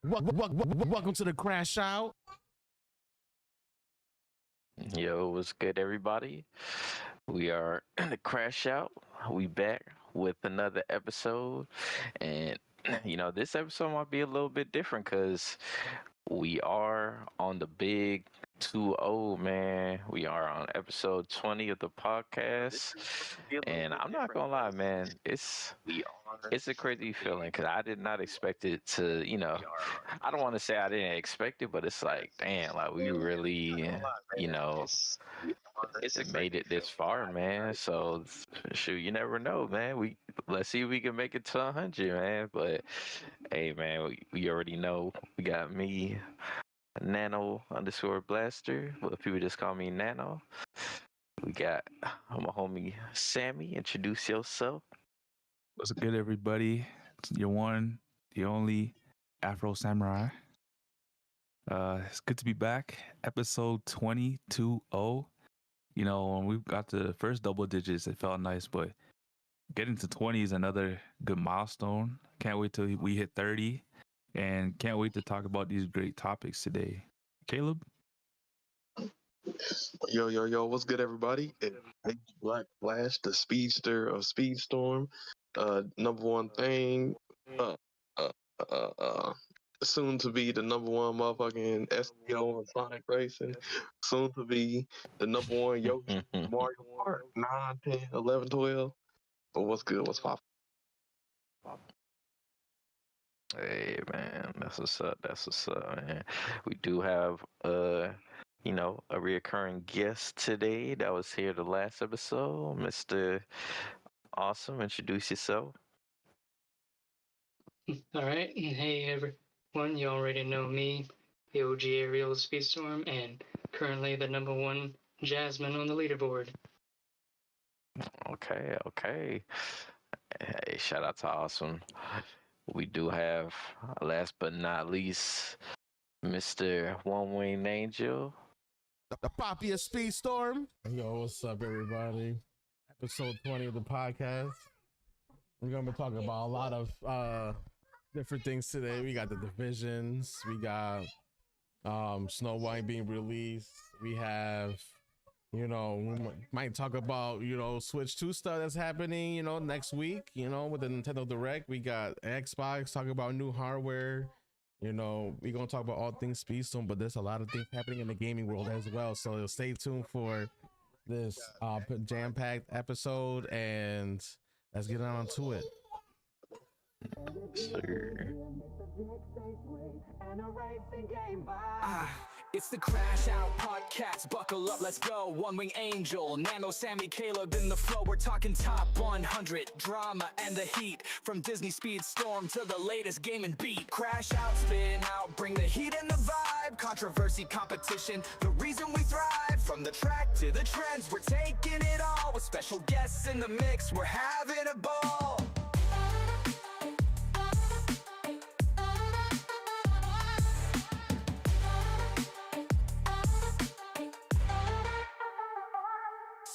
Welcome to the Crashout. Yo, what's good, everybody? We are in the Crash Out. We back with another episode, and this episode might be a little bit different because we are on the big 2-0, man. We are on episode 20 of the podcast, and I'm not gonna lie, man. It's a crazy feeling because I did not expect it to. I don't want to say I didn't expect it, but it's like, damn, like we really, you know, made it this far, man. So shoot, you never know, man. Let's see if we can make it to 100, man. But hey, man, we already know we got me, Nano _ Blaster. Well, people just call me Nano. We got my homie Sammy. Introduce yourself. What's good, everybody? It's your one, the only Afro Samurai. It's good to be back. Episode 20-0. When we got to the first double digits, it felt nice, but getting to 20 is another good milestone. Can't wait till we hit 30, and can't wait to talk about these great topics today. Caleb? Yo, what's good, everybody? It's Black Flash, the speedster of Speedstorm. Number one thing, soon to be the number one motherfucking SEO on Sonic Racing. Soon to be the number one Yoshi Mario Kart 9, 10, 11, 12. But what's good? What's poppin'? Hey, man, that's what's up. Man. We do have a reoccurring guest today that was here the last episode, Mr. Awesome. Introduce yourself. All right. Hey, everyone. You already know me, the OG Aerial Speedstorm, and currently the number one Jasmine on the leaderboard. Okay. Hey, shout out to Awesome. We do have, last but not least, Mr. One Wing Angel. The Poppy of Speedstorm. Yo, what's up, everybody? Episode 20 of the podcast. We're going to be talking about a lot of different things today. We got the divisions. We got Snow White being released. We have, we might talk about, Switch 2 stuff that's happening, next week, with the Nintendo Direct. We got Xbox talking about new hardware. We're going to talk about all things Speedstone, but there's a lot of things happening in the gaming world as well. So stay tuned for this jam-packed episode, and let's get on to it. It's the Crashout podcast. Buckle up, let's go. One Wing Angel, Nano, Sammy, Caleb in the flow. We're talking top 100 drama and the heat. From Disney Speedstorm to the latest gaming beat. Crash out, spin out, bring the heat and the vibe. Controversy, competition, the reason we thrive. From the track to the trends, we're taking it all. With special guests in the mix, we're having a ball.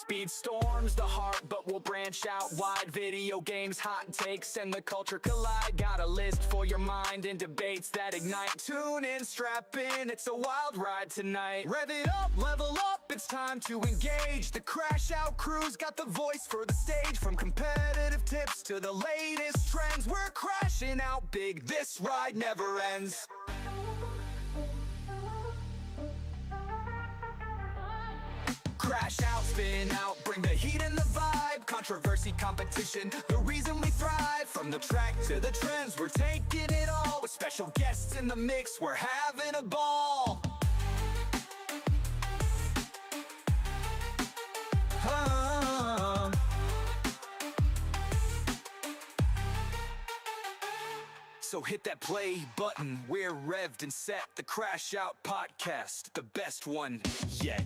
Speedstorm's the heart, but we'll branch out wide. Video games, hot takes, and the culture collide. Got a list for your mind and debates that ignite. Tune in, strap in, it's a wild ride tonight. Rev it up, level up, it's time to engage. The Crash Out crew's got the voice for the stage. From competitive tips to the latest trends, we're crashing out big, this ride never ends. Crash out, spin out, bring the heat and the vibe. Controversy, competition, the reason we thrive. From the track to the trends, we're taking it all. With special guests in the mix, we're having a ball. So hit that play button, we're revved and set. The Crash Out podcast, the best one yet.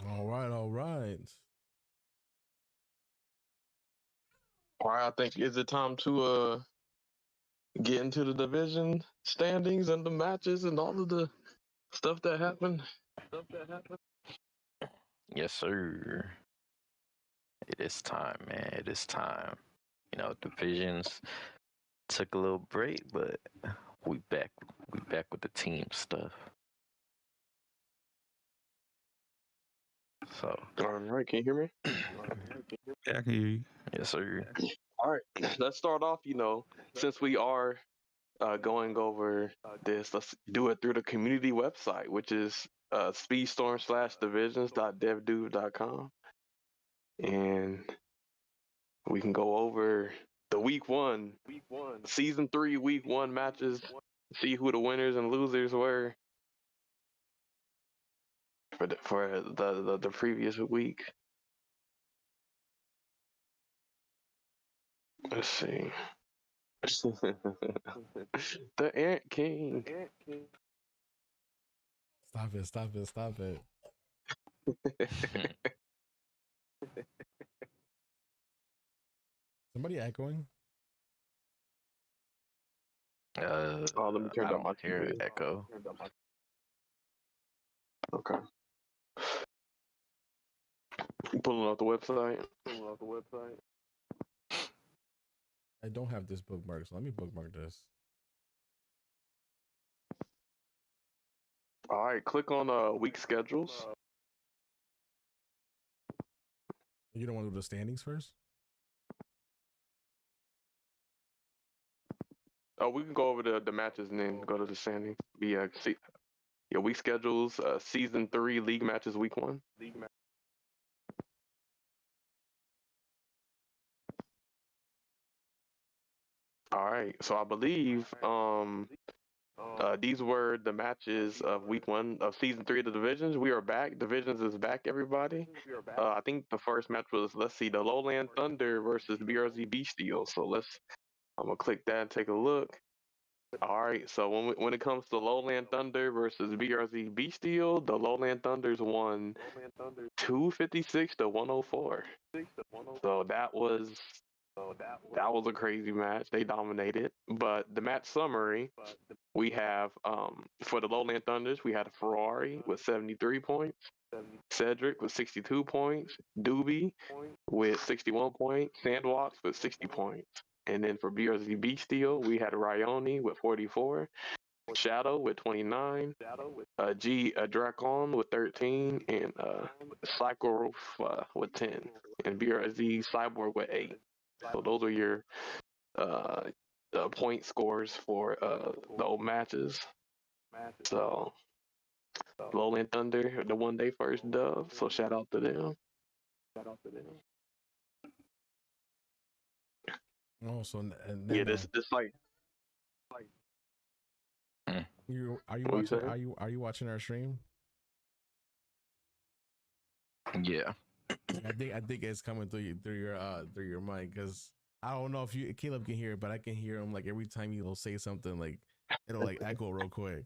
All right. All right, I think is it time to get into the division standings and the matches and all of the stuff that happened? Yes, sir. It is time, man. It is time. You know, divisions took a little break, but we back. We back with the team stuff. So, All right, can you hear me? Yeah, I can hear you. yes, sir. All right, let's start off. Since we are going over this, let's do it through the community website, which is speedstorm/divisions.devdude.com, and we can go over the season 3, week 1 matches, see who the winners and losers were for the previous week. Let's see. The Ant King. Stop it. Somebody echoing? Oh, let me turn I down my don't hear TV. echo. Okay. Pulling up the website. I don't have this bookmark, so let me bookmark this. All right, click on week schedules. You don't want to do the standings first? Oh, we can go over the matches and then go to the standing. Week schedules, season 3 league matches, week 1. All right, so I believe these were the matches of week 1 of season 3 of the divisions. We are back. Divisions is back, everybody. I think the first match was, let's see, the Lowland Thunder versus BRZ Beach Steel. So I'm gonna click that and take a look. All right, so when it comes to Lowland Thunder versus BRZ Beach Steel, the Lowland Thunders won 256 to 104. So that was a crazy match. They dominated. But the match summary, we have for the Lowland Thunders, we had a Ferrari with 73 points, Cedric with 62 points, Doobie with 61 points, Sandwalks with 60 points. And then for BRZ Beach Steel, we had Ryoni with 44, Shadow with 29, Dracon with 13, and Psycho with 10, and BRZ Cyborg with 8. So those are your point scores for the old matches. So Lowland Thunder, the one day first dub. So shout out to them. Oh, so Yeah, this like. Are you What you watching? saying? Are you watching our stream? Yeah. I think it's coming through your mic, because I don't know if Caleb can hear it, but I can hear him like every time he'll say something, like it'll like echo real quick.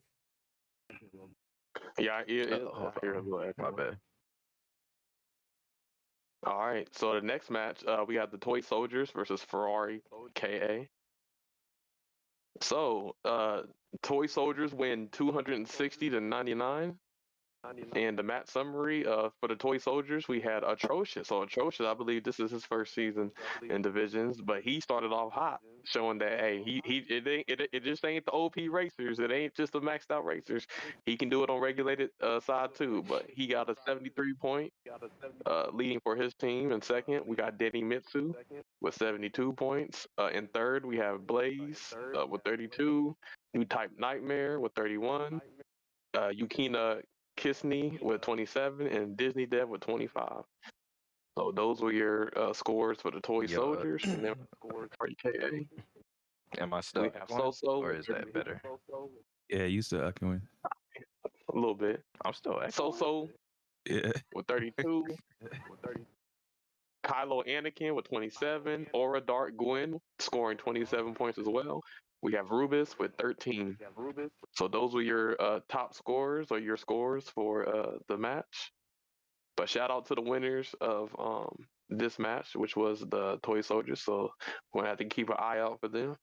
Yeah, it is. Hold I hear a on. little echo. My bad. All right, so the next match, we got the Toy Soldiers versus Ferrari KA. So, Toy Soldiers win 260 to 99. And the match summary for the Toy Soldiers, we had Atrocious. So Atrocious, I believe this is his first season in divisions, but he started off hot, showing that hey, it just ain't the OP racers. It ain't just the maxed out racers. He can do it on regulated side too. But he got a 73 point leading for his team. In second, we got Denny Mitsu with 72 points. In third, we have Blaze with 32. New Type Nightmare with 31. Yukina Kisney with 27, and Disney Dev with 25. So those were your scores for the Toy Soldiers, and then scores for EKA. Am I still We have echoing, So-So or is that better? Yeah, you still echoing. a little bit. I'm still echoing. So-So Yeah. with 32. Kylo Anakin with 27. Aura Dark Gwen scoring 27 points as well. We have Rubus with 13. So those were your top scores, or your scores for the match. But shout out to the winners of this match, which was the Toy Soldiers. So we're gonna have to keep an eye out for them.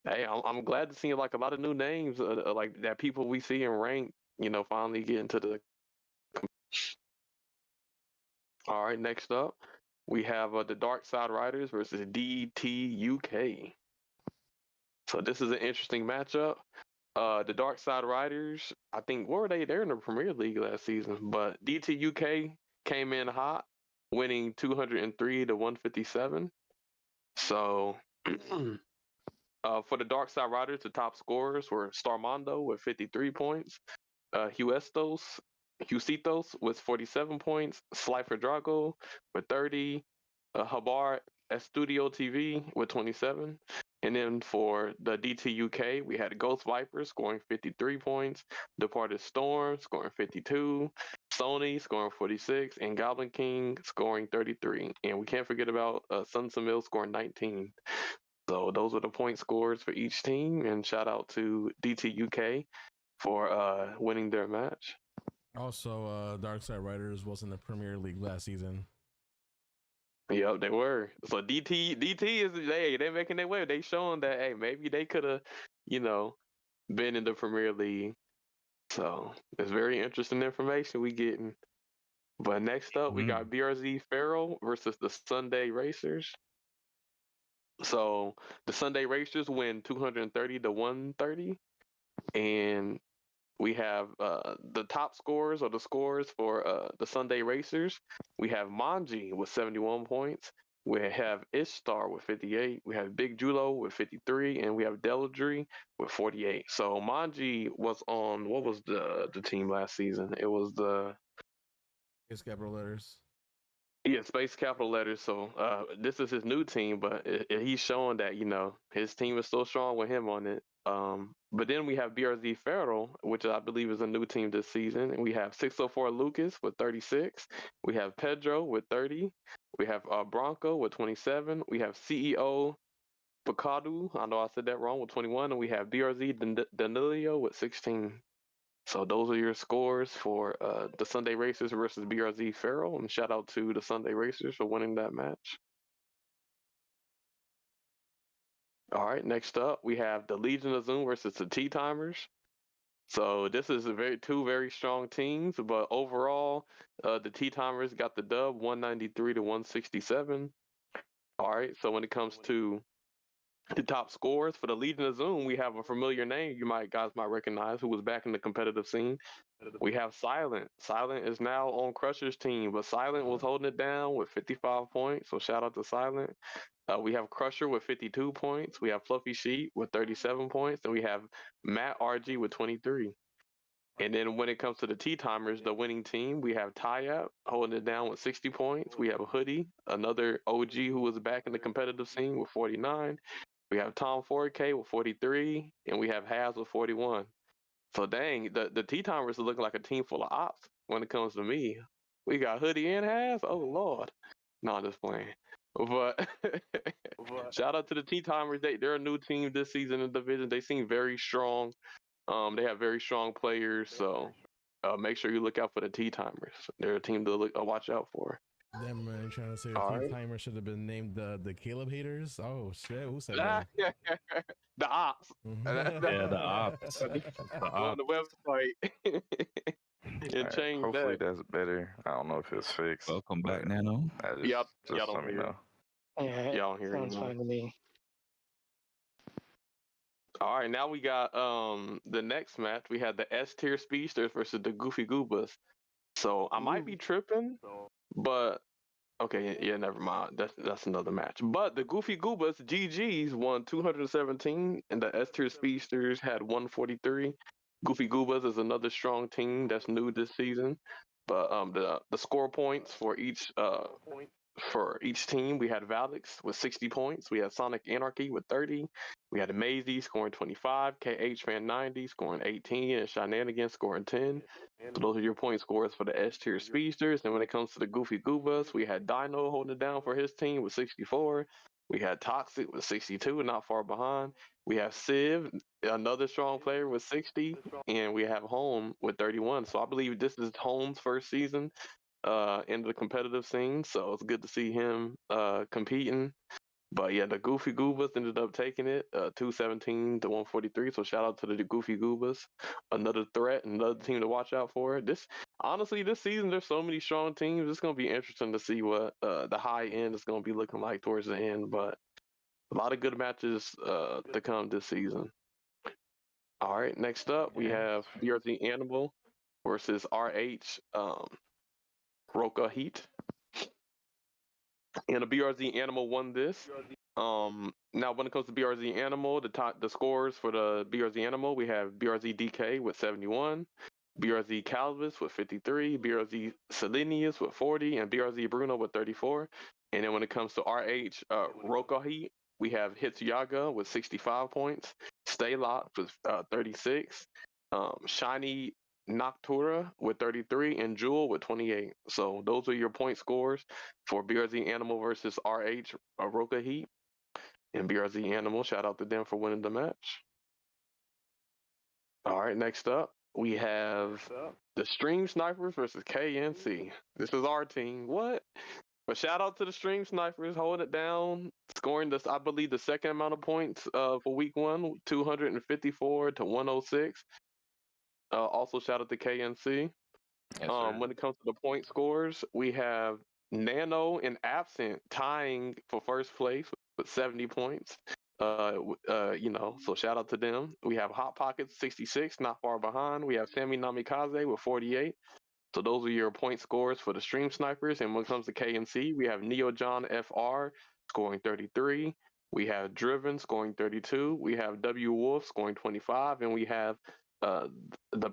Hey, I'm glad to see like a lot of new names, like that people we see in rank, finally getting to the. All right, next up, we have the Dark Side Riders versus DTUK. So this is an interesting matchup. The Dark Side Riders, I think, what were they? They're in the Premier League last season, but DTUK came in hot, winning 203 to 157. So for the Dark Side Riders, the top scorers were Starmondo with 53 points, Huestos, Husitos with 47 points, Slifer Drago with 30, Habar Studio TV with 27. And then for the DTUK, we had Ghost Viper scoring 53 points, Departed Storm scoring 52, Sony scoring 46, and Goblin King scoring 33. And we can't forget about Sun Samil scoring 19. So those are the point scores for each team. And shout out to DTUK for winning their match. Also, Darkside Riders was in the Premier League last season. Yep, they were. So DT is they making their way. They showing that hey, maybe they could have, been in the Premier League. So it's very interesting information we getting. But next up, we got BRZ Pharaoh versus the Sunday Racers. So the Sunday Racers win 230 to 130, and we have the top scores or the scores for the Sunday Racers. We have Manji with 71 points. We have Ishtar with 58. We have Big Julo with 53, and we have Deladry with 48. So Manji was on what was the team last season? It was the It's capital letters. Yeah, Space Capital Letters. So this is his new team, but he's showing that his team is still strong with him on it. But then we have BRZ Pharaoh, which I believe is a new team this season, and we have 604 Lucas with 36. We have Pedro with 30. We have Bronco with 27. We have CEO Picadu. I know I said that wrong with 21, and we have BRZ Danilio with 16. So those are your scores for the Sunday Racers versus BRZ Pharaoh, and shout out to the Sunday Racers for winning that match. All right, next up we have the Legion of Zoom versus the Tea Timers. So this is two very strong teams, but overall, the Tea Timers got the dub, 193 to 167. All right, so when it comes to the top scores for the Legion of Zoom, we have a familiar name guys might recognize who was back in the competitive scene. We have Silent. Silent is now on Crusher's team, but Silent was holding it down with 55 points. So shout out to Silent. We have Crusher with 52 points. We have Fluffy Sheep with 37 points, and we have Matt RG with 23. And then when it comes to the Tea Timers, the winning team, we have Tyap holding it down with 60 points. We have Hoodie, another OG who was back in the competitive scene with 49. We have Tom 4K with 43, and we have Haz with 41. So dang, the Tea Timers are looking like a team full of ops when it comes to me. We got Hoodie and Haz. Oh Lord, no, I'm just playing. But shout out to the Tea Timers. They're a new team this season in the division. They seem very strong. They have very strong players. So make sure you look out for the Tea Timers. They're a team to watch out for. Damn, man, trying to say All the right. Timer should have been named the Caleb haters. Oh shit, who said that? The ops. Yeah, the ops. The On the website. And change Hopefully that. that's better. I don't know if it's fixed. Welcome back, but Nano. Y'all just don't let me hear it. know. Yeah, Y'all hear sounds anymore. fine to me. All right, now we got the next match. We had the S tier speedsters versus the Goofy Goobas. So I might be tripping, but okay, yeah, never mind. That's another match. But the Goofy Goobas GGs won 217, and the S tier speedsters had 143. Goofy Goobas is another strong team that's new this season. But the score points for each team, we had Valix with 60 points. We had Sonic Anarchy with 30. We had Amazy scoring 25, KH Fan 90 scoring 18, and Shenanigans scoring 10. So those are your point scores for the S tier speedsters. And when it comes to the Goofy Goobas, we had Dino holding it down for his team with 64. We had Toxic with 62, not far behind. We have Civ, another strong player with 60, and we have Home with 31. So I believe this is Home's first season. In the competitive scene, so it's good to see him competing. But yeah, the Goofy Goobas ended up taking it, 217 to 143. So shout out to the Goofy Goobas, another threat, another team to watch out for. This honestly, this season there's so many strong teams. It's gonna be interesting to see what the high end is gonna be looking like towards the end. But a lot of good matches to come this season. All right, next up we have BRZ Animal versus RH Roca Heat. And the BRZ Animal won this. Now when it comes to BRZ Animal, the scores for the BRZ Animal, we have BRZ DK with 71, BRZ Calvis with 53, BRZ Selenius with 40, and BRZ Bruno with 34. And then when it comes to RH Roca Heat, we have Hitsuyaga with 65 points, Stay Locked with 36, Shiny Noctura with 33, and Jewel with 28. So those are your point scores for BRZ Animal versus RH Roca Heat. And BRZ Animal, shout out to them for winning the match. All right, next up, we have the Stream Snipers versus KNC. This is our team. What? But shout out to the Stream Snipers holding it down, scoring this, I believe, the second amount of points for week one, 254 to 106. Also, shout out to KNC. Yes, When it comes to the point scores, we have Nano and Absent tying for first place with 70 points. So shout out to them. We have Hot Pockets 66, not far behind. We have Sammy Namikaze with 48. So those are your point scores for the Stream Snipers. And when it comes to KNC, we have Neo John FR scoring 33. We have Driven scoring 32. We have W Wolf scoring 25, and we have the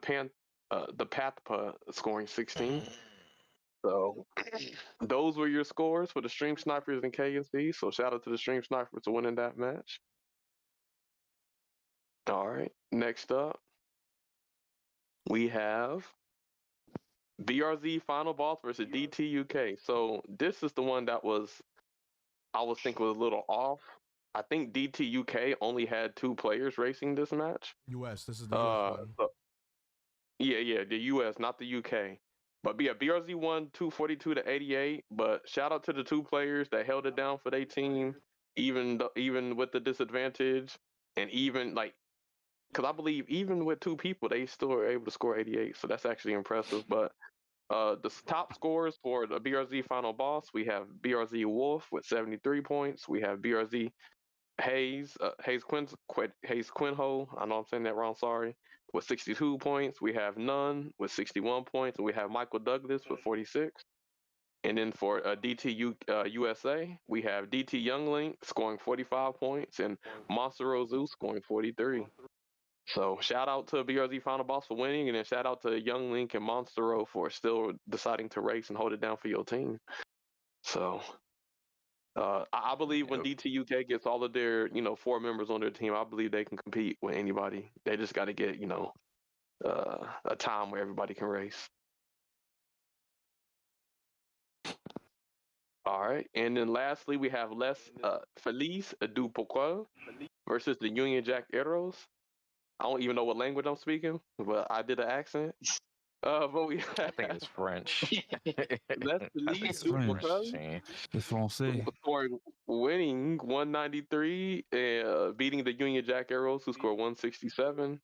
Pathpa scoring 16. So those were your scores for the Stream Snipers and KNC. So shout out to the Stream Snipers for winning that match. All right, next up, we have BRZ Final Boss versus DT UK. So this is the one that I was thinking was a little off. I think DT UK only had 2 players racing this match. US. This is the US one. Yeah, the US, not the UK. But yeah, BRZ won 242 to 88. But shout out to the 2 players that held it down for their team, even with the disadvantage, and even because I believe even with 2 people, they still were able to score 88. So that's actually impressive. But the top scores for the BRZ Final Boss, we have BRZ Wolf with 73 points. We have BRZ Hayes Quinho. I know I'm saying that wrong. Sorry. With 62 points. We have Nunn with 61 points, and we have Michael Douglas with 46. And then for DT USA, we have DT Younglink scoring 45 points and Monster Rozu scoring 43. So shout out to BRZ Final Boss for winning, and then shout out to Young Link and Monstero for still deciding to race and hold it down for your team. So I believe when DT UK gets all of their 4 members on their team, I believe they can compete with anybody. They just got to get a time where everybody can race. All right, and then lastly we have Felice du Pourquoi versus the Union Jack Arrows. I don't even know what language I'm speaking, but I did an accent. But I think it's French. That's It's French. It's Francais. Winning 193, beating the Union Jack Arrows, who scored 167.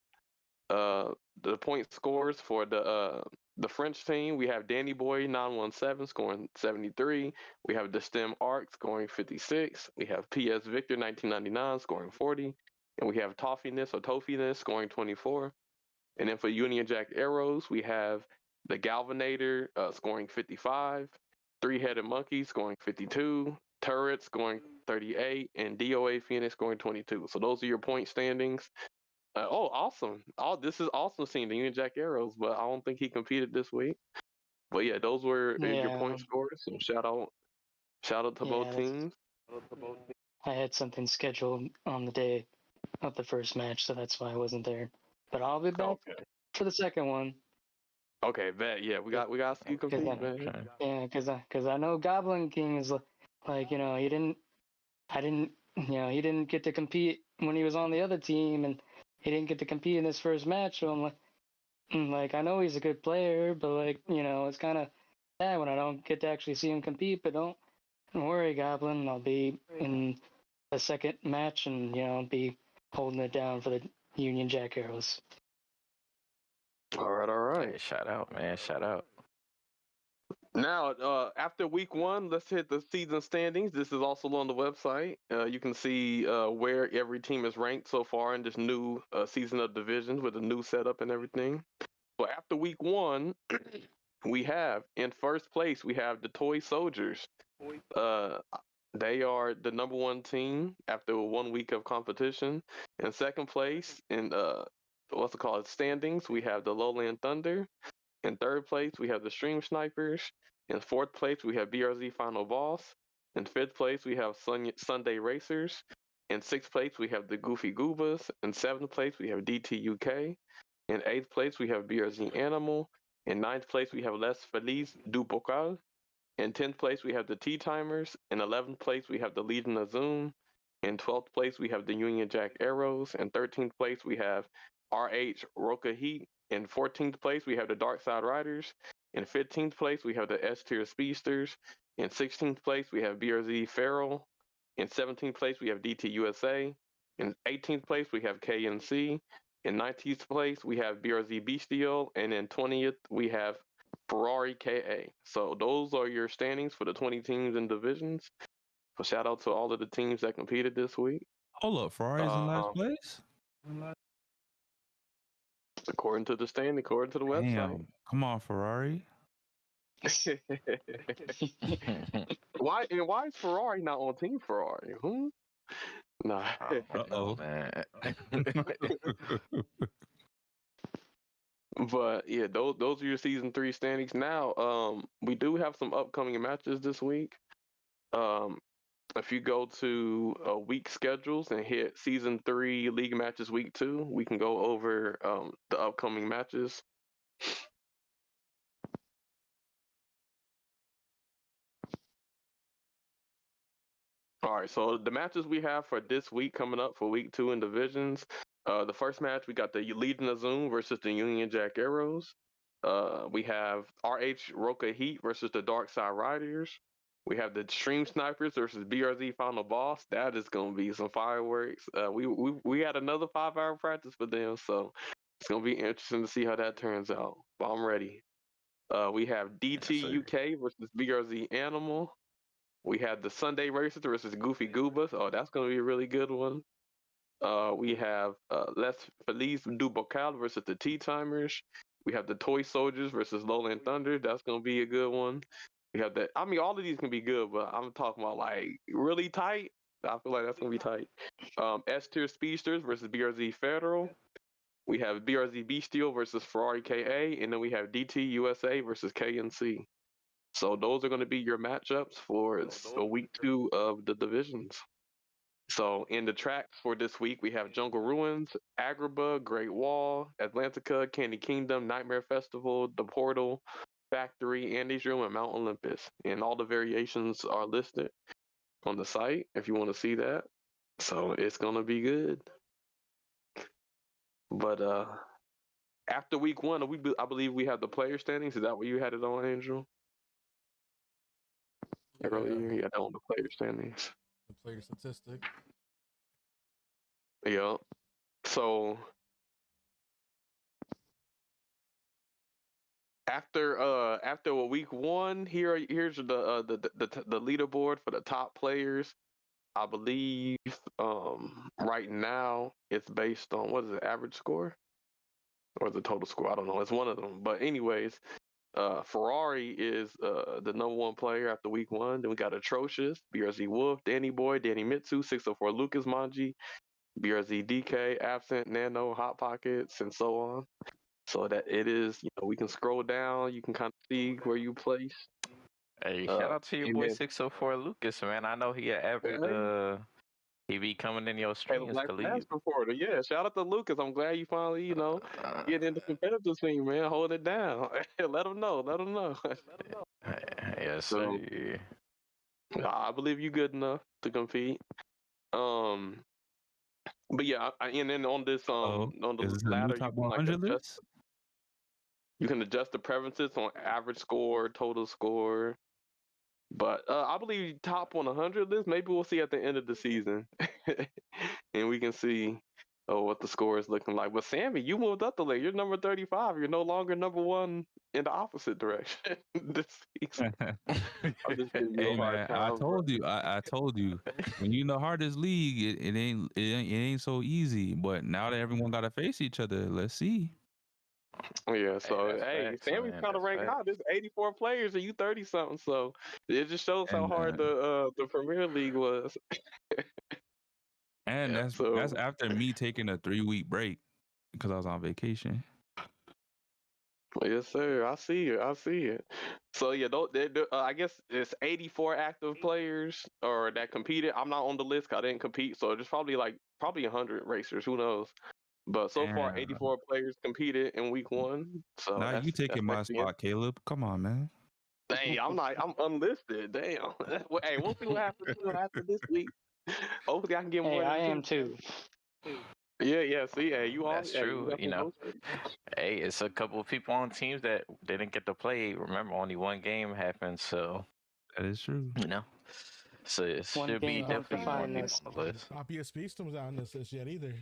The point scores for the French team, we have Danny Boy 917 scoring 73. We have the STEM Arc scoring 56. We have PS Victor 1999 scoring 40. And we have Toffiness scoring 24. And then for Union Jack Arrows, we have the Galvanator scoring 55, 3-Headed Monkey scoring 52, Turret scoring 38, and DOA Phoenix scoring 22. So those are your point standings. Awesome. This is awesome seeing the Union Jack Arrows, but I don't think he competed this week. But yeah, those were your point scores. So shout out to both teams. I had something scheduled on the day of the first match, so that's why I wasn't there. But I'll be back for the second one. Okay, bet. Yeah, we got to see you compete, man. Yeah, because I know Goblin King is like he didn't get to compete when he was on the other team, and he didn't get to compete in this first match. So I'm like I know he's a good player, but it's kind of sad when I don't get to actually see him compete. But don't worry, Goblin. I'll be in a second match and be holding it down for the Union Jack Arrows. All right. Hey, shout out, man. Shout out. Now, after week 1, let's hit the season standings. This is also on the website. You can see where every team is ranked so far in this new season of divisions with a new setup and everything. So after week 1, we have in first place we have the Toy Soldiers. They are the number 1 team after 1 week of competition. In second place in standings, we have the Lowland Thunder. In third place, we have the Stream Snipers. In fourth place, we have BRZ Final Boss. In fifth place, we have Sunday Racers. In sixth place, we have the Goofy Goobas. In seventh place, we have DTUK. In eighth place, we have BRZ Animal. In ninth place, we have Les Feliz du Bocal. In 10th place, we have the Tea Timers. In 11th place, we have the Legion of Zoom. In 12th place, we have the Union Jack Arrows. In 13th place, we have RH Roca Heat. In 14th place, we have the Dark Side Riders. In 15th place, we have the S-Tier Speedsters. In 16th place, we have BRZ Feral. In 17th place, we have DT USA. In 18th place, we have KNC. In 19th place, we have BRZ Bestial. And in 20th, we have Ferrari KA. So those are your standings for the 20 teams and divisions. So shout out to all of the teams that competed this week. Hold up, Ferrari's in last place? According to the stand, according to the website. Damn. Come on, Ferrari. Why is Ferrari not on Team Ferrari? Nah. Uh-oh. Man. But yeah, those are your season 3 standings. Now, we do have some upcoming matches this week. If you go to week schedules and hit season 3 league matches week 2, we can go over the upcoming matches. All right, so the matches we have for this week coming up for week 2 in divisions. The first match, we got the Legion of Zoom versus the Union Jack Arrows. We have RH Roca Heat versus the Dark Side Riders. We have the Stream Snipers versus BRZ Final Boss. That is going to be some fireworks. We had another 5-hour practice for them, so it's going to be interesting to see how that turns out. But I'm ready. We have DT UK versus BRZ Animal. We have the Sunday Racers versus Goofy Goobas. Oh, that's going to be a really good one. We have Les Feliz du Bocal versus the Tea Timers. We have the Toy Soldiers versus Lowland Thunder. That's going to be a good one. We have that. I mean, all of these can be good, but I'm talking about like really tight. I feel like that's going to be tight. S-Tier Speedsters versus BRZ Federal. We have BRZ Bestial versus Ferrari KA. And then we have DT USA versus KNC. So those are going to be your matchups for week 2 of the divisions. So in the tracks for this week, we have Jungle Ruins, Agrabah, Great Wall, Atlantica, Candy Kingdom, Nightmare Festival, The Portal, Factory, Andy's Room, and Mount Olympus. And all the variations are listed on the site if you want to see that. So it's going to be good. But after week 1, I believe we have the player standings. Is that what you had it on, Angel? Earlier, yeah, that on the player standings. The player statistic. Yeah. So after week 1, here's the leaderboard for the top players. I believe right now it's based on, what is it, average score or the total score? I don't know. It's one of them. But anyways, Ferrari is the number 1 player after week 1. Then we got Atrocious, BRZ Wolf, Danny Boy, Danny Mitsu, 604 Lucas Manji, BRZ DK, Absent, Nano, Hot Pockets, and so on. So that it is, we can scroll down. You can kind of see where you place. Hey, shout out to your boy 604 Lucas, man. I know he an avid, he be coming in your streams. Yeah, shout out to Lucas. I'm glad you finally, getting into competitive scene, man. Hold it down. Let him know. Yes, so, sir. I believe you good enough to compete. But yeah, and then on this on the ladder, top 100 list? You can adjust the preferences on average score, total score. But I believe top 100 list. Maybe we'll see at the end of the season, and we can see what the score is looking like. But Sammy, you moved up the list. You're number 35. You're no longer number one in the opposite direction this season. I'm just giving you Hey a hard man, I time, told you. I told you. When you in the hardest league, it ain't so easy. But now that everyone got to face each other, let's see. Yeah, so that's facts, Sammy's man. kind of That's ranked facts. high. There's 84 players and you 30 something. So it just shows how And hard the Premier League was. and Yeah, that's so after me taking a 3-week break because I was on vacation. yes, sir. I see it. I see it. So yeah, I guess it's 84 active players or that competed. I'm not on the list 'cause I didn't compete, so there's probably 100 racers. Who knows? But so far, And 84 players competed in week one. So now you taking my that's the end. spot, Caleb. Come on, man. Dang, I'm unlisted. Damn. Well, hey, we'll see what happens after this week. Hopefully, I can get Hey, more I than am two. too. Yeah. See, hey, you all. That's Hey, true. got You some know, votes. hey, it's a couple of people on teams that didn't get to play. Remember, only one game happened, so That is true. you know, so it One should be game don't definitely more define people this. on the list. Poppy Speedstorm's not on this list yet either.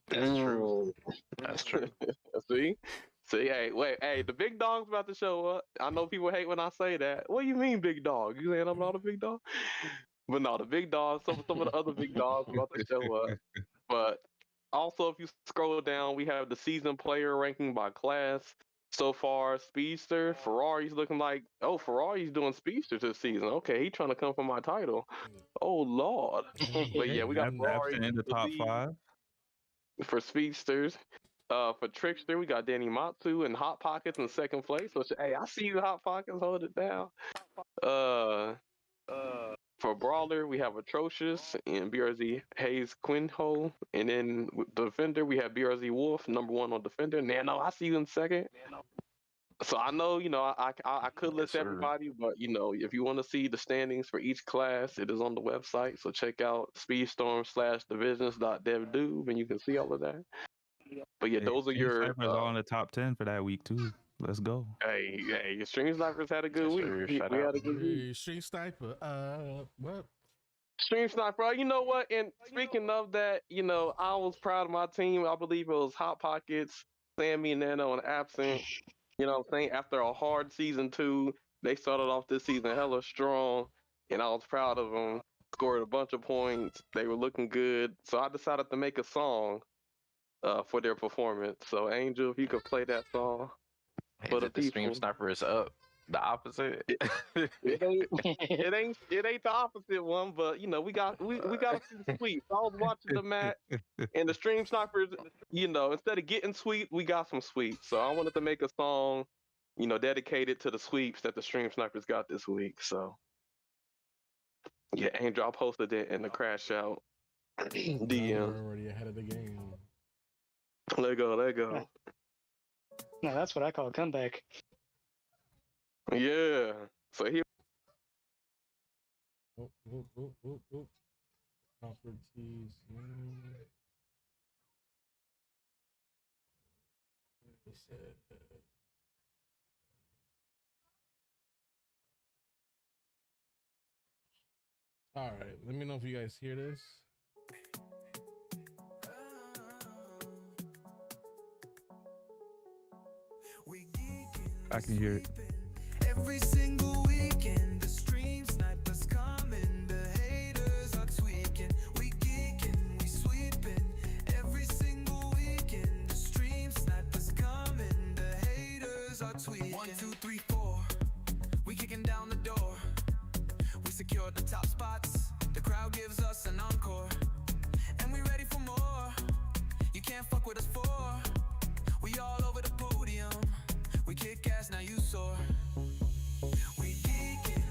That's true. That's true. See, hey, wait, hey, the big dog's about to show up. I know people hate when I say that. What do you mean, big dog? You saying I'm not a big dog? But no, the big dogs, some of the other big dogs about to show up. But also, if you scroll down, we have the season player ranking by class. So far, Speedster, Ferrari's looking like, Ferrari's doing Speedster this season. Okay, he trying to come for my title. Oh, Lord. But yeah, we got Ferrari After in the top 5. for Speedsters. For Trickster, we got Danny Matsu and Hot Pockets in second place. So, hey, I see you, Hot Pockets, hold it down. For Brawler, we have Atrocious and BRZ Hayes Quinho. And then with Defender, we have BRZ Wolf, number 1 on Defender. Nano, I see you in second. So I know, I could list everybody, but, if you want to see the standings for each class, it is on the website. So check out speedstorm/divisions.devdoob, and you can see all of that. But yeah, those are your. Snipers all in the top 10 for that week too. Let's go. Hey, Stream Snipers had a good Yes, week. sir. We Shout had out. a good week. Hey, Street Sniper. What? Stream Sniper, you know what? And speaking of that, I was proud of my team. I believe it was Hot Pockets, Sammy, Nano, and Absent. You know what I'm saying? After a hard season 2, they started off this season hella strong, and I was proud of them. Scored a bunch of points. They were looking good. So I decided to make a song for their performance. So Angel, if you could play that song for Is the it the Stream people. Sniper is up? The opposite? It ain't the opposite one, but we got a few sweeps. I was watching the match, and the Stream Snipers, instead of getting sweep, we got some sweeps. So I wanted to make a song, dedicated to the sweeps that the Stream Snipers got this week. So yeah, Angel, I posted it in the Crashout We're DM. already ahead of the game. Let go. No, that's what I call a comeback. Yeah. So here. Oh. Properties. All right, let me know if you guys hear this. I can hear it. Every single weekend, the Stream Snipers coming, the haters are tweaking. We geeking, we sweeping. Every single weekend, the Stream Snipers coming, the haters are tweaking. 1, 2, 3, 4, we kicking down the door. We secured the top spots. The crowd gives us an encore, and we ready for more. You can't fuck with us for. We all over the podium. We kick ass, now you soar. We geeking,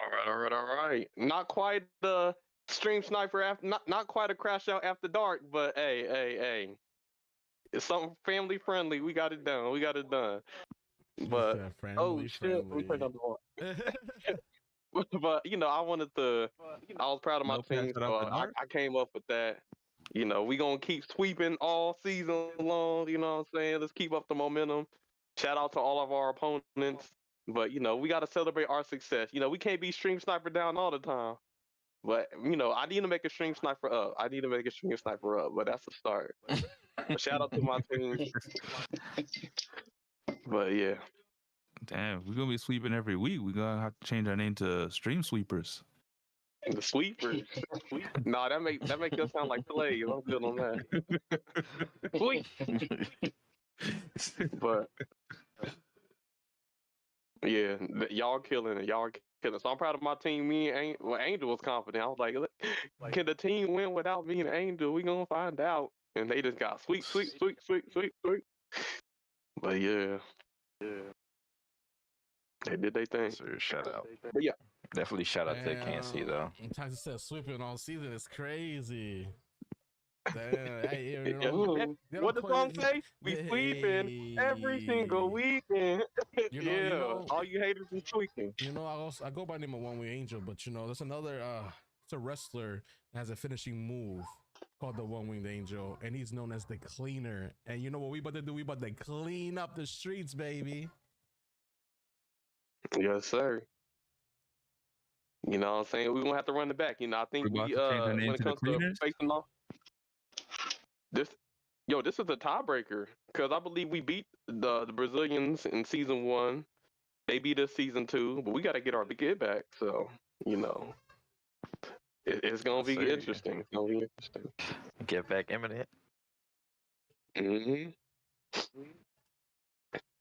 All right. Not quite the stream sniper after, not quite a crash out after dark, but hey. It's something family friendly. We got it done. But Friendly, shit, we turned friendly. on the wall. But I wanted to. I was proud of my No crash team, out so after dark? I came up with that. We gonna keep sweeping all season long. You know what I'm saying? Let's keep up the momentum. Shout out to all of our opponents. But we gotta celebrate our success. We can't be stream sniper down all the time. But I need to make a stream sniper up. But that's a start. But shout out to my team. But yeah, Damn, we're gonna be sweeping every week. We're gonna have to change our name to Stream Sweepers. the sweepers. Nah, that make us sound like slaves. I'm good on that. Sweep. But yeah, y'all killing it. So I'm proud of my team. Me and Angel was confident. I was like, can the team win without me and Angel? We gonna find out. And they just got sweet. But yeah, they did their thing. So shout out. But yeah, Definitely shout out to Kansas though. Tyson said sweeping all season is crazy. Damn, hey, what the song say? We sweeping every single weekend. All you haters is sweeping. I go by the name of One Wing Angel, but there's another it's a wrestler that has a finishing move called the One Winged Angel, and he's known as the Cleaner. And you know what we about to do? We about to clean up the streets, baby. Yes, sir. You know what I'm saying? We're gonna have to run it back. I think We're about we to change our name when it to the comes to Cleaners? facing off this this is a tiebreaker because I believe we beat the Brazilians in season 1. They beat us season 2, but we got to get our get back. So it's gonna be interesting. It's gonna be interesting. Get back imminent. Hmm.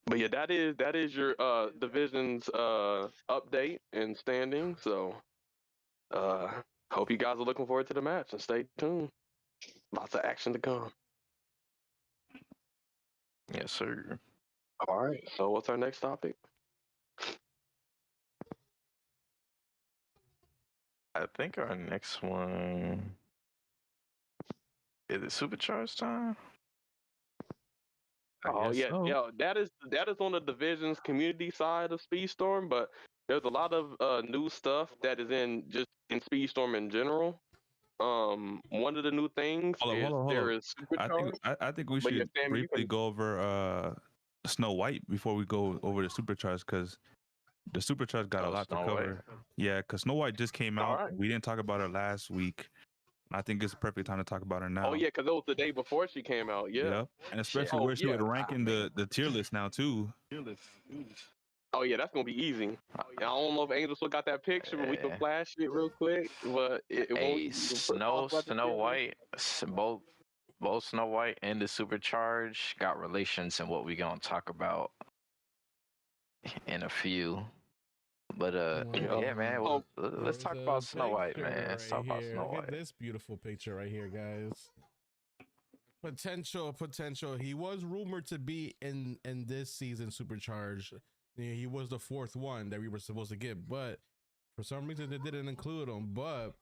But yeah, that is your division's update and standing. So hope you guys are looking forward to the match and stay tuned. Lots of action to come. Yes, sir. All right. So what's our next topic? I think our next one is it Supercharged time? Oh yeah, so. yeah. That is on the division's community side of Speedstorm, but there's a lot of new stuff that is in Speedstorm in general. One of the new things Hold there on. is Supercharged. I think we But yeah, should Sam, you briefly can- go over Snow White before we go over the Supercharged, because the Supercharged got a lot to Snow cover. White. Yeah, because Snow White just came out. Alright. We didn't talk about her last week. I think it's a perfect time to talk about her now. Oh yeah, because it was the day before she came out. Yeah. Yep. And especially Oh, where she would yeah. rank in the tier list now too. Oh yeah, that's gonna be easy. I don't know if Angel still got that picture, but we can Yeah. flash it real quick. But it won't. Hey, Snow White, both Snow White and the Supercharged got relations in what we gonna talk about in a few. But yeah, man. Let's talk about Snow White, man. Let's talk about Snow Look at White. this beautiful picture right here, guys. Potential. He was rumored to be in this season Supercharged. He was the 4th one that we were supposed to get, but for some reason they didn't include him. But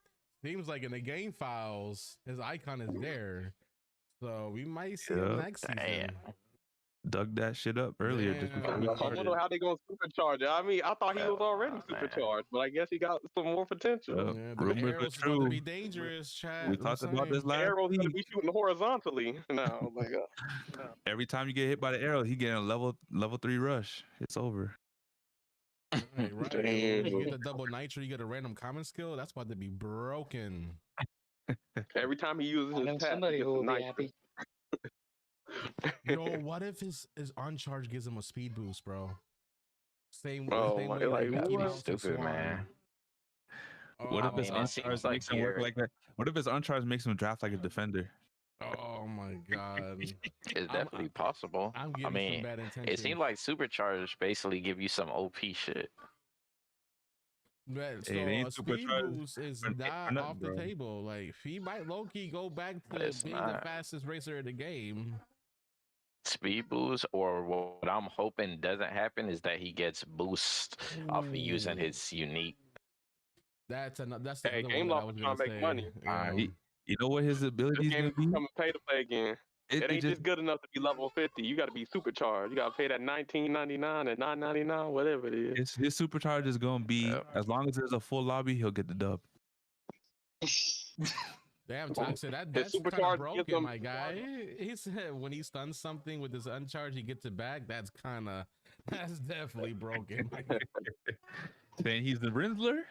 seems like in the game files, his icon is there, so we might see him next season. Damn. Dug that shit up earlier. Just before we I started. wonder how they gonna supercharge it. I mean, I thought he was already man. supercharged, but I guess he got some more potential. Yep. Yeah, the Rumors are arrows about to true. be dangerous, Chad. We talked about this The last arrow's gonna week. be shooting horizontally now. Like, Every time you get hit by the arrow, he getting a level 3 rush. It's over. Right. Damn. You get the double nitro, you get a random common skill. That's about to be broken. every time he uses I know his tap, somebody he who will gets a be nice. happy. Yo, what if his on charge gives him a speed boost, bro? Same Oh, way like, like what? Mickey That'd be Mouse and stupid, Swan. man. What Oh, if his mean, it seems uncharged like makes him work you're- like that? What if his uncharged makes him draft like a defender? Oh my god. It's definitely possible. I'm I getting mean, some bad intentions. it seemed like Supercharged basically give you some OP shit. But, so Hey, they ain't a speed supercharged boost is for not nothing, off the bro. table. Like he might low key go back to It's being the not. fastest racer in the game. Speed boost, or what I'm hoping doesn't happen is that he gets boost off of using Ooh. his unique That's the Hey, other Game one that I Loft was trying gonna to make say. money. You know what his This ability is game gonna is be? becoming pay to play again. It ain't just good enough to be level 50. You got to be supercharged. You got to pay that $19.99 and $9.99, whatever it is. His supercharge is gonna be as long as there's a full lobby, he'll get the dub. Damn, Toxic, His that's kind of supercharge gives broken, him- my guy. He said when he stuns something with his uncharge, he gets it back. That's definitely broken. My guy. Saying he's the Rinsler?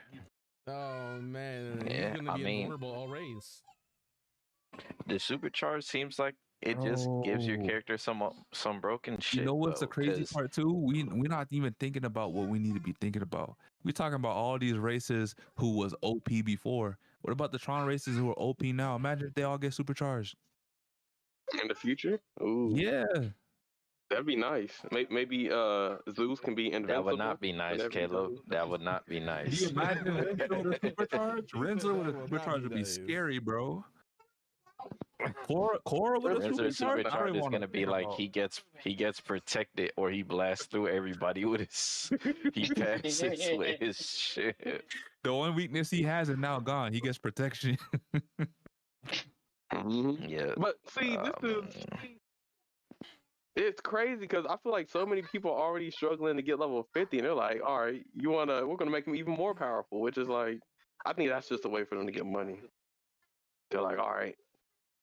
Oh man, he's Yeah, gonna I be mean- invulnerable all race. The supercharge seems like it just gives your Bro. character some broken shit. You know what's the though, crazy 'cause part too? We're not even thinking about what we need to be thinking about. We're talking about all these races who was OP before. What about the Tron races who are OP now? Imagine if they all get supercharged. In the future? Ooh, Yeah. that'd be nice. Maybe Zeus can be invincible. That would not be nice, whenever he Caleb. does it. That would not be Can nice. you imagine Rinsler with a supercharge? Rinsler with a That would not supercharge be would be nice. scary, bro. Cora with a Rinser's supercharge? I don't supercharge even is wanna gonna be think like about- he gets protected or he blasts through everybody with his he passes with his shit. The only weakness he has is now gone. He gets protection. Mhm. Yeah. But see, this is it's crazy because I feel like so many people are already struggling to get level 50, and they're like, "All right, we're gonna make him even more powerful," which is like, I think that's just a way for them to get money. They're like, "All right,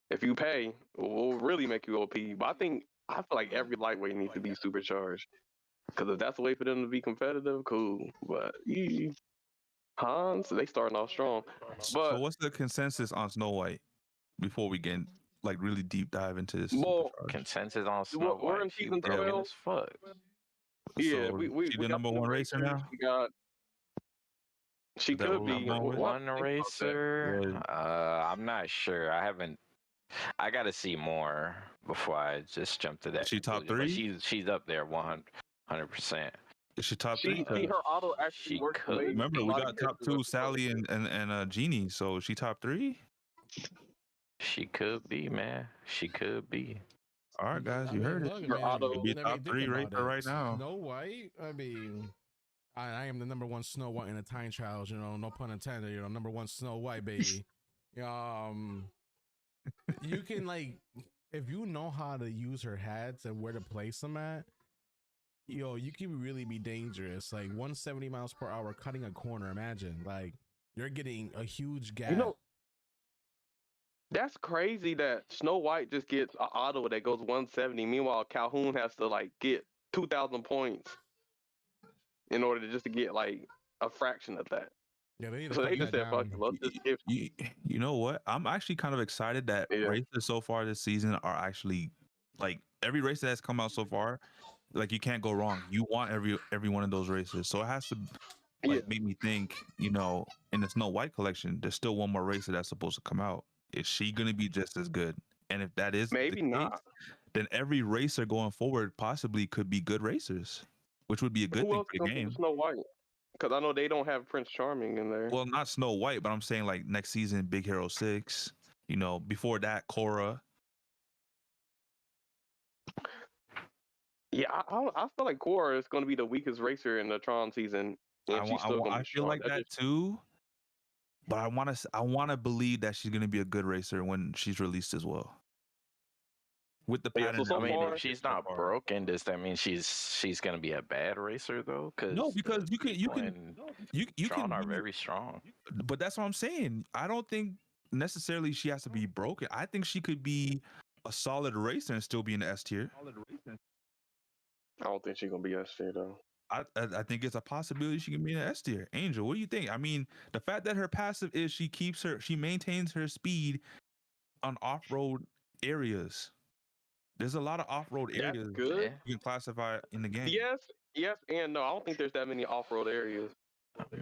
if you pay, we'll really make you OP." But I feel like every lightweight needs to be supercharged because if that's a way for them to be competitive, cool. But Hans, they starting off strong. So But what's the consensus on Snow White before we get like really deep dive into this? Well, supercharge? Consensus on Snow we're in White. She season broken 12. as fuck. Yeah, So we she the got number the one racer now? We got. She Is that could what be we're going with? What One do you think about that? racer. Yeah. I'm not sure. I gotta see more before I just jump to that. She top conclusion. But three? she's up there 100%. Is she top She three? her auto actually She works. could. Amazing. Remember, A we lot got of top characters two, work Sally and Genie. So is she top three? She could be, man. She could be. All right, guys, I you mean, heard it. look, Her auto- Could be I top mean, think three about racer it. right now. Snow White. I mean, I am the number one Snow White in the time trials. No pun intended. Number one Snow White, baby. You can if you know how to use her hats and where to place them at, you can really be dangerous. Like 170 miles per hour cutting a corner. Imagine, you're getting a huge gap. That's crazy that Snow White just gets an auto that goes 170. Meanwhile, Calhoun has to get 2,000 points in order to get a fraction of that. Yeah, they need to So cut they just that said, "Fuck down. it, let's just give." You know what? I'm actually kind of excited that Yeah. races so far this season are actually every race that has come out so far. You can't go wrong. You want every one of those races, so it has to Yeah. make me think. In the Snow White collection, there's still one more racer that's supposed to come out. Is she gonna be just as good? And if that is Maybe the case, not. then every racer going forward possibly could be good racers, which would be a good Who thing else for is the gonna be game. Snow White? Because I know they don't have Prince Charming in there. Well, not Snow White, but I'm saying next season, Big Hero 6. Before that, Korra. Yeah, I feel like Korra is going to be the weakest racer in the Tron season, and she's still going to I be feel strong. like that too, but I want to believe that she's gonna be a good racer when she's released as well. With the Yeah, pattern, so I mean, far- if she's not broken, does that mean she's gonna be a bad racer though? No, because you can Tron are be- very strong. But that's what I'm saying. I don't think necessarily she has to be broken. I think she could be a solid racer and still be in the S tier. I don't think she's going to be S tier though. I think it's a possibility she can be in the S tier. Angel, what do you think? I mean, the fact that her passive is she maintains her speed on off-road areas. There's a lot of off-road That's areas good. you can classify in the game. Yes, and no. I don't think there's that many off-road areas.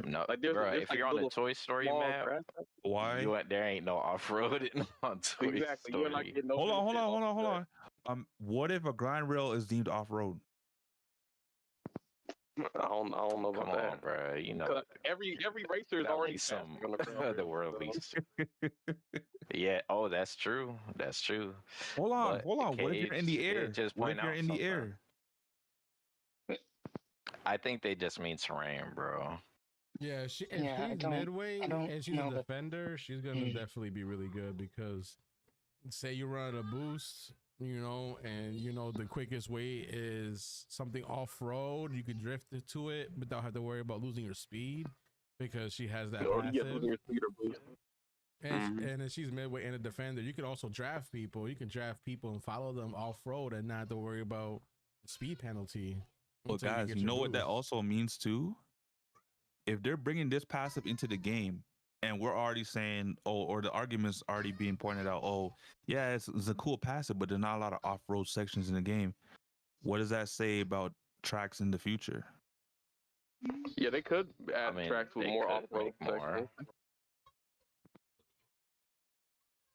No, There's if you're on the little Toy Story small map, grass- Why? there ain't no off-road on Toy Exactly. Story. You're not getting no Hold benefit off of on. What if a grind rail is deemed off-road? that. I don't know about Come on, that. bro. 'Cause every racer is Gotta already be some fast on the ground. otherworldly. Yeah. Oh, that's true. That's true. Hold on. But What if you're in the Cage air? did just What if point you're out in the something. air? I think they just mean terrain, bro. Yeah, if Yeah, I she's don't midweight and she's a know, but defender, she's gonna definitely be really good because say you run a boost, and the quickest way is something off road, you can drift to it without having to worry about losing your speed because she has that Or you get passive. losing your speed or boost. And if she's midway and a defender, you can also draft people. You can draft people and follow them off road and not have to worry about speed penalty. But until guys, get you your know what that boost. also means too? If they're bringing this passive into the game, and we're already saying, or the argument's already being pointed out, yeah, it's a cool passive, but there's not a lot of off-road sections in the game. What does that say about tracks in the future? Yeah, they could add tracks with they more could off-road make more. sections.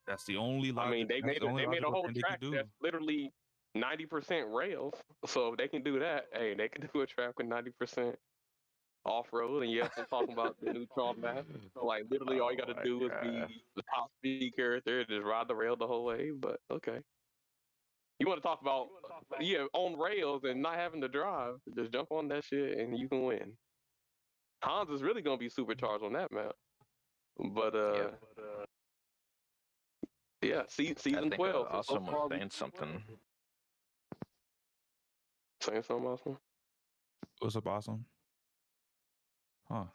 That's the only I mean, they made a whole thing they track could do. that's literally 90% rails. So if they can do that, hey, they can do a track with 90% off-road. And yes, I'm talking about the neutral map. Like literally, all you got to my do is God. be the top speed character, just ride the rail the whole way. But okay, you want to talk about on rails and not having to drive? Just jump on that shit and you can win. Hans is really gonna be supercharged on that map. But yeah, I season think 12. So Awesome far, was saying something. saying something awesome. What's up, Awesome? Huh?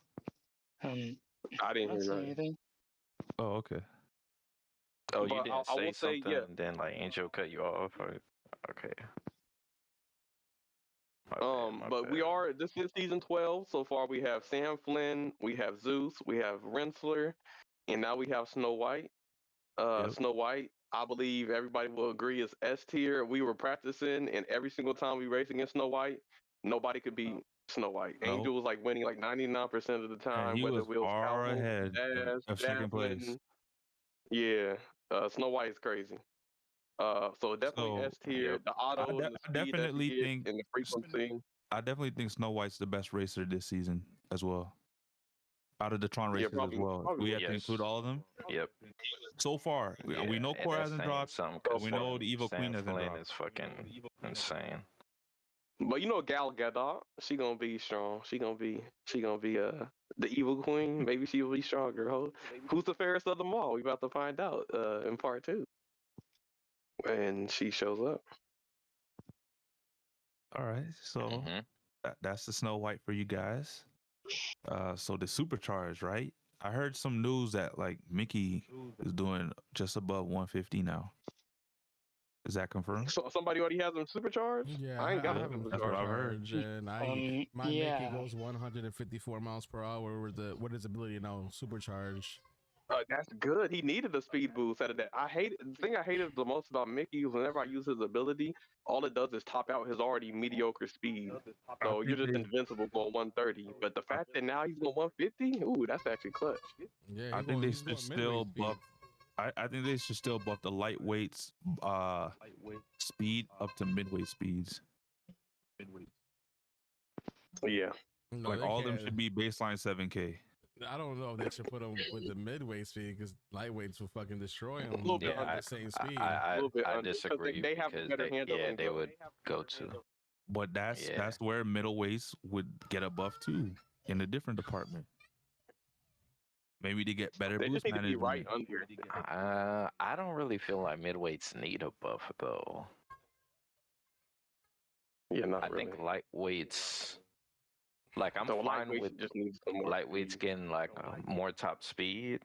I I didn't don't hear see that. anything. Oh, okay. Oh, you But didn't I say will say, something, yeah. and then like Angel cut you off. Okay. My But we bad. are. This is season 12. So far, we have Sam Flynn, we have Zeus, we have Rensselaer, and now we have Snow White. Yep. Snow White, I believe everybody will agree, is S tier. We were practicing, and every single time we raced against Snow White, nobody could beat Snow White. Nope. Angel was like winning like 99% of the And time, he whether was it was far Calhoun, ahead Dash, of second place. Javelin. Yeah, Snow White is crazy. So definitely So S tier. Yep. The auto and the I speed that definitely he gets think and the frequency. I definitely think Snow White's the best racer this season as well. Out of the Tron Yeah, races as well. probably We would. have to include all of them. Yep. So far, we know and Core that's hasn't saying dropped. something So because We know the Evil Queen hasn't Flynn dropped. is fucking insane. But you know Gal Gadot, she gonna be strong. She gonna be the evil queen. Maybe she will be stronger. Who's the fairest of them all? We about to find out in part 2 when she shows up. All right, so that's the Snow White for you guys. So the supercharged, right? I heard some news that like Mickey is doing just above 150 now. Is that confirmed? So somebody already has them supercharged. Yeah, I ain't got I them have him That's what I've heard. supercharged, and my yeah. Mickey goes 154 miles per hour with his ability now supercharged. That's good. He needed a speed boost out of that. The thing I hated the most about Mickey was whenever I use his ability, all it does is top out his already mediocre speed. So you're just invincible going 130. But the fact that now he's going 150, ooh, that's actually clutch. Yeah, I think they should still buff. I think they should still buff the lightweights speed up to midweight speeds. Yeah. No, Like they all of them can't. should be baseline 7K. I don't know if they should put him with the midweight speed because lightweights will fucking destroy him. little bit at the same speed. I under, disagree they have because better handling. they would go to. But that's where middleweights would get a buff too in a different department. Maybe to get better They boost just need to be right management. under. I don't really feel like midweights need a buff though. Yeah, not I really. think lightweights. Like I'm So fine lightweights with just need some more lightweights speed. getting like more top speed,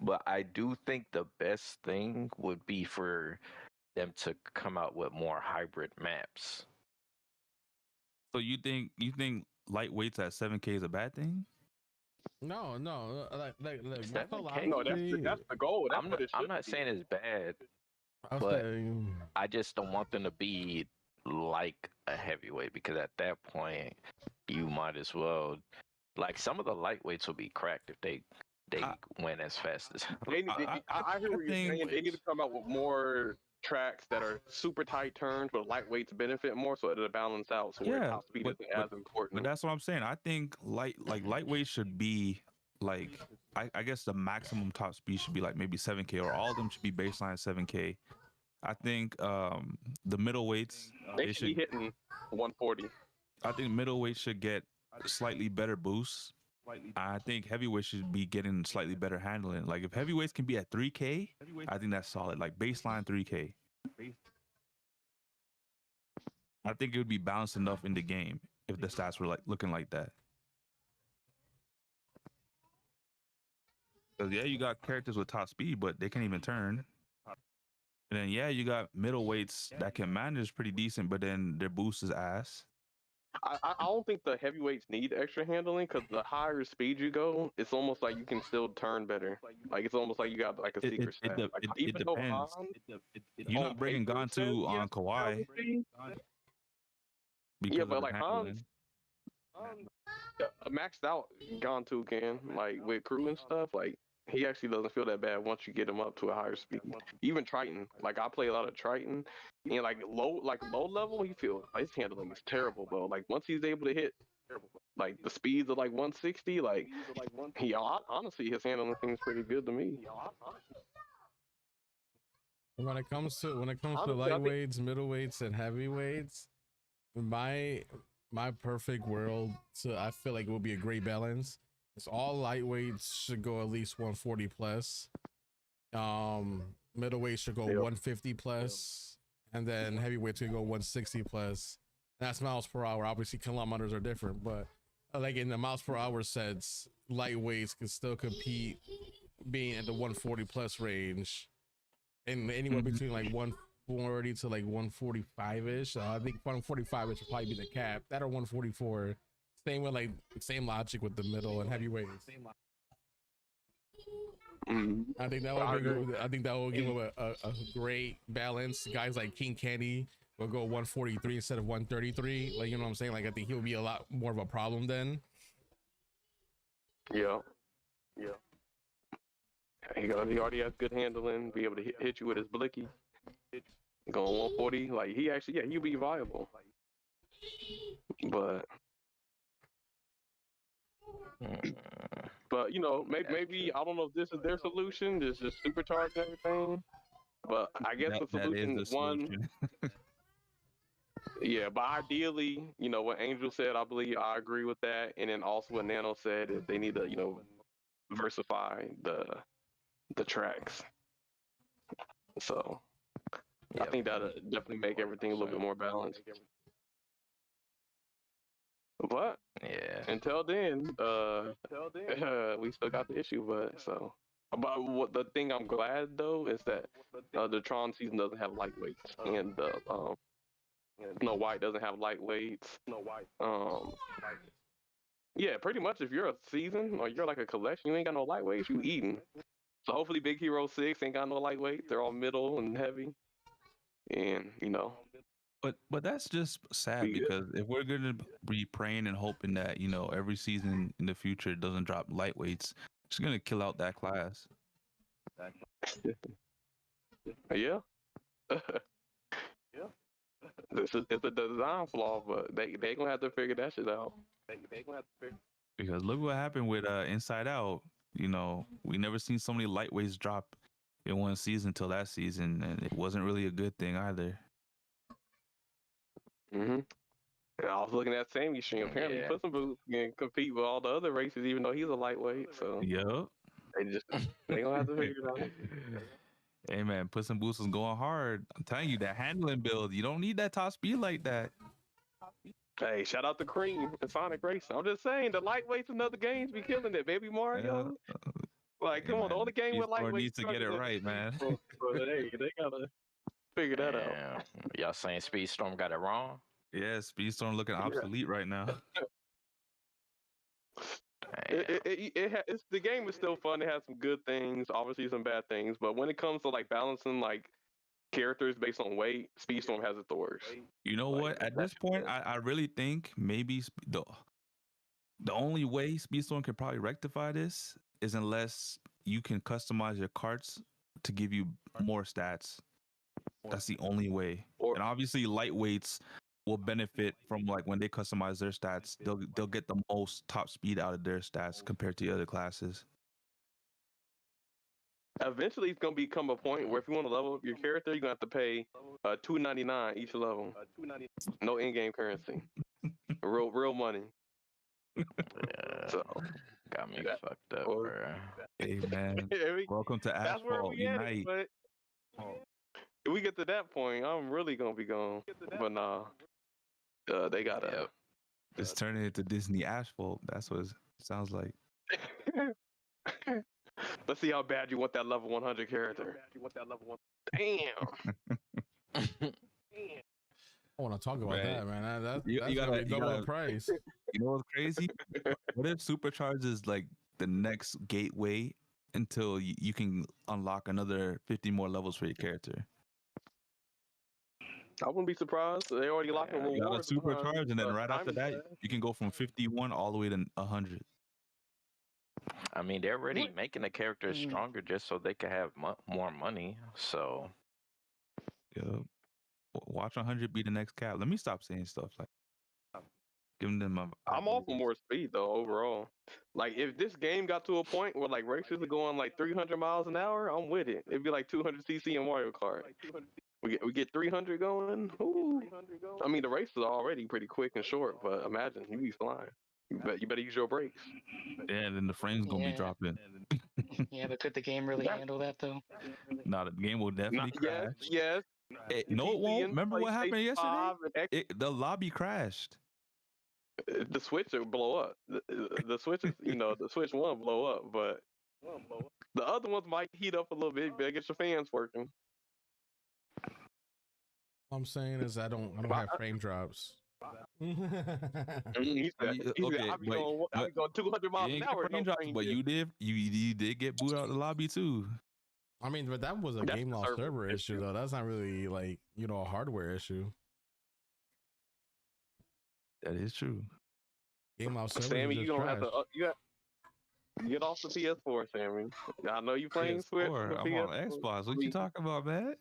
but I do think the best thing would be for them to come out with more hybrid maps. So you think lightweights at 7K is a bad thing? No, like my 7K? philosophy. No, that's the goal. That's what it should I'm not be. saying it's bad. I'm but saying- I just don't want them to be like a heavyweight because at that point you might as well like some of the lightweights will be cracked if they went as fast as I hear what you're saying. They need to come out with more tracks that are super tight turns, but lightweights benefit more, so it'll balance out. So where top speed isn't as important. But that's what I'm saying. I think lightweight should be like I guess the maximum top speed should be like maybe 7K, or all of them should be baseline 7K. I think the middleweights they should be hitting 140. I think middleweight should get slightly better boosts I think heavyweight should be getting slightly better handling. Like if heavyweights can be at 3K, I think that's solid. Like baseline 3K. I think it would be balanced enough in the game if the stats were like looking like that. Because yeah, you got characters with top speed, but they can't even turn. And then yeah, you got middleweights that can manage pretty decent, but then their boost is ass. I don't think the heavyweights need extra handling because the higher speed you go, it's almost like you can still turn better. Like it's almost like you got like a secret stat. Like, It even though depends. Han You're on not bringing paper says Gantu he has on Kawhi terrible speed, because yeah, of but the like handling. maxed out Gantu can like with crew and stuff. Like he actually doesn't feel that bad once you get him up to a higher speed. Even Triton, like I play a lot of Triton, and like low level, he feels his handling is terrible, bro. Like once he's able to hit like the speeds of like 160, like he honestly his handling seems pretty good to me. When it comes to Honestly, I think- lightweights, middleweights, and heavyweights, my perfect world, so I feel like it will be a great balance. It's all lightweights should go at least 140 plus. Middleweight should go 150 plus, and then heavyweight should go 160 plus. That's miles per hour. Obviously, kilometers are different, but like in the miles per hour sense, lightweights can still compete, being at the 140 plus range, and anywhere between like 140 to like 145 ish. I think 145 ish would probably be the cap. That or 144. Same with like same logic with the middle and heavyweights. I think that would be good. I think that will give him a great balance. Guys like King Candy will go 143 instead of 133. Like, you know what I'm saying? Like, I think he'll be a lot more of a problem then. Yeah. He already has good handling. Be able to hit you with his blicky. Going 140, like he actually, yeah, he'll be viable. But you know, maybe I don't know if this is their solution, just supercharge everything. But I guess the solution is one. Yeah, but ideally, you know, what Angel said, I believe I agree with that. And then also what Nano said is they need to, you know, diversify the tracks. So I think that'll definitely make everything a little bit more balanced. But Yeah. until then, we still got the issue. But what the thing I'm glad though is that the Tron season doesn't have lightweights, and the Snow White doesn't have lightweights. Yeah, pretty much if you're a season or you're like a collection, you ain't got no lightweights, you eating. So hopefully Big Hero 6 ain't got no lightweights. They're all middle and heavy. And, you know. But that's just sad because if we're gonna be praying and hoping that, you know, every season in the future doesn't drop lightweights, it's gonna kill out that class. Yeah. It's a design flaw, but they gonna have to figure that shit out. Because look what happened with Inside Out. You know, we never seen so many lightweights drop in one season till that season, and it wasn't really a good thing either. And I was looking at Sammy's stream. Apparently, Puss in Boots can compete with all the other races, even though he's a lightweight. So they gonna have to figure it out. Hey man, Puss in Boots is going hard. I'm telling you, that handling build, you don't need that top speed like that. Hey, shout out to Cream and Sonic Racing. I'm just saying, the lightweights in other games be killing it, baby Mario. Like, come on, the only game with lightweights needs to get it right, man. But hey, they gotta figure that out. Y'all saying Speedstorm got it wrong? Yeah, Speedstorm looking obsolete right now. It's the game is still fun. It has some good things, obviously some bad things, but when it comes to like balancing like characters based on weight, Speedstorm has it the worst. You know what? At this point, I really think maybe the only way Speedstorm can probably rectify this is unless you can customize your carts to give you more stats. That's the only way. And obviously, lightweights will benefit from like when they customize their stats, they'll get the most top speed out of their stats compared to the other classes. Eventually, it's gonna become a point where if you want to level up your character, you're gonna have to pay $2.99 each level. No in-game currency, real money. So Got me That- fucked up, or- bro. Hey man, Yeah, welcome to that's where Asphalt we at. Unite. But if we get to that point, I'm really gonna be gone. But nah, they gotta. Yep. It's turning into Disney Asphalt. That's what it sounds like. Let's see how bad you want that level 100 character. Damn. I want to talk about Right. that, man. That's You gonna gotta- be you double the gotta- price. You know what's crazy? What if Supercharge is like the next gateway until you can unlock another 50 more levels for your character? I wouldn't be surprised. They already locking Yeah, You got a rewards. behind, Supercharge, and then right after Diamond that, Pass. you can go from 51 all the way to 100. I mean, they're already What? making the characters stronger just so they can have more money. So Yeah. Watch 100 be the next cap. Let me stop saying stuff like giving them a. I'm all for more speed though. Overall, like if this game got to a point where like races are going like 300 miles an hour, I'm with it. It'd be like 200 cc in Mario Kart. We get 300 going. Ooh. I mean the races are already pretty quick and short, but imagine you be flying. You better use your brakes. And then the frames gonna be Yeah. dropping. Yeah, but could the game really handle that though? Nah, the game will definitely crash. Yes. No, it PC won't. and Remember what happened PlayStation yesterday? 5 and X- The lobby crashed. the Switch will blow up. The Switch is, the Switch one blow up, but the other ones might heat up a little bit. You better get your fans working. All I'm saying is I don't have frame drops. He said, Okay, I be going 200 miles You an ain't hour. get frame drops, but you did get booed out of the lobby too. I mean, but that was a That's game the loss server server issue issue. though. That's not really like a hardware issue. That is true. Game loss server. Sammy, you gonna have to get off the PS4, Sammy. I know you playing Switch. PS4, I'm on Xbox. What you talking about, man?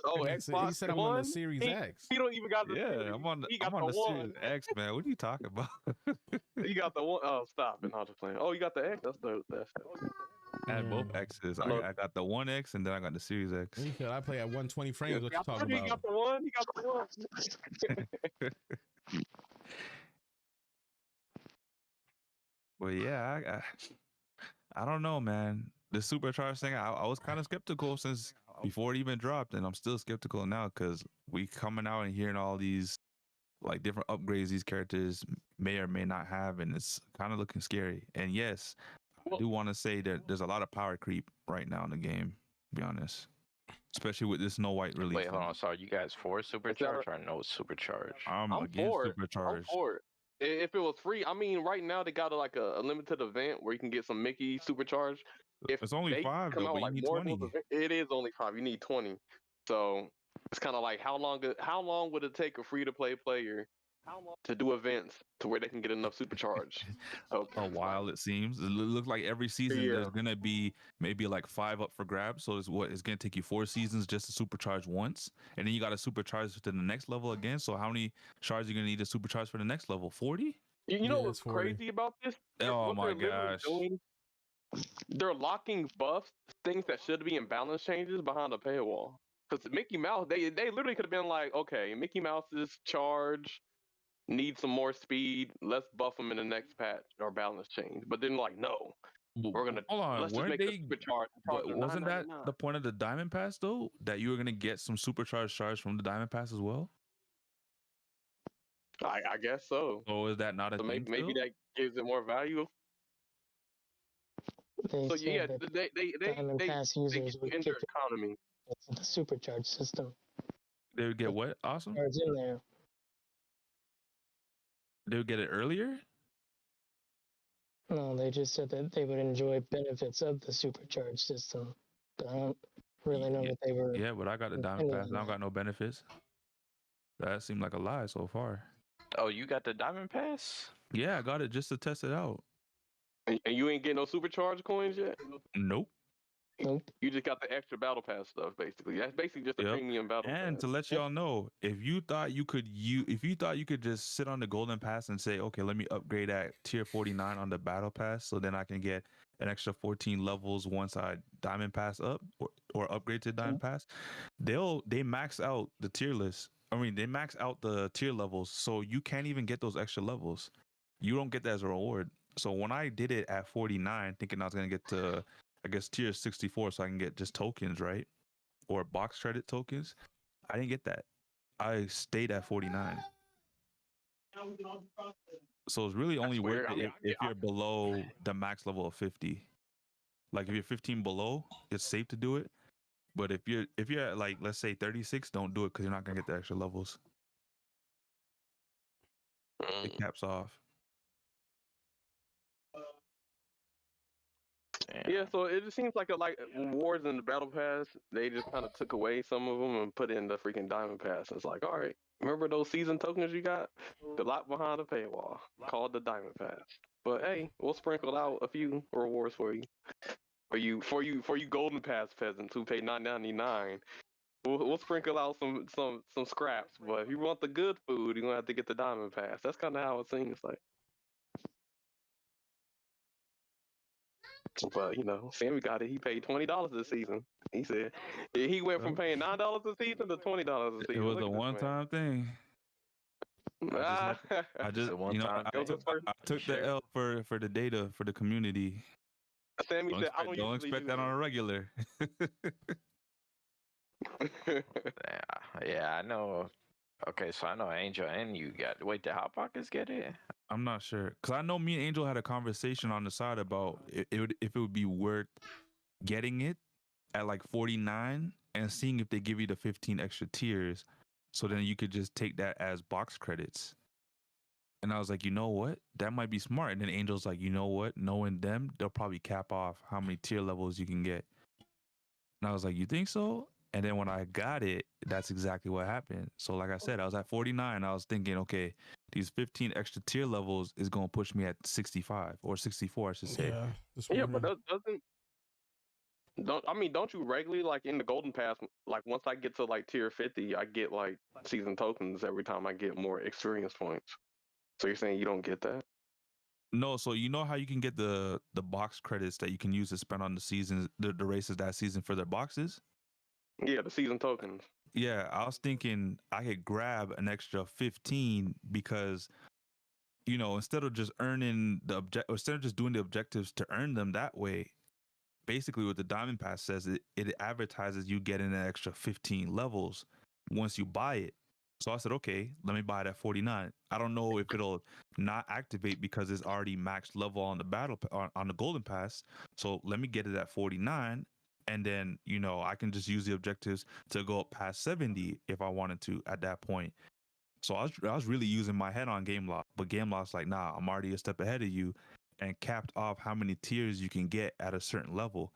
Oh, He Xbox said I'm One? on the Series X. He don't even got the Yeah, Series. I'm on He got the the one. Series X, man. What are you talking about? You got the one. Oh, stop it. I'm just playing. Oh, you got the X. That's the best. I had both Yeah. X's. I know. I got the One X and then I got the Series X. He said I play at 120 frames. What you I told talking you he about? got the one. He got the one. But yeah, I don't know, man. The supercharged thing, I was kind of skeptical since before it even dropped, and I'm still skeptical now because we coming out and hearing all these like different upgrades these characters may or may not have, and it's kind of looking scary. And yes, I do want to say that there's a lot of power creep right now in the game. To be honest, especially with this Snow White release. wait, hold on. Sorry, you guys for supercharge or no supercharge? I'm I'm against for it. I'm supercharged. for it. If it was free, I mean, right now they got a limited event where you can get some Mickey supercharged. If It's only they 5 come though, out but you like need more 20. than it is only 5. You need 20. So it's kind of like how long would it take a free to play player to do events to where they can get enough supercharge? Okay. A while it seems. It looks like every season Yeah. there's gonna be maybe like 5 up for grabs. So it's gonna take you 4 seasons just to supercharge once, and then you got to supercharge to the next level again. So how many shards are you gonna need to supercharge for the next level? 40? You know Yeah, what's it's 40. crazy about this? Oh What my they're literally gosh. doing, they're locking buffs, things that should be in balance changes behind a paywall. Because Mickey Mouse, they literally could have been like, okay, Mickey Mouse's charge needs some more speed. Let's buff them in the next patch or balance change. But then like, no, we're gonna Hold on, let's just weren't make they? the supercharge. Wasn't that the point of the Diamond Pass though? That you were gonna get some supercharged shards from the Diamond Pass as well? I guess so. Or is that not a So thing? maybe still? that gives it more value. They So said yeah, that they Diamond Pass they users keep would in get their economy. the supercharge system. They would get what? Awesome. Cards in there. They would get it earlier. No, they just said that they would enjoy benefits of the supercharge system. But I don't really know what they were. Yeah, but I got the Diamond intending Pass. And I don't on got no benefits. That seemed like a lie so far. Oh, you got the Diamond Pass? Yeah, I got it just to test it out. And you ain't getting no supercharge coins yet? Nope. Nope. You just got the extra battle pass stuff, basically. That's basically just a Yep. premium battle And pass. to let y'all know, if you thought you could just sit on the golden pass and say, okay, let me upgrade at tier 49 on the battle pass, so then I can get an extra 14 levels once I diamond pass up or upgrade to diamond pass, they max out the tier list. I mean, they max out the tier levels, so you can't even get those extra levels. You don't get that as a reward. So when I did it at 49, thinking I was gonna get to, I guess, tier 64, so I can get just tokens, right, or box credit tokens, I didn't get that. I stayed at 49. So it's really only worth weird. I it mean, if you're below the max level of 50. Like if you're 15 below, it's safe to do it. But if you're at, like, let's say 36, don't do it because you're not gonna get the extra levels. It caps off. Yeah, so it just seems like rewards in the battle pass, they just kind of took away some of them and put in the freaking diamond pass. It's like, all right, remember those season tokens you got? The lock behind the paywall, called the diamond pass. But hey, we'll sprinkle out a few rewards for you golden pass peasants who pay $9.99. We'll sprinkle out some scraps. But if you want the good food, you're gonna have to get the diamond pass. That's kind of how it seems like. But Sammy got it. He paid $20 this season. He said he went from paying $9 a season to $20 a It season. was Look a at this man. one-time thing. I just, a you know, one-time It was his first I took the share. L for the data for the community. Sammy said, "I Don't don't usually expect do that on a regular. Yeah, I know. Okay, so I know Angel and you got. Wait, did Hot Pockets get it? I'm not sure because I know me and Angel had a conversation on the side about if it would be worth getting it at like 49 and seeing if they give you the 15 extra tiers, so then you could just take that as box credits. And I was like, you know what? That might be smart. And then Angel's like, you know what? Knowing them, they'll probably cap off how many tier levels you can get. And I was like, you think so? And then when I got it, that's exactly what happened. So like I said, I was at 49. I was thinking, okay, these 15 extra tier levels is going to push me at 65 or 64, I should say. Yeah, this Yeah, but morning. don't you regularly, like in the golden pass, like once I get to like tier 50, I get like season tokens every time I get more experience points. So you're saying you don't get that? No, so you know how you can get the box credits that you can use to spend on the seasons, the races that season for their boxes? Yeah, the season tokens. Yeah, I was thinking I could grab an extra 15 because, you know, instead of just earning instead of just doing the objectives to earn them that way, basically what the Diamond Pass says, it advertises you getting an extra 15 levels once you buy it. So I said, okay, let me buy it at 49. I don't know if it'll not activate because it's already maxed level on the on the Golden Pass. So let me get it at 49. And then, you know, I can just use the objectives to go up past 70 if I wanted to at that point. So I was really using my head on Game Lock, but Game Lock's like, nah, I'm already a step ahead of you, and capped off how many tiers you can get at a certain level.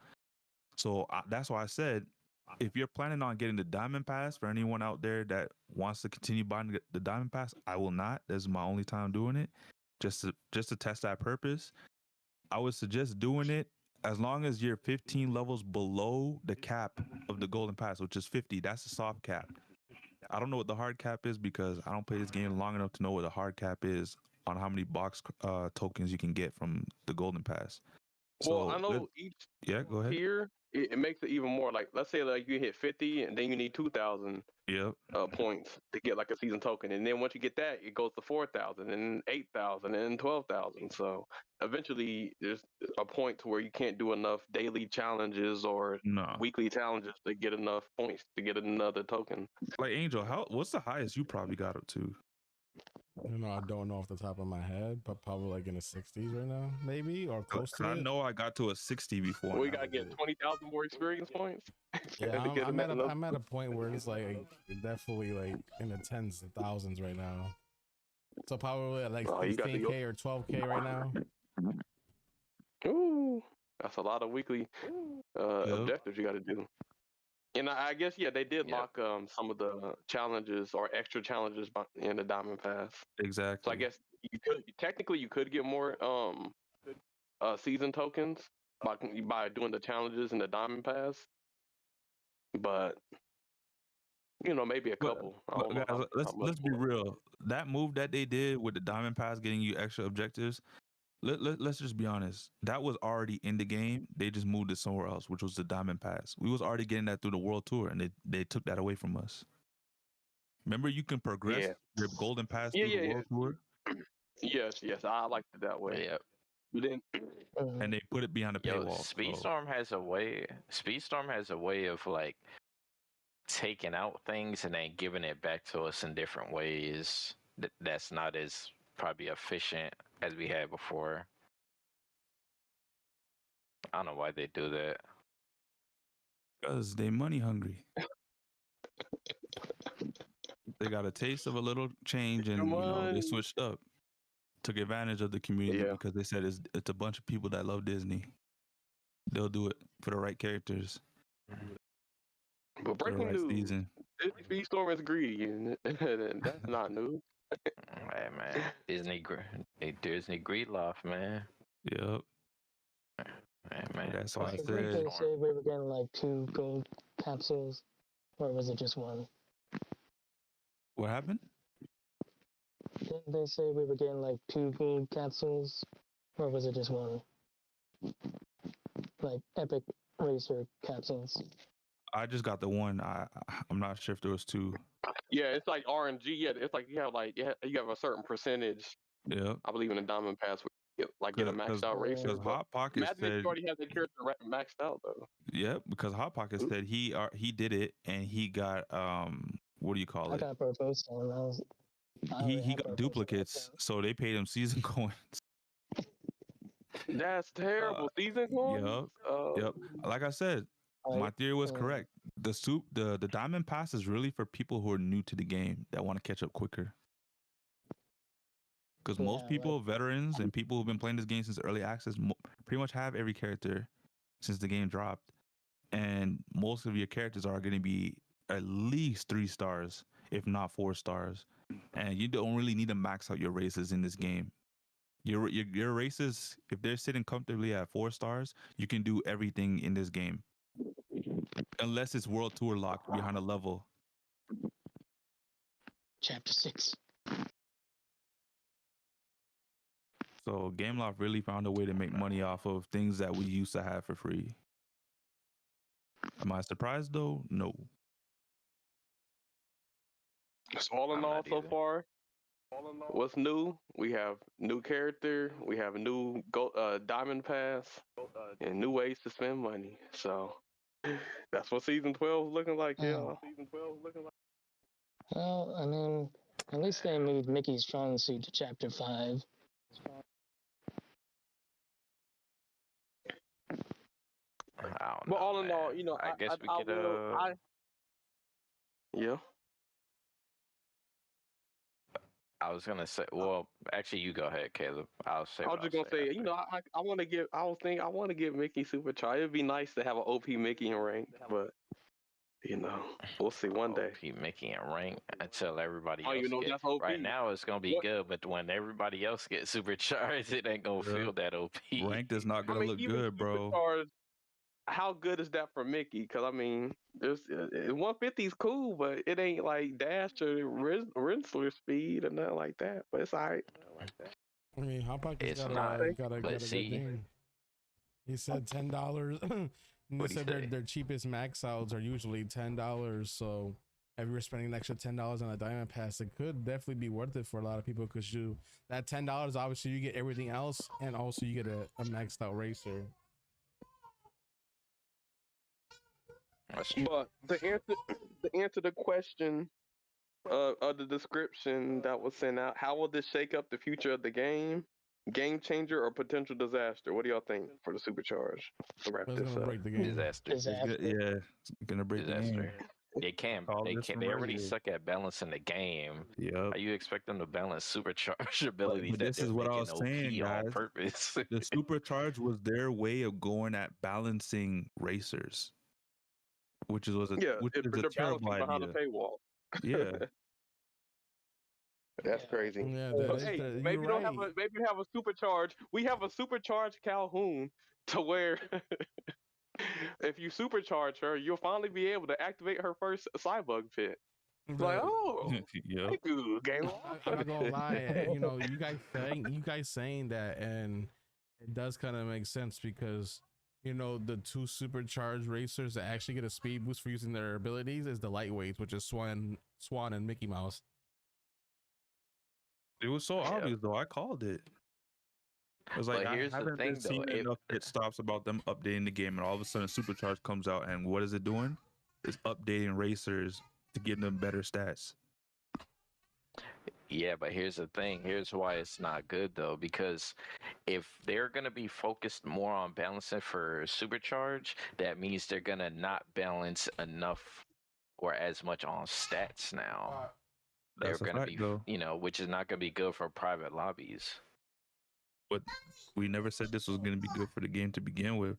So that's why I said, if you're planning on getting the Diamond Pass, for anyone out there that wants to continue buying the Diamond Pass, I will not. This is my only time doing it, just to test that purpose. I would suggest doing it as long as you're 15 levels below the cap of the Golden Pass, which is 50. That's the soft cap. I don't know what the hard cap is because I don't play this game long enough to know what the hard cap is on how many box tokens you can get from the Golden Pass. Well, I know each Yeah, go ahead. tier it makes it even more. Like, let's say like you hit 50 and then you need 2,000 Yep. points to get like a season token, and then once you get that, it goes to 4,000 and 8,000 and 12,000. So eventually, there's a point to where you can't do enough daily challenges or weekly challenges to get enough points to get another token. Like Angel, what's the highest you probably got up to? You know, I don't know off the top of my head, but probably like in the 60s right now, maybe, or close to it. I know I got to a 60 before. We gotta get 20,000 more experience points. Yeah, I'm at a point where it's like definitely like in the tens of thousands right now. So probably at like 15K or 12K right now. Ooh, that's a lot of weekly objectives you got to do. And I guess they did lock some of the challenges or extra challenges in the Diamond Pass. Exactly. So I guess you could get more season tokens by doing the challenges in the Diamond Pass, but maybe a couple. Guys, let's be real. That move that they did with the Diamond Pass getting you extra objectives, let's just be honest. That was already in the game. They just moved it somewhere else, which was the Diamond Pass. We was already getting that through the World Tour, and they took that away from us. Remember, you can progress your Golden Pass through the World Tour? Yes, I liked it that way. Yep. But then, and they put it behind a Yo, paywall. Speedstorm has a way. Speedstorm has a way of like taking out things and then giving it back to us in different ways. That's not as probably efficient as we had before. I don't know why they do that. Because they money hungry. They got a taste of a little change, and you know they money. switched up, took advantage of the community Yeah. because they said it's a bunch of people that love Disney. They'll do it for the right characters But for the breaking right news: season. Disney Speedstorm is greedy, and that's not new. Hey man, Disney Greedloft, man. Yep. Hey man, That's why I Didn't said they say we were getting like 2 gold capsules, or was it just 1? what happened. Didn't they say we were getting like 2 gold capsules, or was it just 1? Like epic racer capsules. I just got the one. I'm not sure if there was 2. Yeah, it's like RNG. Yeah, it's like you have a certain percentage. Yep. I believe in the Diamond Pass, get a maxed out racer. Because Hot Pocket Imagine if said, you already have that character maxed out though. yep. Because Hot Pocket said he did it and he got what do you call I it? got Barbosa, and He got duplicates, so they paid him season coins. That's terrible. Season coins. Yep. Like I said, my theory was correct. The Diamond Pass is really for people who are new to the game that want to catch up quicker. Because most people, veterans and people who've been playing this game since early access, pretty much have every character since the game dropped. And most of your characters are going to be at least 3 stars, if not 4 stars. And you don't really need to max out your races in this game. Your races, if they're sitting comfortably at 4 stars, you can do everything in this game. Unless it's World Tour locked behind a level. Chapter 6. So Gameloft really found a way to make money off of things that we used to have for free. Am I surprised though? No. So all in all, so far, what's new? We have new character, we have a new Diamond Pass, and new ways to spend money. So that's what season 12 is looking like, y'all. Well, I mean, at least they moved Mickey's strong suit to Chapter 5. But all in all, you know, I guess we could. Yeah. I was gonna say. Well, actually, you go ahead, Caleb. I was just gonna say, you know, I want to give. I want to give Mickey Supercharge. It'd be nice to have an OP Mickey in rank, but you know, we'll see one day. OP Mickey in rank until everybody else. You know, that's OP. Right now, it's gonna be good, but when everybody else gets supercharged, it ain't gonna feel that OP. Rank is not gonna look good, bro. How good is that for Mickey? Because I mean, there's 150 is cool, but it ain't like Dash or Rinsler speed or nothing like that. But it's alright. I mean, Hot Pocket's got a good thing. He said $10. He said their cheapest max outs are usually $10. So if you were spending an extra $10 on a Diamond Pass, it could definitely be worth it for a lot of people because that $10 obviously you get everything else, and also you get a maxed out racer. But the answer the question of the description that was sent out, how will this shake up the future of the game? Game changer or potential disaster? What do y'all think for the Supercharge? To wrap this up. Break the game. Disaster. It's gonna break the game. They can't. They already suck at balancing the game. Yep. How you expect them to balance supercharge abilities? But this is what I was saying, guys. On purpose. The Supercharge was their way of going at balancing racers. Which is a terrible idea. Behind the paywall. Yeah. That's crazy. Yeah, maybe don't have a supercharge. We have a supercharged Calhoun to where if you supercharge her, you'll finally be able to activate her first Cybug pit. Like, thank you, game. I'm not gonna lie, you know, you guys saying that, and it does kind of make sense because you know the 2 supercharged racers that actually get a speed boost for using their abilities is the lightweights, which is Swan and Mickey Mouse. It was so obvious though. I called it. It's like But here's the haven't thing, been though. seen enough hit stops about them updating the game, and all of a sudden Supercharge comes out, and what is it doing? It's updating racers to give them better stats. Yeah, but here's the thing. Here's why it's not good, though, because if they're going to be focused more on balancing for Supercharge, that means they're going to not balance enough or as much on stats now. They're That's a going to fact, be, though. which is not going to be good for private lobbies. But we never said this was going to be good for the game to begin with.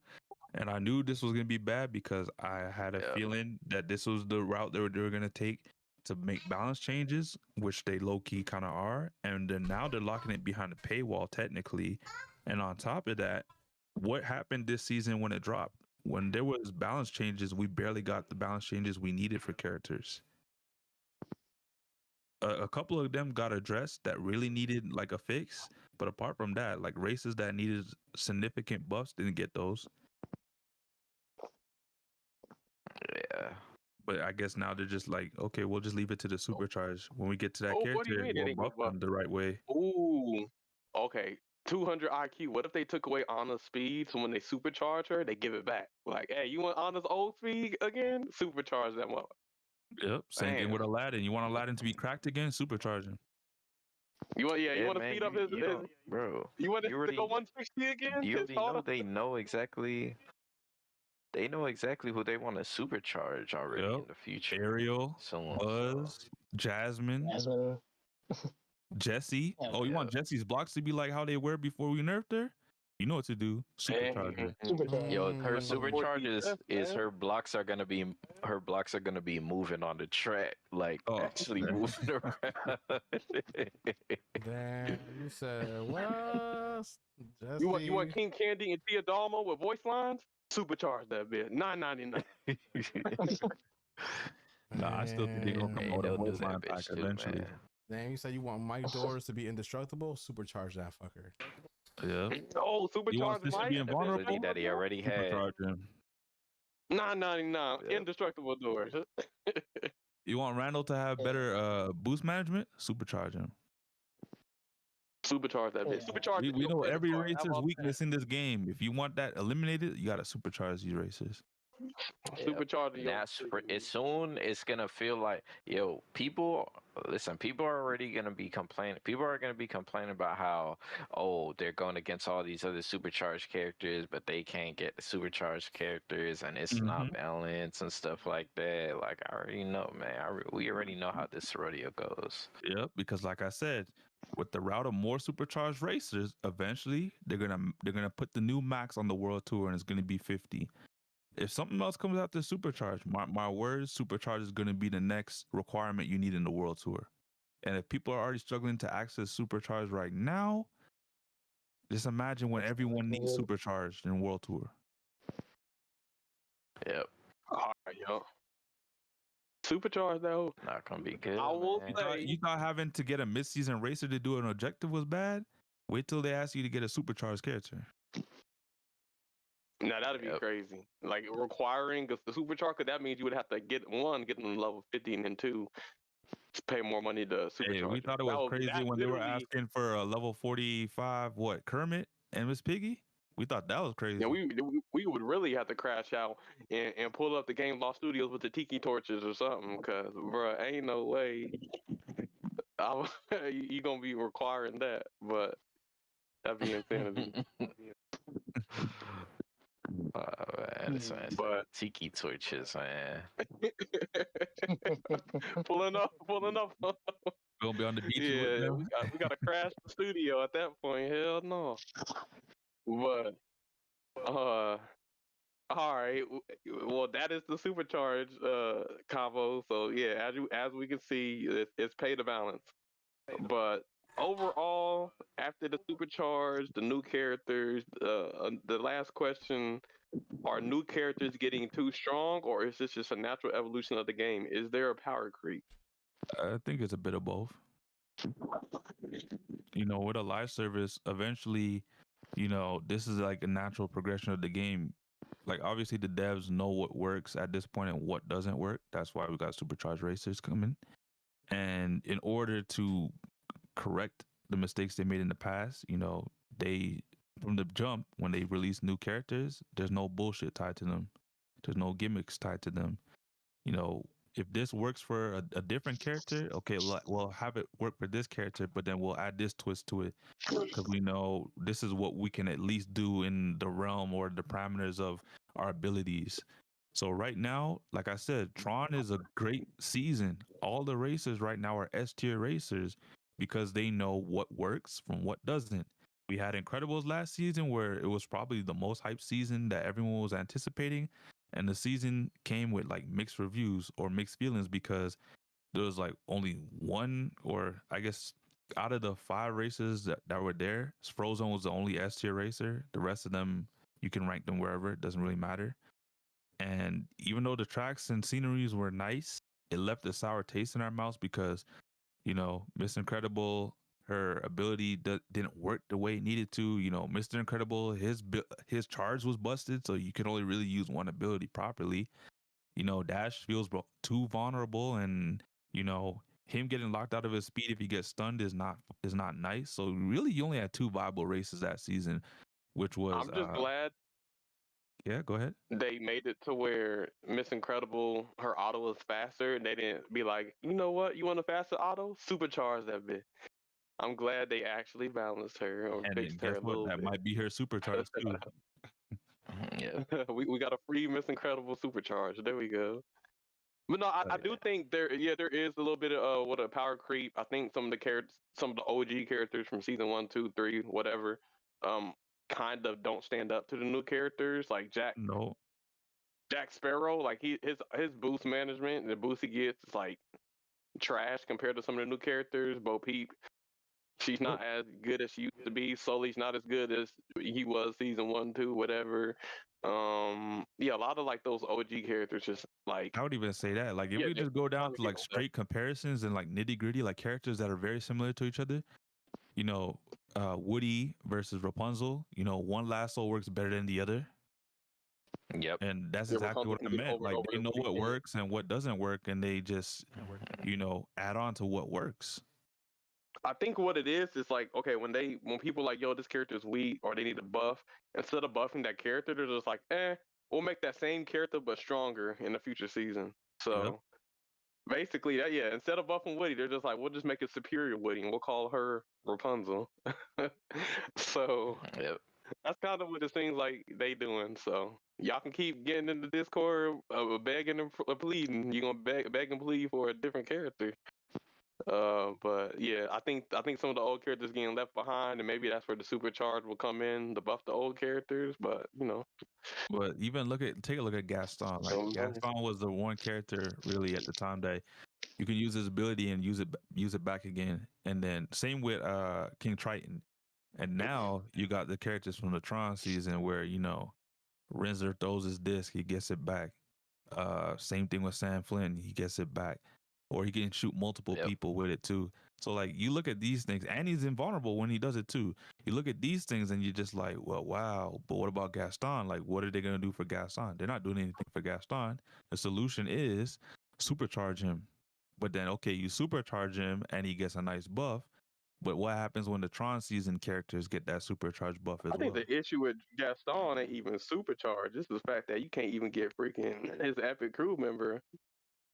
And I knew this was going to be bad because I had a feeling that this was the route they were going to take to make balance changes, which they low-key kind of are. And then now they're locking it behind a paywall, technically. And on top of that, what happened this season when it dropped? When there was balance changes, we barely got the balance changes we needed for characters. A couple of them got addressed that really needed like a fix. But apart from that, like races that needed significant buffs didn't get those. Yeah. But I guess now they're just like, okay, we'll just leave it to the supercharge. When we get to that What do you character, mean they we'll didn't buff get buffed? them the right way. Ooh, okay. 200 IQ. What if they took away Anna's speed? So when they supercharge her, they give it back. Like, hey, you want Anna's old speed again? Supercharge that mother. Yep. Same thing with Aladdin. You want Aladdin to be cracked again? Supercharge him. You want, you want to man, speed up his, bro. you want to go 160 again? You already know they know exactly. They know exactly who they want to supercharge already in the future. Ariel, Buzz, Jasmine, Jessie. Oh, you want Jessie's blocks to be like how they were before we nerfed her? You know what to do. Supercharge her. Yo, her supercharge is her blocks are gonna be moving on the track, like actually moving around. Damn, you said what? You want King Candy and Tia Dalma with voice lines? Supercharge that bit. $9.99. Nah, I still think they're gonna promote a voice line pack eventually. Man. Damn, you said you want Mike Doors to be indestructible? Supercharge that fucker. Yeah. Oh, supercharge Mike? Mike? Ability that he already had. $9.99. Indestructible doors. You want Randall to have better boost management? Supercharge him. Supercharge that bit. Supercharge. We know every racer's weakness in this game. If you want that eliminated, you gotta supercharge these racers. Supercharge. That's as soon it's gonna feel like people are already gonna be complaining. People are gonna be complaining about how they're going against all these other supercharged characters, but they can't get the supercharged characters, and it's not balanced and stuff like that. Like I already know, man. We already know how this rodeo goes. Yep, because like I said, with the route of more supercharged racers, eventually they're gonna put the new max on the world tour, and it's gonna be 50. If something else comes out to supercharge, my words, supercharge is gonna be the next requirement you need in the world tour. And if people are already struggling to access supercharge right now, just imagine when everyone needs supercharged in world tour. Yep. All right, yo. Supercharge though, not gonna be good. I will say, you thought having to get a mid-season racer to do an objective was bad? Wait till they ask you to get a supercharged character. Now that'd be crazy. Like requiring the supercharge, cause that means you would have to get them level 50 and then 2 to pay more money to supercharge. Hey, we thought it was crazy when they were asking for a level 45 Kermit and Miss Piggy. We thought that was crazy. Yeah, we would really have to crash out and pull up the Game Law Studios with the tiki torches or something, cause bruh, ain't no way you gonna be requiring that. But that'd be insanity. Man, but tiki torches, man. pulling up. Gonna be on the beach. Yeah, we gotta crash the studio at that point. Hell no. But all right. Well, that is the supercharge combo. So yeah, as we can see, it's pay to balance. But overall, after the supercharge, the new characters, the last question: are new characters getting too strong, or is this just a natural evolution of the game? Is there a power creep? I think it's a bit of both. With a live service, eventually, this is like a natural progression of the game. Like, obviously, the devs know what works at this point and what doesn't work. That's why we got supercharged racers coming. And in order to correct the mistakes they made in the past, they from the jump when they release new characters, there's no bullshit tied to them. There's no gimmicks tied to them. You know, if this works for a different character, okay, we'll have it work for this character, but then we'll add this twist to it because we know this is what we can at least do in the realm or the parameters of our abilities. So right now, like I said, Tron is a great season. All the racers right now are S tier racers because they know what works from what doesn't. We had Incredibles last season where it was probably the most hyped season that everyone was anticipating. And the season came with like mixed reviews or mixed feelings because there was like only one, or I guess out of the 5 races that were there, Frozen was the only S tier racer. The rest of them, you can rank them wherever, it doesn't really matter. And even though the tracks and sceneries were nice, it left a sour taste in our mouths because, you know, Miss Incredible, her ability didn't work the way it needed to. You know, Mr. Incredible, his charge was busted, so you can only really use one ability properly. You know, Dash feels too vulnerable, and you know him getting locked out of his speed if he gets stunned is not nice. So really, you only had 2 viable races that season, which was I'm just glad yeah. Go ahead. they made it to where Miss Incredible, her auto was faster, and they didn't be like, you know what, you want a faster auto? Supercharge that bit. I'm glad they actually balanced her or And then fixed her guess a what? little That bit. might be her supercharge too. Yeah. we got a free Miss Incredible supercharge. There we go. But no, I do think there is a little bit of what a power creep. I think some of the OG characters from season 1, 2, 3, whatever, um, kind of don't stand up to the new characters like No, Jack Sparrow. Like his boost management, the boost he gets is like trash compared to some of the new characters. Bo Peep, she's not as good as she used to be. Sully's not as good as he was season 1, 2, whatever. Yeah, a lot of like those OG characters just like I would even say that. Like, if yeah, we they're just go down starting to to get like straight comparisons and like nitty gritty, like characters that are very similar to each other, you know, Woody versus Rapunzel, you know, one lasso works better than the other. Yep. And that's Yeah, exactly Rapunzel what can I get meant. over and Like, over they the know what weekend. works and what doesn't work, and they just, you know, add on to what works. I think what it is like, okay, when people like, yo, this character is weak or they need a buff, instead of buffing that character, they're just like, we'll make that same character but stronger in the future season. Yep. So basically, instead of buffing Woody, they're just like, we'll just make a superior Woody and we'll call her Rapunzel. So Yep. that's kind of what it seems like they doing. So y'all can keep getting in the Discord, begging and pleading. You're gonna beg and plead for a different character. But yeah, I think some of the old characters getting left behind, and maybe that's where the supercharge will come in to buff the old characters. But you know, But even take a look at Gaston. Like, Gaston was the one character really at the time that you can use his ability and use it back again. And then same with King Triton. And now you got the characters from the Tron season where, you know, Renzer throws his disc, he gets it back. Same thing with Sam Flynn, he gets it back. Or he can shoot multiple Yep. people with it too. So like you look at these things, and he's invulnerable when he does it too. You look at these things and you're just like, well, wow. But what about Gaston? Like, what are they gonna do for Gaston? They're not doing anything for Gaston. The solution is supercharge him. But then okay, you supercharge him and he gets a nice buff. But what happens when the Tron season characters get that supercharged buff as I think well? the issue with Gaston ain't even supercharged. It's the fact that you can't even get freaking his epic crew member,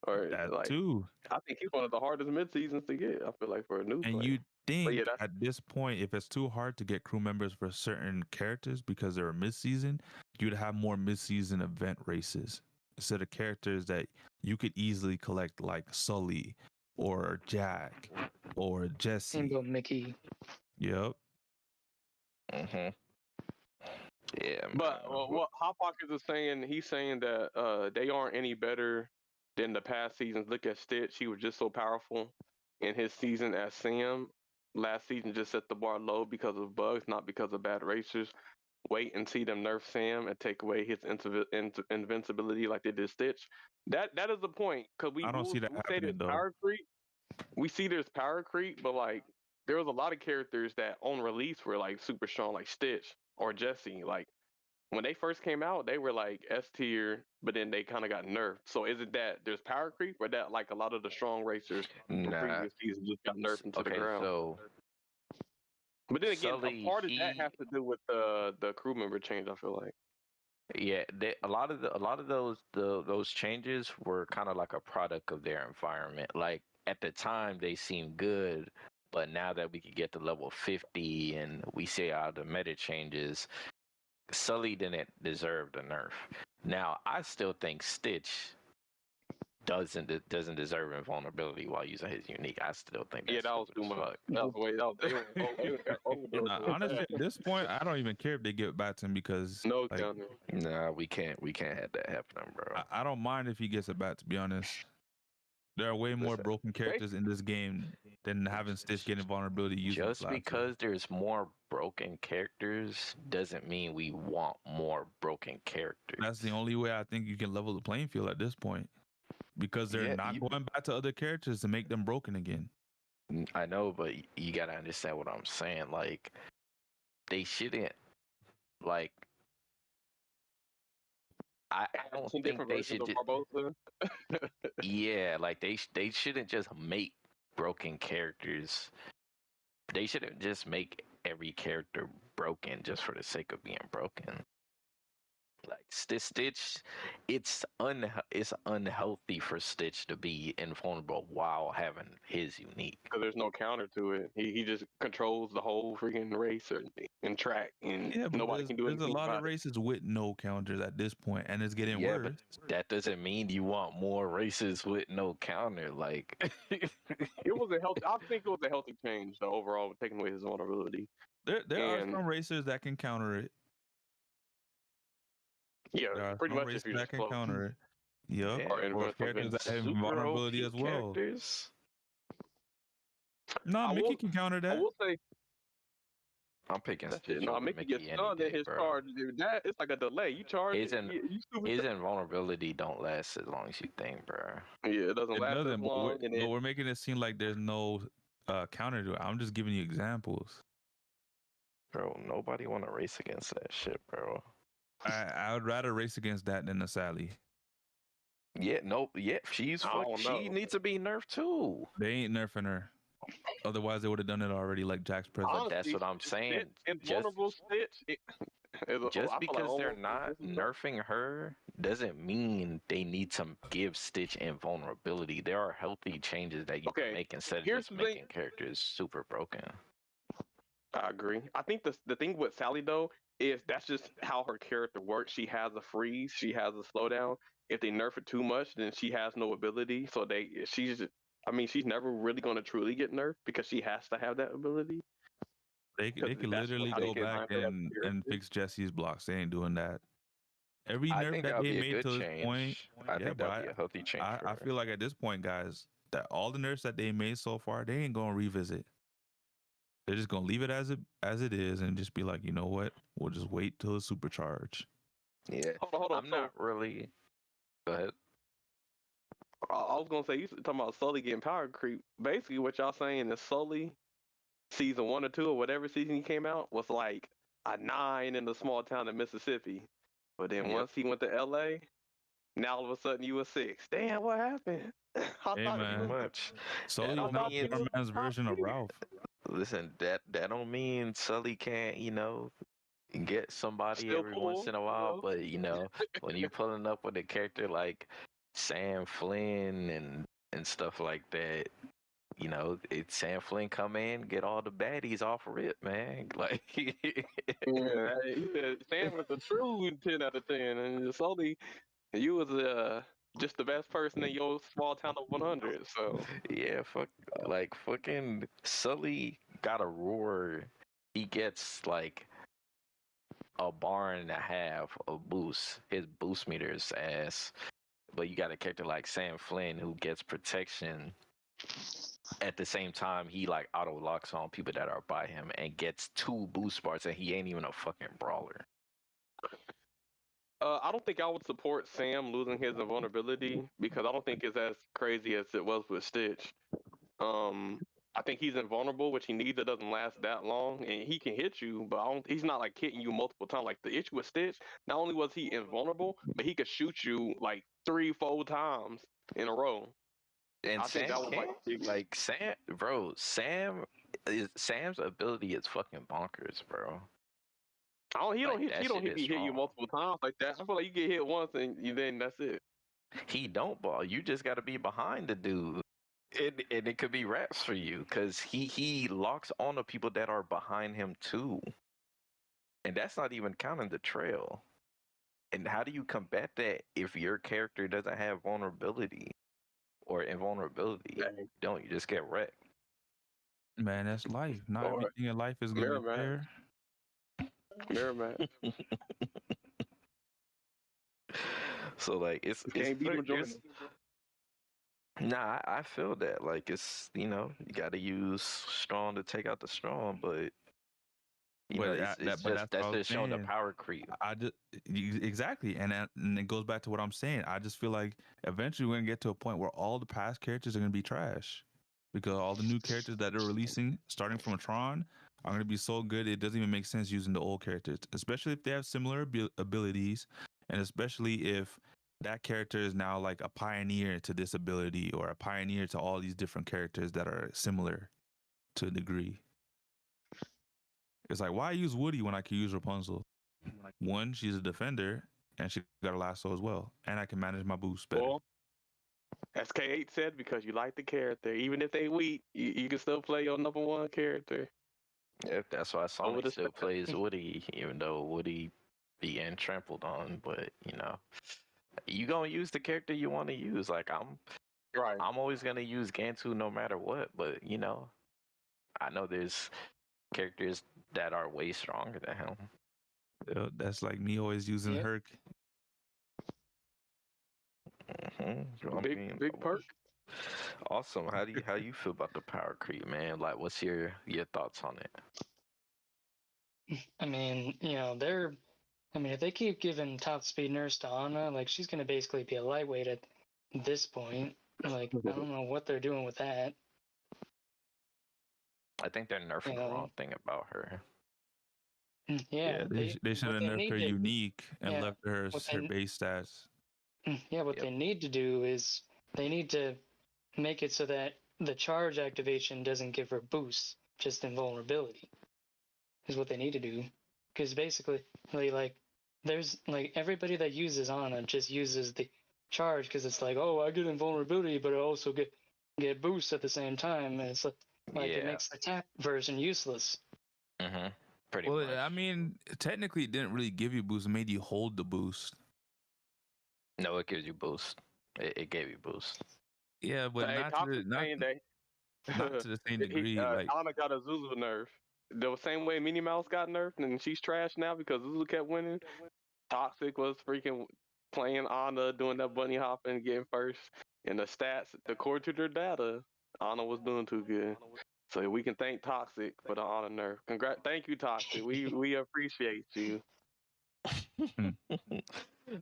or That like too. I think he's one of the hardest mid seasons to get. I feel like for a new And player. you But yeah, think that's at this point, if it's too hard to get crew members for certain characters because they're mid-season, you'd have more mid-season event races instead of characters that you could easily collect, like Sully or Jack or Jesse. Rainbow Mickey. Yep. Mhm. Yeah, But man. what Hot Pockets is saying, he's saying that they aren't any better than the past seasons. Look at Stitch; he was just so powerful in his season as Sam. Last season just set the bar low because of bugs, not because of bad racers. Wait and see them nerf Sam and take away his invincibility like they did Stitch. That is the point because I don't see that we say there's happening though. power creep. We see there's power creep, but like there was a lot of characters that on release were like super strong, like Stitch or Jesse. Like when they first came out, they were like S tier, but then they kind of got nerfed. So is it that there's power creep, or that like a lot of the strong racers from Nah. previous seasons just got nerfed into the Okay, ground? so But then again, Sully, a part of that has to do with the crew member change. I feel like. yeah, a lot of those changes were kind of like a product of their environment. Like at the time, they seemed good, but now that we could get to level 50 and we see how the meta changes, Sully didn't deserve the nerf. Now, I still think Stitch doesn't deserve invulnerability while using his unique. I still think Yeah, that's that was stupid too as much. fuck. That was way. That was, it was Nah, honestly, at this point, I don't even care if they get back to him because no like, counter. Nah, we can't have that happen, bro. I don't mind if he gets it back. To be honest, there are way more Listen, broken characters in this game than having Stitch getting vulnerability using just Flash. because there's more broken characters doesn't mean we want more broken characters. That's the only way I think you can level the playing field at this point, because they're Yeah, not going back to other characters to make them broken again. I know, but you gotta understand what I'm saying. Like, they shouldn't. Like, I don't Some think different they versions should. of Barbosa. Yeah, like they shouldn't just make broken characters. They shouldn't just make every character broken just for the sake of being broken. Like Stitch, it's unhealthy for Stitch to be invulnerable while having his unique. Because there's no counter to it. He just controls the whole freaking race and track, and Yeah, but nobody can do there's a anything lot about of races with no counters at this point, and it's getting Yeah, worse. but that doesn't mean you want more races with no counter. Like, it. It was a healthy. I think it was a healthy change though, overall, with taking away his vulnerability. There are And some racers that can counter it. There yeah, are pretty some much if races you're that just can close. counter it. Yup. yeah, Or Or invincible. characters that have super vulnerability OP as well. characters. No, I Mickey will. can counter I that. will say I'm picking that shit. Stitch No, over Mickey gets Mickey any stunned in day, his bro. charge. Dude, that it's like a delay. You charge His it. in, You super. his invulnerability don't last as long as you think, bro. Yeah, it doesn't It last as doesn't, but long, and but then we're making it seem like there's no counter to it. I'm just giving you examples. Bro, nobody want to race against that shit, bro. I would rather race against that than a Sally. Yeah, nope. Yeah, I don't she know. needs to be nerfed too. They ain't nerfing her. Otherwise, they would have done it already, like Jack's president. But that's honestly, what I'm saying. invulnerable Stitch. Just I feel because like they're almost not nerfing her doesn't mean they need to give Stitch invulnerability. There are healthy changes that you can Okay, make instead of here's just the thing. making characters super broken. I agree. I think the thing with Sally though is that's just how her character works. She has a freeze. She has a slowdown. If they nerf it too much, then she has no ability. So I mean, she's never really going to truly get nerfed because she has to have that ability. They Because could that's literally how they go back designed her as a and character. fix Jesse's blocks. They ain't doing that. Every I nerf think that that'll they be a made good to this point, change. I yeah, think but that'll be a healthy change for I her. feel like at this point, guys, that all the nerfs that they made so far, they ain't gonna revisit. They're just gonna leave it as it is and just be like, you know what? We'll just wait till it's supercharged. Yeah, Hold on. I'm not really. Go ahead. I was gonna say you talking about Sully getting power creep. Basically, what y'all saying is Sully season 1 or 2 or whatever season he came out was like a 9 in the small town in Mississippi. But then Yep. once he went to LA, now all of a sudden you were 6. Damn, what happened? I Hey, thought man. Pretty you was, much. Sully That is don't not mean poor man's version of Ralph. Listen, that don't mean Sully can't, get somebody still every cool. once in a while. But when you pulling up with a character like Sam Flynn and stuff like that, it's Sam Flynn come in, get all the baddies off rip, man. Like, Yeah, he said Sam was a true 10 out of 10, and Sully, you was just the best person in your small town of 100. So yeah, fucking Sully got a roar. He gets like a bar and a half of boost. His boost meter is ass. But you got a character like Sam Flynn who gets protection. At the same time, he like auto locks on people that are by him and gets 2 boost bars, and he ain't even a fucking brawler. I don't think I would support Sam losing his invulnerability because I don't think it's as crazy as it was with Stitch. I think he's invulnerable, which he needs. It doesn't last that long, and he can hit you, but he's not like hitting you multiple times. Like the issue with Stitch, not only was he invulnerable, but he could shoot you like 3-4 times in a row. And I think Sam that was can't. Like Sam, bro. Sam Sam's ability is fucking bonkers, bro. He Like, don't hit that you. shit is Hit you strong. multiple times like that. I feel like you get hit once and then that's it. He don't ball. You just got to be behind the dude. And it could be raps for you because he locks on to people that are behind him too. And that's not even counting the trail. And how do you combat that if your character doesn't have vulnerability or invulnerability? You don't. You just get wrecked. Man, that's life. Not Or everything in life is gonna mirror be match. fair. Mirror match. So like You can't beat him, Jordan. Nah, I feel that. Like it's you got to use strong to take out the strong, but it's But just that's what that's I was just showing the saying. power creep. Exactly, and it goes back to what I'm saying. I just feel like eventually we're gonna get to a point where all the past characters are gonna be trash, because all the new characters that they're releasing, starting from Tron, are gonna be so good it doesn't even make sense using the old characters, especially if they have similar abilities, and especially if that character is now like a pioneer to this ability or a pioneer to all these different characters that are similar to a degree. It's like, why use Woody when I can use Rapunzel? One, she's a defender, and she got a lasso as well, and I can manage my boost better. Well, SK8 said because you like the character, even if they weak, you can still play your number one character. Yeah, that's why Sonic the still plays Woody, even though Woody be getting trampled on. But you gonna use the character you want to use. Like I'm always gonna use Gantu no matter what. But I know there's characters that are way stronger than him. That's like me always using Herc. Big perk. Awesome. How you feel about the power creep, man? Like, what's your thoughts on it? I mean, if they keep giving top speed nurse to Anna, like she's gonna basically be a lightweight at this point. Like I don't know what they're doing with that. I think they're nerfing the wrong thing about her. Yeah, they should have nerfed her unique and left her base stats. Yeah, what they need to do is they need to make it so that the charge activation doesn't give her boosts, just invulnerability. Is what they need to do, because basically, there's everybody that uses Ana just uses the charge because it's like, oh, I get invulnerability, but I also get boosts at the same time, and it's like it makes the tap version useless. Pretty much. I mean, technically, it didn't really give you boost; it made you hold the boost. No, it gives you boost. It gave you boost. Yeah, but not to the same degree. Ana got a Zuzu nerf. The same way Minnie Mouse got nerfed, and she's trash now because Zuzu kept winning. Toxic was freaking playing Ana, doing that bunny hopping, getting first. And the stats, according to their data, Ana was doing too good. So we can thank Toxic for the Ana nerf. Thank you, Toxic. We appreciate you.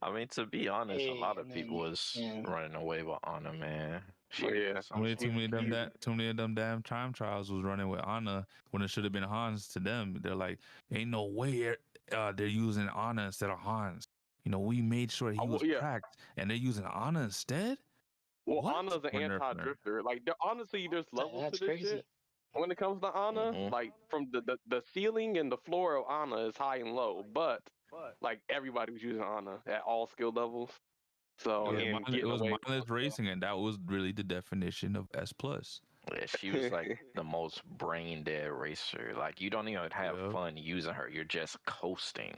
I mean, to be honest, a lot of people was running away with Ana, man. Too many of them damn time trials was running with Ana when it should have been Hans to them. They're like, ain't no way they're using Ana instead of Hans. We made sure he was cracked, and they're using Ana instead. Well, Ana's an anti-drifter. Like, honestly, there's levels to this shit. When it comes to Ana, like from the ceiling and the floor of Ana is high and low, but like everybody was using Ana at all skill levels. So it was mindless racing, and that was really the definition of S+. Yeah, she was like the most brain dead racer. Like you don't even have fun using her. You're just coasting.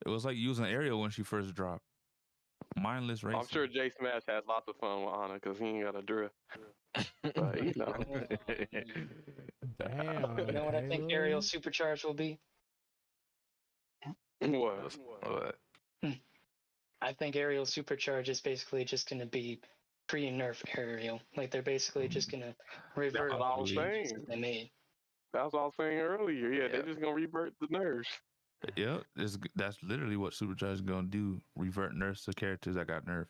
It was like using Ariel when she first dropped. Mindless racing. I'm sure J Smash has lots of fun with Ana because he ain't got a drift. But Damn. You know what I think Ariel Supercharge will be? What? I think Ariel Supercharge is basically just going to be pre-nerf Ariel. Like they're basically just going to revert all the changes that they made. That's what I was saying earlier. Yeah, they're just going to revert the nerfs. Yeah, that's literally what Supercharge is going to do. Revert nerfs to characters that got nerfed.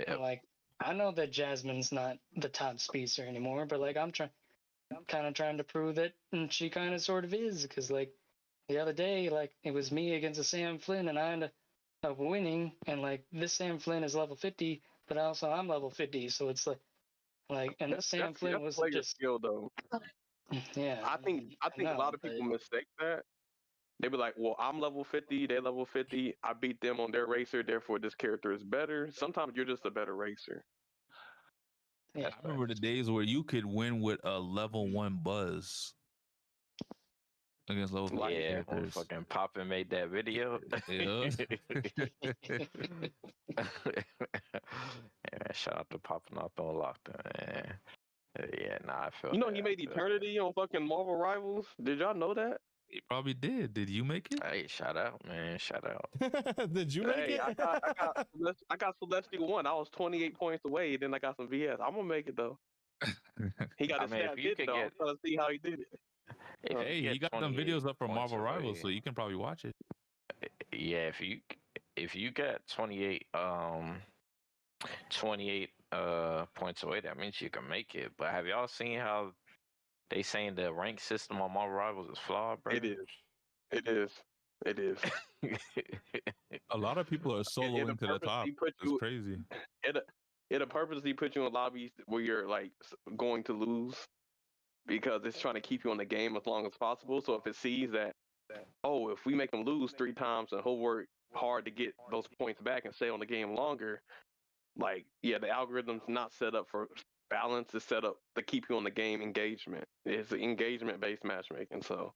Yep. Like, I know that Jasmine's not the top speedster anymore, but like I'm kind of trying to prove that she kind of sort of is, because like the other day, like it was me against a Sam Flynn, and I ended up winning, and like this Sam Flynn is level 50, but also I'm level 50, so it's like, and this Sam Flynn was just skill though. Yeah, I think a know, lot of but- people mistake that. They be like, "Well, I'm level 50, they level 50. I beat them on their racer, therefore this character is better." Sometimes you're just a better racer. Yeah, I remember the days where you could win with a level 1 buzz against level 50 Yeah, when characters. fucking Poppin made that video. Yeah. Yeah, shout out to Poppin off on lockdown, man. Yeah, nah, I feel You know, that. he I made feel that. Eternity on fucking Marvel Rivals. Did y'all know that? He probably did. Did you make it? Hey, shout out, man. Shout out. Did you make Hey, it? I got Celestial 1. I was 28 points away. Then I got some VS. I'm gonna make it though. He got I his mean, if stats you hit could though. I'm get, trying to see how he did it. if Hey, you he get got them 28 videos up from points Marvel Rivals, away, so you can probably watch it. yeah, if you get 28 points away, that means you can make it. But have y'all seen how they saying the rank system on Marvel Rivals is flawed, bro? It is. It is. It is. A lot of people are soloing to the top. It's crazy. It'll purposely put you in lobbies where you're like going to lose because it's trying to keep you on the game as long as possible. So if it sees that, oh, if we make them lose 3 times and he'll work hard to get those points back and stay on the game longer, like, yeah, the algorithm's not set up for balance. It's set up to keep you on the game engagement. It's engagement based matchmaking. So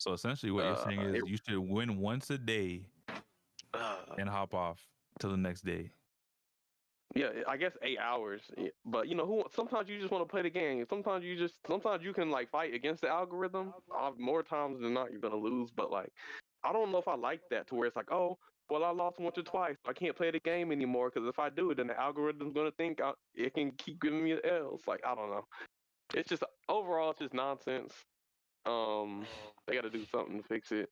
essentially what you're saying is you should win once a day and hop off till the next day. yeah, I guess 8 hours. But you know, sometimes you just want to play the game. Sometimes you can like fight against the algorithm. More times than not, you're gonna lose. But like, I don't know if I like that to where it's like, oh, well, I lost once or twice. I can't play the game anymore because if I do, then the algorithm's gonna think it can keep giving me L's. Like, I don't know. It's just overall, it's just nonsense. They got to do something to fix it.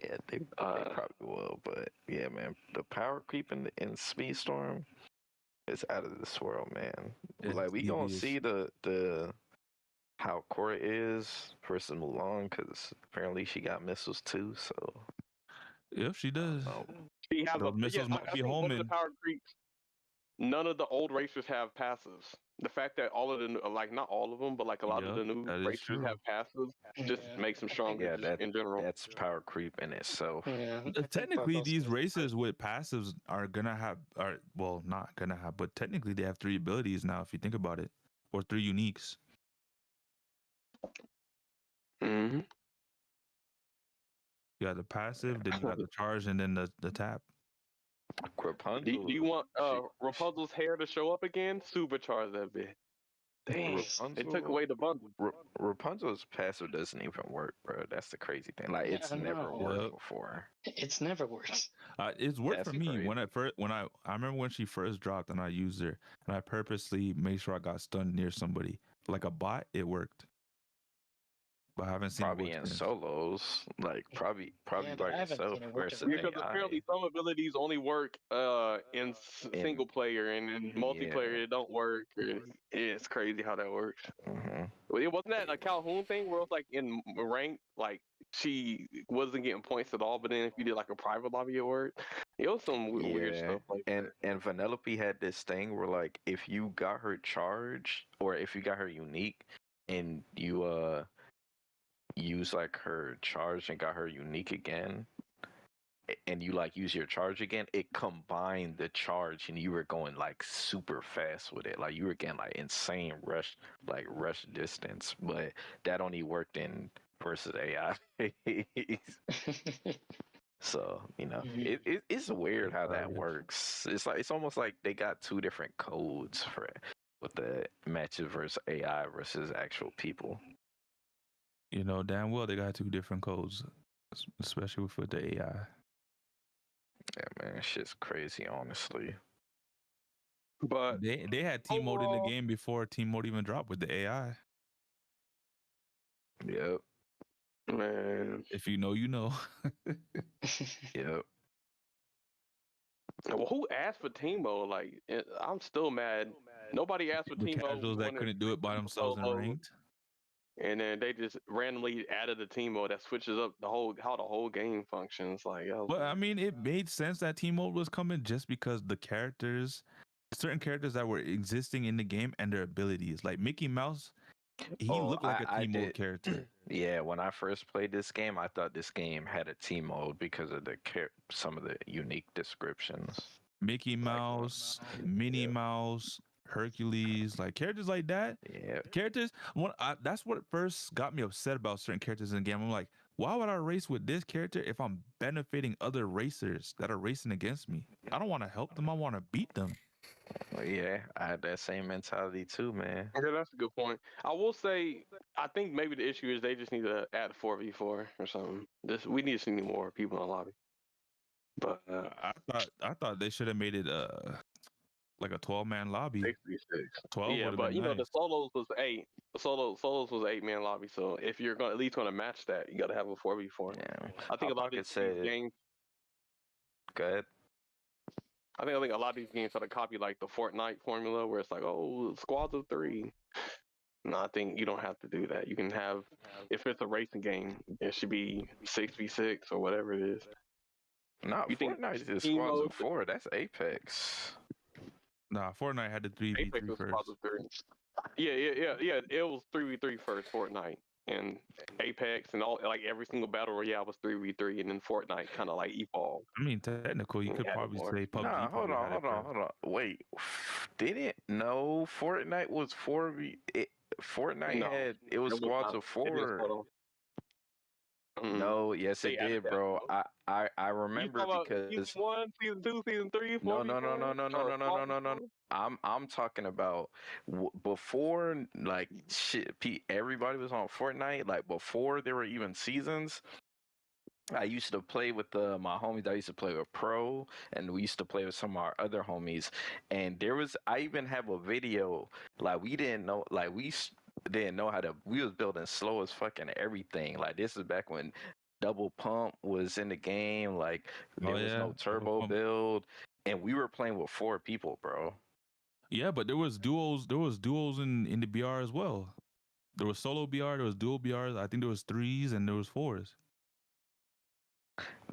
Yeah, they probably will, but yeah, man, the power creep in Speedstorm is out of this world, man. It's like we gonna devious. see the how Cora is versus Mulan, because apparently she got missiles too. So If she does, She has those missiles might be one of the homing. power creeps. None of the old racers have passives. The fact that all of the like not all of them, but like a lot of the new that is racers true. have passives, just makes them stronger. yeah, just in general. that's power creep in itself. yeah. Technically, these races with passives are gonna have, not gonna have, but technically they have 3 abilities now if you think about it, or 3 uniques. Mm-hmm. You got the passive, then you got the charge, and then the tap. Rapunzel. Do you want Rapunzel's hair to show up again? Supercharge that bit. Dang, it took away the bundle. Rapunzel's passive doesn't even work, bro. That's the crazy thing. Like it's I never know. worked Yep. before. It's never worked. It's worked That's for me crazy. when I remember when she first dropped and I used her and I purposely made sure I got stunned near somebody like a bot. It worked, but I haven't seen Probably it work in since. solos, like probably Yeah, but by I haven't yourself seen it work versus in Because AI. apparently some abilities only work in single player, and in multiplayer it don't work. It's crazy how that works. Mhm. Well, it wasn't that a Calhoun thing where it was like in rank, like she wasn't getting points at all, but then if you did like a private lobby, it worked. It was some weird stuff like and that. and Vanellope had this thing where like if you got her charge or if you got her unique and you use like her charge and got her unique again and you like use your charge again, it combined the charge and you were going like super fast with it. Like you were getting like insane rush distance, but that only worked in versus AI. So, you know, it's weird how that works. It's like it's almost like they got 2 different codes for it with the matches versus AI versus actual people. You know damn well they got 2 different codes, especially for the AI. Yeah, man, shit's crazy, honestly. But They had team mode in the overall- game before team mode even dropped with the AI. Yep, man, If you know, you know. yep. well, who asked for team mode? Like, I'm still mad. Nobody asked for The team mode. casuals that couldn't do it by themselves in ranked. And then they just randomly added a team mode that switches up how the whole game functions. Like, Well, I mean, it made sense that team mode was coming just because the characters, certain characters that were existing in the game and their abilities, like Mickey Mouse, He Oh, looked like a I team mode did. character. Yeah, when I first played this game, I thought this game had a team mode because of some of the unique descriptions. Mickey Mouse, Minnie Mouse, Hercules, like characters like that. Yeah, Characters. That's what first got me upset about certain characters in the game. I'm like, why would I race with this character if I'm benefiting other racers that are racing against me? I don't want to help them. I want to beat them. yeah, I had that same mentality too, man. Yeah, that's a good point. I will say, I think maybe the issue is they just need to add a 4v4 or something. We need to see more people in the lobby. But I thought they should have made it like a 12-man lobby. 6v6. 12 Yeah, would have but been you know nice. the solos was 8. The solos was 8-man lobby. So if you're at least gonna match that, you got to have a 4v4. Yeah, I think a lot of Pocket these games. good. I think a lot of these games try to copy like the Fortnite formula, where it's like, oh, squads of 3. No, I think you don't have to do that. You can have, if it's a racing game, it should be 6v6 or whatever it is. No, You think Fortnite is team squads mode- of 4. That's Apex. Nah, Fortnite had the Apex 3v3 was first. squads of 3. Yeah. It was 3v3 first, Fortnite. And Apex and all, like every single battle royale was 3v3, and then Fortnite kind of like evolved. I mean, technical, you could Yeah, probably more. say PUBG. Nah, hold probably had it first. on. Wait, didn't no Fortnite was 4v. Fortnite No, had it was It was squads not- of it is 4. squad of- No, yes They it added did, that. bro. I You remember talking about because season 1, season 2, season 3, 4v4? no. I'm talking about before like shit. Everybody was on Fortnite like before there were even seasons. I used to play with my homies. I used to play with Pro, and we used to play with some of our other homies. And I even have a video. Like we didn't know, didn't know how to. We was building slow as fucking everything. Like this is back when double pump was in the game. Like there was no turbo build, and we were playing with 4 people, bro. Yeah, but there was duos. There was duos in the BR as well. There was solo BR. There was dual BRs. I think there was 3s and there was 4s.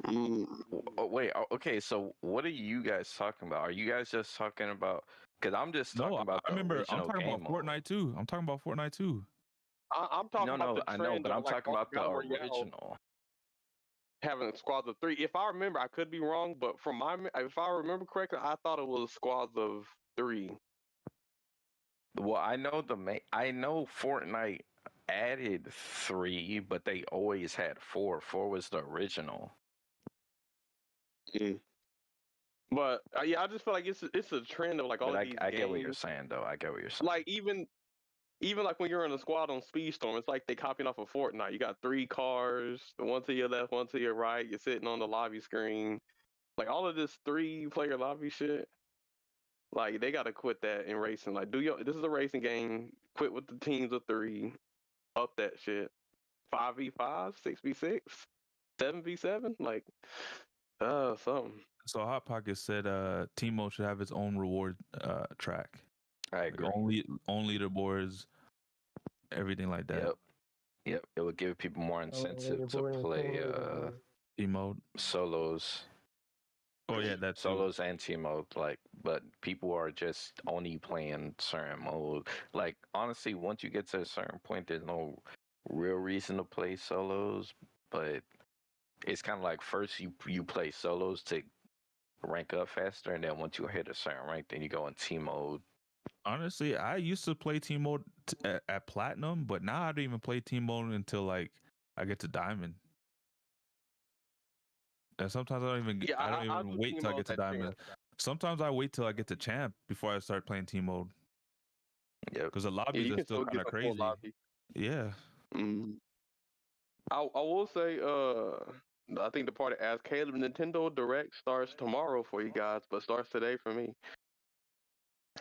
Oh, wait, okay. So what are you guys talking about? Are you guys just talking about? Because I'm just talking about I the remember. I'm original talking game about mode. Fortnite too. I'm talking about Fortnite too. I'm talking about the I trend. know, but of, I'm like, talking about the Battle Royale original. having squads of 3. If I remember, I could be wrong, but if I remember correctly, I thought it was squads of 3. Well, I know Fortnite added 3, but they always had 4. 4 was the original. But yeah, I just feel like it's a trend of like all But of these I games. get what you're saying, though. I get what you're saying. Like even like when you're in a squad on Speedstorm, it's like they copying off of Fortnite. You got 3 cars, one to your left, one to your right. You're sitting on the lobby screen. Like all of this 3-player lobby shit. Like they gotta quit that in racing. Like this is a racing game. Quit with the teams of 3. Up that shit. 5v5, 6v6, 7v7. Like something. So Hot Pocket said Team Mode should have its own reward track. I Like agree. own leaderboards, everything like that. Yep. It would give people more incentive to play Team Mode. solos. Oh yeah, that's solos and team mode. But people are just only playing certain mode. Like honestly, once you get to a certain point, there's no real reason to play solos. But it's kind of like first you play solos to rank up faster, and then once you hit a certain rank, then you go in team mode. Honestly, I used to play team mode at platinum, but now I don't even play team mode until like I get to diamond. And sometimes I don't even wait till I get to diamond. Sometimes I wait till I get to champ before I start playing team mode. Yeah, because the lobbies are still kind of crazy. Yeah. I will say, I think the party asked Caleb, Nintendo Direct starts tomorrow for you guys, but starts today for me.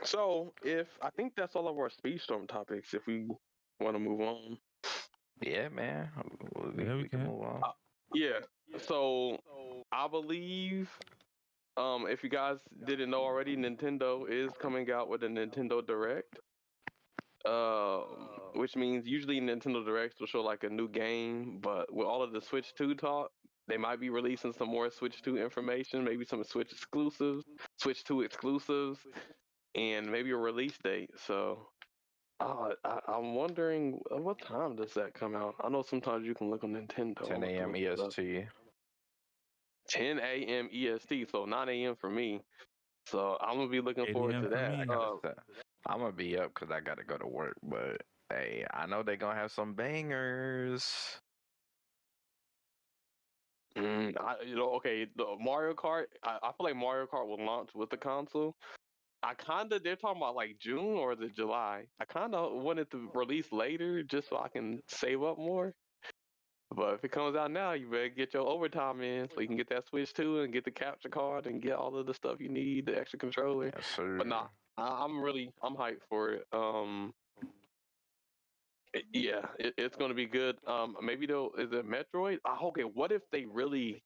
So I think that's all of our Speedstorm topics. If we want to move on. Yeah, man. We can move on. Yeah. So I believe, if you guys didn't know already, Nintendo is coming out with a Nintendo Direct. Which means usually Nintendo Directs will show like a new game, but with all of the Switch 2 talk, they might be releasing some more Switch 2 information, maybe some Switch exclusives, Switch 2 exclusives, and maybe a release date. So I'm wondering what time does that come out? I know sometimes you can look on Nintendo. 10 a.m. EST. 10 a.m. EST, so 9 a.m. for me. So I'm gonna be looking 8 forward a.m. to for that. me. I'm gonna be up because I gotta go to work, but hey, I know they're gonna have some bangers. Okay, the Mario Kart. I feel like Mario Kart will launch with the console. They're talking about like June or is it July? I kind of wanted to release later just so I can save up more. But if it comes out now, you better get your overtime in so you can get that Switch 2 and get the capture card and get all of the stuff you need, the extra controller. Yes, sir. But nah, I'm hyped for it. It's gonna be good. Maybe though, is it Metroid? Okay, what if they really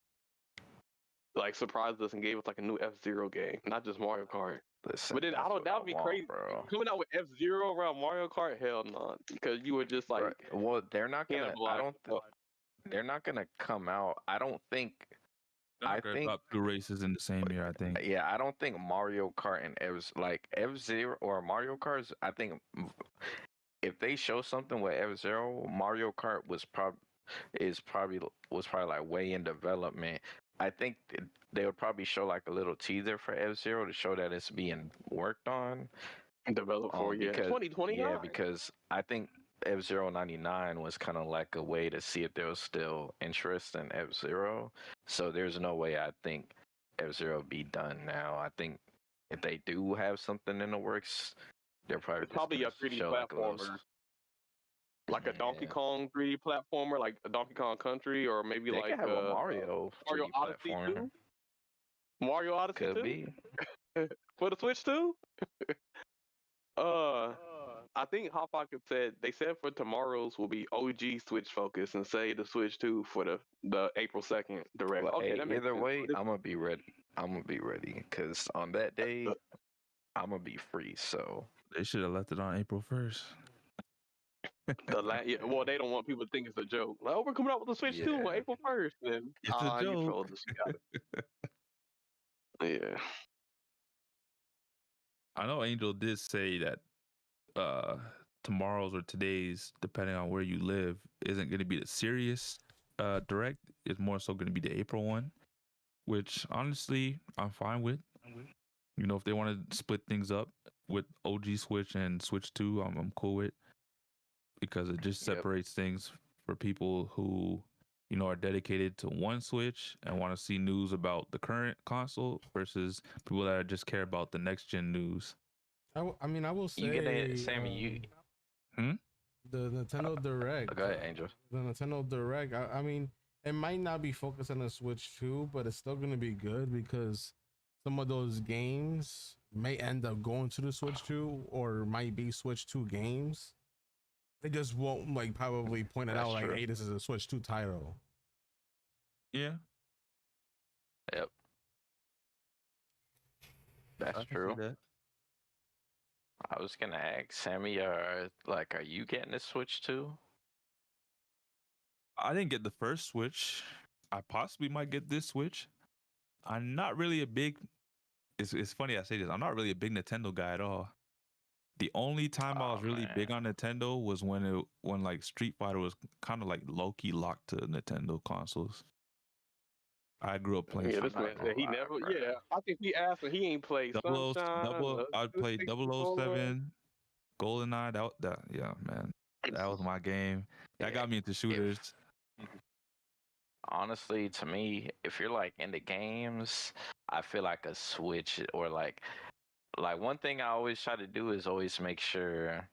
like surprised us and gave us like a new F-Zero game, not just Mario Kart? Listen, But then that's that would what be I want, crazy. bro. Coming out with F-Zero around Mario Kart, hell no, because you would just like Right. Well, they're not gonna. I cannibalize. don't. They're not gonna come out. I don't think. I think top 2 races in the same year. I think. Yeah, I don't think Mario Kart and F-Zero or Mario Karts. I think if they show something with F-Zero, Mario Kart was probably like way in development. I think they would probably show like a little teaser for F-Zero to show that it's being worked on. Developed for Because 2029. yeah, because I think F-Zero 99 was kind of like a way to see if there was still interest in F-Zero. So there's no way I think F-Zero be done now. I think if they do have something in the works, they're probably a 3D platformer, like a Donkey Kong 3D platformer, like a Donkey Kong Country, or maybe they like could have a Mario 3D Odyssey platformer. 2. Mario Odyssey Could 2 be. for the Switch 2. I think Hot Pocket said they said for tomorrow's will be OG Switch focus and say the Switch 2 for the April 2nd direct. Well, Okay, hey, that makes either sense. way, I'm gonna be ready. Because on that day, I'm gonna be free. So They should have left it on April 1st. Well, they don't want people to think it's a joke. Like, oh, we're coming out with the Switch 2 on April 1st. Then It's a you joke. told us you got it. Yeah. I know Angel did say that tomorrow's or today's, depending on where you live, isn't going to be the serious direct. It's more so going to be the April one, which honestly I'm fine with. You know, if they want to split things up with OG Switch and Switch 2, I'm cool with, because it just separates things for people who, you know, are dedicated to one Switch and want to see news about the current console versus people that just care about the next gen news. I mean, I will say, you get it, Sammy. The Nintendo Direct. Go ahead, Angel. The Nintendo Direct. I mean, it might not be focused on the Switch 2, but it's still gonna be good because some of those games may end up going to the Switch 2 or might be Switch 2 games. They just won't like probably point it out like, hey, this is a Switch 2 title. Yeah. Yep. That's true. I was gonna ask Sammy, are you getting a Switch too? I didn't get the first Switch. I possibly might get this Switch. I'm not really a big. It's funny I say this. I'm not really a big Nintendo guy at all. The only time I was really big on Nintendo was when like Street Fighter was kind of like low key locked to Nintendo consoles. I grew up playing. Yeah, this man said he never. Yeah, I think he asked and he ain't played Sunshine. I played 007, GoldenEye. That yeah, man, that was my game. That got me into shooters. Honestly, to me, if you're like into games, I feel like a Switch or like one thing I always try to do is always make sure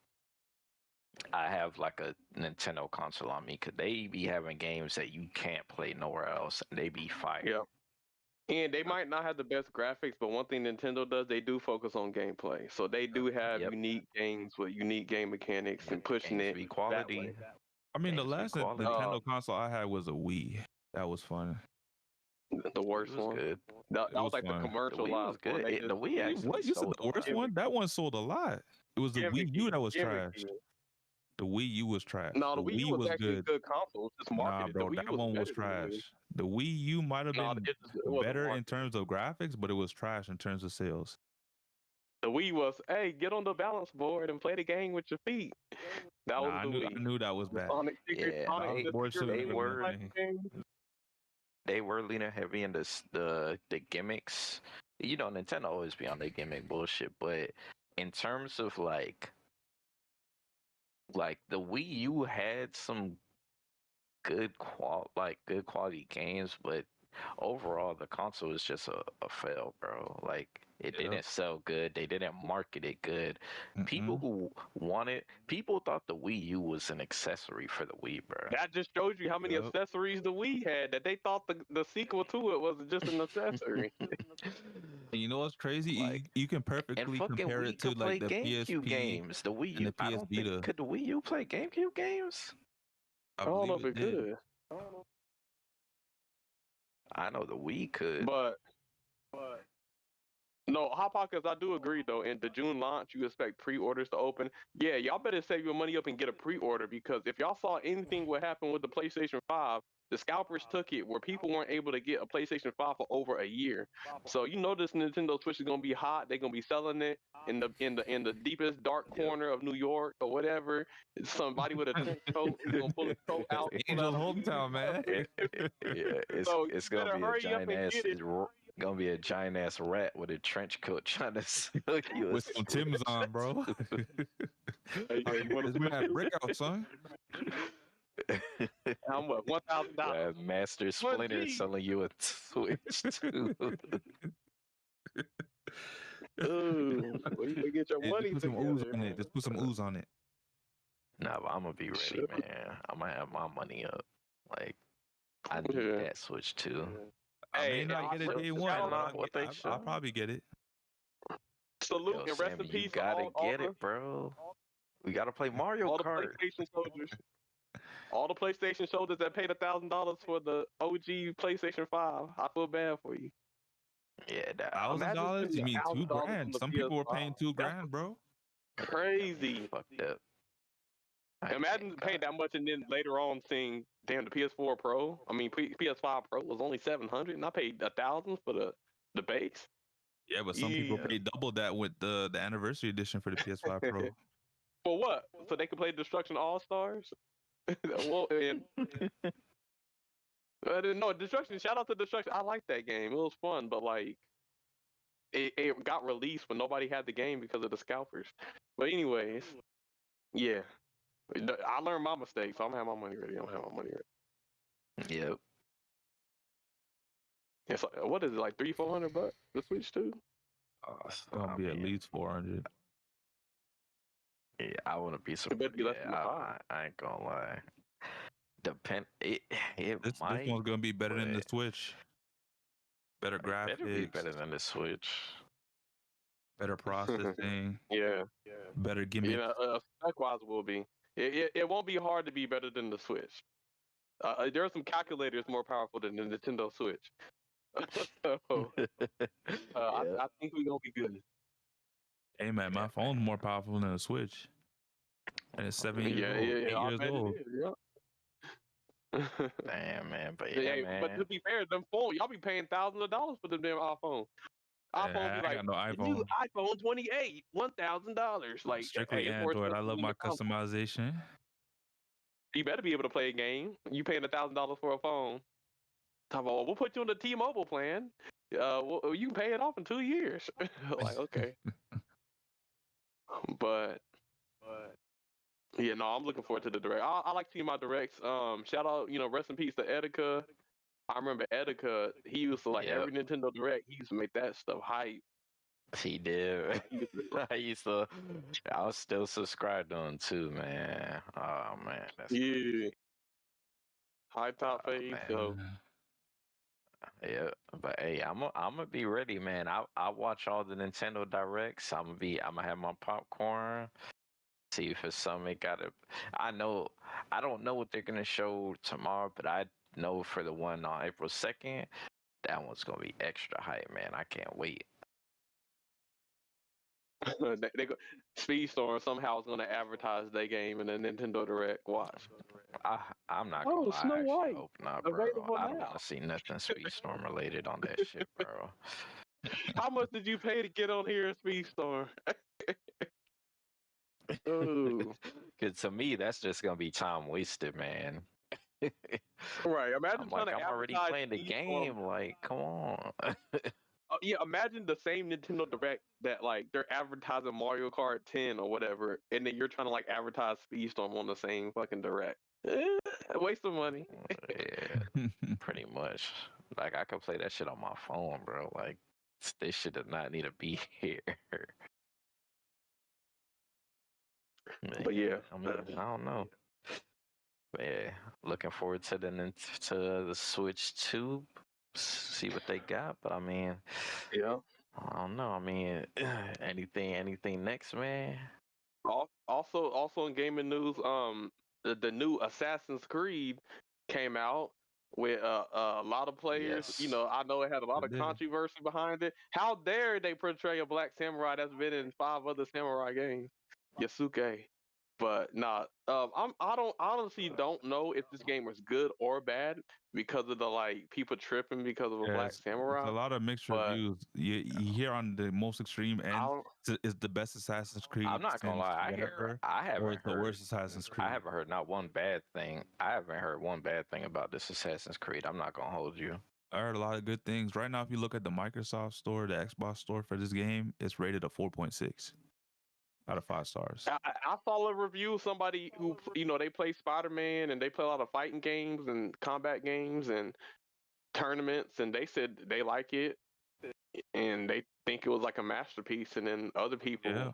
I have like a Nintendo console on me, because they be having games that you can't play nowhere else, and they be fire. Yeah. And they might not have the best graphics, but one thing Nintendo does, they do focus on gameplay. So they do have unique games with unique game mechanics and pushing it. Be quality. I mean, the last Nintendo console I had was a Wii. That was fun. The worst one. Good. That was like fun. the commercial. The Wii was good. The Wii actually What? You said the worst one? That one sold a lot. It was the Wii U that was trash. The Wii U was trash. No, the Wii U was actually good console. Just marketed. Nah, bro, that one was trash. The Wii U might have been better in terms of graphics, but it was trash in terms of sales. The Wii was, hey, get on the balance board and play the game with your feet. That Nah, was the I Wii. knew that was bad. Sonic Secret, Yeah, Sonic That the board Secret shouldn't they have been Rings that were type thing. of game. they were leaning heavy into the gimmicks. You know, Nintendo always be on their gimmick bullshit, but in terms of like the Wii U had some good quality games, but overall the console is just a fail, bro. Like it Yep. didn't sell good. They didn't market it good. People Mm-mm. who people thought the Wii U was an accessory for the Wii, bro. That just shows you how many Yep. accessories the Wii had, that they thought the sequel to it was just an accessory. And you know what's crazy? Like, You can and perfectly fucking compare Wii it to could like play the GameCube PSP games. The Wii and U, the I PS don't think Vita. could the Wii U play GameCube games? I I don't know believe if it it did. could, I know the Wii could. but no, Hot Pockets, I do agree though. In the June launch, you expect pre-orders to open. Yeah, y'all better save your money up and get a pre-order, because if y'all saw anything what happened with the PlayStation 5, the scalpers took it where people weren't able to get a PlayStation 5 for over a year. So you know this Nintendo Switch is gonna be hot. They're gonna be selling it in the deepest dark Yep. corner of New York or whatever. Somebody with a trench coat is gonna pull his coat out. Pull Angel's out hometown, man. Yeah, So it's you gonna better be a hurry up giant and ass. get it. Gonna be a giant ass rat with a trench coat trying to sell you a With some Tim's on, bro. Hey, you wanna It's switch mad too? brick out, son. I'm what, $1,000? Master Splinter G. selling you a Switch too. Ooh, well, you better get your Hey, just money put some ooze together. on it. Just put some ooze on it. Nah, but I'm gonna be ready, Shit. man. I'm gonna have my money up. Like I need Yeah. that Switch too. I may Hey, not get it shout day out one, but what they I'll show. probably get it. salute Yo, and rest in Sammy, you peace to gotta all get it, bro. We gotta play Mario all the Kart. PlayStation soldiers. All the PlayStation soldiers that paid $1,000 for the OG PlayStation 5. I feel bad for you. Yeah, Imagine $1,000? spending You mean $1,000 on $2,000? the Some people were PS5. paying $2 That's grand, bro. crazy. fucked up. I Imagine can't paying that much and then later on seeing, damn, the PS4 Pro. I mean, PS5 Pro was only 700, and I paid 1,000 for the base. Yeah, but some people Yeah. paid double that with the anniversary edition for the PS5 Pro. For what? So they could play Destruction All Stars? Well, and no, Destruction. Shout out to Destruction. I like that game. It was fun, but like, it got released when nobody had the game because of the scalpers. But anyways, yeah, I learned my mistakes. So I'm gonna have my money ready. I'm gonna have my money ready. Yep. It's like, what is it, like $300-400 the Switch too? It's gonna be at least 400. Yeah, I wouldn't be It better surprised. be less Yeah, than $5. I ain't gonna lie. It This might. one's gonna be better than the but Switch. Better it better be graphics, better than the Switch. better processing, Yeah, better gimmicks. spec wise will be. It won't be hard to be better than the Switch. There are some calculators more powerful than the Nintendo Switch. So I think we're gonna be good. Hey man, my phone's more powerful than the Switch, and it's 7 years old, 8 I years bet it old. is, yeah. Damn, man. But Yeah, yeah, but man. to be fair, them phone y'all be paying thousands of dollars for them damn iPhone. iPhone I be like, got no new iPhone. iPhone 28, $1,000. Like, Strictly Air Force Android. I One love in my the console. customization. You better be able to play a game. You paying $1,000 for a phone? Talk about, we'll put you on the T-Mobile plan. Well, you can pay it off in 2 years. Like, okay, but yeah, no, I'm looking forward to the direct. I like seeing my directs. Shout out, rest in peace to Etika. I remember Etika. He used to like Yep. every Nintendo Direct. He used to make that stuff hype. He did. He used to- I was still subscribed to him too, man. Oh man, that's yeah, high top fade. man. So Yeah, but hey, I'm gonna be ready, man. I watch all the Nintendo Directs. I'm gonna have my popcorn. See if it's something I don't know what they're gonna show tomorrow, but I know for the one on April 2nd, that one's gonna be extra hype, man. I can't wait. they go, Speedstorm somehow is going to advertise their game in the Nintendo Direct. Watch. I'm not gonna Oh, lie. Snow I actually White. hope not, bro. Available I don't now. want to see nothing Speedstorm related on that shit, bro. How much did you pay to get on here in Speedstorm? Ooh. Because to me, that's just gonna be time wasted, man. Right. Imagine I'm trying like, to I'm already advertise playing the Speedstorm. game. Like, come on. Yeah, imagine the same Nintendo Direct that like they're advertising Mario Kart 10 or whatever, and then you're trying to like advertise Speedstorm on the same fucking Direct. Waste of money. Yeah, pretty much. Like, I could play that shit on my phone, bro. Like, this shit does not need to be here. But yeah, I mean, I don't know. But yeah, looking forward to the Switch 2. See what they got. But I mean, yeah. I don't know. I mean, anything next, man? Also in gaming news, the new Assassin's Creed came out with a lot of players. You Yes. know, I know it had a lot It of did. controversy behind it. How dare they portray a black samurai that's been in 5 other samurai games, Yasuke? But nah, I honestly don't know if this game was good or bad because of the like people tripping because of a black Yes, it's samurai. a lot of mixed But reviews. You hear on the most extreme I end, don't. it's the best Assassin's I'm Creed not gonna since lie. whatever, I or haven't it's the heard. worst Assassin's I Creed. haven't heard not one bad thing. I haven't heard one bad thing about this Assassin's Creed. I'm not gonna hold you. I heard a lot of good things. Right now, if you look at the Microsoft store, the Xbox store for this game, it's rated a 4.6 out of 5 stars. I saw a review of somebody who they play Spider-Man and they play a lot of fighting games and combat games and tournaments, and they said they like it and they think it was like a masterpiece. And then other Yeah, people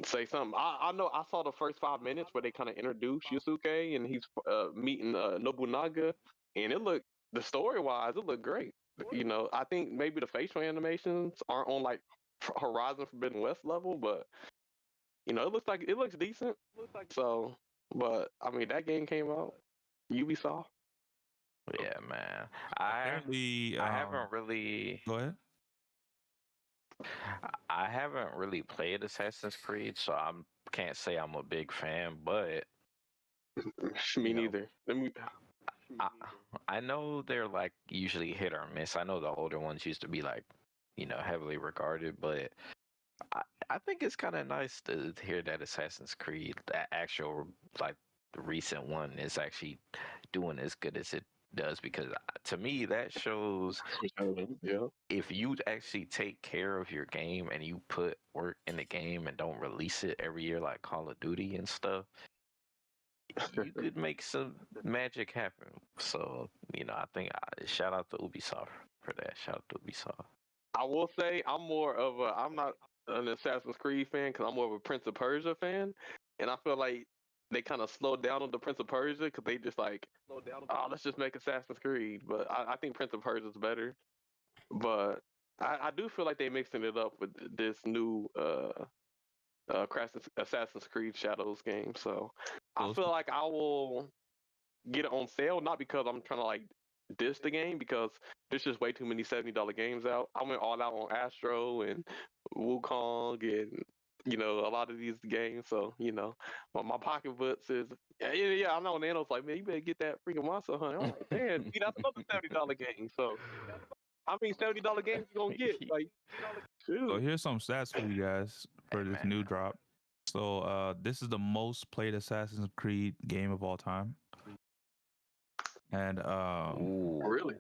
say something. I know I saw the first 5 minutes where they kind of introduce Yusuke and he's meeting Nobunaga, and the story wise it looked great. I think maybe the facial animations aren't on like Horizon Forbidden West level, but it looks decent. So, but I mean, that game came out. Ubisoft. Yeah, man. I apparently. I haven't really Go ahead. I haven't really played Assassin's Creed, so I can't say I'm a big fan. But Me you know, neither. Let me. I I know they're like usually hit or miss. I know the older ones used to be like heavily regarded, but I, I think it's kind of nice to hear that Assassin's Creed, the actual like the recent one, is actually doing as good as it does because to me that shows Yeah. if you actually take care of your game and you put work in the game and don't release it every year like Call of Duty and stuff, you could make some magic happen. So I think shout out to Ubisoft for that. Shout out to Ubisoft. I will say I'm not an Assassin's Creed fan because I'm more of a Prince of Persia fan, and I feel like they kind of slowed down on the Prince of Persia because they just like, oh, let's just make Assassin's Creed. But I think Prince of Persia is better. But I do feel like they mixing it up with this new Assassin's Creed Shadows game. So I Those- feel like I will get it on sale, not because I'm trying to like diss the game, because there's just way too many $70 games out. I went all out on Astro and Wukong and a lot of these games. So my pocketbook says, yeah. I know Nano's like, man, you better get that freaking Monster Hunter. I'm like, man, see, that's another $70 game. So how many $70 games you gonna get? Like, So shoot. here's some stats for you guys for Hey, this man. new drop. So this is the most played Assassin's Creed game of all time. And Ooh. Really?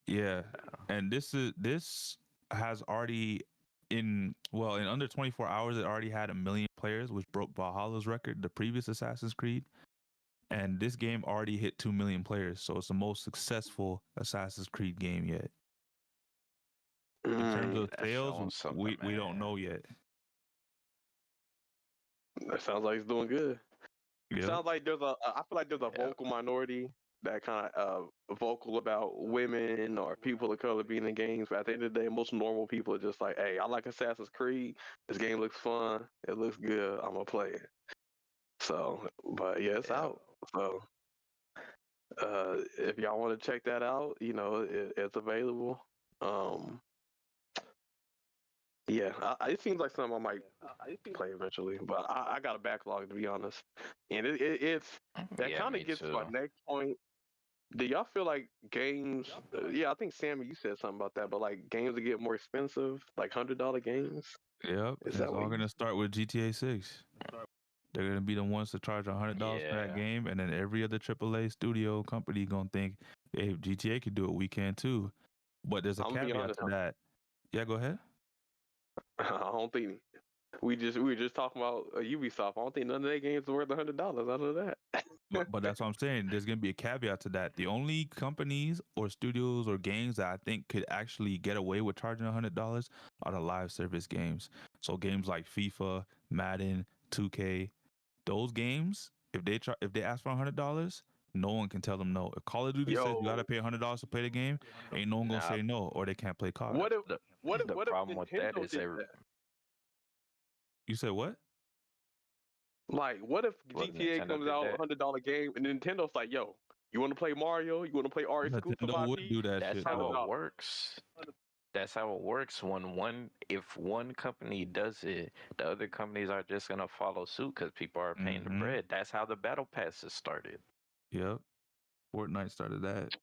yeah, and this has already in under 24 hours it already had 1 million players, which broke Valhalla's record, the previous Assassin's Creed. And this game already hit 2 million players, so it's the most successful Assassin's Creed game yet. In terms of That's sales, showing something, we don't man. know yet. That sounds like it's doing good. Yeah. Sounds like I feel like there's a Yeah. vocal minority that kind of vocal about women or people of color being in games. But at the end of the day, most normal people are just like, hey, I like Assassin's Creed. This game looks fun. It looks good. I'm gonna play it. So, but yeah, it's out. So, if y'all want to check that out, it's available. Yeah, it seems like something I might play eventually, but I got a backlog to be honest, and it's that Yeah, kind me of gets to too. our next point. Do y'all feel like games? Yeah, I think Sammy, you said something about that, but like games that get more expensive, like $100 games. Yep, Is it's that what all you? gonna start with GTA 6. They're gonna be the ones to charge $100 for that Yeah. game, and then every other AAA studio company gonna think, "Hey, if GTA can do it, we can too." But there's a I'm gonna be caveat honest. to that. Yeah, go ahead. I don't think we were just talking about Ubisoft. I don't think none of their games are worth $100. Out of that. But that's what I'm saying. There's gonna be a caveat to that. The only companies or studios or games that I think could actually get away with charging $100 are the live service games. So games like FIFA, Madden, 2K, those games, if they ask for $100, no one can tell them no. If Call of Duty says you gotta Yo, pay $100 to play the game, ain't no one gonna Nah, say no, or they can't play COD. what if the the what if problem with that Nintendo is did that? You said what? Like, what if what GTA Nintendo comes did out that. $100 game and Nintendo's like, yo, you want to play Mario? You want to play our exclusive Nintendo would IP? do that That's shit how though. it $100. works. That's how it works. If one company does it, the other companies are just gonna follow suit because people are paying the Mm-hmm. bread. That's how the battle passes started. Yep. Fortnite started that.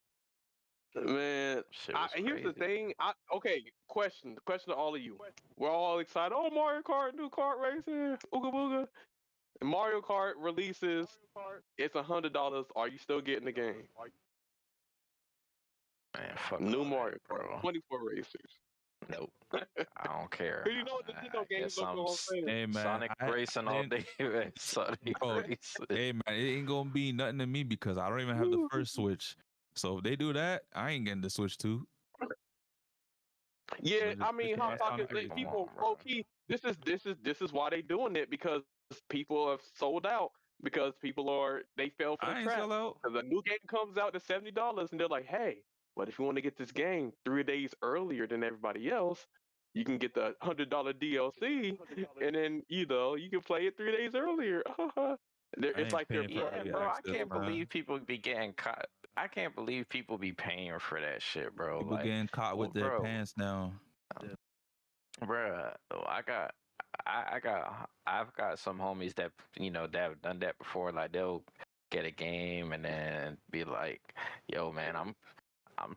Man, Shit was here's the crazy. thing. Okay, question to all of you. We're all excited. Oh, Mario Kart, new kart racing, ooga booga. Mario Kart releases. It's $100. Are you still getting the game? Man, fuck New all Mario that, Kart, bro. 24 racers. Nope. I don't care. You know what I Nintendo games guess look I'm what I'm saying? Hey man, Sonic racing I all didn't, day. Man. Sonic bro. racing. Hey man, it ain't gonna be nothing to me because I don't even have the first Switch. So if they do that, I ain't getting the Switch too. Yeah, But I just mean, my Hot Sonic Pockets, racing. Come on, people bro. low key. This is why they doing it because people have sold out because they fell for the I ain't trap. sell out. Because a new game comes out at $70 and they're like, hey, but if you want to get this game 3 days earlier than everybody else, you can get the $100 DLC, and then you can play it 3 days earlier. I It's ain't like they're paying for Yeah, early bro. I access, can't man. believe people be getting caught. I can't believe people be paying for that shit, bro. People Like, getting caught well, with their bro, pants down. bruh, I've got some homies that that have done that before. Like, they'll get a game and then be like, "Yo, man, I'm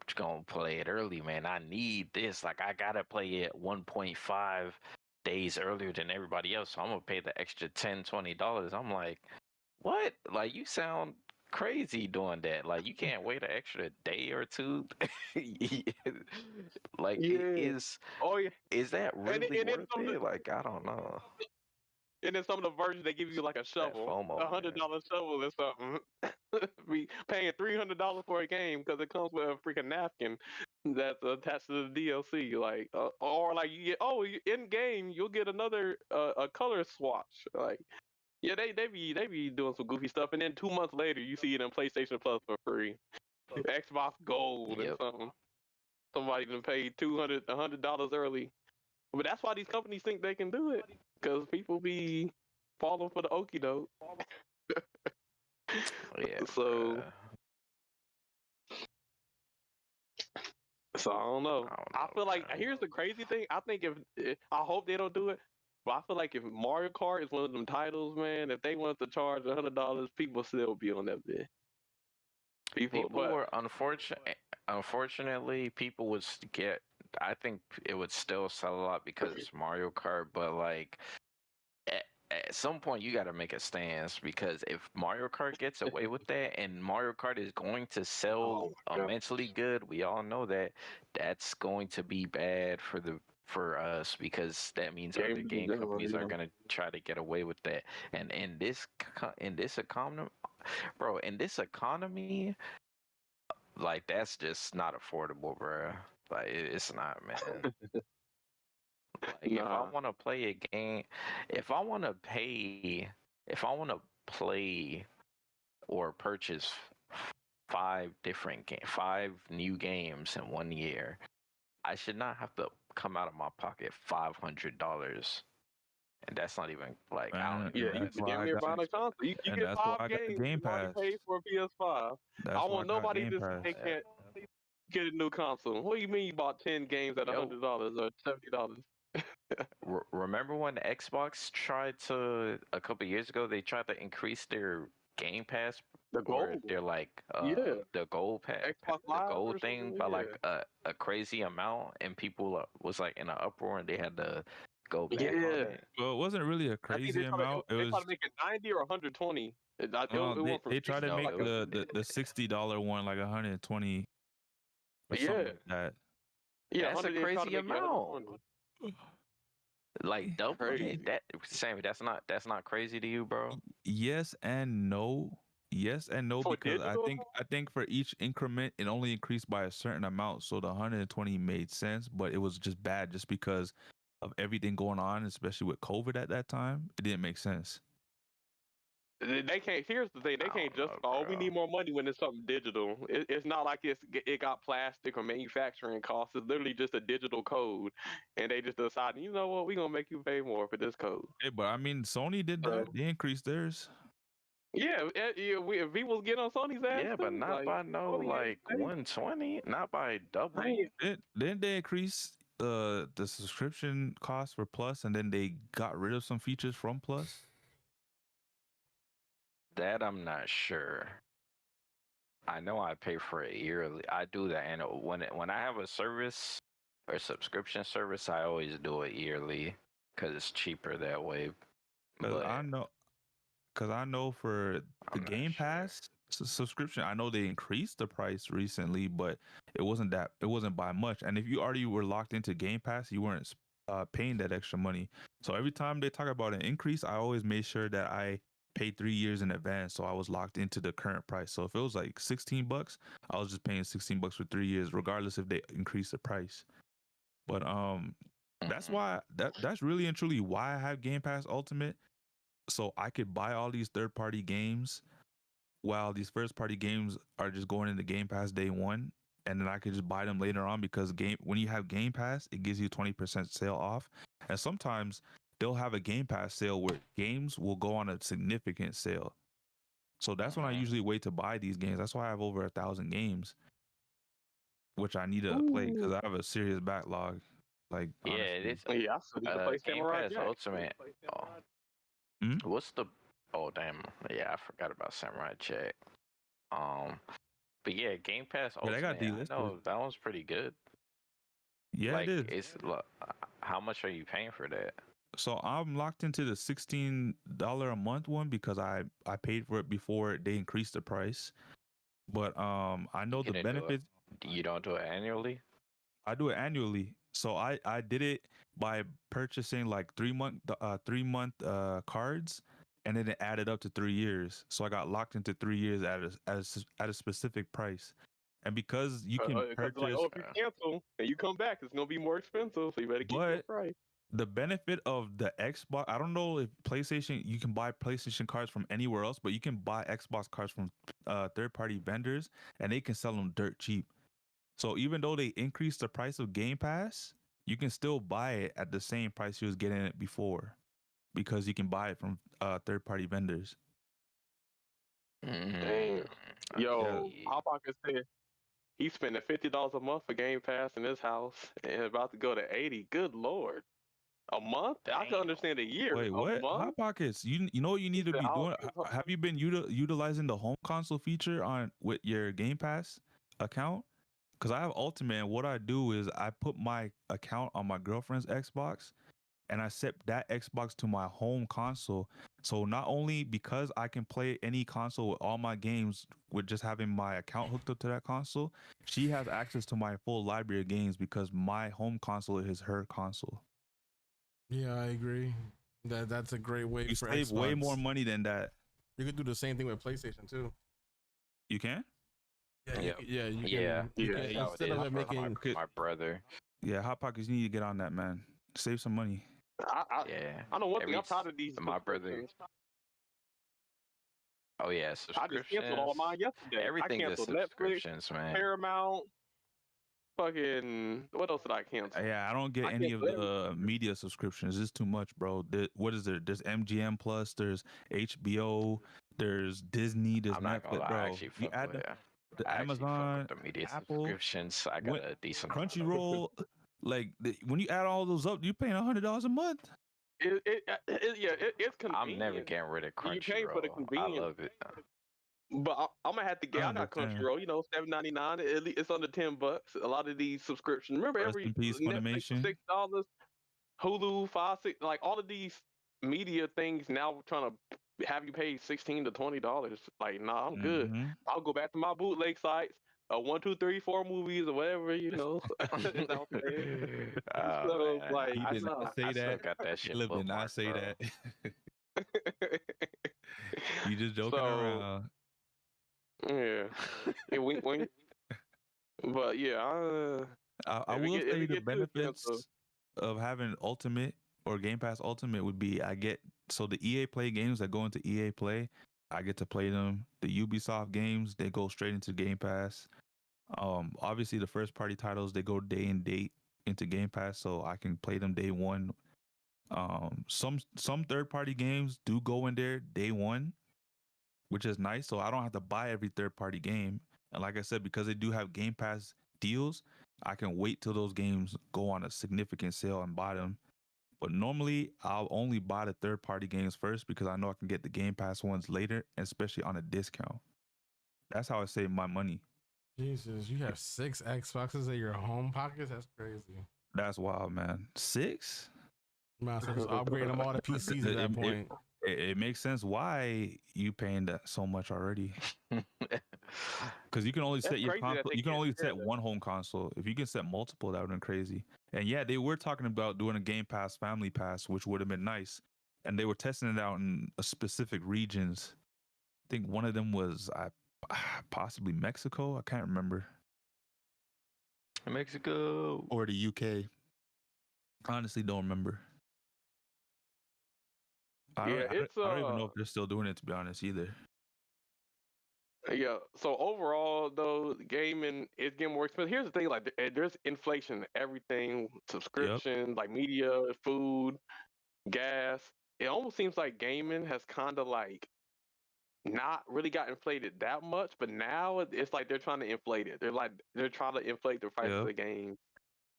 just gonna play it early, man. I need this. Like, I gotta play it 1.5 days earlier than everybody else. So I'm gonna pay the extra $10, $20." I'm like, what? Like, you sound crazy doing that. Like, you can't wait an extra day or two. Like, yeah. Oh yeah, is that and really and then worth some of the it? Like, I don't know. And then some of the versions they give you like a That shovel, a FOMO, hundred man. dollar shovel or something. Be paying $300 for a game because it comes with a freaking napkin that's attached to the DLC. Like, or like in game you'll get another a color swatch. Like, yeah, they be doing some goofy stuff, and then 2 months later you see it in PlayStation Plus for free, Xbox Gold and Yep. something. Somebody done paid $100 early. But that's why these companies think they can do it, because people be falling for the okie doke. Yeah, So, bruh. so I don't know. I don't I know, feel like man. here's the crazy thing. I think I hope they don't do it, but I feel like if Mario Kart is one of them titles, man, if they want to charge $100, people still be on that bit. People, People but were unfortunately, people would get. I think it would still sell a lot because it's Mario Kart, but like at some point you got to make a stance, because if Mario Kart gets away with that and Mario Kart is going to oh sell my god, immensely good, we all know that that's going to be bad for us, because that means other games in game general, companies are yeah. going to try to get away with that. And in this economy, bro, in this economy, like, that's just not affordable, bro. Like, it's not, man. Like, if I Nah, want to play a game, if I want to pay, if I want to play or purchase five new games in 1 year, I should not have to come out of my pocket $500. And that's not even like, I don't Man, even yeah, know. and that's That's damn why I near got buying a console. You and get that's why five I got the games Game you already Pass. paid for a PS5. I That's why I want got nobody Game to say Pass. they can't get a new console. What do you mean you bought 10 games at Yo, $100 or $70? remember when the Xbox tried to, a couple years ago, they tried to increase their Game Pass The where gold. they're like Yeah. the gold pack, Xbox the Live gold or thing something, by yeah. like a crazy amount, and people was like in an uproar, and they had to go back on Yeah. it. Well, it wasn't really a I think crazy amount. It they was tried to make it 90 or 120. It went from they tried to 60 No, make like it was the $60 one like 120 or something Yeah. like that. Yeah, that's a 100 they tried to crazy make it amount. 120. Like double Crazy. it. That Sammy, that's not crazy to you, bro. Yes and no. Yes and no, For because digital? I think for each increment it only increased by a certain amount. So the 120 made sense, but it was just bad just because of everything going on, especially with COVID at that time. It didn't make sense. They can't. Here's the thing: they I can't don't know, justify. Oh, we bro. need more money when it's something digital. It's not like it got plastic or manufacturing costs. It's literally just a digital code, and they just decided, you know what, we're gonna make you pay more for this code. Hey, but I mean, Sony did that. They increased theirs. Yeah, people get on Sony's ass Yeah, too. but not Like by no Sony like ain't 120, not by double. Didn't they increase the subscription cost for Plus, and then they got rid of some features from Plus? That I'm not sure. I know I pay for it yearly. I do that, and when I have a service or subscription service, I always do it yearly because it's cheaper that way. Because But I know for the I'm not Game sure. Pass subscription, I know they increased the price recently, but it wasn't by much. And if you already were locked into Game Pass, you weren't paying that extra money. So every time they talk about an increase, I always made sure that I paid 3 years in advance, so I was locked into the current price. So if it was like $16, I was just paying $16 for 3 years, regardless if they increase the price. But that's Mhm. why that's really and truly why I have Game Pass Ultimate, so I could buy all these third-party games while these first-party games are just going into Game Pass day one, and then I could just buy them later on, because when you have Game Pass, it gives you 20% sale off, and sometimes they'll have a Game Pass sale where games will go on a significant sale. So that's when I Mhm. usually wait to buy these games. That's why I have over 1,000 games, which I need to play because Ooh. I have a serious backlog. Like, Yeah, honestly. it's Yeah, I still need to play Game Samurai Pass Jack. Ultimate. Oh, Hmm? what's the? Oh damn! Yeah, I forgot about Samurai Jack. But yeah, Game Pass Yeah, they got Ultimate. I delisted. know that one's pretty good. Yeah, Like, it is. how much are you paying for that? So I'm locked into the $16 a month one because I paid for it before they increased the price. But I know You the gonna do it? benefits. You don't do it annually? I do it annually. So I did it by purchasing like 3-month cards, and then it added up to 3 years. So I got locked into 3 years at a specific price. And because you can Because like, purchase, oh, if you cancel and you come back, it's gonna be more expensive, so you better keep your but price. the benefit of the Xbox, I don't know if PlayStation, you can buy PlayStation cards from anywhere else, but you can buy Xbox cards from third-party vendors, and they can sell them dirt cheap. So even though they increased the price of Game Pass, you can still buy it at the same price you was getting it before, because you can buy it from third-party vendors. Damn. Yo, Okay. Hot Pocket said he's spending $50 a month for Game Pass in his house and about to go to 80. Good lord. A month? I can Damn. understand a year. Wait, A what? month? Hot Pockets, you know what you He need to said, be I'll doing? Have you been utilizing the home console feature on with your Game Pass account? Because I have Ultimate, and what I do is I put my account on my girlfriend's Xbox, and I set that Xbox to my home console. So not only because I can play any console with all my games with just having my account hooked up to that console, she has access to my full library of games because my home console is her console. Yeah, I agree. That's a great way You for save Xbox. way more money than that. You could do the same thing with PlayStation too. You can? Yeah, Yep. you can. Yeah, That's how it Instead is of it for making, my brother. Yeah, Hot Pockets, you need to get on that, man. Save some money. Yeah. I know one thing. I'm tired of these My brother. subscriptions. Oh yeah, I just canceled all subscriptions. mine yesterday. I Everything's a canceled Netflix, subscriptions, man. Paramount, fucking what else did I cancel? Yeah, I don't get I any of canceled the media subscriptions. It's too much, bro. What is there? There's MGM Plus, there's HBO, there's Disney, there's I'm not gonna Netflix, lie, I bro. actually You fuck add with the I actually fuck Amazon, with the media Apple, subscriptions. I got a decent amount of them. Crunchyroll. Like when you add all those up, you're paying $100 a month. It's convenient. I'm never getting rid of You pay for the Crunchyroll. I convenience. love it. But I'm gonna have to I get. I got understand. Crunchyroll. You know, $7.99. It's under $10. A lot of these subscriptions. Remember, Rest every in peace, Netflix for Funimation. $6, Hulu 5, 6. Like all of these media things now trying to have you pay $16 to $20. Like, nah, I'm good. Mm-hmm. I'll go back to my bootleg sites. 1, 2, 3, 4 movies or whatever is out there. Oh So man, like, He I, did nah. not say I still that. got that shit Caleb did not bookmarked, say bro. that. You just joking So around. yeah, yeah, wink, wink. But yeah, I if it will get if say it the get too expensive, benefits of having Ultimate or Game Pass Ultimate would be I get so the EA Play games that go into EA Play, I get to play them. The Ubisoft games, they go straight into Game Pass. Obviously the first party titles they go day and date into Game Pass, so I can play them day one. Some third party games do go in there day one, which is nice. So I don't have to buy every third party game. And like I said, because they do have Game Pass deals, I can wait till those games go on a significant sale and buy them. But normally I'll only buy the third party games first because I know I can get the Game Pass ones later, especially on a discount. That's how I save my money. Jesus, you have 6 Xboxes in your home pockets? That's crazy. That's wild, man. 6? Might as well just upgrade them all to PCs at that point. It makes sense why you paying that so much already. Because you can only that's set your crazy that console. they You can can't only share set that. one home console. If you can set multiple, that would have been crazy. And yeah, they were talking about doing a Game Pass Family Pass, which would have been nice. And they were testing it out in specific regions. I think one of them was possibly Mexico. I can't remember, Mexico. or the UK. Honestly, don't remember. Yeah, it's I don't even know if they're still doing it, to be honest, either. yeah. So overall, though, gaming is getting more expensive. Here's the thing: like, there's inflation in everything, Yep. subscription, like media, food, gas. It almost seems like gaming has kind of like not really got inflated that much, but now it's like they're trying to inflate it. They're trying to inflate the price of Yep. the game.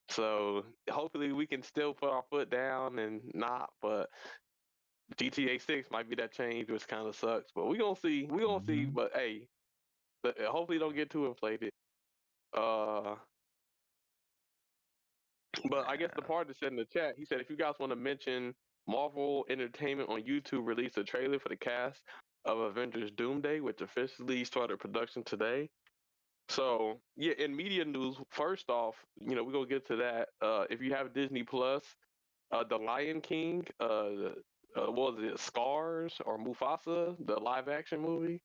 So hopefully we can still put our foot down and not, but GTA 6 might be that change, which kind of sucks. But we gonna see. We gonna see. Mhm. But hey, hopefully don't get too inflated. Uh, but I guess the part that said in the chat, he said if you guys want to mention Marvel Entertainment on YouTube released a trailer for the cast of Avengers Doomsday, which officially started production today. So yeah, in media news, first off, we're gonna get to that. If you have Disney Plus, The Lion King, what was it, Scars or Mufasa, the live action movie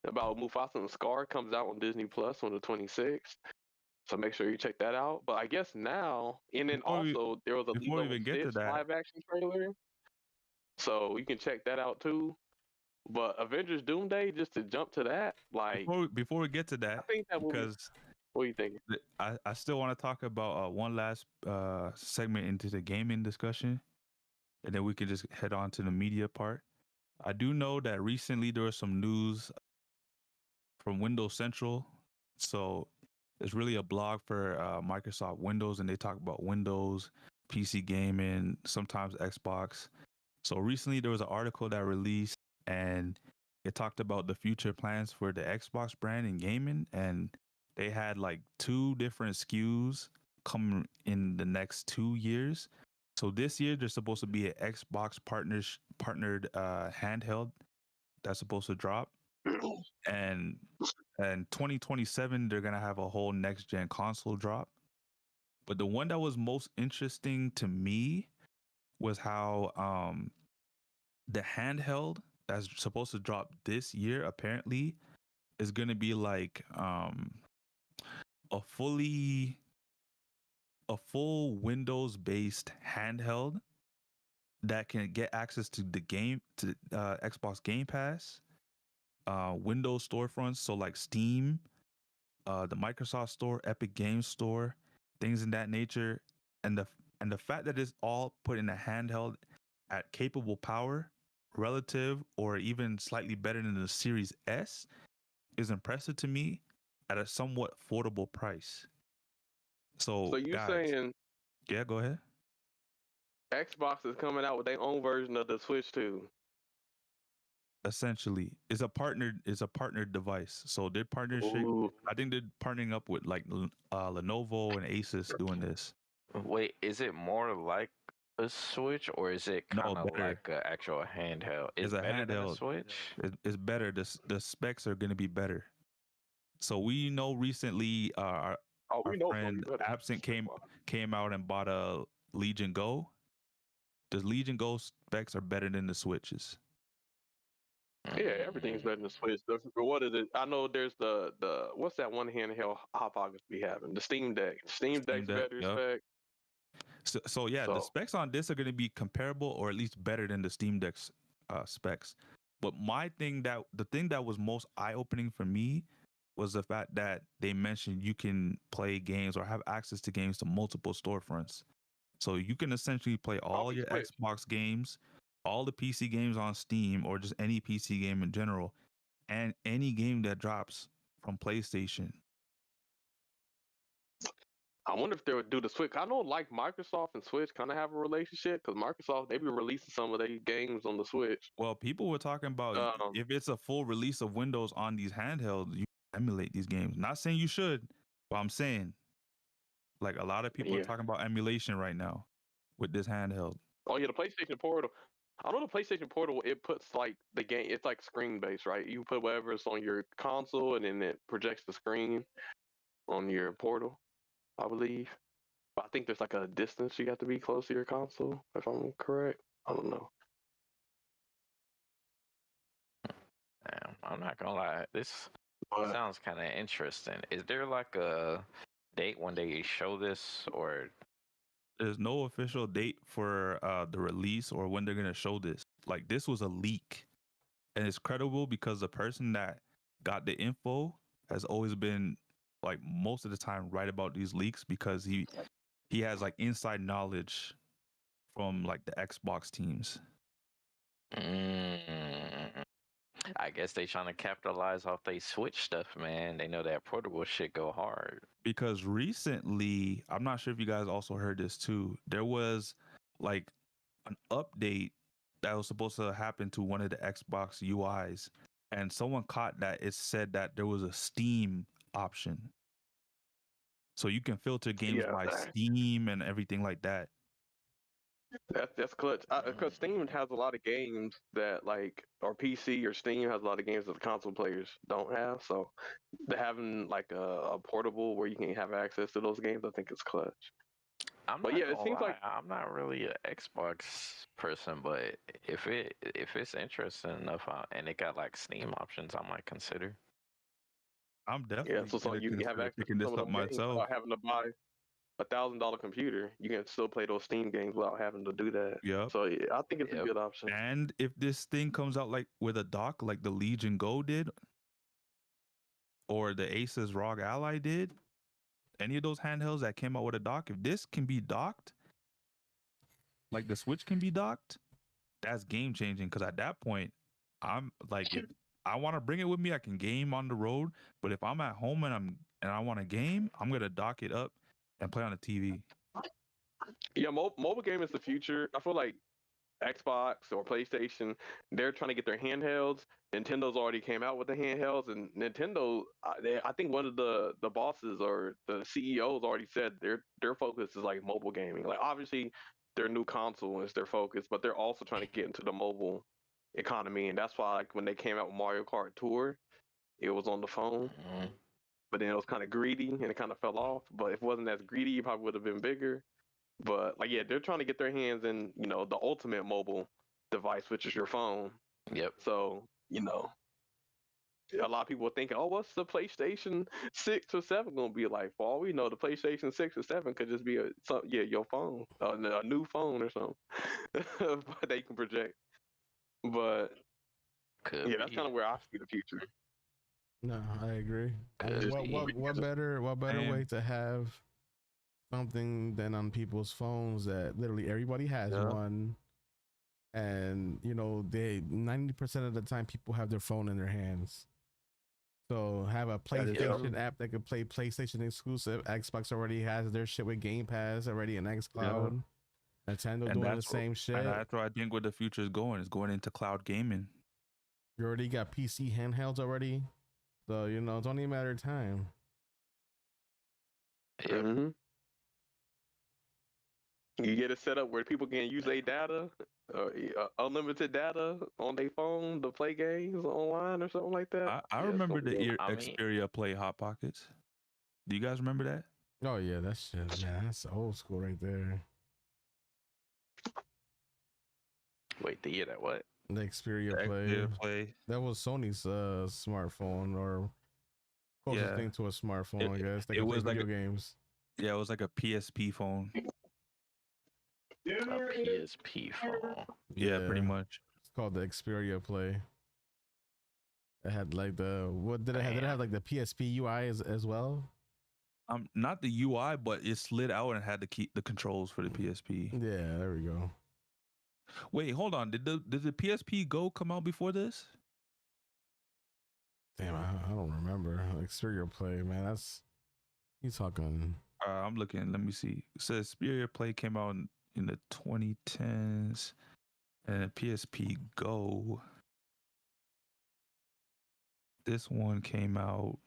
about Mufasa and Scar comes out on Disney Plus on the 26th. So make sure you check that out. But I guess now, and then Before we also there was a before we Lilo and even get to Stitch that, live action trailer, so you can check that out too. But Avengers Doomsday, just to jump to that, like before we get to I that, think that movie. because What do you think? I still want to talk about one last segment into the gaming discussion, and then we can just head on to the media part. I do know that recently there was some news from Windows Central. So it's really a blog for Microsoft Windows, and they talk about Windows, PC gaming, sometimes Xbox. So recently there was an article that released, and it talked about the future plans for the Xbox brand in gaming, and they had like 2 different SKUs coming in the next 2 years. So this year there's supposed to be an Xbox partnered handheld that's supposed to drop, and 2027 they're gonna have a whole next gen console drop. But the one that was most interesting to me was how the handheld that's supposed to drop this year apparently is gonna be like a fully a full Windows based handheld that can get access to the game to Xbox Game Pass, Windows storefronts, so like Steam, the Microsoft Store, Epic Games Store, things in that nature, and the fact that it's all put in a handheld at capable power, relative or even slightly better than the Series S, is impressive to me at a somewhat affordable price. So So, you guys, saying yeah, go ahead. Xbox is coming out with their own version of the Switch too? essentially. It's a partnered device. So they're partnership. Ooh. I think they're partnering up with like Lenovo and Asus doing this. Wait, is it more like a Switch or is it No, kind of better. like an actual handheld? It's It's a better than a handheld. Switch? It's better. The specs are going to be better. So we know recently our We know it's gonna friend be better. Absent came out and bought a Legion Go. The Legion Go specs are better than the Switches. Yeah, everything's better than the Switch. What is it? I know there's the what's that one handheld Hot Pockets be having? The Steam Deck. Steam Deck's Deck, better yep. spec. So yeah, the So- specs on this are going to be comparable or at least better than the Steam Deck's specs. But the thing that was most eye-opening for me was the fact that they mentioned you can play games or have access to games to multiple storefronts. So you can essentially play all your Switch. Xbox games, all the PC games on Steam, or just any PC game in general, and any game that drops from PlayStation. I wonder if they would do the Switch. I know like Microsoft and Switch kind of have a relationship because Microsoft they've been releasing some of their games on the Switch. Well, people were talking about if it's a full release of Windows on these handhelds, you emulate these games. Not saying you should, but I'm saying like a lot of people are talking about emulation right now with this handheld. Oh yeah, the PlayStation Portal. I know the PlayStation Portal. It puts like the game. It's like screen based, right? You put whatever's on your console, and then it projects the screen on your Portal. I believe. But I think there's like a distance you have to be close to your console, if I'm correct. I don't know. Damn, I'm not gonna lie. This But sounds kind of interesting. Is there like a date when they show this, or There's no official date for the release or when they're gonna show this. Like this was a leak, and it's credible because the person that got the info has always been like most of the time right about these leaks because he has like inside knowledge from like the Xbox teams. I guess they trying to capitalize off they Switch stuff, man. They know that portable shit go hard. Because recently, I'm not sure if you guys also heard this too. There was like an update that was supposed to happen to one of the Xbox UIs, and someone caught that it said that there was a Steam option. So you can filter games by Steam and everything like that. that's clutch. Because Steam has a lot of games that like, or PC or Steam has a lot of games that the console players don't have. So having like a portable where you can have access to those games, I think it's clutch. But yeah, it seems like I'm not really an Xbox person, but if it's interesting enough and it got like Steam options, I might consider. I'm definitely so you can have access picking to this some of up those games myself. without having to buy $1,000 computer. You can still play those Steam games without having to do that. Yep. So yeah, I think it's a good option. And if this thing comes out like with a dock, like the Legion Go did, or the Asus ROG Ally did, any of those handhelds that came out with a dock, if this can be docked, like the Switch can be docked, that's game changing. Because at that point, I'm like, if I want to bring it with me, I can game on the road. But if I'm at home and I want to game, I'm gonna dock it up and play on the TV. Yeah, mobile game is the future. I feel like Xbox or PlayStation, they're trying to get their handhelds. Nintendo's already came out with the handhelds, and Nintendo, I think one of the bosses or the CEOs already said their focus is like mobile gaming. Like obviously, their new console is their focus, but they're also trying to get into the mobile economy, and that's why like when they came out with Mario Kart Tour, it was on the phone. But then it was kind of greedy and it kind of fell off. But if it wasn't as greedy, it probably would have been bigger. But like, yeah, they're trying to get their hands in, the ultimate mobile device, which is your phone. Yep. So, a lot of people are thinking, oh, what's the PlayStation 6 or 7 going to be like? For all we know, the PlayStation 6 or 7 could just be your phone, a new phone or something but they can project. But yeah, that's kind of where I see the future. No, I agree. What better way to have something than on people's phones that literally everybody has one, and they 90% of the time people have their phone in their hands. So have a PlayStation app that could play PlayStation exclusive. Xbox already has their shit with Game Pass already in xCloud. Nintendo doing the same shit. And that's where I think where the future is going into cloud gaming. You already got PC handhelds already, so you know it's only a matter of time. Yep. Mm-hmm. You get it set up where people can use their data, unlimited data on their phone to play games online or something like that. I Yeah, remember so the cool. I mean, Xperia Play Hot Pockets. Do you guys remember that? Oh yeah, that shit, man. That's old school right there. wait, the year that what? The Xperia The Play. Xperia Play. That was Sony's smartphone or closest Yeah. thing to a smartphone, I guess. They it could play was like video games. Yeah, it was like a PSP phone. A PSP phone. Yeah, pretty much. It's called the Xperia Play. It had like what did it have? Did it have like the PSP UI as well? Not the UI, but it slid out and had the controls for the PSP. Yeah, there we go. Wait, hold on. Did the PSP Go come out before this? Damn, I don't remember. Xperia Play, man. That's you talking. I'm looking. Let me see. It says Xperia Play came out in the 2010s, and the PSP Go. This one came out.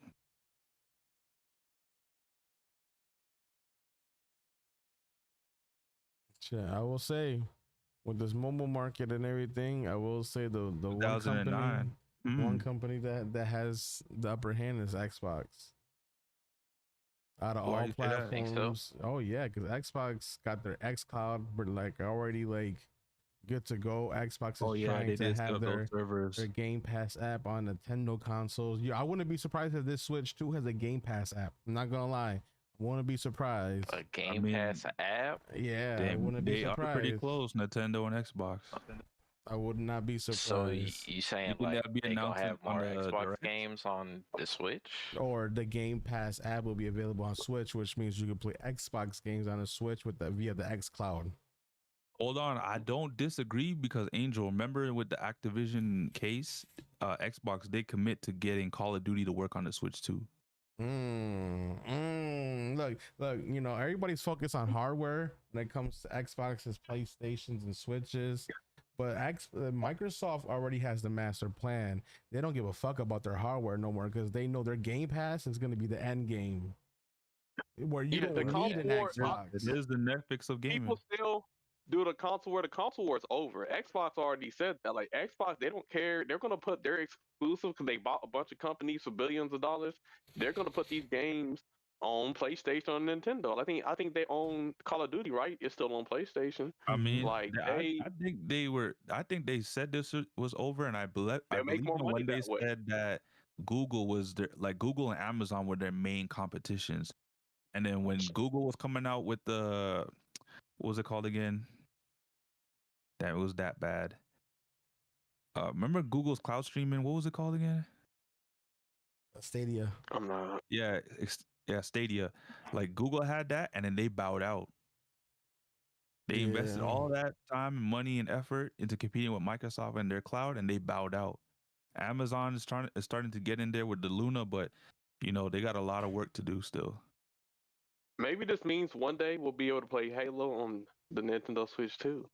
Yeah, I will say, with this mobile market and everything, I will say the one company, 2009. one company that has the upper hand is Xbox. Out of Why all do you say that? Think so? platforms, oh yeah, because Xbox got their X Cloud, but like already like good to go. Xbox is trying to have their servers. Game Pass app on Nintendo consoles. Yeah, I wouldn't be surprised if this Switch too has a Game Pass app. I'm not gonna lie, I wouldn't be surprised. A Game Pass app? Yeah, I wouldn't be They are surprised. pretty close, Nintendo and Xbox. I would not be surprised. So you saying think like that'll be they gonna announced have on more the Xbox Direct? games on the Switch? Or the Game Pass app will be available on Switch, which means you can play Xbox games on the Switch via the X Cloud. Hold on, I don't disagree because Angel, remember with the Activision case, Xbox they commit to getting Call of Duty to work on the Switch too. Look, you know, everybody's focused on hardware when it comes to Xboxes, PlayStations, and Switches. But Microsoft already has the master plan. They don't give a fuck about their hardware no more because they know their Game Pass is going to be the end game. Where you Yeah, the don't need an console war- Xbox. It is the Netflix of gaming. People still do the console war. The console war is over. Xbox already said that. Like Xbox, they don't care. They're gonna put their exclusive because they bought a bunch of companies for billions of dollars. They're gonna put these games on PlayStation and Nintendo. I think they own Call of Duty, right? It's still on PlayStation. I mean, Like I think they were. I think they said this was over, and I believe make more money when they that way. said that Google was their Google and Amazon were their main competitions, and then when Google was coming out with the what was it called again? That was that bad. Remember Google's cloud streaming? What was it called again? Stadia. I'm not. Yeah, Stadia. Like Google had that, and then they bowed out. They invested all that time, money, and effort into competing with Microsoft and their cloud, and they bowed out. Amazon is starting to get in there with the Luna, but you know they got a lot of work to do still. Maybe this means one day we'll be able to play Halo on the Nintendo Switch too.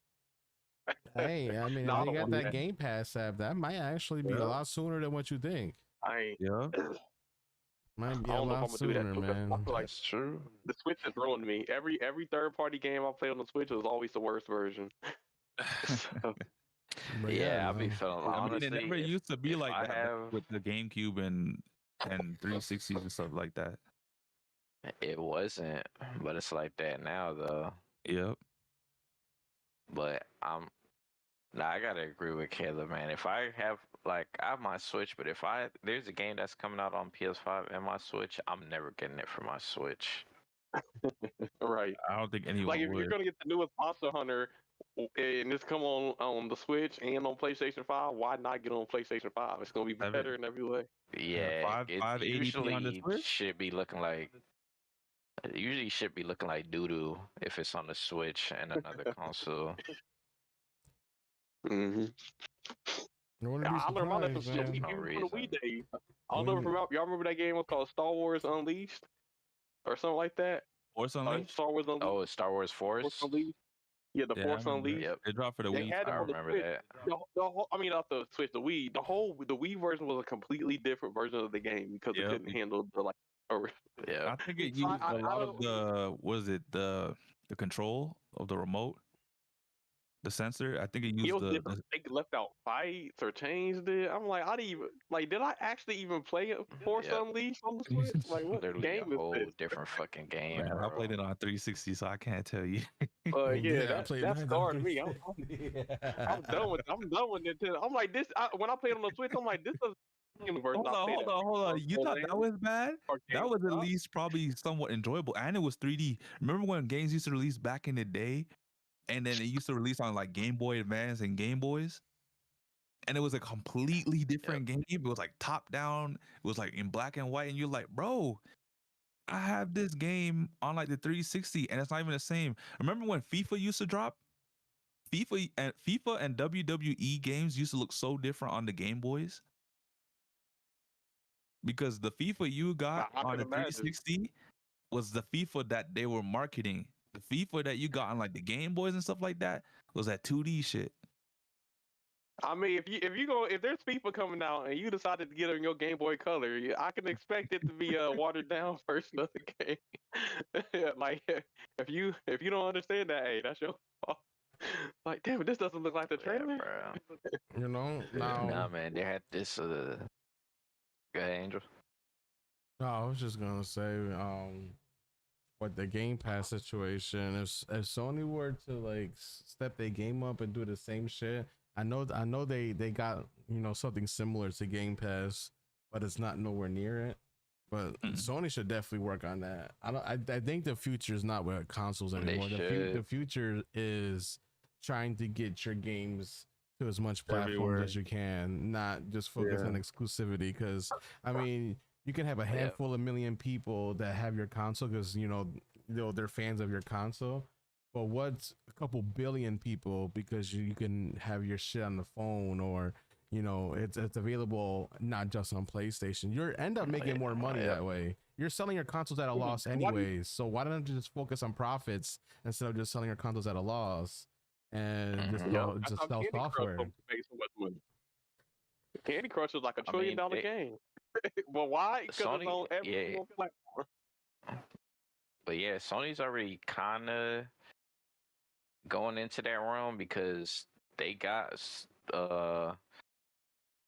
Hey, I mean, No, if I they don't got want that that. Game Pass app, that might actually be a lot sooner than what you think. Yeah. Might be I a don't know if lot I'm gonna do sooner, that because man. I feel like That's true. the Switch has ruined me. Every third party game I play on the Switch was always the worst version. So, But Yeah, I'll be man. feeling I mean, honestly. it never if- used to be if like I that have- with the GameCube and 360s and stuff like that. It wasn't, but it's like that now though. Yep. But I gotta agree with Caleb, man. If I have I have my Switch, but if there's a game that's coming out on PS5 and my Switch, I'm never getting it for my Switch. right. I don't think anyone Like if would. you're gonna get the newest Monster Hunter and it's come on the Switch and on PlayStation 5, why not get on PlayStation 5? It's gonna be better in every way. Yeah, it 580p on the usually Switch? should be looking like. It usually should be looking like doo doo if it's on the Switch and another console. Mm-hmm. I wouldn't be I learned my lesson surprised, shit man. No even from the Wii reason. days. I don't know if y'all remember that game was called Star Wars Unleashed or something like that. Or something. Star Wars Unleashed. Oh, it's Star Wars Force. Unleashed. Yeah, the Yeah, I Force remember. Unleashed. Yep. It dropped for the They Wii. had it I on the remember Switch. that. The whole, I mean, not the Switch, the Wii. The Wii version was a completely different version of the game because it Yep. couldn't handle the like. Yeah. I think it So used I a lot don't- of the the control of the remote, the sensor. I think it It used was different. They left out fights or changed it. I'm like, I didn't even like. Did I actually even play it Force Yep. Unleashed on the Switch? Like, what Literally a game is whole this? different fucking game, Man, I bro. played it on 360, so I can't tell you. Yeah, I played that's that scarred me. I'm yeah. done with Nintendo. I'm like this. When I played on the Switch, I'm like, this is the version Hold I on, played hold at. on, hold on. You thought that was bad? Or That was at GameStop. least probably somewhat enjoyable, and it was 3D. Remember when games used to release back in the day, and then it used to release on like Game Boy Advance and Game Boys, and it was a completely different game. It was like top down. It was like in black and white, and you're like, bro, I have this game on like the 360, and it's not even the same. Remember when FIFA used to drop? FIFA and WWE games used to look so different on the Game Boys because the FIFA you got I on can the imagine. 360 was the FIFA that they were marketing. The FIFA that you got on like the Game Boys and stuff like that was that 2D shit. I mean, if there's FIFA coming out and you decided to get on your Game Boy Color, I can expect it to be a watered down version of the game. Like if you don't understand that, hey, that's your fault. Like, damn it, this doesn't look like the Yeah, trailer. bro. You know, Nah, now man, they had this. Go ahead, Angel. no, I was just gonna say, what the Game Pass situation. If Sony were to like step their game up and do the same shit, I know they got something similar to Game Pass, but it's not nowhere near it. But Sony should definitely work on that. I think the future is not with consoles anymore. The future is trying to get your games to as much platforms Everywhere. as you can, not just focus on exclusivity. Because I mean, you can have a handful of million people that have your console because they're fans of your console. But what's a couple billion people because you can have your shit on the phone or it's available not just on PlayStation. You end up making more money that way. You're selling your consoles at a loss anyways. So why don't you just focus on profits instead of just selling your consoles at a loss and just sell software? Make so much money. Candy Crush was like $1 trillion game. Well, why? Because it's on every platform. But yeah, Sony's already kind of going into that realm because they got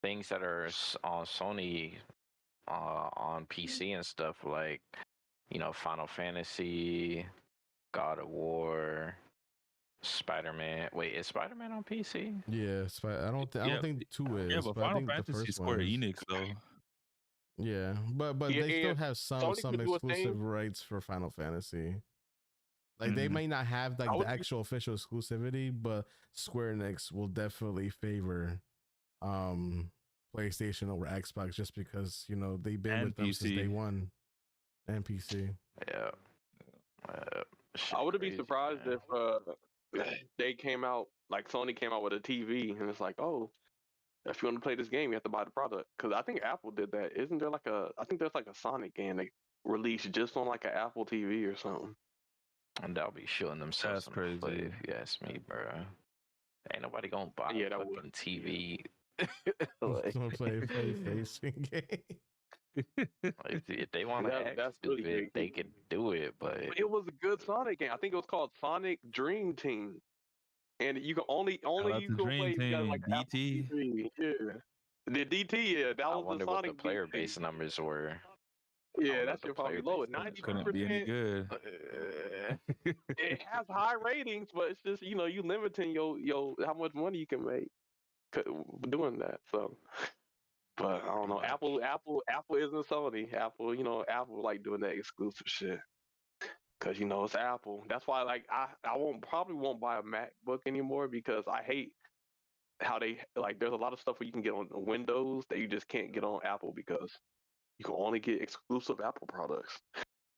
things that are on Sony on PC and stuff like Final Fantasy, God of War, Spider-Man. Wait, is Spider-Man on PC? Yeah, I don't think 2 is. Yeah, but I Final think Fantasy the is first Square one is. Enix though. Yeah, but they still have some Sony could do a exclusive thing. rights for Final Fantasy. Like they may not have like the actual official exclusivity, but Square Enix will definitely favor PlayStation over Xbox just because they've been with them since day one. And PC. Yeah. I wouldn't be surprised if they came out like Sony came out with a TV and it's like, oh, if you want to play this game, you have to buy the product. Because I think Apple did that. Isn't there like I think there's like a Sonic game they released just on like an Apple TV or something. And they'll be shooting themselves in the foot if you ask me, bro. Ain't nobody gonna buy a fucking TV. Someone play a PlayStation game. If they want to act stupid, they could do it. But it was a good Sonic game. I think it was called Sonic Dream Team, and you can only you can play like DT. Yeah, the DT. Yeah, that I was wonder the Sonic what the player DT. base numbers were. Yeah, that shit probably low. 90%. Couldn't be any good. It has high ratings, but it's just you limiting your how much money you can make doing that. So, but I don't know. Apple isn't Sony. Apple like doing that exclusive shit because it's Apple. That's why like I probably won't buy a MacBook anymore because I hate how they like. There's a lot of stuff where you can get on Windows that you just can't get on Apple because you can only get exclusive Apple products.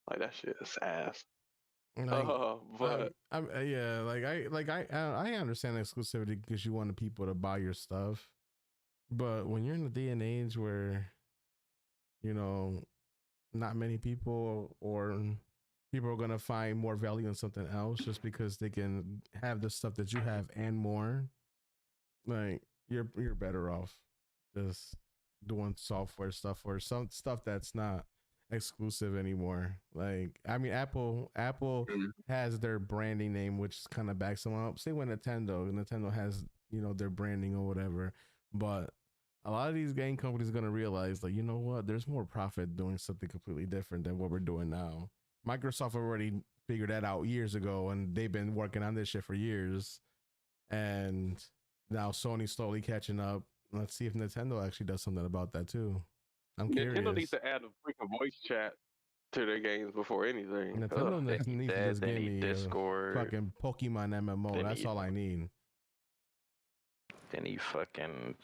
Like that shit is ass. But I understand exclusivity because you want the people to buy your stuff, but when you're in a day and age where not many people or people are gonna find more value in something else just because they can have the stuff that you have and more. Like you're better off just doing software stuff or some stuff that's not exclusive anymore. Like I mean, Apple has their branding name, which kind of backs them up. Same with Nintendo has their branding or whatever, but a lot of these game companies are gonna realize, like, you know what? There's more profit doing something completely different than what we're doing now. Microsoft already figured that out years ago, and they've been working on this shit for years. And now Sony's slowly catching up. Let's see if Nintendo actually does something about that too. I'm curious. Nintendo needs to add a freaking voice chat to their games before anything. Nintendo needs to just give me Discord, fucking Pokemon MMO. That's all I need. They need fucking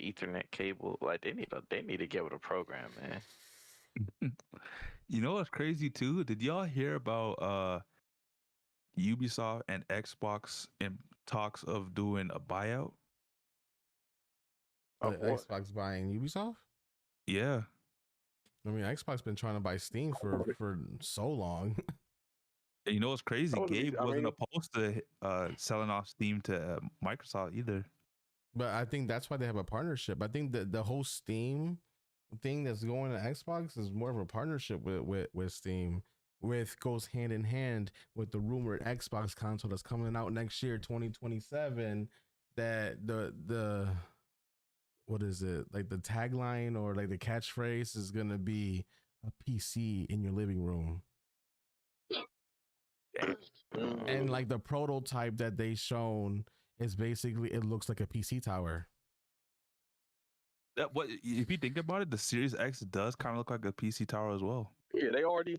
Ethernet cable. Like they need to get with a program, man. You know what's crazy too? Did y'all hear about Ubisoft and Xbox in talks of doing a buyout? Xbox buying Ubisoft? Yeah. I mean, Xbox been trying to buy Steam for so long. And you know what's crazy? Gabe wasn't mean, opposed to selling off Steam to Microsoft either. But I think that's why they have a partnership. I think that the whole Steam thing that's going to Xbox is more of a partnership with Steam, goes hand in hand with the rumored Xbox console that's coming out next year, 2027. That the what is it, like the tagline or like the catchphrase is gonna be a PC in your living room. And like the prototype that they shown is basically, it looks like a PC tower. That what if you think about it, the Series X does kind of look like a PC tower as well. Yeah, they already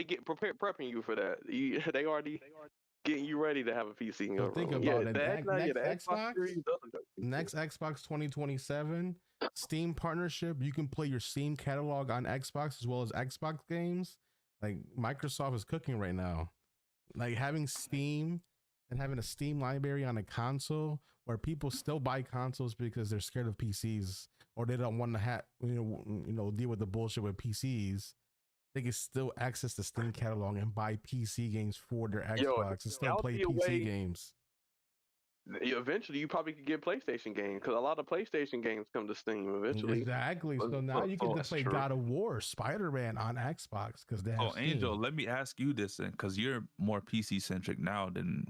get prepping you for that. They already getting you ready to have a PC in your So think room. about it. Next Xbox 2027 Steam partnership. You can play your Steam catalog on Xbox as well as Xbox games. Like Microsoft is cooking right now. Like having Steam and having a Steam library on a console where people still buy consoles because they're scared of PCs or they don't want to have deal with the bullshit with PCs. They can still access the Steam catalog and buy PC games for their Xbox and still play PC games. Eventually, you probably could get PlayStation games because a lot of PlayStation games come to Steam eventually. Exactly. So now you can just play God of War, Spider-Man on Xbox because they have Steam. Angel, let me ask you this then, because you're more PC centric now than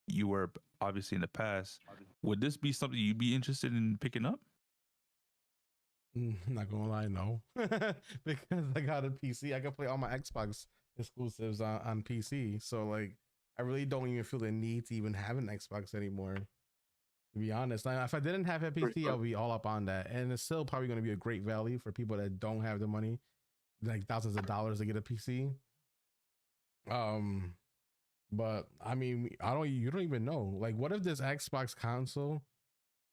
you were obviously in the past. Would this be something you'd be interested in picking up? Not gonna lie, no. Because I got a PC, I can play all my Xbox exclusives on PC. So like, I really don't even feel the need to even have an Xbox anymore. To be honest, like, if I didn't have a PC, I'll be all up on that, and it's still probably going to be a great value for people that don't have the money, like thousands of dollars to get a PC. But I mean, you don't even know. Like, what if this Xbox console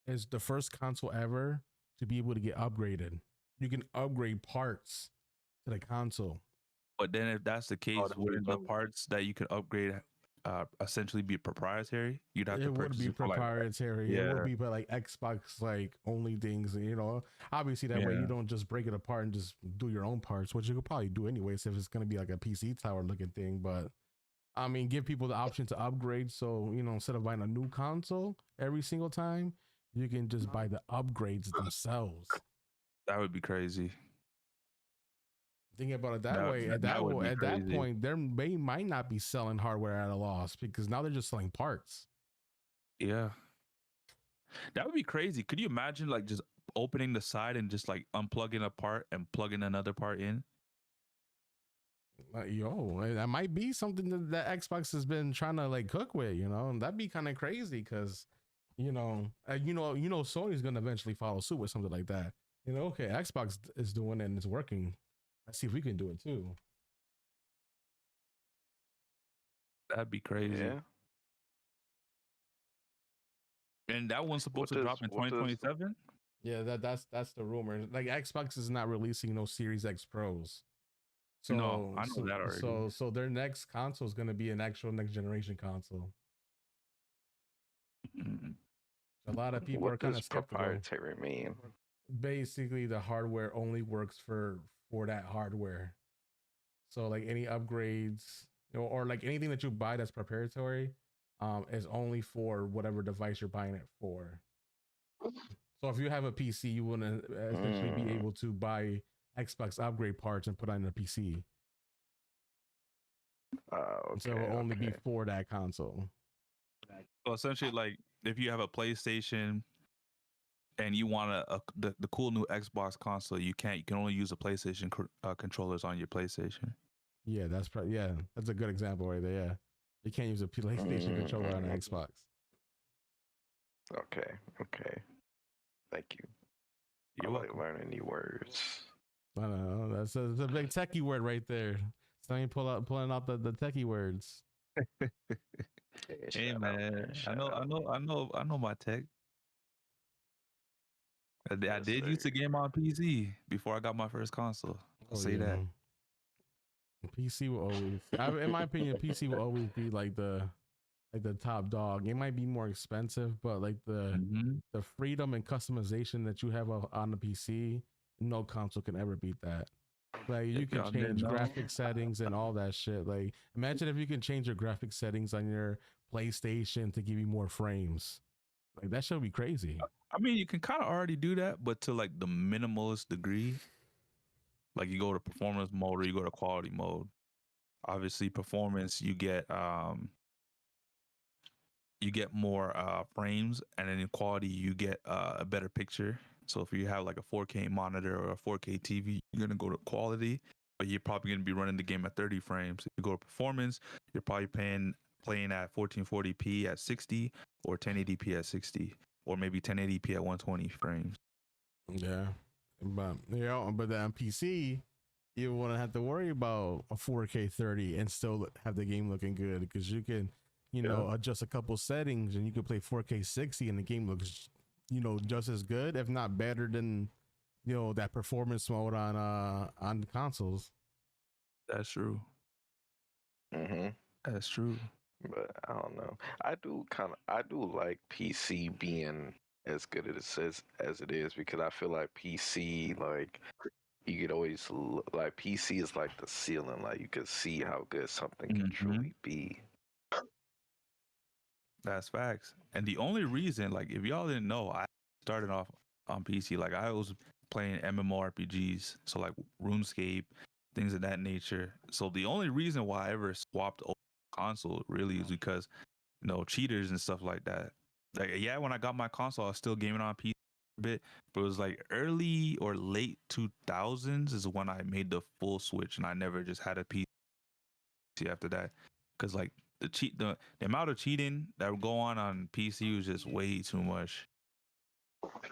is the first console ever to be able to get upgraded? You can upgrade parts to the console. But then if that's the case, wouldn't the parts that you could upgrade essentially be proprietary? You'd have to purchase it. It would be proprietary. Like, it would be, but like Xbox, like only things, obviously that way you don't just break it apart and just do your own parts, which you could probably do anyways if it's going to be like a PC tower looking thing. But I mean, give people the option to upgrade. So, instead of buying a new console every single time, you can just buy the upgrades themselves. That would be crazy. Thinking about it that way, at that point, they might not be selling hardware at a loss because now they're just selling parts. Yeah, that would be crazy. Could you imagine like just opening the side and just like unplugging a part and plugging another part in? That might be something that Xbox has been trying to like cook with, and that'd be kind of crazy because, Sony's gonna eventually follow suit with something like that. Okay, Xbox is doing it and it's working. Let's see if we can do it too. That'd be crazy. Yeah. And that one's supposed to drop in 2027? Yeah, that's the rumor. Like Xbox is not releasing no Series X Pros. So no, I know that already. So their next console is going to be an actual next generation console. A lot of people are kind of skeptical. Proprietary mean? Basically, the hardware only works for that hardware. So like any upgrades, or like anything that you buy that's proprietary, is only for whatever device you're buying it for. So if you have a PC, you wouldn't essentially be able to buy Xbox upgrade parts and put on a PC. Okay, So it will only be for that console. So essentially, like if you have a PlayStation and you want the cool new Xbox console, you can't. You can only use the PlayStation controllers on your PlayStation. Yeah, that's that's a good example right there. Yeah, you can't use a PlayStation controller on an Xbox. Okay. Thank you. You're I welcome. like learning new words. I don't know. That's a big techie word right there. So you pulling out the techie words. Hey man, I know my tech. I did used to game on PC before I got my first console. I'll say that. PC will always, in my opinion, PC will always be like the top dog. It might be more expensive, but like the freedom and customization that you have on the PC, no console can ever beat that. Like you can change graphic settings and all that shit. Like imagine if you can change your graphic settings on your PlayStation to give you more frames. Like that should be crazy. I mean, you can kind of already do that, but to like the minimalist degree. Like you go to performance mode or you go to quality mode. Obviously, performance you get more frames, and then in quality you get a better picture. So if you have like a 4K monitor or a 4K TV, you're gonna go to quality, but you're probably gonna be running the game at 30 frames. If you go to performance, you're probably playing at 1440p at 60 or 1080p at 60 or maybe 1080p at 120 frames. Yeah, but then on PC, you wouldn't have to worry about a 4K 30 and still have the game looking good because you can, adjust a couple settings and you can play 4K 60 and the game looks, just as good, if not better than, that performance mode on the consoles. That's true. That's true. But I don't know. I do like PC being as good as it is because I feel like PC, like you could always like PC is like the ceiling, like you could see how good something can truly be. That's facts. And the only reason, like, if y'all didn't know, I started off on PC. Like, I was playing MMORPGs, so like RuneScape, things of that nature. So the only reason why I ever swapped over console really is because, cheaters and stuff like that. Like, yeah, when I got my console, I was still gaming on PC a bit, but it was like early or late 2000s is when I made the full switch, and I never just had a PC after that, because like the amount of cheating that would go on PC was just way too much.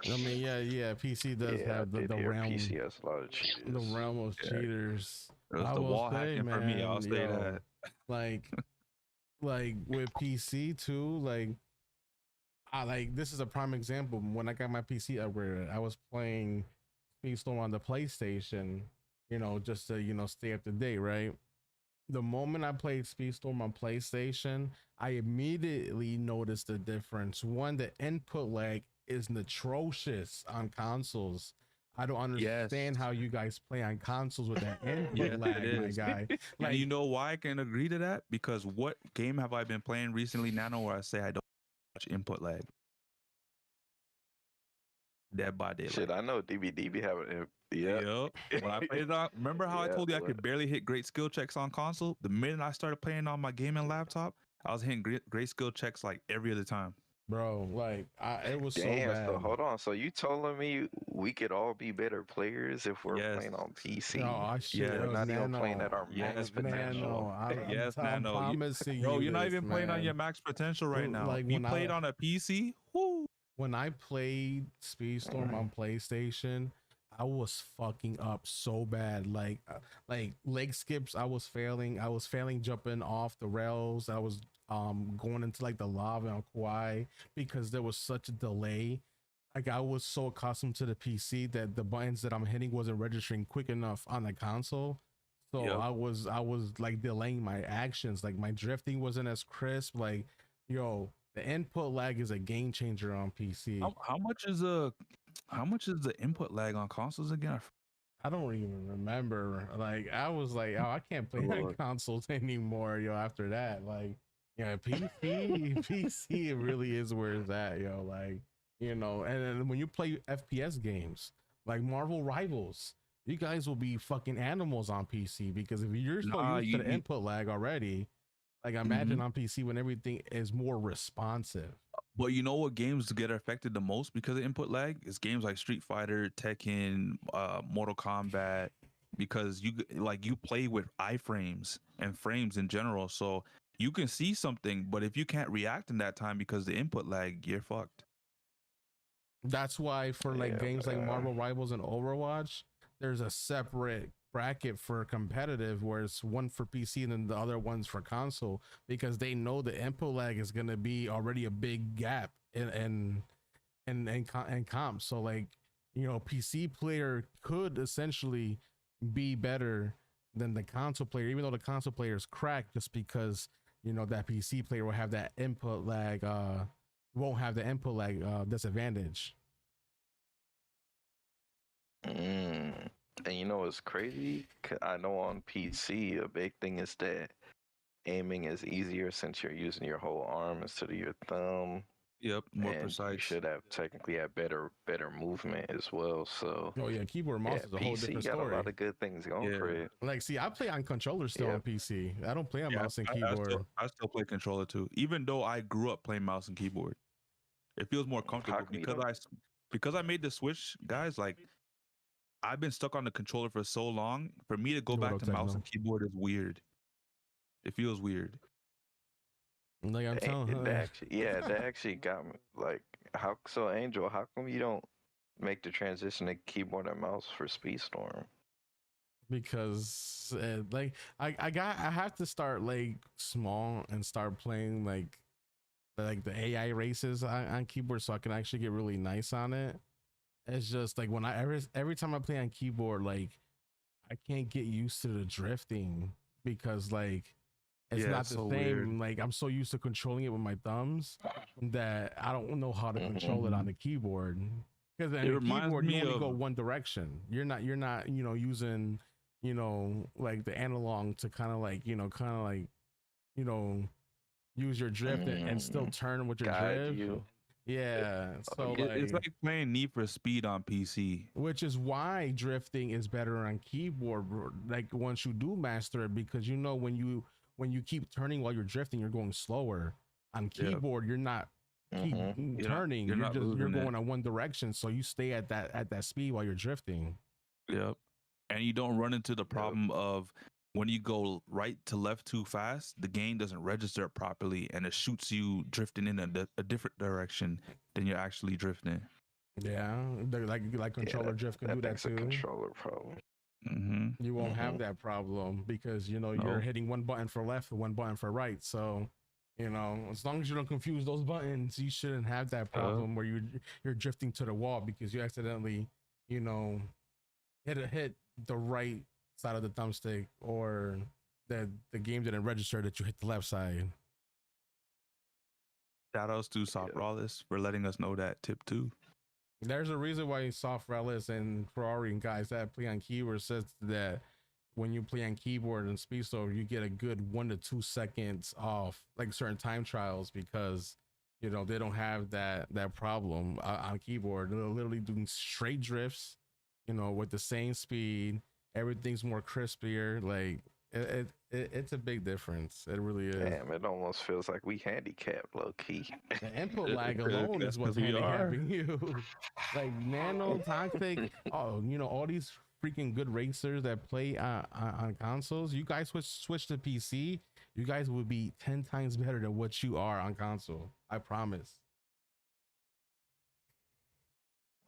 I mean, yeah, PC does have the realm. PC has a lot of cheaters. The realm of cheaters. It was the wall hacking for me. I'll say that. Like with PC too. Like this is a prime example. When I got my PC upgraded, I was playing Speedstorm on the PlayStation. Just to stay up to date, right? The moment I played Speedstorm on PlayStation, I immediately noticed the difference. One, the input lag is atrocious on consoles. I don't understand how you guys play on consoles with that input lag, my guy. Like, you know why I can agree to that? Because what game have I been playing recently, Nano, where I say I don't much input lag? Dead by Daylight. Shit, I know DB having. Yep. When I played it on, remember how I told you I could barely hit great skill checks on console? The minute I started playing on my gaming laptop, I was hitting great skill checks like every other time. Bro, like it was so Damn, bad. so hold on. So you telling me we could all be better players if we're playing on PC? No, we're not even playing at our max potential. I'm promising you, bro, you're not even playing on your max potential right now. Like you played on a PC. Whoo. When I played Speedstorm on PlayStation, I was fucking up so bad. Like leg skips, I was failing jumping off the rails. I was going into like the lava on Kauai because there was such a delay. Like I was so accustomed to the PC that the buttons that I'm hitting wasn't registering quick enough on the console. So I was like delaying my actions. Like my drifting wasn't as crisp. Like, the input lag is a game changer on PC. How much is the input lag on consoles again? I don't even remember. Like, I was like, oh, I can't play on Lord. consoles anymore, yo. After that, like, yeah, PC, it really is where it's at, yo. Like, and then when you play FPS games like Marvel Rivals, you guys will be fucking animals on PC because if you're so Nah, used to the input lag already, like, imagine Mhm. on PC when everything is more responsive. But you know what games get affected the most because of input lag? It's games like Street Fighter, Tekken, Mortal Kombat, because you play with iframes and frames in general. So you can see something, but if you can't react in that time because the input lag, you're fucked. That's why for like Yeah, games like man. Marvel Rivals and Overwatch, there's a separate bracket for competitive where it's one for PC and then the other one's for console because they know the input lag is gonna be already a big gap in comp. So like, PC player could essentially be better than the console player, even though the console player is cracked just because that PC player will have that input lag won't have the input lag disadvantage. And you know what's crazy? I know on PC a big thing is that aiming is easier since you're using your whole arm instead of your thumb. Yep, more And you precise. should have technically have better movement as well. So Oh yeah, keyboard mouse is a whole PC different got story. a lot of good things going for Yeah. it. Like, see, I play on controller still Yeah. on PC. I don't play on Yeah, mouse and I keyboard. still play controller too, even though I grew up playing mouse and keyboard. It feels more comfortable How come you don't- because I made the switch, guys. Like, I've been stuck on the controller for so long. For me to go What back up, to mouse Techno? and keyboard is weird. It feels weird. Like I'm telling That actually got me. Like, how so, Angel? How come you don't make the transition to keyboard and mouse for Speedstorm? because like I have to start like small and start playing like the AI races on keyboard so I can actually get really nice on it. It's just like when every time I play on keyboard, like I can't get used to the drifting because like it's Yeah, not it's the so same. weird. Like I'm so used to controlling it with my thumbs that I don't know how to control it on the keyboard. Because on It the reminds keyboard you me only go of- one direction. You're not using like the analog to kind of like use your drift and still turn with your Guide drift. you. Yeah. So It's like playing Need for Speed on PC. which is why drifting is better on keyboard, like once you do master it, because when you keep turning while you're drifting, you're going slower. On keyboard, you're not keep turning. you're not you're losing going it. on one direction, so you stay at that speed while you're drifting. Yep. And you don't run into the problem of when you go right to left too fast, the game doesn't register it properly and it shoots you drifting in a different direction than you're actually drifting. Yeah, like controller drift can do that That's a too. controller problem. Mm-hmm. You won't have that problem because you're hitting one button for left and one button for right. So as long as you don't confuse those buttons, you shouldn't have that problem where you're drifting to the wall because you accidentally hit the right side of the thumbstick, or that the game didn't register that you hit the left side. Shout outs to Soft Rawless for letting us know that tip too. There's a reason why Soft Relics and Ferrari and guys that play on keyboard says that when you play on keyboard and Speedstorm, you get a good 1 to 2 seconds off like certain time trials because they don't have that problem on keyboard. They're literally doing straight drifts, with the same speed. Everything's more crispier. Like it's a big difference. It really is. Damn, it almost feels like we handicapped low key. The input lag alone is what's handicapping you. Like Nano, Toxic, all these freaking good racers that play on consoles. You guys switch to PC, you guys would be 10 times better than what you are on console. I promise.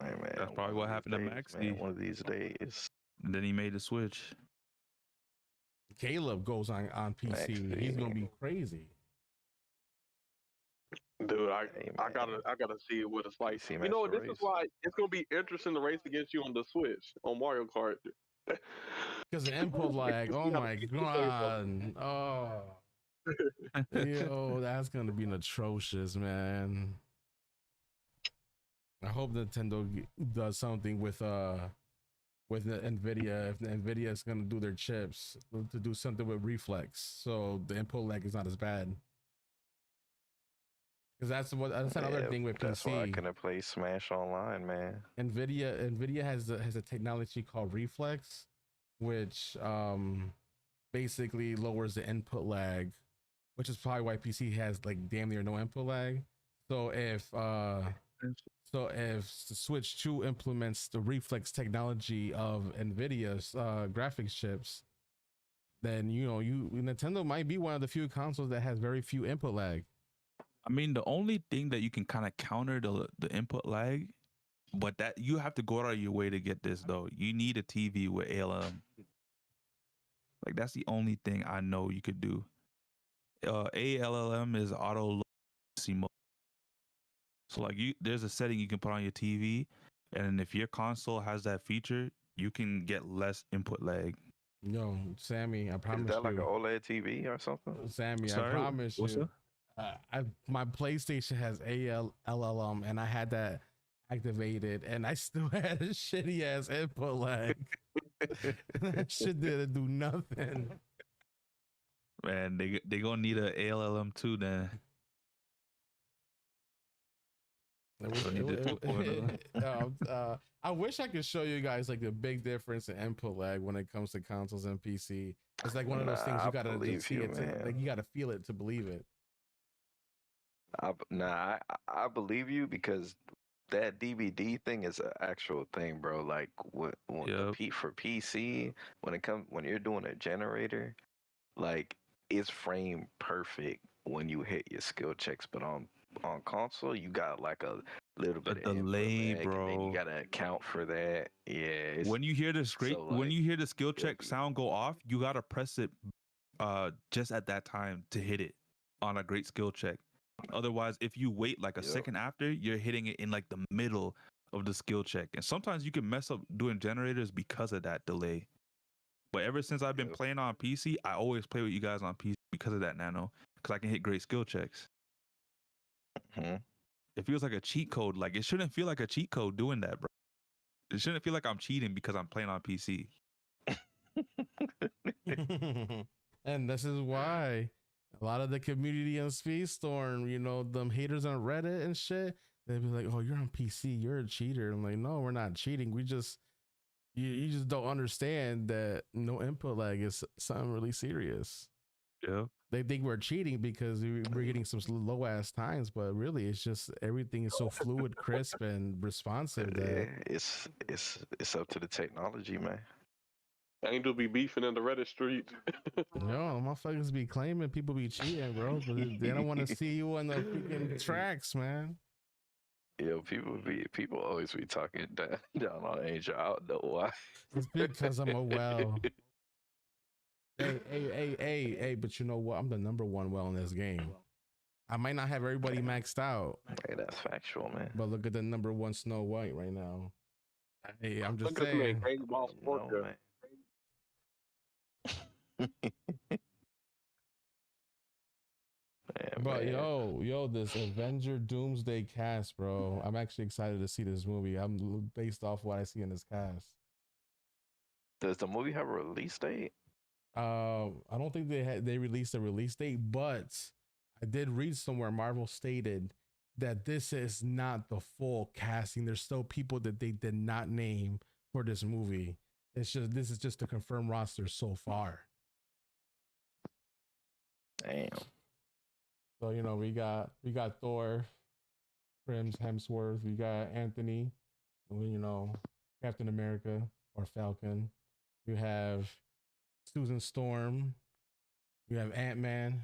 Hey, man, That's probably what happened to Maxi. One of these days. And then he made the switch. Caleb goes on PC. Maxi. He's gonna be crazy. Dude, I Hey, gotta see what it's like. See, You know, Master this is Race. why it's gonna be interesting to race against you on the Switch on Mario Kart. Because the input lag, oh my god. Oh. Yo, that's gonna be atrocious, man. I hope Nintendo does something with with the Nvidia. If the Nvidia is going to do their chips to do something with reflex, so the input lag is not as bad. Because that's another thing with That's why I PC. couldn't play Smash Online, man. Nvidia has a technology called reflex, which basically lowers the input lag, which is probably why PC has like damn near no input lag. So if the Switch 2 implements the reflex technology of Nvidia's graphics chips, then Nintendo might be one of the few consoles that has very few input lag. I mean, the only thing that you can kind of counter the input lag, but that you have to go out of your way to get this though. You need a TV with ALM. Like that's the only thing I know you could do. ALLM is auto low latency mode. So like there's a setting you can put on your TV, and if your console has that feature, you can get less input lag. No, Sammy, I promise you. Is that like an OLED TV or something? Sammy, Sorry, I promise what's you. that? My PlayStation has ALLM, and I had that activated, and I still had a shitty ass input lag. That shit didn't do nothing. Man, they gonna need a ALLM too then. I wish I could show you guys like the big difference in input lag when it comes to consoles and PC. It's like one of those things you gotta just see it. Like you gotta feel it to believe it. I believe you because that DVD thing is an actual thing, bro. Like for PC, when you're doing a generator, like it's frame perfect when you hit your skill checks, but on console you got like a little bit of delay, bro. And then you gotta account for that. Yeah. When you hear when you hear the skill check sound go off, you gotta press it just at that time to hit it on a great skill check. Otherwise, if you wait like a second after, you're hitting it in like the middle of the skill check. And sometimes you can mess up doing generators because of that delay. But ever since I've been playing on PC, I always play with you guys on PC because of that, Nano. Because I can hit great skill checks. Mm-hmm. It feels like a cheat code. Like it shouldn't feel like a cheat code doing that, bro. It shouldn't feel like I'm cheating because I'm playing on PC. And this is why a lot of the community on Speedstorm, them haters on Reddit and shit, they'd be like, "Oh, you're on PC, you're a cheater." I'm like, "No, we're not cheating. We just you just don't understand that no input lag is something really serious." Yeah. They think we're cheating because we're getting some low ass times, but really it's just everything is so fluid, crisp, and responsive that it's up to the technology, man. Angel be beefing in the Reddit streets. Motherfuckers be claiming people be cheating, bro, but they don't want to see you on the freaking tracks, man. Yo, people always be talking down on Angel. I don't know why. It's because I'm a well. Hey, but you know what? I'm the number one well in this game. I might not have everybody maxed out. Hey, that's factual, man. But look at the number one Snow White right now. Hey, I'm just saying. Man. But this Avenger Doomsday cast, bro. I'm actually excited to see this movie. I'm based off what I see in this cast. Does the movie have a release date? I don't think they released a release date, but I did read somewhere Marvel stated that this is not the full casting. There's still people that they did not name for this movie. This is just the confirmed roster so far. Damn. So we got Thor, Chris Hemsworth, we got Anthony, Captain America or Falcon. You have Susan Storm. You have Ant-Man.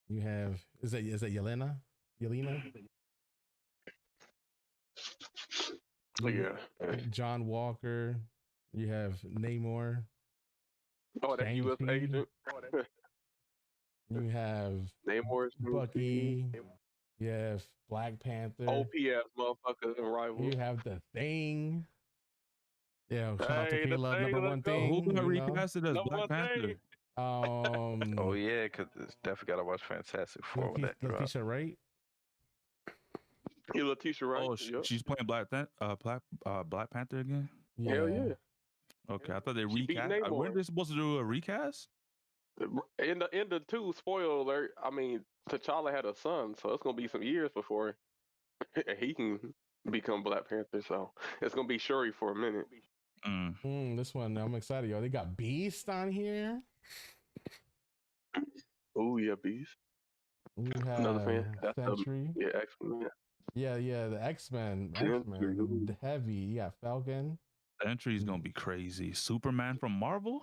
You have is that Yelena? Yeah. John Walker. You have Namor. Oh, that U.S. agent. You have Namor's Bucky. You have Black Panther. OPS motherfucker and rival. You have the Thing. Yeah, shout out to Caleb, number one thing. Who got recasted as Black Panther? Oh yeah, because definitely gotta watch Fantastic Four with that drop. Letitia Wright. Yeah, Letitia Wright. Oh, she's playing Black Panther again. Hell yeah. Okay, I thought they She beat recast. Weren't Namor. they supposed to do a recast? In the two, spoiler alert. I mean, T'Challa had a son, so it's gonna be some years before he can become Black Panther. So it's gonna be Shuri for a minute. This one I'm excited, yo. They got Beast on here. Oh yeah, Beast. We Another fan. have That's Sentry. X-Men. Yeah, the X-Men. Sentry. Heavy. You got Falcon. Entry's gonna be crazy. Superman from Marvel.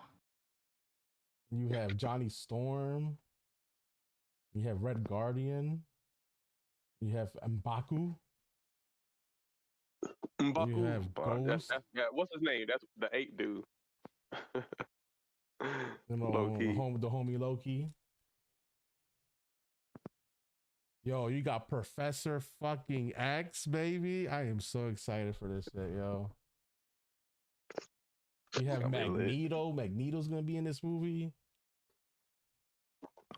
You have Johnny Storm. You have Red Guardian. You have M'Baku. M'Baku. You have Ghost. What's his name? That's the 8 dude. Loki. The homie Loki. Yo, you got Professor fucking X, baby. I am so excited for this shit, yo. You have Magneto. Magneto's gonna be in this movie.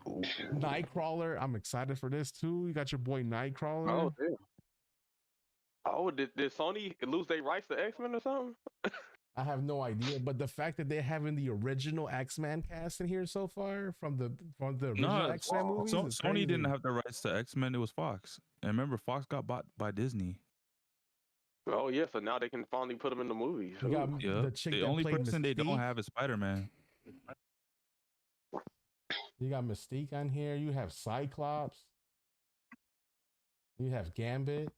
Ooh. Nightcrawler. I'm excited for this too. You got your boy Nightcrawler. Oh damn. Oh, did Sony lose their rights to X-Men or something? I have no idea, but the fact that they're having the original X-Men cast in here so far from the original X-Men movies, Sony didn't have the rights to X-Men. It was Fox, and remember, Fox got bought by Disney. Oh yeah, so now they can finally put them in the movies. You got the chick the that only played person they don't Mystique. have is Spider-Man. You got Mystique on here. You have Cyclops. You have Gambit.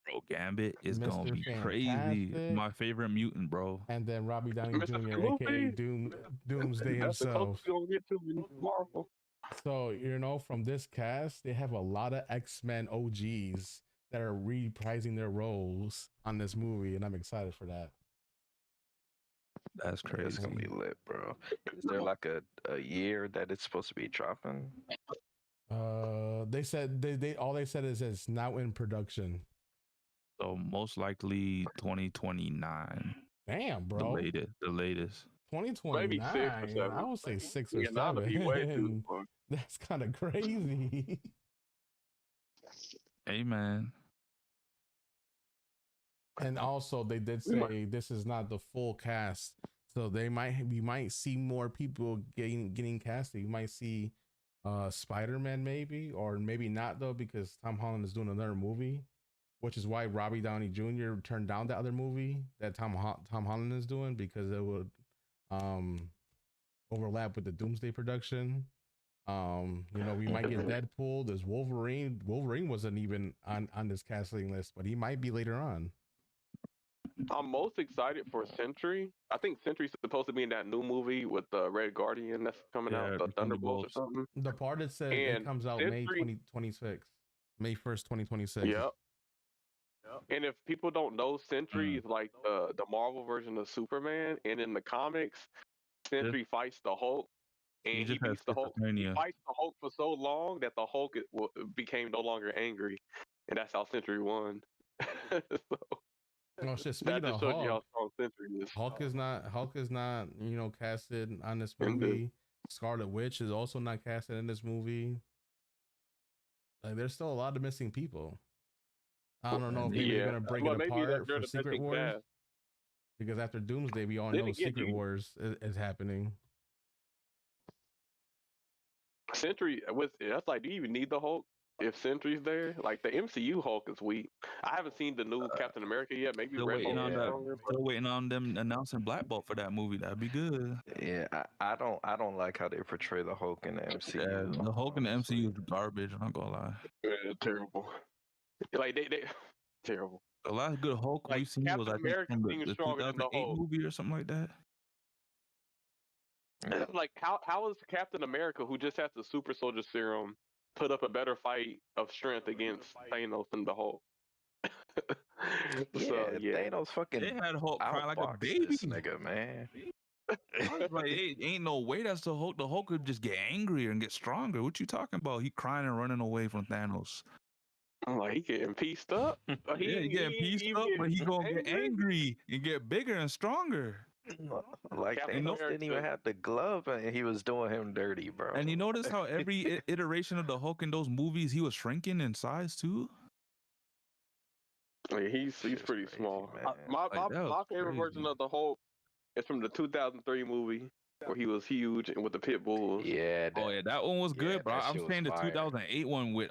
Bro, Gambit is Mr. gonna be Fantastic. crazy. My favorite mutant, bro. And then Robbie Downey Mr. Jr., aka Doomsday That's the himself. closest we're gonna get to in Marvel. So, you know, from this cast, they have a lot of X-Men OGs that are reprising their roles on this movie, and I'm excited for that. That's crazy. It's gonna be lit, bro. Is there like a year that it's supposed to be dropping? They said they all they said is it's now in production. So most likely 2029. Damn, bro. The latest. 2029. Maybe 6 or 7. I would say 6 or Yeah, that'll be way too 7. far. That's kind of crazy. Hey, man. And also, they did say this is not the full cast, so we might see more people getting casted. You might see Spider-Man maybe, or maybe not though, because Tom Holland is doing another movie, which is why Robbie Downey Jr. turned down the other movie that Tom Holland is doing, because it would overlap with the Doomsday production. You know, we might get Deadpool. There's Wolverine. Wolverine wasn't even on this casting list, but he might be later on. I'm most excited for Sentry. I think Sentry's supposed to be in that new movie with the Red Guardian that's coming out, the Thunderbolts or something. The part that said it comes out May 2026, May 1st, 2026. Yep. And if people don't know, Sentry is like the Marvel version of Superman, and in the comics, Sentry fights the Hulk, and he beats the Hulk. He fights the Hulk for so long that the Hulk became no longer angry, and that's how Sentry won. So, oh shit! Speaking of Hulk, you how strong Sentry is. Hulk is not you know casted on this movie. Scarlet Witch is also not casted in this movie. Like, there's still a lot of missing people. I don't know if maybe they're gonna break it apart for Secret Wars. Because after Doomsday, we all know Secret Wars is happening. Sentry, that's like, do you even need the Hulk if Sentry's there? Like, the MCU Hulk is weak. I haven't seen the new Captain America yet. Maybe still waiting on that. Still waiting on them announcing Black Bolt for that movie. That'd be good. Yeah, I don't like how they portray the Hulk in the MCU. Yeah, the Hulk in the MCU is garbage. I'm not gonna lie. Yeah, terrible. Like they terrible. The last good Hulk we've seen was I think from the 2008 movie or something like that. Like how is Captain America, who just has the super soldier serum, put up a better fight of strength against Thanos than the Hulk? Thanos fucking. They had Hulk crying like a baby, this nigga, man. Like, ain't no way that's the Hulk. The Hulk could just get angrier and get stronger. What you talking about? He crying and running away from Thanos. I'm like, he getting pieced up. He getting pieced up, but he gonna get angry and get bigger and stronger. Like, Thanos didn't even have the glove, and he was doing him dirty, bro. And you notice how every iteration of the Hulk in those movies, he was shrinking in size too. Yeah, he's Shit's pretty crazy, small. man. My Like, that was my favorite version crazy. of the Hulk is from the 2003 movie where he was huge and with the pit bulls. Yeah. Oh yeah, that one was good, bro. that I'm shit was saying the fire. 2008 one with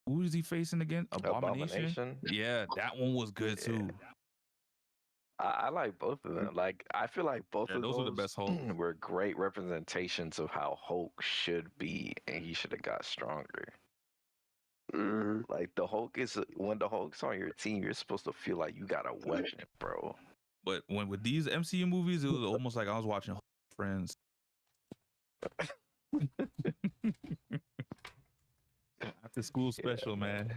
who is he facing again? Abomination. Abomination. Yeah, that one was good Yeah. too. I like both of them. Like I feel like both Yeah, of those were the best Hulk. were great representations of how Hulk should be, and he should have got stronger. Mhm. Like when the Hulk's on your team, you're supposed to feel like you got a weapon, bro. But when with these MCU movies, it was almost like I was watching Friends. After school special, man.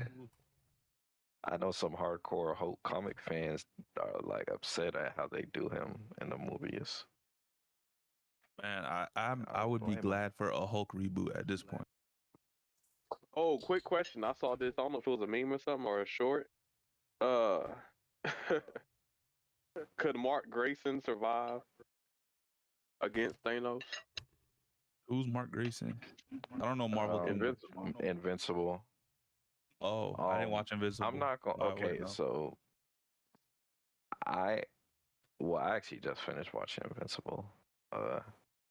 I know some hardcore Hulk comic fans are like upset at how they do him in the movies. Man, I don't would be blame 'em. glad for a Hulk reboot at this point. Oh, quick question. I saw this. I don't know if it was a meme or something or a short. Uh, could Mark Grayson survive against Thanos? Who's Mark Grayson? I don't know Marvel team. Invincible. Invincible. Oh, I didn't watch Invisible. I'm not going. Okay, so I actually just finished watching Invincible.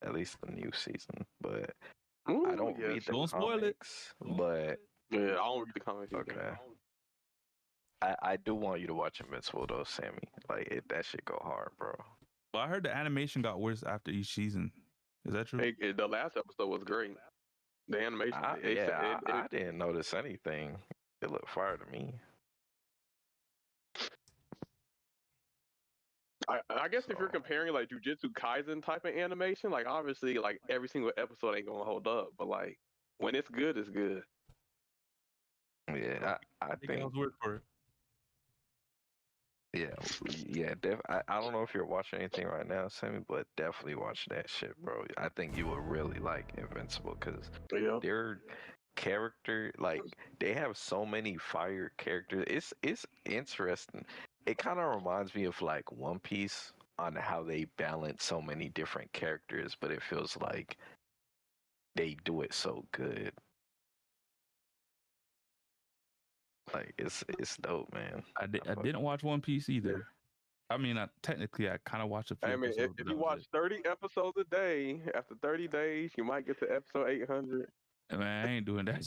At least the new season, but Ooh, I don't read the Don't spoil it. comics. But Yeah, I don't read the comics. either. okay. I do want you to watch Invincible though, Sammy. Like that shit go hard, bro. Well, I heard the animation got worse after each season. Is that true? The last episode was great. The animation. I didn't notice anything. It looked fire to me. I guess if you're comparing like Jujutsu Kaisen type of animation, like obviously like every single episode ain't gonna hold up, but like when it's good, it's good. Yeah, I think. I was word for it. Yeah. I don't know if you're watching anything right now, Sammy, but definitely watch that shit, bro. I think you will really like Invincible because their character, like they have so many fire characters. It's interesting. It kind of reminds me of like One Piece on how they balance so many different characters, but it feels like they do it so good. Like it's dope, man. I didn't watch One Piece either. I mean, I kind of watched a few I mean, episodes. if you watch 30 episodes a day, after 30 days, you might get to episode 800. Man, I ain't doing that.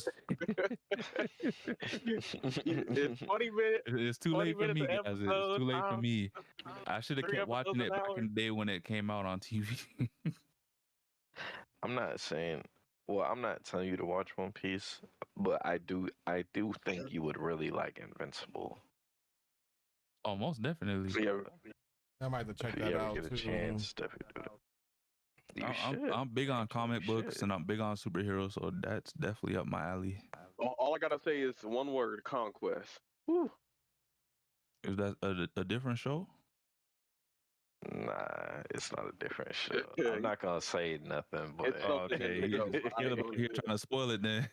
It's 20 minutes. It's too late for me, guys. It's too late for me. I should have 3 kept watching it episodes back an in the day when it came out on TV. I'm not telling you to watch One Piece, but I do think you would really like Invincible. Oh, most definitely. Yeah, I might have to check If you that ever out get a too. chance, definitely do it. You should. I'm big on comic You books should. and I'm big on superheroes, so that's definitely up my alley. all I gotta say is one word: conquest. Woo. Is that a different show? Nah, it's not a different show. Yeah, I'm not gonna say nothing, but It's something Okay, Caleb over here trying to spoil it then.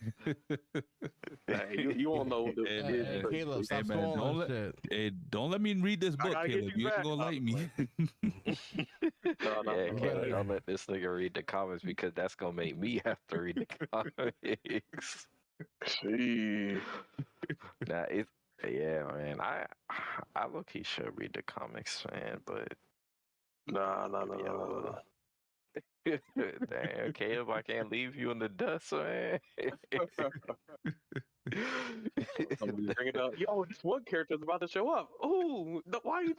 Hey, you won't know what this Hey, is. Hey, but- Caleb, stop man, spoiling don't shit. Hey, don't let me read this book, gotta get Caleb. you You ain't back, gonna like me. No, yeah, you Caleb, better- don't let this nigga read the comments because that's gonna make me have to read the comics. Gee. Nah, man. I low key should read the comics, man, but Nah. damn, Caleb, I can't leave you in the dust, man. Bring it up. Yo, this one character's about to show up. Ooh, why you?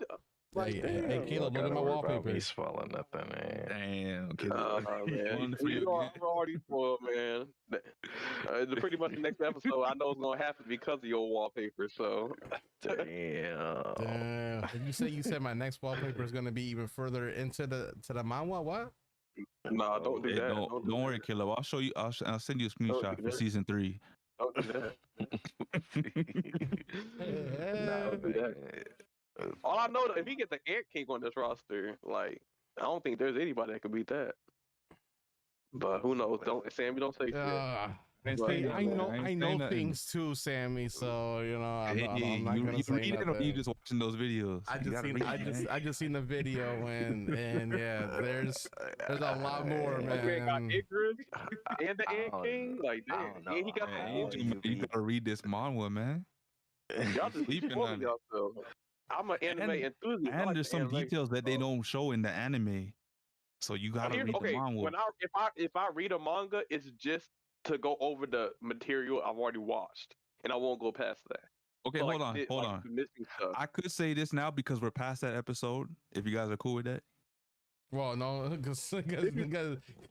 Like, Hey, Caleb, look at my wallpaper. Me spoiling nothing, man. Damn, Caleb. man. One for you I'm again. already spoiled, man. Pretty much the next episode, I know it's gonna happen because of your wallpaper. So, Damn. Damn. If you said my next wallpaper is gonna be even further into the manhwa, what? nah, don't do Hey, that. don't worry, Caleb. I'll show you. I'll send you a screenshot do for that. season 3. Don't do that. Don't do that. All I know, if he gets the Ant King on this roster, like I don't think there's anybody that can beat that. But who knows? Sammy, don't say shit. Hey, I know nothing. things too, Sammy. So you know, I'm not You gonna say read it or you nothing. just watching those videos? I just seen the video and yeah, there's a lot more, That man got man. Icarus and the Ant King. Like, damn, and he got Man, you gotta read this manhwa, man. Y'all just be Sleeping spoiling on it. yourself. I'm an anime And- enthusiast. I And like there's the some animation, details that they bro. don't show in the anime, so you gotta read the Okay, manga. when if I read a manga, it's just to go over the material I've already watched, and I won't go past that. Okay, So, hold on. the missing stuff. I could say this now because we're past that episode. If you guys are cool with that. Well, no, because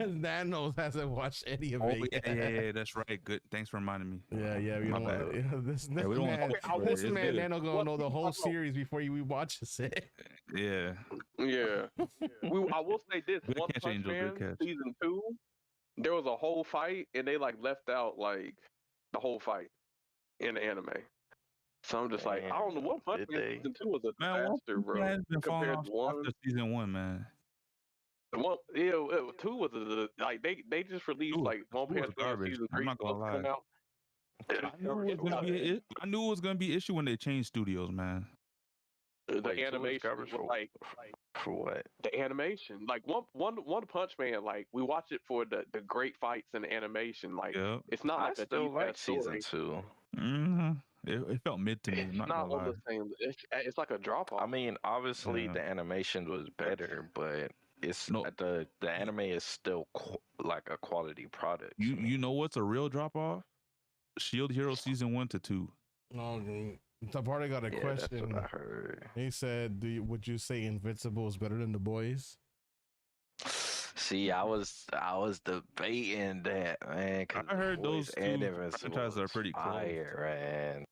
Nanos hasn't watched any of Oh it yet. yeah, that's right. Good. Thanks for reminding me. Yeah, we My don't want bad. this Yeah, we don't wanna man. spoil it. This It's man good. Nano gonna know the whole series before he watches it. Yeah. Yeah. I will say this: Good One catch, Punch Angel. Man Good catch. season 2, there was a whole fight, and they like left out like the whole fight in the anime. So I'm just like, I don't know. One Punch Did Man they? season 2 was a Man, disaster, bro. has been falling Compared off to one, after season 1, man. one, 2 was like they just released Two- like One two was Punch Man garbage. season I'm 3 not gonna supposed to come lie. out. I knew it was gonna be an issue when they changed studios, man. The Wait, two is animation garbage was for like what? the animation, like One Punch Man, like we watch it for the great fights and the animation. Like Yeah. it's not I like a still deep like ass season story. 2. Mm-hmm. It felt mid to me. I'm It's not not gonna on lie. the same. It's like a drop off. I mean, obviously Yeah. the animation was better, but it's No. the anime is still like a quality product. to me. You know what's a real drop off? Shield Hero season 1 to 2. No, the party got a Yeah, question. that's what I heard. He said, would you say Invincible is better than The Boys?" See, I was debating that, man. 'Cause I heard Boys those and two Invincible franchises are is pretty close. fire, man.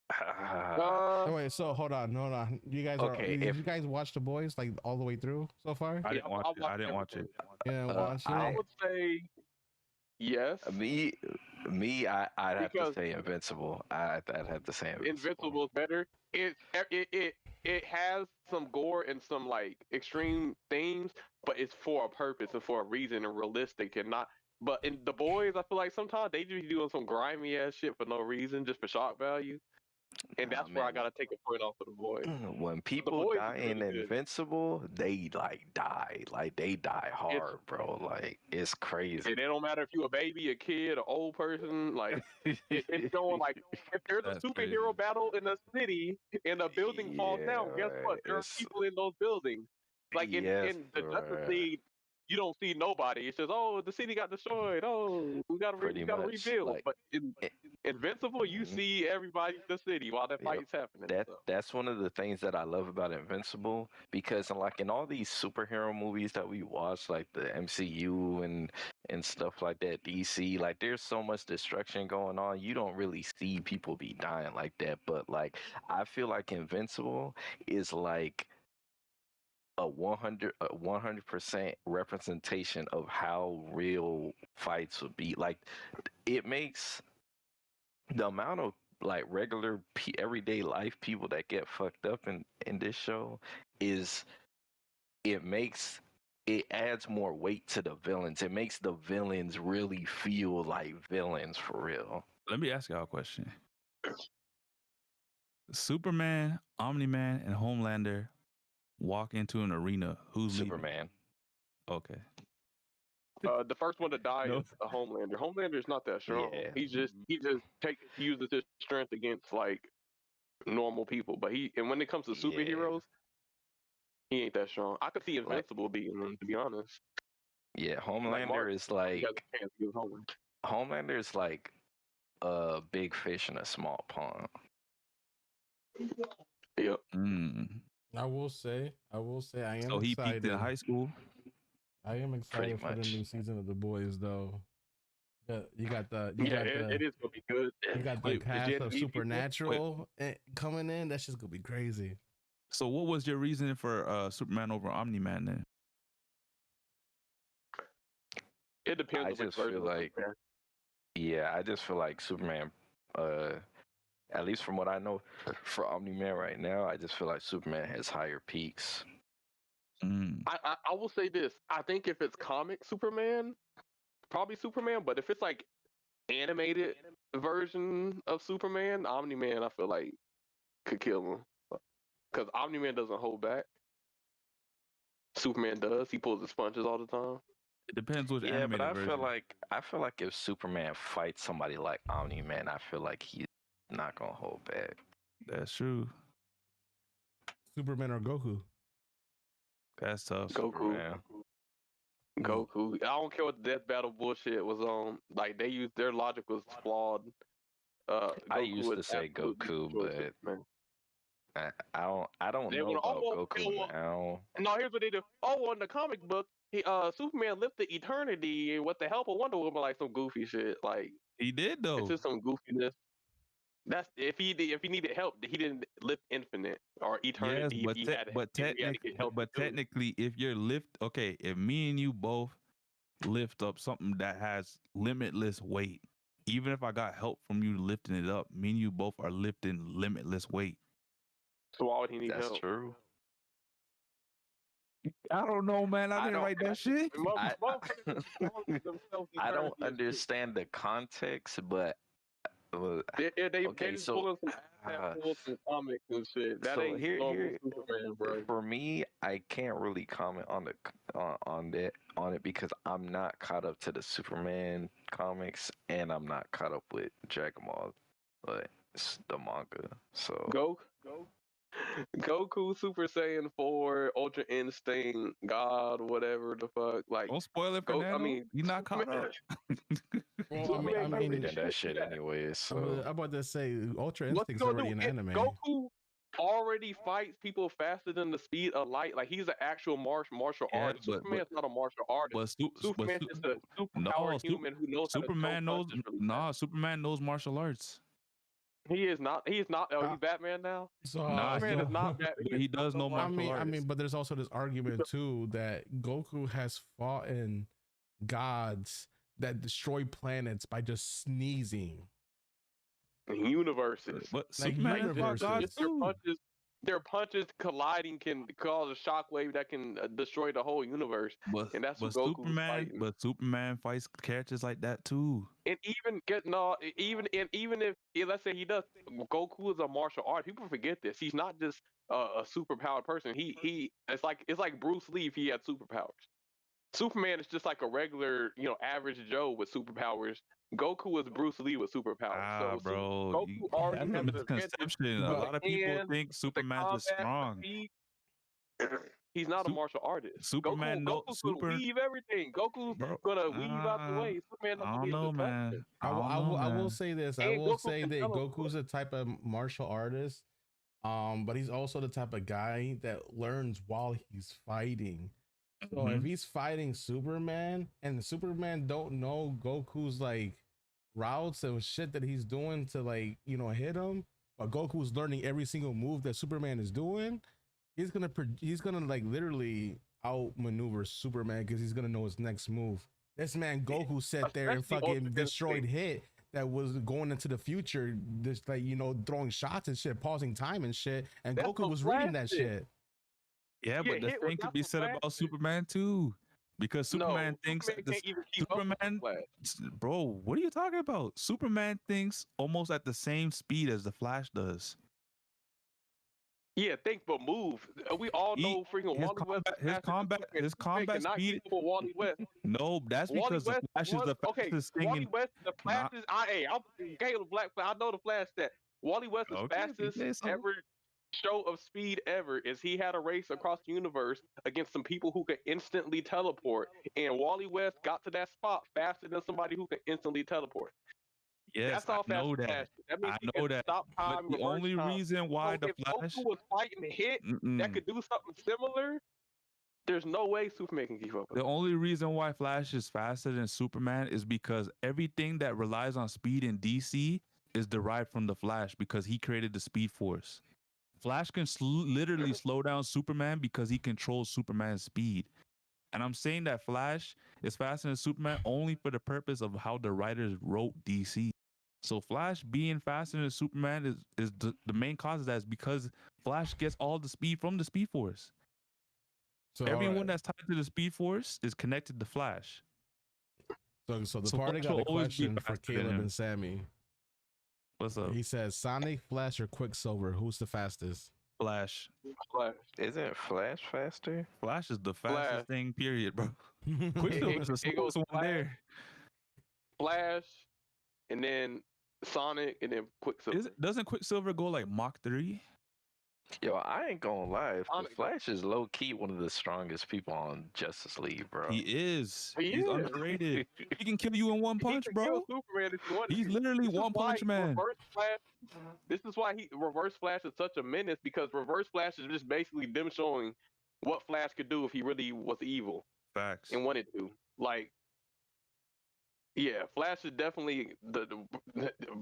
Oh, wait, so hold on. You guys Okay, did you guys watch The Boys like all the way through so far? I didn't watch it. I didn't watch it. Yeah, watch it. I would say yes. I'd have to Because- say Invincible. I'd have to say Invincible is better. It has some gore and some like extreme themes, but it's for a purpose and for a reason and realistic and not. But in The Boys, I feel like sometimes they just be doing some grimy ass shit for no reason, just for shock value. And that's where I man. gotta take a point off of The Boys. When people Boys is die in really good. Invincible, they die. Like they die hard, bro. Like it's crazy. And it don't matter if you a baby, a kid, an old person. Like it's going like if there's a That's superhero crazy. battle in a city and a building falls down, guess Yeah, what? There are it's- people in those buildings. Like in the Justice bruh. League, you don't see nobody. It's just the city got destroyed. Oh, we gotta Pretty much, rebuild. like, But in Invincible, you Mhm. see everybody in the city while that Yep. fight's happening. so. That's one of the things that I love about Invincible, because in all these superhero movies that we watch, like the MCU and stuff like that, DC, like there's so much destruction going on, you don't really see people be dying like that. But like I feel like Invincible is like a 100% representation of how real fights would be. Like it makes the amount of like regular everyday life people that get fucked up in this show is it adds more weight to the villains. It makes the villains really feel like villains for real. Let me ask y'all a question. Superman, Omni-Man, and Homelander walk into an arena. Who's leading? Superman. Okay. The first one to die No. is a Homelander. Homelander's not that strong. Yeah. He just uses his strength against like normal people. But when it comes to Yeah. superheroes, he ain't that strong. I could see Invincible beating him, to be honest. Yeah, Homelander Mark, is He like has a chance against Homelander. Homelander is like a big fish in a small pond. Yep. Mm. I will say, I am So he excited. peaked in high school. I am excited for the much. new season of The Boys, though. Yeah, you got the It is gonna be good. you got the Wait, cast Gen of Z people? Supernatural coming in. That's just gonna be crazy. So what was your reasoning for Superman over Omni-Man then? It depends I on which just feel version. like- Yeah, I just feel like Superman, at least from what I know for Omni-Man right now, I just feel like Superman has higher peaks. Mm. I will say this. I think if it's comic Superman, probably Superman. But if it's like animated version of Superman, Omni-Man, I feel like could kill him. Because Omni-Man doesn't hold back. Superman does. He pulls his punches all the time. It depends which Yeah, animated but version. I feel like if Superman fights somebody like Omni-Man, I feel like he's not gonna hold back. That's true. Superman or Goku? That's tough. Goku. Superman. Goku. I don't care what the death battle bullshit was on. Like their logic was flawed. I Goku used would to say absolutely Goku, destroy but Superman. I don't They know would about Goku now. no, here's what they do. Oh, in the comic book, Superman lifted eternity with the help of Wonder Woman, like some goofy shit. Like He did it's though. just some goofiness. That's if he needed help, he didn't lift infinite or Yes, eternity. but If he had to get help. to do it. technically, if you're if me and you both lift up something that has limitless weight, even if I got help from you lifting it up, me and you both are lifting limitless weight. So why would he need That's help? true. I don't know, man. I didn't don't- write that shit. I don't understand the context, but They okay, just so pulling some assholes from comics and shit. That so ain't here normal Superman, bro. for me, I can't really comment on it because I'm not caught up to the Superman comics and I'm not caught up with Dragon Ball, but it's the manga. So Goku, Super Saiyan 4, Ultra Instinct, God, whatever the fuck. Like, Don't spoil it for Nano. You're not caught up. Well, I mean, reading that shit anyway. So I'm about to say Ultra what's he Instinct's gonna already do? an anime. Goku already fights people faster than the speed of light. Like, he's an actual martial Yeah, artist. but Superman's not a martial artist. Superman's just a superpowered human who knows Superman how to knows. throw punches really fast. Superman knows martial arts. He is not. He's not. Oh, he's Batman now. So, Superman is not Batman. But he does know martial arts. I mean, but there's also this argument too that Goku has fought in gods that destroy planets by just sneezing. Universes. But Like Superman has fought universes. gods too. Their punches colliding can cause a shockwave that can destroy the whole universe. But And that's what Goku's fighting. But Superman fights characters like that too. And even if let's say he does, Goku is a martial art. People forget this. He's not just a superpowered person. It's like Bruce Lee if he had superpowers. Superman is just like a regular, average Joe with superpowers. Goku is Bruce Lee with superpowers. So bro, Goku already that's a has the misconception. A lot of people think Superman's just strong. He's not a martial artist. Superman Goku's gonna weave everything. Goku's gonna weave out the way. Superman I don't know, man. I will say this. I will say that Goku's a type of martial artist, but he's also the type of guy that learns while he's fighting. So if he's fighting Superman and Superman don't know Goku's like routes and shit that he's doing to hit him, but Goku's learning every single move that Superman is doing, he's gonna like literally outmaneuver Superman because he's gonna know his next move. This man Goku sat there and fucking destroyed Hit that was going into the future, just throwing shots and shit, pausing time and shit, and Goku was reading that shit. Yeah, but the thing could be said about Superman too, because Superman thinks bro, what are you talking about? Superman thinks almost at the same speed as the Flash does. Yeah, think but move. We all know freaking Wally West. His combat speed. Wally West. No, that's because the Flash is the fastest thing. Wally West, the fastest. I'm Caleb Black. I know the Flash that Wally West is fastest ever. Show of speed ever is he had a race across the universe against some people who could instantly teleport, and Wally West got to that spot faster than somebody who could instantly teleport. Yes, that's all I know that. Means I know that. Stop time, but the only reason why the Flash Goku was fighting a Hit that could do something similar, there's no way Superman can keep up with the only reason why Flash is faster than Superman is because everything that relies on speed in DC is derived from the Flash because he created the Speed Force. Flash can literally slow down Superman because he controls Superman's speed. And I'm saying that Flash is faster than Superman only for the purpose of how the writers wrote DC. So Flash being faster than Superman is the main cause of that is because Flash gets all the speed from the Speed Force. So everyone that's tied to the Speed Force is connected to Flash. So the party got a question for Caleb and Sammy. What's up? He says Sonic, Flash, or Quicksilver. Who's the fastest? Flash. Isn't Flash faster? Flash is the fastest thing, period, bro. Quicksilver is the slowest one there. Flash, and then Sonic, and then Quicksilver. Doesn't Quicksilver go like Mach 3? Yo, I ain't gonna lie. The Sonic- Flash is low key one of the strongest people on Justice League, bro. He is. He He's is. underrated. He can kill you in one punch, He can kill bro. Superman if he wanted He's to. literally This is one why punch man. This is why Reverse Flash is such a menace, because Reverse Flash is just basically them showing what Flash could do if he really was evil Facts. and wanted to. Like, yeah, Flash is definitely the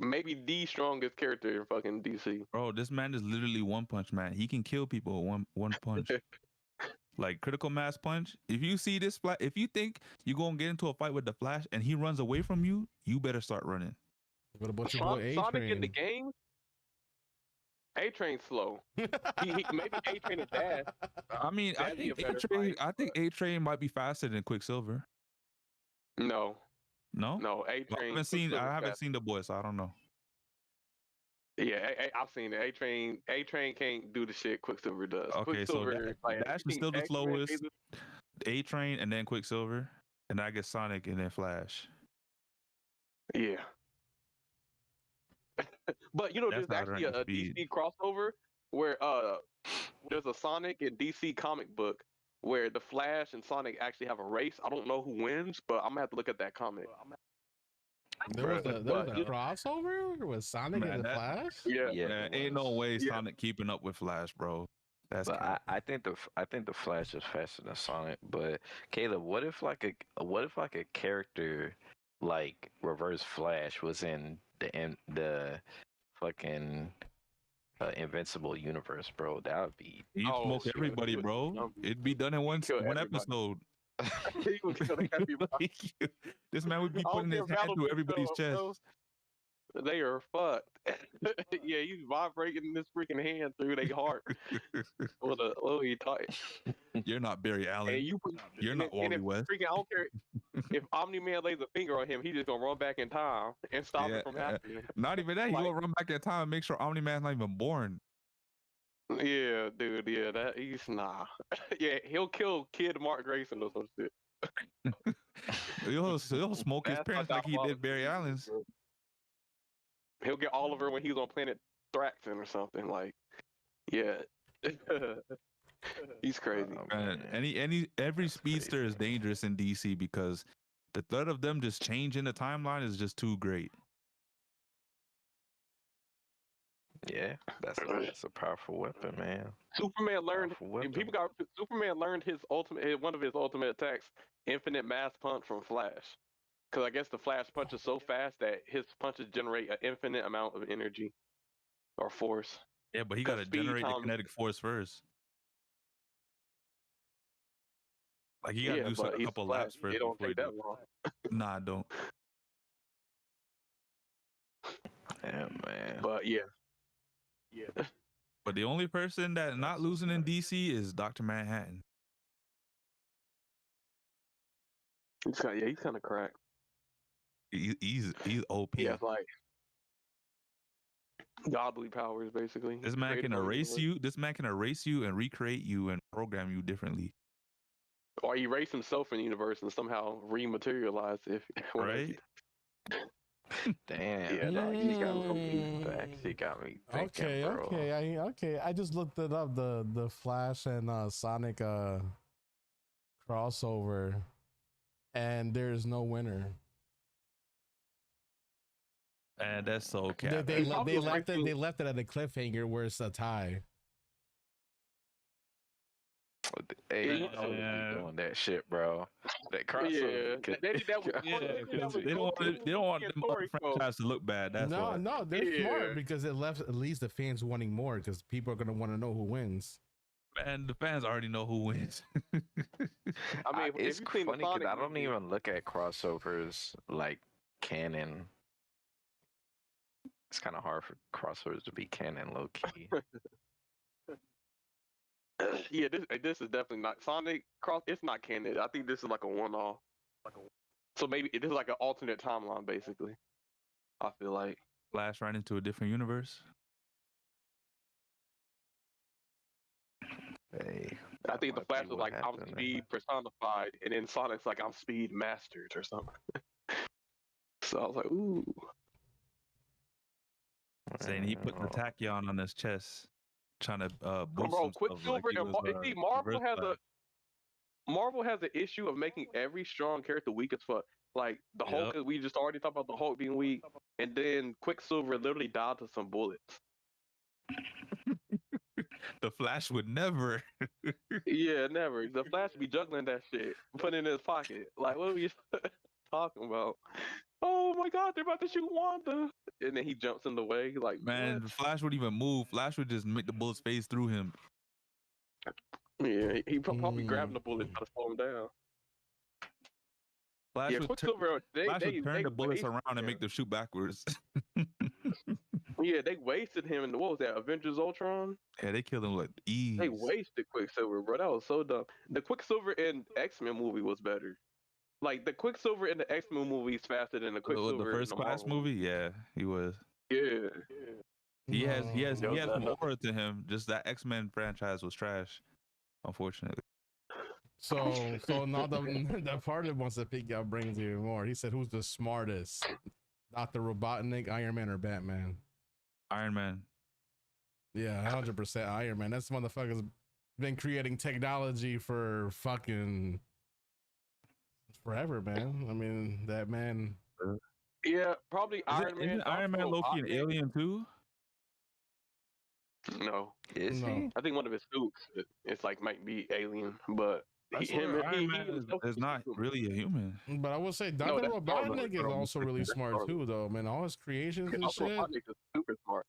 maybe the strongest character in fucking DC. Bro, this man is literally one punch man. He can kill people with one punch. Like critical mass punch. If you see this Flash, if you think you're gonna get into a fight with the Flash and he runs away from you, you better start running. What about your boy Sonic in the A-Train? game, A-Train's slow. Maybe A-Train is fast. I mean, I That'd be think a better A-Train, fight, I think A-Train might be faster than Quicksilver. No, No? no, Well, A-Train. I haven't seen the boy, so I don't know. Yeah, I've seen it. A-Train can't do the shit Quicksilver does. Okay, so Quicksilver, Dash is still the X-Men, slowest. Laser- A-Train and then Quicksilver, and I guess Sonic and then Flash. Yeah. But you know, That's there's not actually running a speed. DC crossover where there's a Sonic and DC comic book where the Flash and Sonic actually have a race. I don't know who wins, but I'm gonna have to look at that comic. There was a But- crossover with Sonic Man, and the that- Flash. Yeah. Yeah, Man, it ain't no was. way Yeah. Sonic keeping up with Flash, bro. That's But cap. I think the Flash is faster than Sonic. But Caleb, what if like a character like Reverse Flash was in the fucking Invincible universe, bro? That would be. You Oh, smoke shit. everybody, He would- bro. It'd be done in one kill everybody. episode. He would kill everybody. This man would be I don't putting his care hand about through them, everybody's chest. bro. They are fucked. Yeah, he's vibrating this freaking hand through their heart. What are you talking? You're not Barry Allen. And You're not and Wally if West. freaking, I don't care if Omni-Man lays a finger on him, he's just gonna run back in time and stop Yeah, it from happening. Not even that. He's Like- gonna run back in time and make sure Omni-Man's not even born. Yeah, dude. Yeah, that he's nah. Yeah, he'll kill Kid Mark Grayson or some shit. He'll smoke his That's parents how like he diabolical did Barry he is, Allen's. bro. He'll get Oliver when he was on planet Thraxon or something. Like, yeah. He's crazy. Oh, Man, man. every speedster is dangerous in DC because the threat of them just changing the timeline is just too great. Yeah, that's a powerful weapon, man. Superman learned. Powerful weapon. Superman learned one of his ultimate attacks, infinite mass punch from Flash. Because I guess the Flash punches so fast that his punches generate an infinite amount of energy or force. Yeah, but he got to Speed generate the comes- kinetic force first. Like he got to Yeah, do but a he's couple Flash. laps first. It don't before he take that do- long. Nah, I don't. Yeah, man. But yeah. But the only person that not losing in DC is Dr. Manhattan. He's kind of cracked. He's OP. Yeah, it's like godly powers basically. This man Created can for the erase universe. you. This man can erase you and recreate you and program you differently. Or erase himself in the universe and somehow rematerialize if whenever he- Right? Damn. Yeah, dog, he's got some Facts. He got me thinking, Okay, bro. okay. I just looked it up. The Flash and Sonic crossover, and there's no winner. And that's so cap. They probably left like it. They left it at a cliffhanger where it's a tie. Hey, Yeah. I would be doing that shit, bro. That crossover. Yeah, could- they did that with Yeah, that because was they don't want yeah, them story other franchise to look bad. That's no, why. no, they're Yeah. smart because it left at least the fans wanting more because people are gonna want to know who wins. And the fans already know who wins. I mean, it's if you've seen the funny because Sonic I don't movie- even look at crossovers like canon. It's kind of hard for crossovers to be canon, low key. Yeah, this is definitely not Sonic Cross. It's not canon. I think this is like a one-off. So maybe it is like an alternate timeline, basically. I feel like. Flash right into a different universe. Hey, I think the might Flash be was what like I'm happened, Speed personified, and then Sonic's like I'm Speed mastered or something. So I was like, ooh. saying he put the tachyon on his chest, trying to boost Bro, himself Quicksilver he and was, see, Reverse Flash. Marvel has an issue of making every strong character weak as fuck. Like the Hulk, Yep. we just already talked about the Hulk being weak, and then Quicksilver literally died to some bullets. The Flash would never. Yeah, never. The Flash be juggling that shit, put it in his pocket. Like, what are you talking about? Oh my God, they're about to shoot Wanda, and then he jumps in the way. Like, Man, what? Flash would even move. Flash would just make the bullets phase through him. Yeah, he probably grabbing the bullet to slow him down. Flash Yeah, would Quicksilver. Flash would turn the bullets wasted around and him. make them shoot backwards. Yeah, they wasted him in what was that? Avengers Ultron. Yeah, they killed him with ease. They wasted Quicksilver, bro. That was so dumb. The Quicksilver in X-Men movie was better. Like the Quicksilver in the X-Men movie is faster than the Quicksilver The first in the class Marvel movie, yeah, he was. Yeah. He has No. some aura to him. Just that X-Men franchise was trash, unfortunately. So now the part that wants to pick out brings you more. He said, "Who's the smartest, Dr. Robotnik, Iron Man, or Batman?" Iron Man. Yeah, 100% Iron Man. That's motherfucker's been creating technology for fucking forever, man. I mean, that man. Yeah, probably Iron Man. Isn't Iron Man Loki an alien too? No. Is No. he? I think one of his suits, it's like might be alien, but Iron Man is not really a human. But I will say, No, Dr. that's Robotnik is Star-Lord. also really smart too, though. Man, all his creations and Dr. shit. Robotnik is super smart.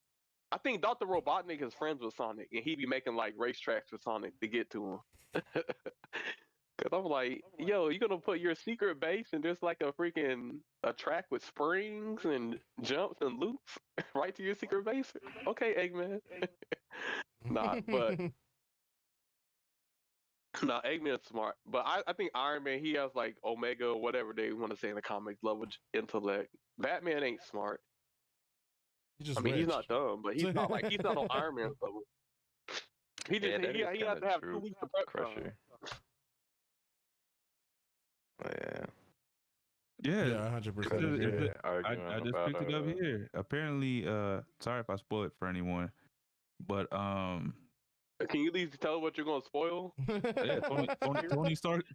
I think Dr. Robotnik is friends with Sonic, and he be making like racetracks for Sonic to get to him. Cause I'm like, yo, you gonna put your secret base and there's like a track with springs and jumps and loops right to your secret base? Okay, Eggman. Nah, but nah, Eggman's smart. But I think Iron Man, he has like Omega or whatever they want to say in the comics level intellect. Batman ain't smart. He's just I mean, rich. he's not dumb, but he's not on Iron Man's level. He just that he is has kinda to have true, 2 weeks of prep time. Crusher. Yeah. Yeah, 100%. I just picked it up here. Apparently, sorry if I spoil it for anyone, but Can you at least tell what you're gonna spoil? yeah,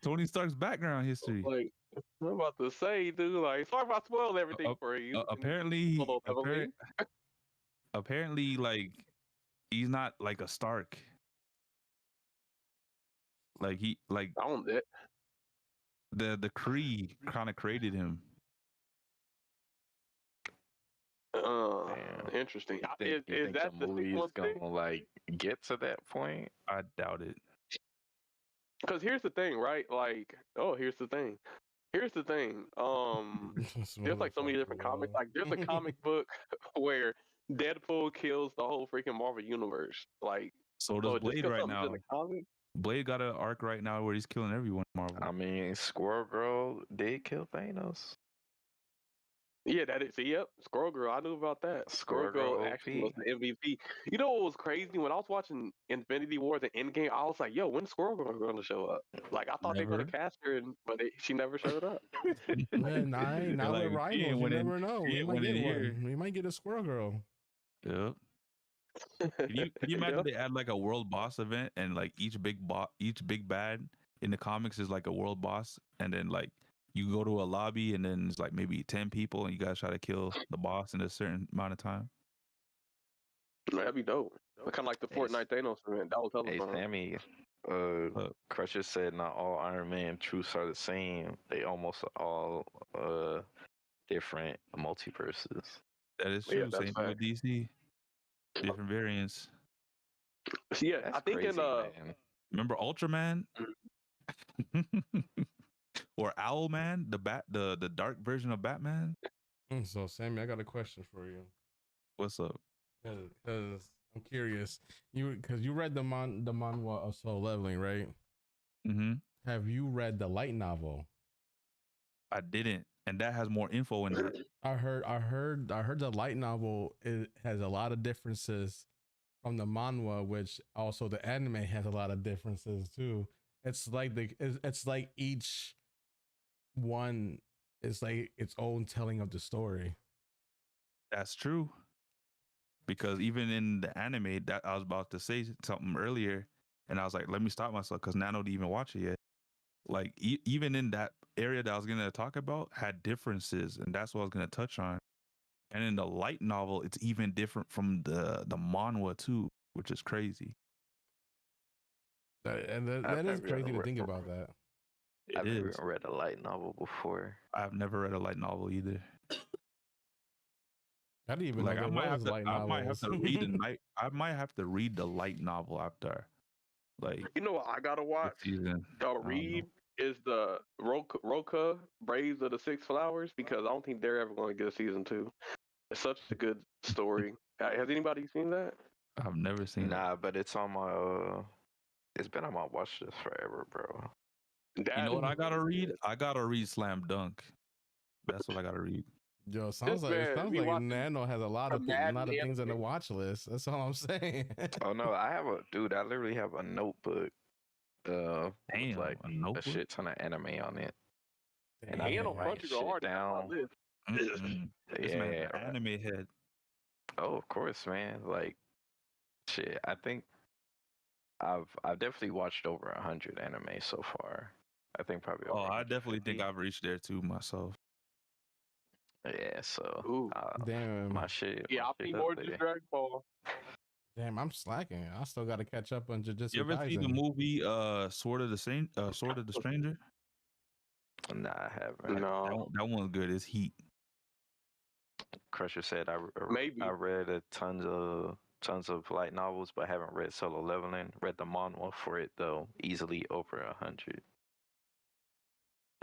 Tony Stark's background history. Like, I'm about to say, dude. Like, sorry if I spoiled everything for you. Apparently, like he's not like a Stark. Like owned it. The Kree kind of created him. Interesting. You Is think that the the movie sequel is gonna thing? like get to that point? I doubt it. Because here's the thing, right? Like, here's the thing. Here's the thing. There's like so many different comics. Like, there's a comic book where Deadpool kills the whole freaking Marvel universe. Like, So does Blade right now. In the comic, Blade got an arc right now where he's killing everyone in Marvel. I mean, Squirrel Girl did kill Thanos. yeah, that is. Yep, Squirrel Girl. I knew about that. Squirrel Girl Girl actually OP. was the MVP. You know what was crazy? When I was watching Infinity War, the Endgame, I was like, "Yo, when's Squirrel Girl going to show up?" Like, I thought they were going to cast her, but she never showed up. Man, now Like, we're rivals. You never know. We might get here. one. We might get a Squirrel Girl. Yep. Can you imagine they add like a world boss event and like each big bad in the comics is like a world boss, and then like you go to a lobby and then it's like maybe 10 people and you guys try to kill the boss in a certain amount of time. That'd be dope. Kind of like the Fortnite Thanos event. That was hella Hey, fun. Sammy, Crusher said not all Iron Man truths are the same. They almost all different multiverses. That is true. Same thing with DC. Different variants. Yeah, That's I think crazy, in remember Ultraman? Or Owlman, the dark version of Batman? So, Sammy, I got a question for you. What's up? Because I'm curious. Because you read the manhwa of Soul Leveling, right? Mm-hmm. Have you read the light novel? I didn't, and that has more info in it. I heard the light novel, it has a lot of differences from the manhwa, which also the anime has a lot of differences too. It's like it's like each one is like its own telling of the story. That's true. because even in the anime, that I was about to say something earlier, and I was like, let me stop myself because Nano didn't even watch it yet. Like even in that area that I was gonna talk about had differences, and that's what I was gonna touch on. And in the light novel, it's even different from the manhwa too, which is crazy. And I've that is never crazy to read- think about that. I've It never is. even read a light novel before. I've never read a light novel either. I didn't even Like know I there might have was to, light I might have novels. to read I might have to read the light novel after, like, You know what I gotta this watch? season. Gotta I don't read know. is the Roka Braves of the Six Flowers because I don't think they're ever going to get a season 2. It's such a good story. Has anybody seen that? I've never seen it. Nah, but it's on my. It's been on my watch list forever, bro. You That know what I is gotta so read? good. I gotta read Slam Dunk. That's what I gotta read. Yo, This it man sounds be like watching Nano has a lot some of Madden things on the anime. watch list. That's all I'm saying. Oh no, I have a dude. I literally have a notebook. With Damn, like a a notebook. shit ton of anime on it, and I He ain't be on writing Crunchyroll shit already. That's my down. list. This man's Yeah. an anime head. Oh, of course, man. Like, shit. I think I've definitely watched over 100 anime so far. I think probably over Oh, I definitely think 150. I've reached there too myself. Yeah, so Ooh. Damn, my shit. Yeah, my I'll shit be up more than just there. Dragon Ball. damn, I'm slacking. I still got to catch up on You Jujutsu ever see the Kaisen. movie Sword of the Stranger? Nah, I haven't. No, That one's good. It's heat. Crusher said maybe. I read a tons of light novels, but haven't read Solo Leveling. Read the manhwa for it though, easily over 100.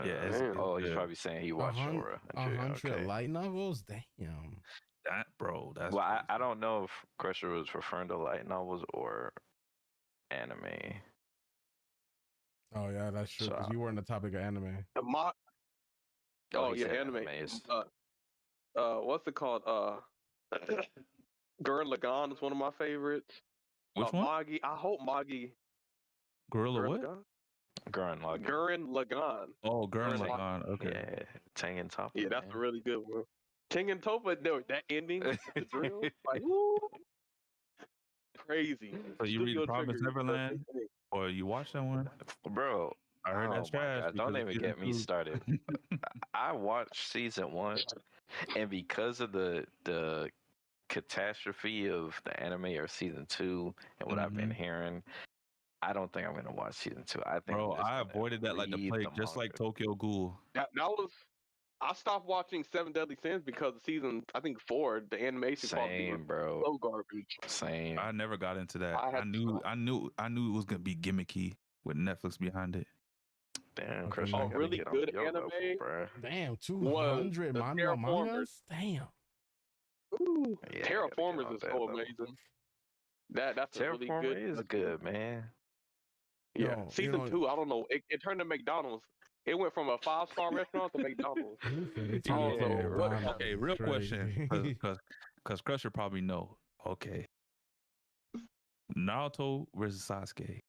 Yeah, it's Damn. Oh, he's good. probably saying he watched over 100. 100 Okay. light novels? Damn. That, bro, that's Well, I crazy. don't know if Crusher was referring to light novels or anime. Oh, yeah, that's true. So, Because you were on the topic of anime. Oh he yeah, said anime. animes. What's it called? Gurren Lagann is one of my favorites. Which one? Magi. I hope Magi. Gorilla Gurren what? Lagann. Gurren Lagann. Gurren Lagann. Oh, Gurren Gurren Lagann. Okay. Yeah, Tang and Toppa. Yeah, that's a man. really good one. King and Toppa, that ending, the drill, like woo, crazy. So you read Studio Promise Trigger. Neverland, or you watch that one? Bro, I heard that's oh my trash god, because don't of even season get me 2. started. I watched season 1, and because of the catastrophe of the anime or season 2 and what I've been hearing, I don't think I'm gonna watch season 2. I think Bro, I'm just I gonna avoided that like the read plague, the just like manga. Tokyo Ghoul. That was. I stopped watching Seven Deadly Sins because of season, I think 4, the animation quality was Same, bro. so garbage. Same. I never got into that. I had I to knew stop. it was gonna be gimmicky with Netflix behind it. Damn, Okay, Chris, no. I A gotta really get on good your anime level, bro. Damn, was 200 the manhwa Terraformers. mangas? Damn. Ooh, Yeah, I gotta get Terraformers on is that so level. amazing. That's a really good. Terraformer is good, man. Yeah, Yo, you season know, 2. I don't know. It turned to McDonald's. It went from a 5-star restaurant to McDonald's. he said it I turned don't into know what McDonald's. happened. Okay, real question, Crazy. because Crusher probably know. Okay, Naruto versus Sasuke.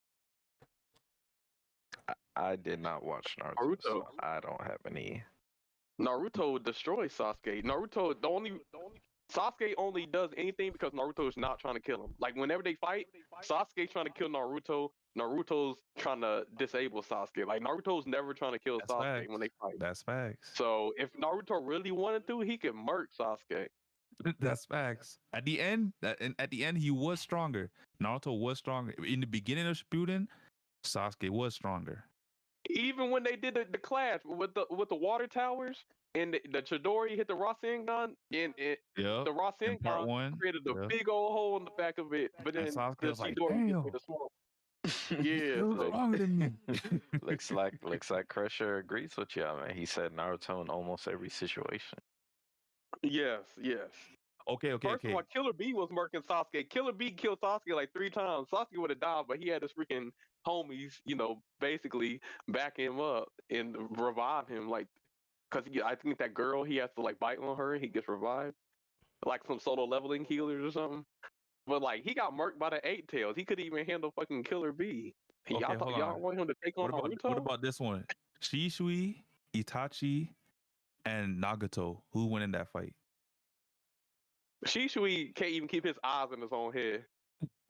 I did not watch Naruto, Naruto. so I don't have any. Naruto destroys Sasuke. Sasuke only does anything because Naruto is not trying to kill him. Like whenever they fight, Sasuke's trying to kill Naruto. Naruto's trying to disable Sasuke. Like Naruto's never trying to kill That's Sasuke facts. when they fight. That's facts. So if Naruto really wanted to, he could murk Sasuke. That's facts. At the end, he was stronger. Naruto was stronger. In the beginning of Shippuden, Sasuke was stronger. Even when they did the clash with the water towers and the Chidori hit the Rasengan and Yep. the In part Rasengan 1, created a yep. big old hole in the back of it, but And then Sasuke the was like, Chidori just "Damn, made a small. you're Yeah, so stronger than me." looks like Crusher agrees with you, man. He said Naruto in almost every situation. yes. Okay. First of all, Killer Bee was murking Sasuke. Killer Bee killed Sasuke like 3 times. Sasuke would have died, but he had his freaking homies, basically back him up and revive him. Like, because I think that girl, he has to like bite on her and he gets revived. Like some solo leveling healers or something. But like, he got murked by the 8 tails. He couldn't even handle fucking Killer Bee. Okay, Y'all thought hold y'all on. want him to take on Naruto? What about this one? Shisui, Itachi, and Nagato. Who won in that fight? Shishui can't even keep his eyes in his own head.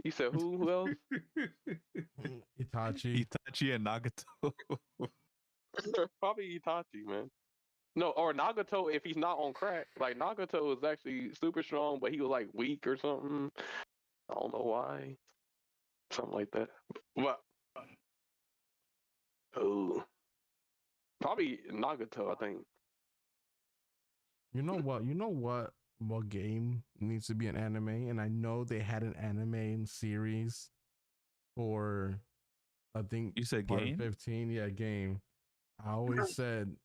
You said who? Who else? Itachi. Itachi and Nagato. Probably Itachi, man. No, or Nagato if he's not on crack. Like Nagato is actually super strong, but he was like weak or something. I don't know why. Something like that. But oh, probably Nagato. I think. You know what? You know what? What game needs to be an anime? And I know they had an anime series for, I think You said part of game? 15. Yeah, game. I always said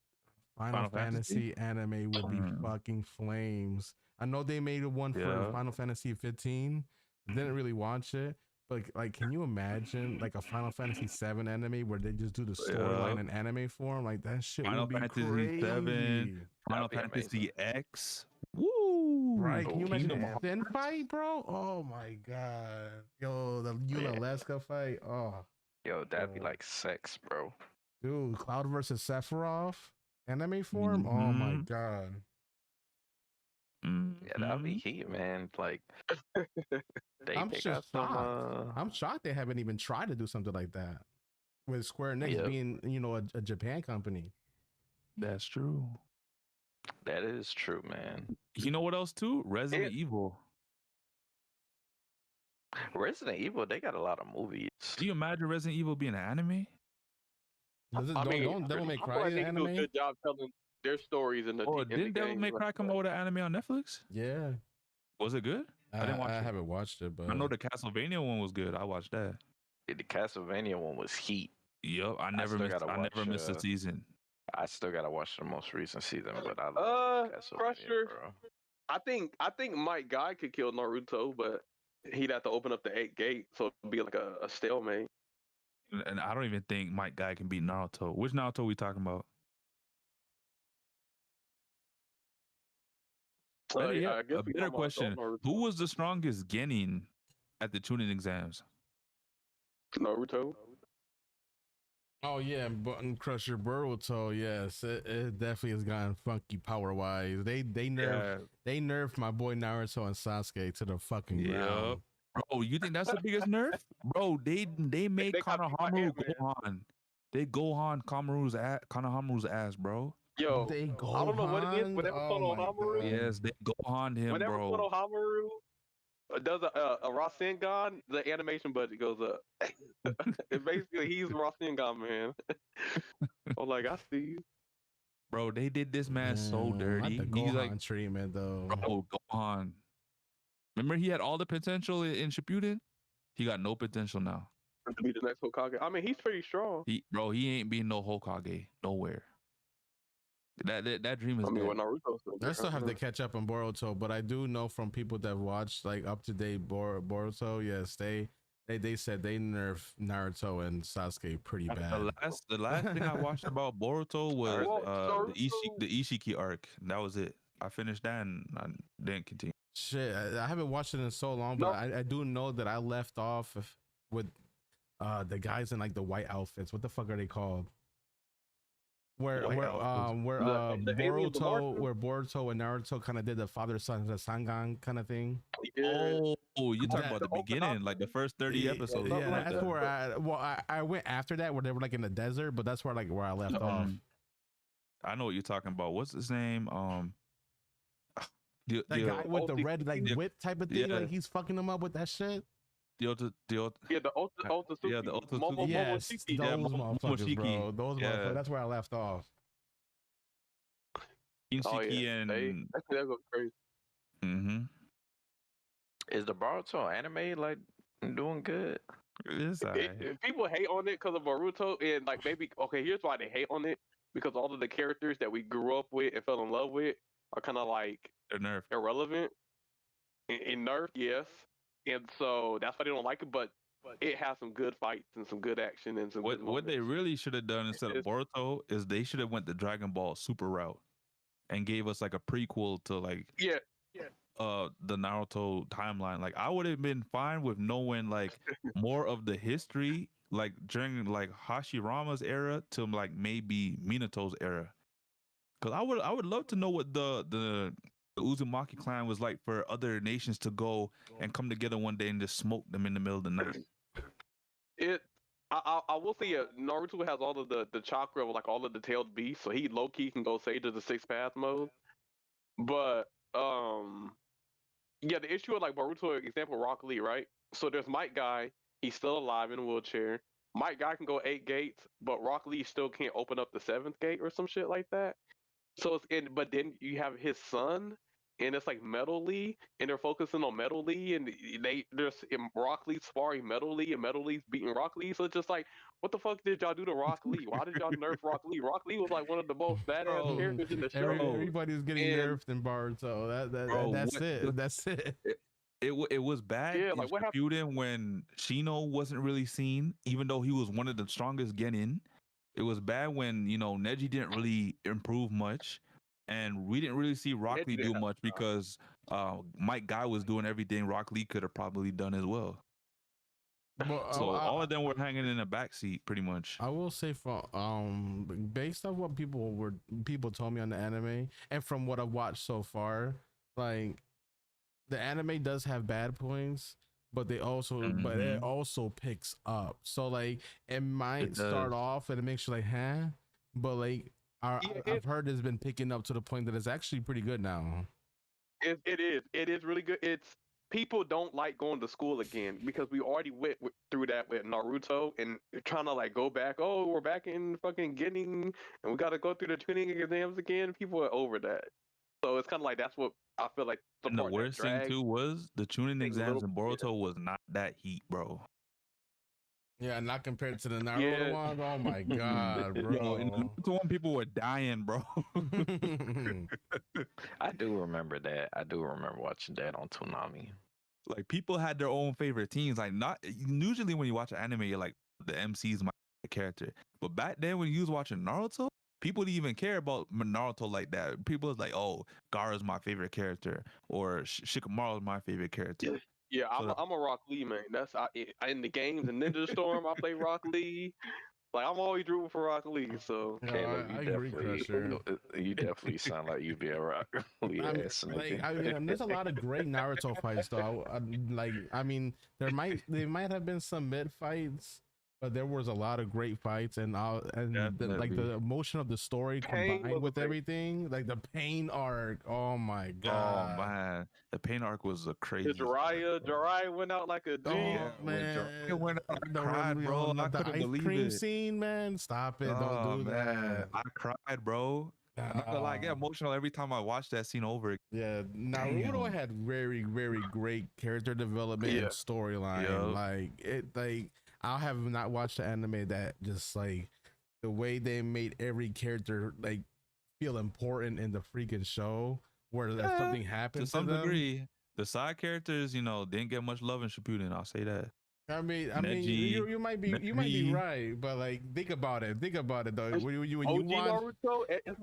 Final Final Fantasy? Fantasy anime would be fucking flames. I know they made one for Yeah. Final Fantasy 15. Didn't really watch it, but like, can you imagine like a Final Fantasy 7 anime where they just do the storyline in anime form? Like that shit Final would be Fantasy crazy. 7, Final That'd be Fantasy amazing. X. Woo! Right? Can you imagine Kingdom that Finn fight, bro? Oh my god, yo, the Yuna Leska fight. Oh, Yo, that'd be like sex, bro. dude, Cloud versus Sephiroth, anime form. Oh my god. Yeah, that'd be heat, man. Like they I'm got just some. shocked. I'm shocked they haven't even tried to do something like that with Square Enix being, you know, a Japan company. That's true. That is true, man. You know what else too? Resident Evil. Resident Evil, they got a lot of movies. Do you imagine Resident Evil being an anime? Don't Devil May Cry they anime? do a good job telling their stories in the. Oh, in the didn't Devil game. May Cry come out with an anime on Netflix? Yeah. Was it good? I didn't watch I it. haven't watched it, but I know the Castlevania one was good. I watched that. The Castlevania one was heat. Yep, I never missed a season. I still gotta watch the most recent season, but I love Castlevania, Crusher. bro. I think Mike Guy could kill Naruto, but he'd have to open up the 8th gate, so it'd be like a stalemate. And I don't even think Mike Guy can beat Naruto. Which Naruto we talking about? Better yet, a better question. Who was the strongest Genin at the tuning exams? Naruto. oh yeah, Button Crusher Boruto. Yes, it definitely has gotten funky power wise. They nerfed my boy Naruto and Sasuke to the fucking ground. Bro, you think that's the biggest nerf? Bro, they made Konohamaru Gohan. They Gohan Konohamaru's ass, bro. Yo, they I don't know what it is. Whenever Konohamaru, yes, they Gohan'd him, whenever bro. Konohamaru does a Rasengan, the animation budget goes up. Basically, he's Rasengan, man. I'm like, I see you. Bro, they did this man so dirty. The He's Gohan like treatment though. Bro, Gohan. Remember he had all the potential in Shippuden? He got no potential now. To be the next Hokage. I mean, he's pretty strong. He ain't being no Hokage nowhere. That dream is dead. I still have to catch up on Boruto, but I do know from people that watched like up to date Boruto. Yes, they said they nerfed Naruto and Sasuke pretty bad. The last thing I watched about Boruto was the Ishiki arc. That was it. I finished that and I didn't continue. Shit, I haven't watched it in so long, but I do know that I left off with the guys in like the white outfits. What the fuck are they called? Where Boruto and Naruto kind of did the father son Sangan kind of thing. Oh, you talking about the beginning, like the first 30 episodes. Yeah, that's where I went after that, where they were like in the desert, but that's where I left off. I know what you're talking about. What's his name? That guy with the red whip type of thing, like he's fucking them up with that shit. The Ota Suki. Yeah, the Ota Suki. Yes, those motherfuckers, bro. Those motherfuckers. That's where I left off. Ishiki and that goes crazy. Mm-hmm. Is the Boruto anime like doing good? People hate on it because of Boruto, and like maybe here's why they hate on it, because all of the characters that we grew up with and fell in love with are kind of like irrelevant in nerf, yes. And so that's why they don't like it, but it has some good fights and some good action and some what they really should have done instead of Boruto is they should have went the Dragon Ball Super route and gave us like a prequel to like the Naruto timeline. Like I would have been fine with knowing like more of the history like during like Hashirama's era to like maybe Minato's era. Cause I would love to know what the the Uzumaki clan was like for other nations to go and come together one day and just smoke them in the middle of the night. I will say Naruto has all of the chakra of like all of the tailed beasts, so he low key can go Sage of the Sixth Path mode. But yeah, the issue with like Boruto, example Rock Lee, right? So there's Might Guy, he's still alive in a wheelchair. Might Guy can go 8 gates, but Rock Lee still can't open up the 7th gate or some shit like that. So but then you have his son, and it's like Metal Lee, and they're focusing on Metal Lee, and there's Rock Lee sparring Metal Lee, and Metal Lee's beating Rock Lee. So it's just like, what the fuck did y'all do to Rock Lee? Why did y'all nerf Rock Lee? Rock Lee was like one of the most badass characters in the show. Everybody was getting nerfed in Boruto. That's it. It was bad. Yeah, like what happened when Shino wasn't really seen, even though he was one of the strongest Genin. It was bad when Neji didn't really improve much, and we didn't really see Rock Lee do much because Mike Guy was doing everything Rock Lee could have probably done as well. So all of them were hanging in the backseat pretty much. I will say from based on what people told me on the anime and from what I've watched so far, like the anime does have bad points, but it also picks up. So like it might start off and it makes you like, huh? But like I've heard it's been picking up to the point that it's actually pretty good now. It is really good. It's people don't like going to school again because we already went through that with Naruto and trying to like go back. Oh, we're back in fucking getting, and we got to go through the tuning exams again. People are over that. So it's kind of like that's what I feel like. The worst thing too was the tuning exams in Boruto was not that heat, bro. Yeah, not compared to the Naruto one. Oh my god, bro! In the Naruto one, people were dying, bro. I do remember that. I do remember watching that on Toonami. Like people had their own favorite teams. Like not usually when you watch an anime, you're like the MC is my character. But back then when you was watching Naruto, people didn't even care about Naruto like that. People was like, "Oh, Gaara's my favorite character," or Shikamaru's my favorite character. Yeah, I'm a Rock Lee man. That's in the games in Ninja Storm. I play Rock Lee. Like I'm always rooting for Rock Lee. So Caleb, you definitely sound like you'd be a Rock Lee ass nigga. There's a lot of great Naruto fights though. They might have been some mid fights, but there was a lot of great fights, and the emotion of the story combined with everything, like the pain arc. Oh my god! Oh man, the pain arc was a crazy. Jiraiya went out like a G. Oh man, it went out. I cried, bro. I couldn't believe it. The ice cream scene, man. Stop it! Don't do that. I cried, bro. I get emotional every time I watch that scene over. Yeah, Naruto had very, very great character development and storyline. I have not watched the anime that just like the way they made every character like feel important in the freaking show, where something happened to some degree. The side characters, didn't get much love in Shippuden. I'll say that. I mean, you might be right, but like think about it though. When you watch Naruto, it's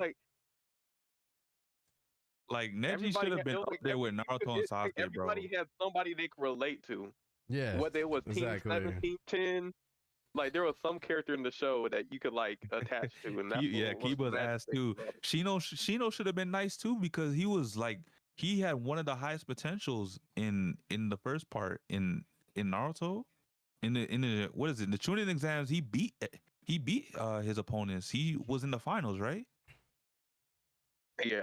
like Neji should have been up there with Naruto and Sasuke, bro. Everybody had somebody they could relate to. Yeah, whether it was Team 7, Team 10, like there was some character in the show that you could like attach to. And Kiba's ass too. Shino should have been nice too because he was like he had one of the highest potentials in the first part in Naruto. In the what is it? The Chunin exams, he beat his opponents. He was in the finals, right? Yeah,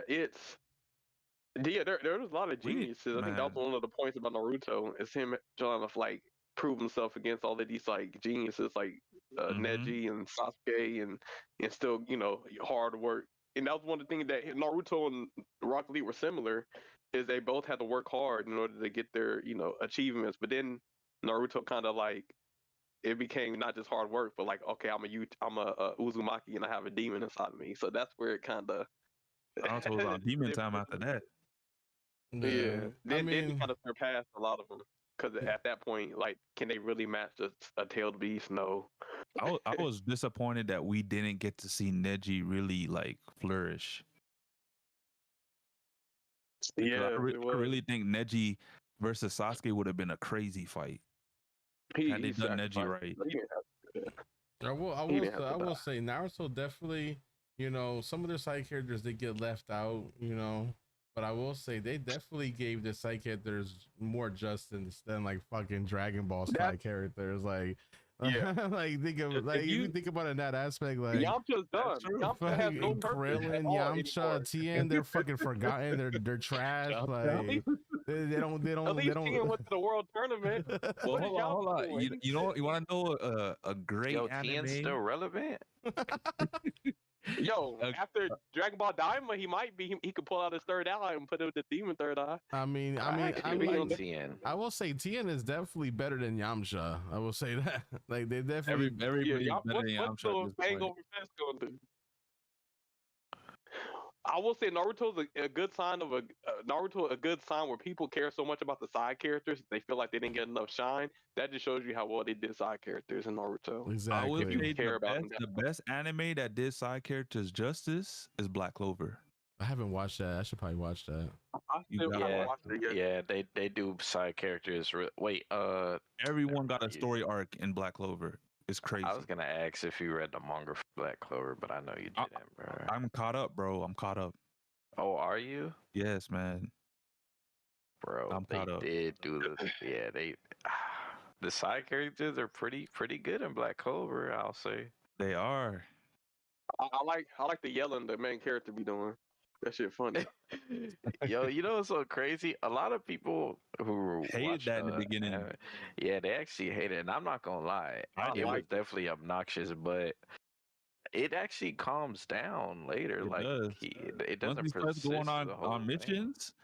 there was a lot of geniuses. I think that was one of the points about Naruto is him trying to like prove himself against all of these like geniuses like Neji and Sasuke and still hard work. And that was one of the things that Naruto and Rock Lee were similar, is they both had to work hard in order to get their achievements. But then Naruto kind of like it became not just hard work, but like okay, I'm a Uzumaki and I have a demon inside of me. So that's where it kind of Naruto was on demon time after that. Yeah. Then he kind of surpassed a lot of them because at that point, like, can they really match a tailed beast? No. I was disappointed that we didn't get to see Neji really like flourish. Yeah, I really think Neji versus Sasuke would have been a crazy fight. Had they done Neji right. I will say Naruto definitely. Some of their side characters they get left out. But But I will say they definitely gave the side characters more justice than like fucking Dragon Ball side characters. Like, Yeah. like think of like if you think about it in that aspect, like Yamcha's done. Yamcha has no fucking purpose at Krillin, all Yamcha, anymore. Tien, they're fucking forgotten. They're trash. Like they don't At least Tien went to the World Tournament. Well, What is hold on. Yamcha doing? You know, you want to know a great Yo, anime? Tien's still relevant. Yo, after Dragon Ball Daima, he might be. He could pull out his third eye and put it with the demon third eye. I mean, Tien. I will say Tien is definitely better than Yamcha. I will say that. Like they definitely. Everybody's better than What's Yamcha at this point. Hangover Fest going to do? I will say Naruto's a good sign of Naruto. A good sign where people care so much about the side characters, they feel like they didn't get enough shine. That just shows you how well they did side characters in Naruto. Exactly. I would say care about the best anime that did side characters justice is Black Clover. I haven't watched that. I should probably watch that. I still haven't watched it yet. Yeah, they do side characters. Wait, Everyone got a story arc in Black Clover. It's crazy. I was gonna ask if you read the manga for Black Clover, but I know you didn't, bro. I'm caught up, bro. I'm caught up. Oh, are you? Yes, man. Bro, I'm they caught up. did do the side characters are pretty good in Black Clover, I'll say. They are. I like the yelling the main character be doing. That shit funny. Yo, you know what's so crazy? A lot of people who hated that in the beginning. Yeah, they actually hate it, and I'm not gonna lie. It was definitely obnoxious, but it actually calms down later. It doesn't. Once he starts going on missions,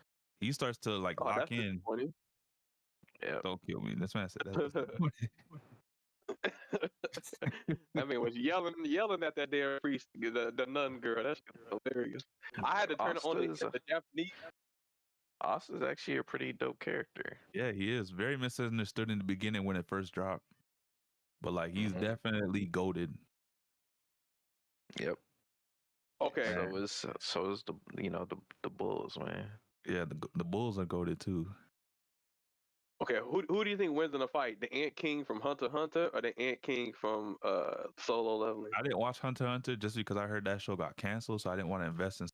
he starts to like lock in. Yeah. Don't kill me. This man said that. That man was yelling at that damn priest, the nun girl. That's hilarious. I had to turn it on the Japanese. Asta's actually a pretty dope character. Yeah, he is very misunderstood in the beginning when it first dropped, but like he's definitely goated. Yep. Okay. So is the Bulls, man. Yeah, the Bulls are goated too. Okay, who do you think wins in a fight? The Ant King from Hunter x Hunter or the Ant King from Solo Leveling? I didn't watch Hunter x Hunter just because I heard that show got canceled, so I didn't want to invest in.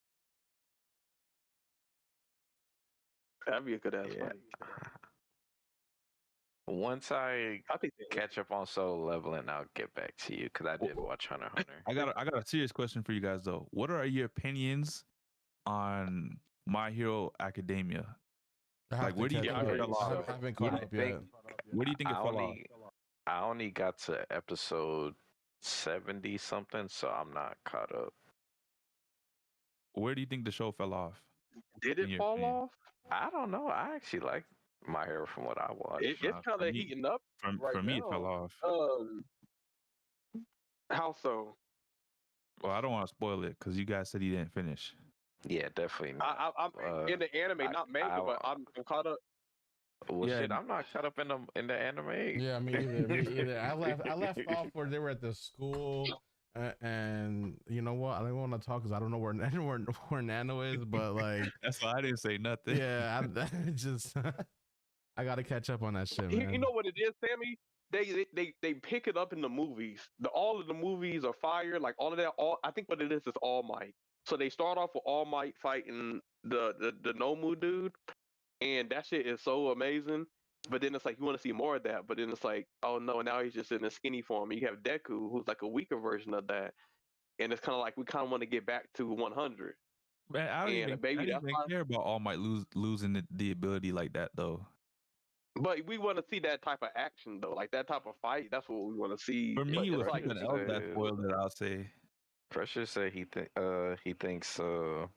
That'd be a good ass fight. Once I catch up on Solo Leveling, I'll get back to you because I did watch Hunter x Hunter. I got a serious question for you guys though. What are your opinions on My Hero Academia? Like, where do you think it fell off? I haven't caught up yet. Where do you think it fell off? I only got to episode 70 something, so I'm not caught up. Where do you think the show fell off? Did it fall off? I don't know. I actually like My Hero from what I watched. It's kind of heating up. For me, it fell off. How so? Well, I don't want to spoil it because you guys said you didn't finish. Yeah, definitely not. I'm in the anime, not manga, but I'm caught up. Well, shit, I'm not caught up in the anime. Yeah, me either. I left off where they were at the school, and you know what? I don't want to talk because I don't know where Nano is, but like that's why I didn't say nothing. Yeah, I gotta catch up on that shit, man. You know what it is, Sammy? They pick it up in the movies. All of the movies are fire. Like all of that. I think what it is All Might. So they start off with All Might fighting the Nomu dude, and that shit is so amazing. But then it's like you want to see more of that. But then it's like, oh no, now he's just in a skinny form. And you have Deku, who's like a weaker version of that, and it's kind of like we kind of want to get back to 100. Man, I don't even care about All Might losing the ability like that though. But we want to see that type of action though, like that type of fight. That's what we want to see. For me, it's like something else that spoiled it. I'll say. Pressure said he thinks Hunter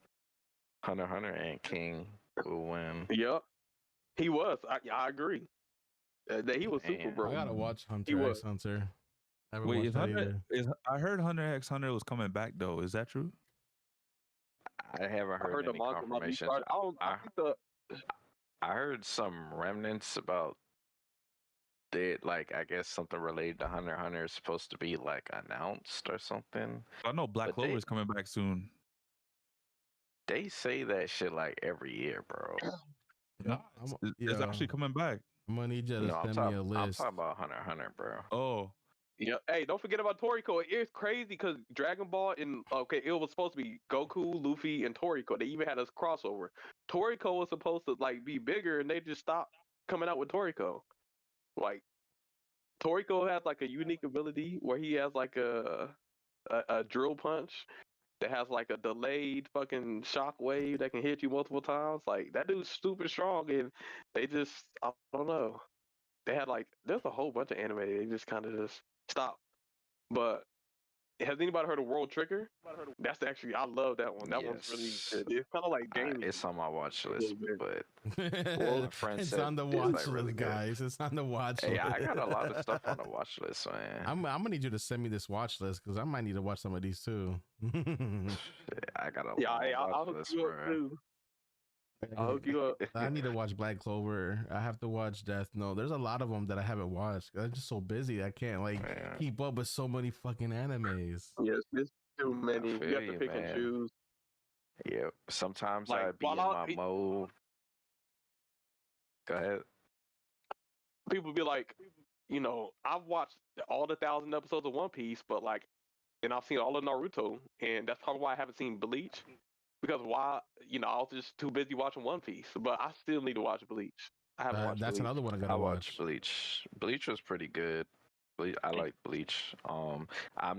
x Hunter and King will win. Yep, he was. I agree. That he was super, bro. I gotta watch Hunter x Hunter. Wait, I heard Hunter x Hunter was coming back though. Is that true? I haven't heard any confirmation. I heard some remnants about I guess something related to Hunter x Hunter is supposed to be like announced or something. I know Black Clover is coming back soon. They say that shit like every year, bro. No, it's actually coming back. I'm gonna need you to send me a list. I'm talking about Hunter x Hunter, bro. Oh, Yeah. Hey, don't forget about Toriko. It's crazy because Dragon Ball it was supposed to be Goku, Luffy, and Toriko. They even had this crossover. Toriko was supposed to like be bigger, and they just stopped coming out with Toriko. Like Toriko has like a unique ability where he has like a drill punch that has like a delayed fucking shock wave that can hit you multiple times. Like that dude's stupid strong, and they just I don't know. They had like there's a whole bunch of anime they just kind of just stopped. But has anybody heard of World Trigger? That's actually I love that one. That one's really Yes. good. It's kind of like gaming. It's on my watch list, but Well, my friend it's said on the it's, watch like, list, really good. guys. It's on the watch Hey, list. I got a lot of stuff on the watch list, man. I'm gonna need you to send me this watch list because I might need to watch some of these too. I got a I'll watch hook list, you up bro. too. I'll hook you up. I need to watch Black Clover. I have to watch Death Note. There's a lot of them that I haven't watched. I'm just so busy. I can't Man. keep up with so many fucking animes. Yes, there's too many. feel You have to you, pick and man. choose. Yeah, sometimes Like, I be in while my mode. Go ahead. People be like, I've watched all the 1,000 episodes of One Piece, but like, and I've seen all of Naruto, and that's probably why I haven't seen Bleach. Because I was just too busy watching One Piece, but I still need to watch Bleach. I haven't watched That's Bleach. another one I gotta I watch. watched Bleach. Bleach was pretty good. I like Bleach. I'm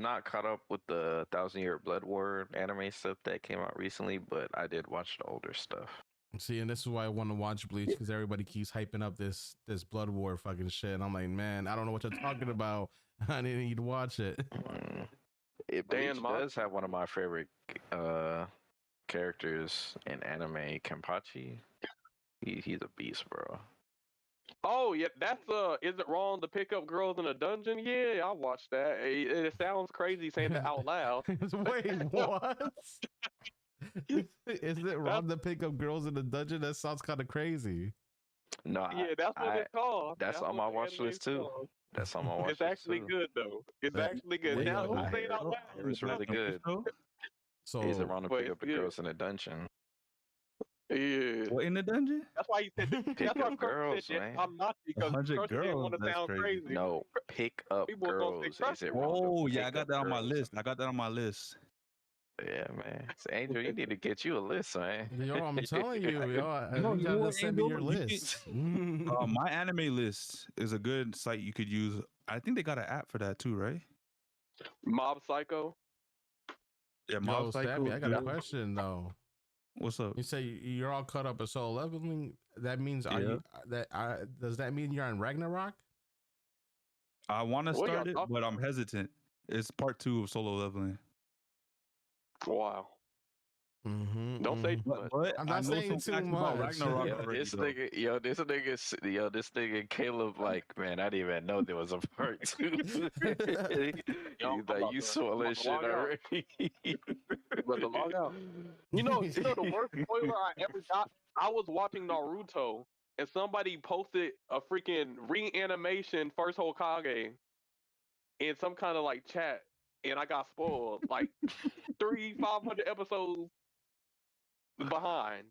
not caught up with the 1,000 Year Blood War anime stuff that came out recently, but I did watch the older stuff. See, and this is why I want to watch Bleach because everybody keeps hyping up this Blood War fucking shit. And I'm like, man, I don't know what you're talking about. I need to watch it. Bleach does have one of my favorite characters in anime, Kenpachi. He's a beast, bro. Oh yeah, that's is it wrong to pick up girls in a dungeon? Yeah, I watched that. It sounds crazy saying that out loud. Wait, what? Is it wrong to pick up girls in the dungeon? That sounds kind of crazy. No, Yeah, that's what it's called. That's on my what the watch list anime's too. called. That's on my watch It's list actually too. good though. It's That- actually good. Wait, Now yo, you say it out loud. It was really good. So He's around to pick Wait, up the yeah. girls in the dungeon. Yeah. What in the dungeon? That's why you said Pick that's why up girls, said, man. I'm not because 100 Crush didn't want to girls, sound that's crazy. crazy. No, pick up People don't say girls. crush. Is it wrong to Oh yeah, I pick got up that on my girls? list. I got that on my list. Yeah, man. So, Angel, you need to get you a list, man. yo, I'm telling you, yo, No, you you gotta know send me what, your Angel? You list. My anime list is a good site you could use. I think they got an app for that too, right? Mob Psycho. Yeah, Yo, Mob Psycho. Stabby, I got a good. question though. What's up? You say you're all cut up at soul leveling. That means does that mean you're on Ragnarok? I want to What y'all start it, talking but I'm hesitant. It's part 2 of solo leveling. Wow. Mm-hmm, Don't say too much. But I'm I not know saying some too facts about much. Ragnarok Yo, already, this though. nigga, this nigga Caleb, like, man, I didn't even know there was a part 2. He's like, you spoiling shit log out. already. But to log out. You know the worst spoiler I ever got? I was watching Naruto and somebody posted a freaking reanimation first Hokage in some kind of like chat and I got spoiled like 500 episodes behind.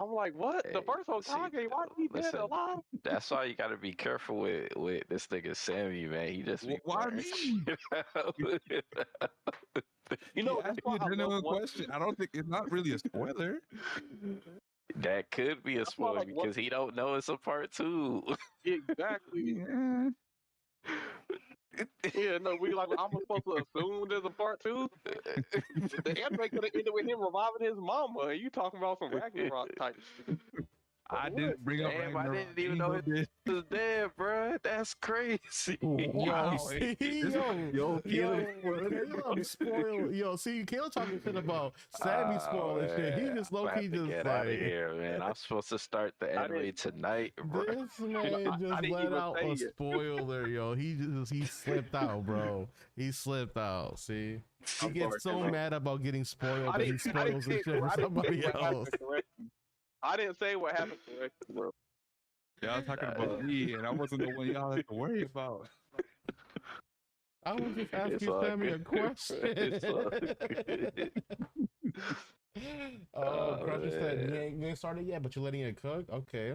I'm like, what? The Hey, first Hokage? Why is he dead listen, alive? That's why you gotta be careful with this nigga Sammy, man. He just be Why blurring me? shit out. You know, He that's asked me why a I love genuine One question. I don't think it's not really a spoiler. That could be a That's why I spoiler like because he don't know it's a part 2. Exactly. Yeah. Yeah, no, we like I'm supposed to assume there's a part 2. The anime could have ended with him reviving his mama, and you talking about some Ragnarok type shit. I didn't bring up Damn, I Ragnarok. didn't even know Angel it did. was dead, bro. That's crazy. Wow. see, Yo, I'm spoiled. Yo, see, Caleb talking shit about Sammy spoiling shit. He just low key just get out of like here, man. I'm supposed to start the anime tonight, bro. this man I just didn't let even out say a it. spoiler, yo. He slipped out, bro. He slipped out. See, he I'm gets sorry, so Caleb. mad about getting spoiled I that he didn't spoils the say- shit for I didn't say somebody what happened else. correctly. I didn't say what happened correctly, bro. Y'all talking about me, and I wasn't the one y'all had to worry about. I was just It's asking all Sammy a good. question. It's all good. Oh, Crusher said man. you ain't started yet, but you're letting it cook. Okay.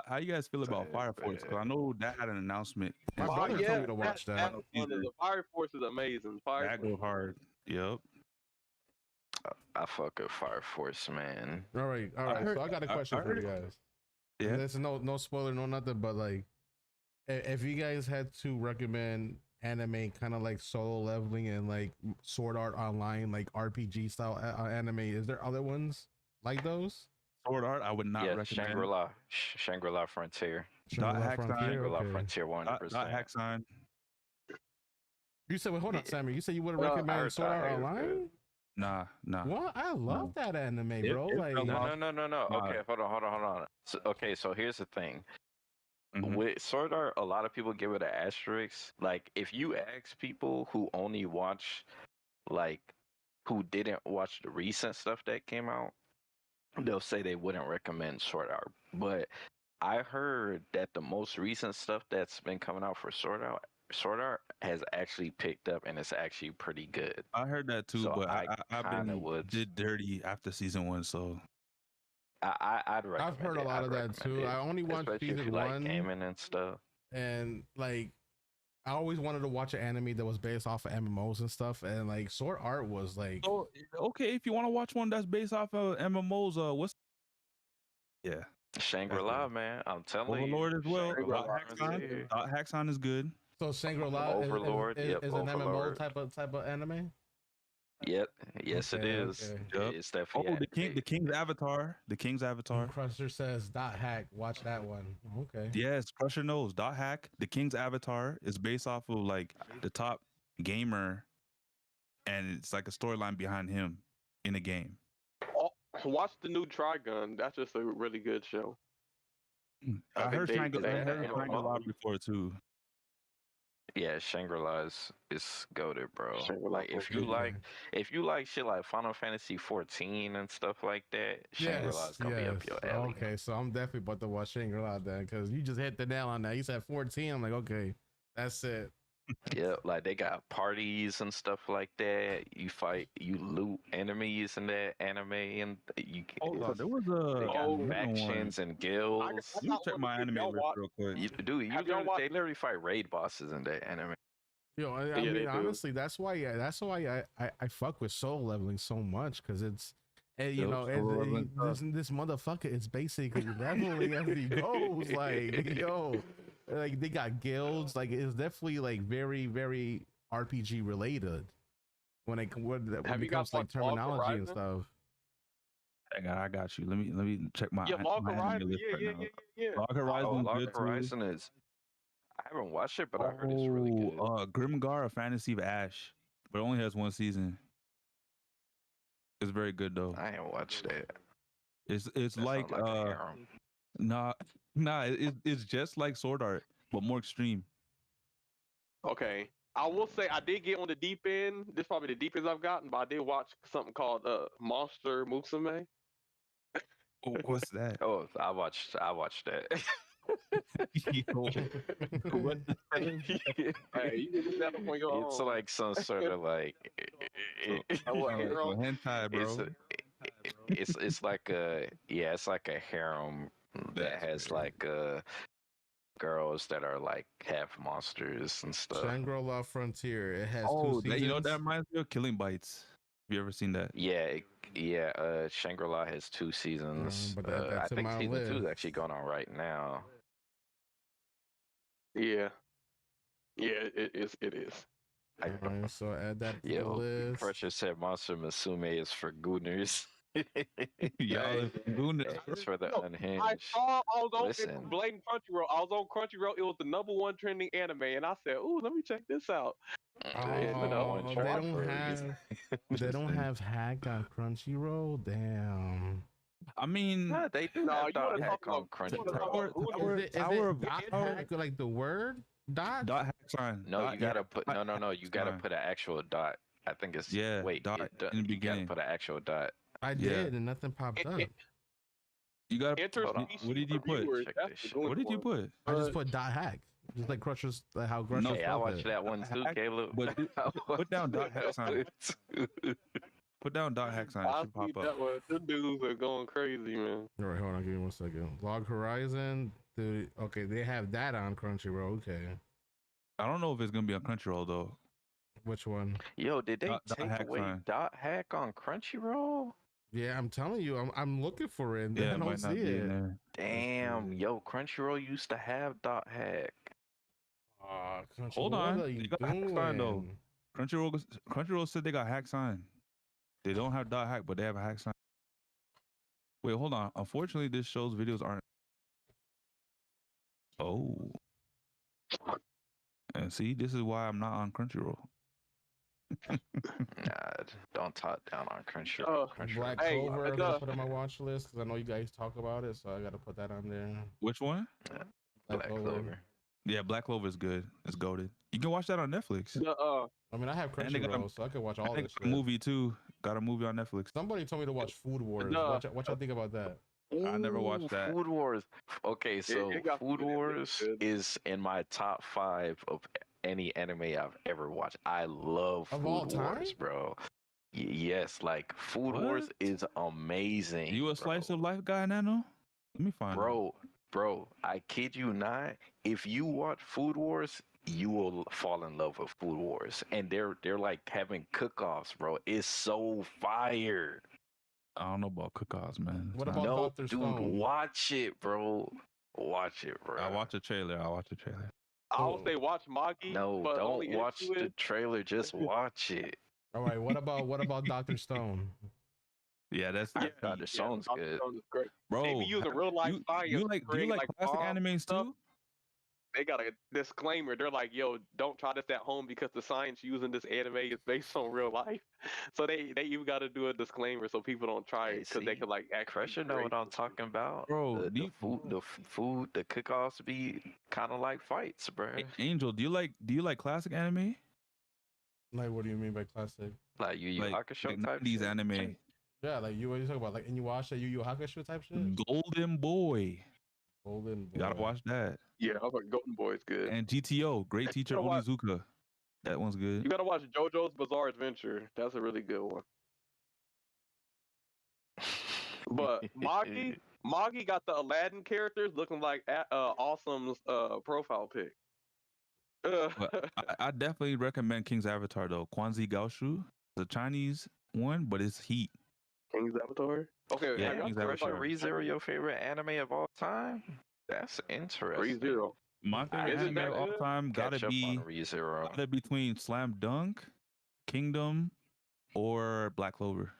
How you guys feel about Fire Force? Because I know that had an announcement. Fire brother told me to watch that. The Fire Force is amazing. Fire That Force. go hard. Yep. I fuck with Fire Force, man. All right. So I got a question for you guys. Yeah. There's no spoiler, no nothing, but like, if you guys had to recommend anime kind of like Solo Leveling and like Sword Art Online, like RPG style anime, is there other ones like those? Sword Art, I would not recommend. Shangri-La. Shangri-La Frontier. Shangri-La Frontier 100%. Hack sign. You said, wait, hold on, Sammy. You said you wouldn't recommend Sword Art Online? Nah. What? I love that anime, bro. Like, no. Okay, hold on. So here's the thing. With Sword Art, a lot of people give it an asterisk. Like, if you ask people who only watch, like, who didn't watch the recent stuff that came out, they'll say they wouldn't recommend Sword Art. But I heard that the most recent stuff that's been coming out for Sword Art has actually picked up, and it's actually pretty good. I heard that too, So but I did dirty after season 1, so I'd recommend. I've heard a lot of that too. I only watched season 1. Like gaming and stuff. And like, I always wanted to watch an anime that was based off of MMOs and stuff. And like, Sword Art was like, oh, okay. If you want to watch one that's based off of MMOs, what's Shangri-La, man. I'm telling Overlord you. as well. Shangri-La Haxon is good. So Shangri-La Overlord, is an Overlord. MMO type of anime. Yep. Yes, it is. Okay. It's definitely. The King's Avatar. The King's Avatar. Crusher says .hack. Watch that one. Okay. Yes, Crusher knows. .hack. The King's Avatar is based off of like the top gamer, and it's like a storyline behind him in a game. Watch the new Trigun. That's just a really good show. I heard Shangri-La before too. Yeah, Shangri-La is goated, bro. Like if you like shit like Final Fantasy 14 and stuff like that, Shangri-La is gonna be up your alley. Okay, so I'm definitely about to watch Shangri-La then, because you just hit the nail on that. You said 14. I'm like, okay, that's it. Yeah, like they got parties and stuff like that. You loot enemies in that anime, and you. There was they got factions and guilds. Let me check my anime list real quick. They literally fight raid bosses in that anime. Yo, I mean, honestly, that's why I fuck with Soul Leveling so much, because it's, and you know, this motherfucker is basically leveling as he goes. Like, yo. Like, they got guilds. Like, it's definitely like very, very RPG related when it comes to like terminology and stuff. I got you. Let me check my. Log Horizon. Log Horizon. Log Horizon is. I haven't watched it, but I heard it's really good. Grimgar: A Fantasy of Ash, but it only has 1 season. It's very good though. I ain't watched it. It's like it's just like Sword Art, but more extreme. Okay. I will say I did get on the deep end. This is probably the deepest I've gotten, but I did watch something called Monster Musume. What's that? Oh, I watched that. What? Hey, you can do that on your It's own. like some sort of like hentai, bro. It's like a harem that has like girls that are like half monsters and stuff. Shangri-La Frontier. It has 2 seasons. You know that reminds me of Killing Bites. Have you ever seen that? Yeah. Shangri-La has 2 seasons. But that's I think season list. 2 is actually going on right now. Yeah, it is. Alright, so add that to the list. Crusher said Monster Musume is for gooners. It's for the unhinged. I was on blatant Crunchyroll. I was on Crunchyroll. It was the #1 trending anime, and I said, "Ooh, let me check this out." They don't have hack on Crunchyroll. Damn. I mean, they do have hack on Crunchyroll. Is it hack like the word dot? Hack sign. No, you gotta put You gotta put an actual dot. I think it's dot in the beginning. You gotta put an actual dot. I did, and nothing popped up. You got. What did you put? What did you put? I just put dot hack. Just like Crusher's, how Crusher's. Hey, I watched that one too, Caleb. But put down dot hack sign. Put down dot hack sign. I It should pop see up. that one. Them dudes are going crazy, man. All right, hold on, give me 1 second. Log Horizon, dude. Okay, they have that on Crunchyroll. Okay. I don't know if it's gonna be on Crunchyroll though. Which one? Yo, did they Dot take hack away sign. dot hack on Crunchyroll? Yeah, I'm telling you, I'm looking for it. And Yeah, I it don't might not see be in it. there. Damn, yo, Crunchyroll used to have dot hack. Crunchyroll, Hold what on, are you they got hack sign though. doing? Crunchyroll said they got hack sign. They don't have dot hack, but they have a hack sign. Wait, hold on. Unfortunately, this show's videos aren't. Oh, and see, this is why I'm not on Crunchyroll. Nah, don't talk down on Crunchyroll. Oh, Black Hey, Clover, I uh, gotta put on my watch list because I know you guys talk about it, so I gotta put that on there. Which one? Black Clover. Yeah, Black Clover is good. It's goated. You can watch that on Netflix. I mean, I have And they got Crunchyroll, so I can watch all They this got a shit. movie too. Got a movie on Netflix. Somebody told me to watch Food Wars. No. What y'all think about that? I never watched that. Food Wars. Okay, so it got Food good, it was Wars good. is in my top 5 of any anime I've ever watched. I love Of Food all time? Wars, bro. Yes, like Food Wars What? is amazing. You a bro. slice of life guy, Nano? Let me find out. Bro, I kid you not. If you watch Food Wars, you will fall in love with Food Wars, and they're like having cook-offs, bro. It's so fire. I don't know about cook-offs, man. What Sorry. about No, Dr. dude, Stone? watch it, bro. Watch it, bro. I'll watch the trailer. I would say watch Magi. No, but don't only watch issue the is- trailer. Just watch it. All right, what about Dr. Stone? Yeah, that's Yeah, Dr. Stone's Dr. good. Stone is great. bro. They be using real life science. You to like? Do you create, like classic bombs and animes stuff. too? They got a disclaimer. They're like, "Yo, don't try this at home because the science using this anime is based on real life." So they even got to do a disclaimer so people don't try it because they see, could like actually. Crusher know what I'm talking about, Bro, The, do the you- food, the cook-offs be kind of like fights, bro. Angel, do you like classic anime? Like, what do you mean by classic? Like Yu Yu Like Hakusho type 90s shit. anime. Yeah, like you what you talking about? Like, and you watch that Yu Yu Hakusho type shit? Golden Boy. Golden Boy. You gotta watch that. Yeah, I like Golden Boy is good. And GTO, Great Teacher gotta watch- Onizuka. That one's good. You gotta watch JoJo's Bizarre Adventure. That's a really good one. But Magi got the Aladdin characters looking like Awesome's profile pic. But I definitely recommend King's Avatar though. Kwanzi Gaoshu, the Chinese one, but it's heat. King's Avatar. Okay, Yeah, have y'all King's heard Avatar. about ReZero your favorite anime of all time? That's interesting. ReZero? My favorite Is it anime that of all good? time Catch gotta up be on ReZero. between Slam Dunk, Kingdom, or Black Clover.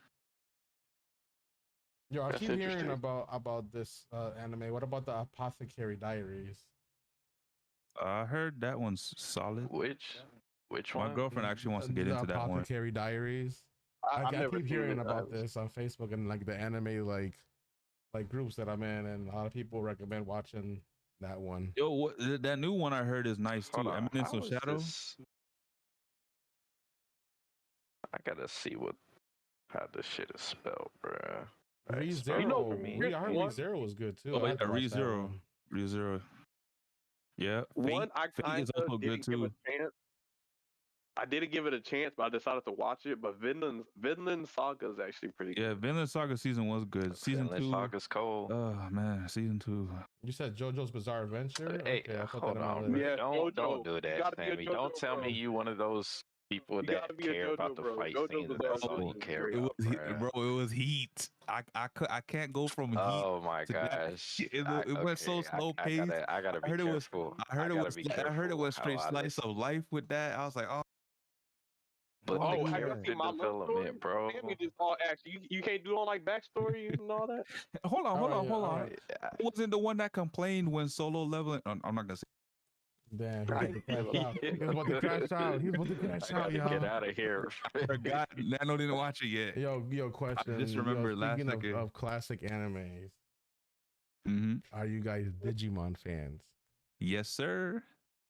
Yo, I That's keep hearing interesting. about this anime. What about the Apothecary Diaries? I heard that one's solid. Which My one? girlfriend actually wants to get The into that one. Apothecary Diaries. I've I never keep seen hearing it. about this on Facebook and like the anime like groups that I'm in, and a lot of people recommend watching that one. Yo, that new one I heard is nice too. Hold on, Eminence how of is Shadow. this? I gotta see how this shit is spelled, bruh. Right, spell it ReZero, for me. I heard One- ReZero was good too. Oh, I had yeah, to watch that ReZero. one. ReZero. Yeah. One, I Fate kind is of also good didn't give too. a chance. I didn't give it a chance, but I decided to watch it. But Vinland Saga is actually pretty good. Yeah, Vinland Saga season was good. Season Vinland 2. Saga's cold. Oh man, season 2. You said JoJo's Bizarre Adventure. Hey, Okay, I'll put hold that on on, my bro. list. Yeah, Don't JoJo. do You that, gotta be a Sammy. Don't JoJo tell me bro. you one of those people You that gotta be a care about JoJo the bro. fight JoJo scenes. And Bizarre that's all you Adventure is care great. It about, was bruh. bro. It was heat. I can't go from heat. Oh my to that. gosh! It went so slow paced. I gotta be I heard it was. careful. I heard it gotta was. be I heard it careful was how straight I slice listen. of life with that. I was like, oh. But Oh, the Oh, have y'all character seen my love story? development, bro. Sammy just all asked you can't do all like backstory and all that. Hold on, hold Alright, on, yeah, hold on. alright. I wasn't the one that complained when solo leveling. I'm not gonna say. Damn, he's about to crash out. He's about to crash out. He's about to crash out, I gotta get y'all. out of here. I forgot. Nano didn't watch it yet. Yo, question. just remembered last speaking second. of classic animes, Mm-hmm. are you guys Digimon fans? Yes, sir.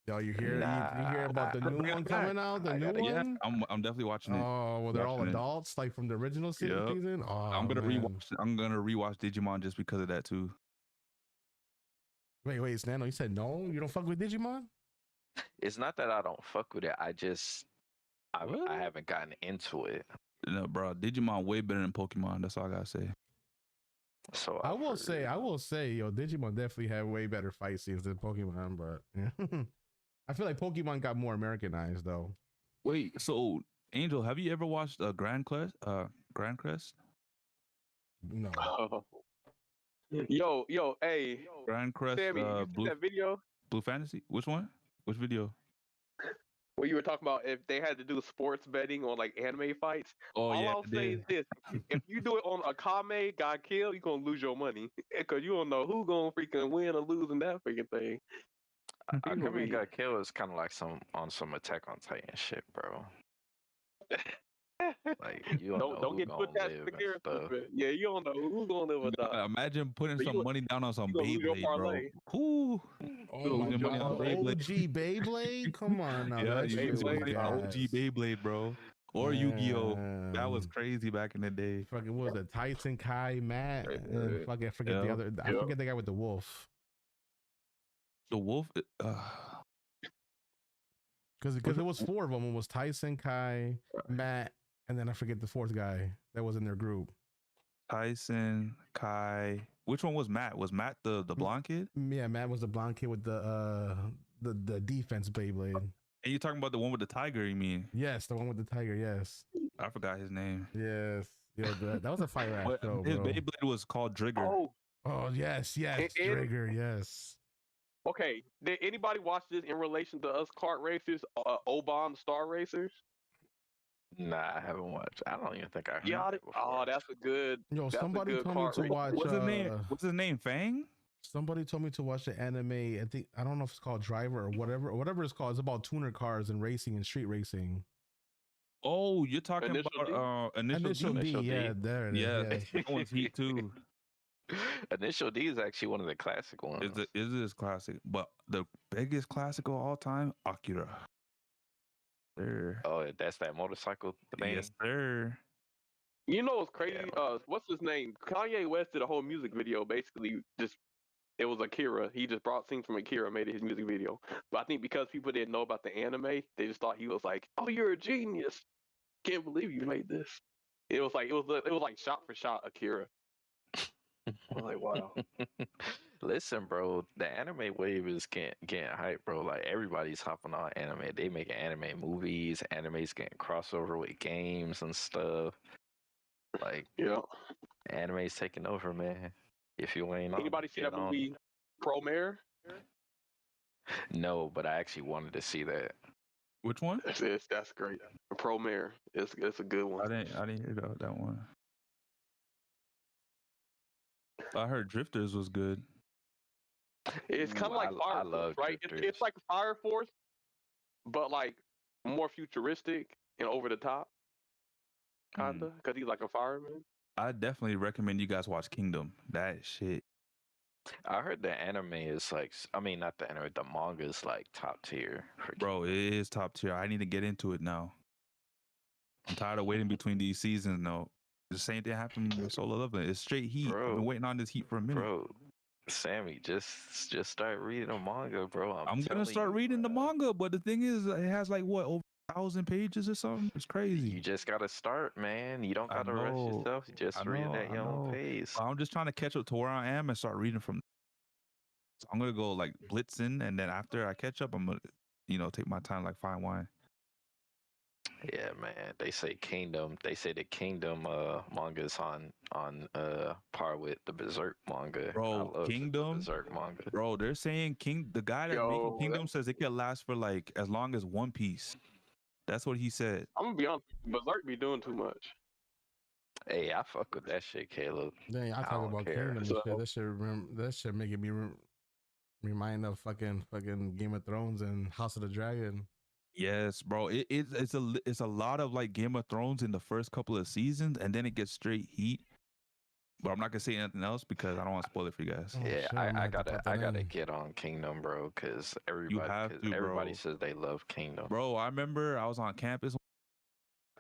Yo, you hear you hear about the Nah, new bring it one back. coming out? The I new gotta- Yeah, one? I'm definitely watching it. Oh, well, they're all Watching it. adults, like from the original Yup. season. Oh, I'm gonna man. rewatch. I'm gonna rewatch Digimon just because of that too. Wait, Snano, you said no? You don't fuck with Digimon? It's not that I don't fuck with it. I What? haven't gotten into it. No, bro, Digimon way better than Pokemon. That's all I gotta say. So I I've will heard. say, yo, Digimon definitely have way better fight scenes than Pokemon, but I feel like Pokemon got more Americanized though. Wait, so Angel, have you ever watched Grand Quest? Grand Quest? No. Yo, hey, Grand Quest. Sammy, you see that video Blue Fantasy. Which one? Which video? where you were talking about if they had to do sports betting on like anime fights? Oh All yeah, I'll I say is did. this: if you do it on a Kame got killed, you're gonna lose your money because you don't know who's gonna freaking win or lose in that freaking thing. People Akame be- got killed is kind of like some Attack on Titan shit, bro. Like you don't know don't who get gonna put that live the and character. stuff. Yeah, you don't know who's gonna live or die. Imagine putting So some you- money down on some you gonna lose your Beyblade, bro. parlay. Ooh. Oh my Losing money god. on Beyblade. OG Beyblade? Come on now. Yeah, That you shit lose was money on gas. OG Beyblade, bro. Or Yu-Gi-Oh. That was Man. crazy back in the day. Fucking what was it? Tyson Kai, Matt, and fucking forget the Yeah. other. I forget the guy with the wolf. The wolf. Because it was four of them. It was Tyson Kai, Matt, and then I forget the fourth guy that was in their group. Tyson, Kai. Which one was Matt? Was Matt the blonde kid? Yeah, Matt was the blonde kid with the defense Beyblade. And you're talking about the one with the tiger, you mean? Yes, the one with the tiger. Yes, I forgot his name. yes. Yo, that was a fire ass But show, his bro. Beyblade was called Drigger. Oh yes, And- Trigger. Yes. Okay, did anybody watch this in relation to us kart racers, Obama Star Racers? Nah, I haven't watched. I don't even think I heard. Yeah, it before. that's a good. Yo, That's a somebody good told me kart to race. watch. What's his name? Fang? Somebody told me to watch the anime. I don't know if it's called Driver or whatever it's called. It's about tuner cars and racing and street racing. Oh, you're talking Initial about Initial D. Initial D. Yeah, there it is. Yeah, Yes. that one's heat too. Initial D is actually one of the classic ones. Is this classic? But the biggest classic of all time, Akira. There. Oh, that's that motorcycle thing. Yes, sir. You know what's crazy? Yeah. What's his name? Kanye West did a whole music video. Basically, it was Akira. He just brought scenes from Akira, made it his music video. But I think because people didn't know about the anime, they just thought he was like, "Oh, you're a genius! Can't believe you made this." It was like shot for shot Akira. I'm like, wow. Listen, bro, the anime wave is getting hype, bro. Like everybody's hopping on anime. They making anime movies. Anime's getting crossover with games and stuff. Like, Yeah. anime's taking over, man. If you ain't on, Anybody see get that on. movie, Promare? No, but I actually wanted to see that. Which one? That's great. Promare. It's a good one. I didn't hear that one. I heard Drifters was good. It's kind of Ooh, like I Fire love Force, right? Drifters. It's like Fire Force, but like more futuristic and over the top, kinda. Because he's like a fireman. I definitely recommend you guys watch Kingdom. That shit. I heard the anime is like, I mean, not the anime, the manga is like top tier. Bro, it is top tier. I need to get into it now. I'm tired of waiting between these seasons though. The same thing happened with Solo Leveling. It's straight heat. I've Bro. been waiting on this heat for a minute. Bro, Sammy, just start reading the manga, bro. I'm gonna telling start you, reading the bro. manga, but the thing is, it has like what, over 1,000 pages or something? It's crazy. You just gotta start, man. You don't I gotta rush know, yourself. You just read it at I your own know. pace. I'm just trying to catch up to where I am and start reading from. So I'm gonna go like blitzing, and then after I catch up, I'm gonna, take my time like fine wine. Yeah, man. They say the Kingdom manga is on par with the Berserk manga. Bro, I love the Kingdom? Berserk manga. Bro, they're saying the guy that's making Kingdom says it could last for like as long as One Piece. That's what he said. I'm gonna be honest, Berserk be doing too much. Hey, I fuck with that shit, Caleb. Dang, I talk don't about care. Kingdom. So- That shit making me remind of fucking Game of Thrones and House of the Dragon. Yes, bro. It's a lot of like Game of Thrones in the first couple of seasons, and then it gets straight heat. But I'm not gonna say anything else because I don't want to spoil it for you guys. Oh, Yeah, shit, I'm gonna I have to gotta put that gotta in. get on Kingdom, bro, because have to, everybody bro. says they love Kingdom. Bro, I remember I was on campus.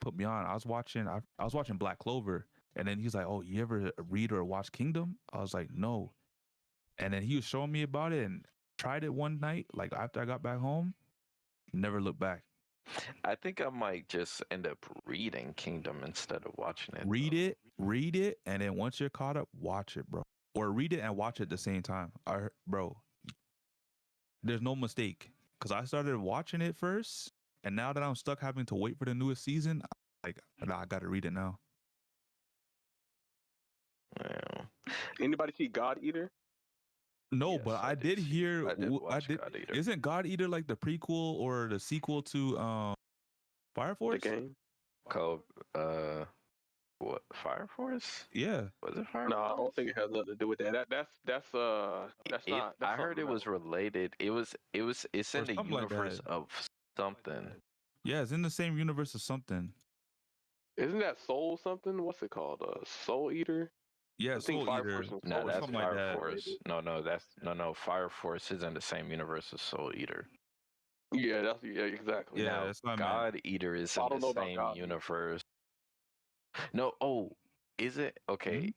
Put me on. I was watching Black Clover, and then he's like, "Oh, you ever read or watch Kingdom?" I was like, "No." And then he was showing me about it, and tried it one night. Like after I got back home, never looked back. I think I might just end up reading Kingdom instead of watching it. Read though. it, and then once you're caught up, watch it, bro. Or read it and watch it at the same time. Bro, there's no mistake. because I started watching it first, and now that I'm stuck having to wait for the newest season, like, nah, I gotta read it now. Yeah. Anybody see God Eater? No, Yes, but I I did did see- hear. I did I watch did. God Eater. Isn't God Eater like the prequel or the sequel to Fire The Force? game? Called what? Fire Force? Yeah. Was it Fire No, I Force? don't think it has nothing to do with that. That's not. That's I heard it something was else. related. It's Or in the something like universe that. of something. Yeah, it's in the same universe as something. Isn't that Soul something? What's it called? Soul Eater? Yeah, I think Soul Fire Eater. Force and No, Soul that's something like Fire that. Force. No. Fire Force is in the same universe as Soul Eater. Yeah, exactly. Yeah, Now, that's what I meant. God Eater is I in don't the know about same God Eater. universe. No, is it? Okay,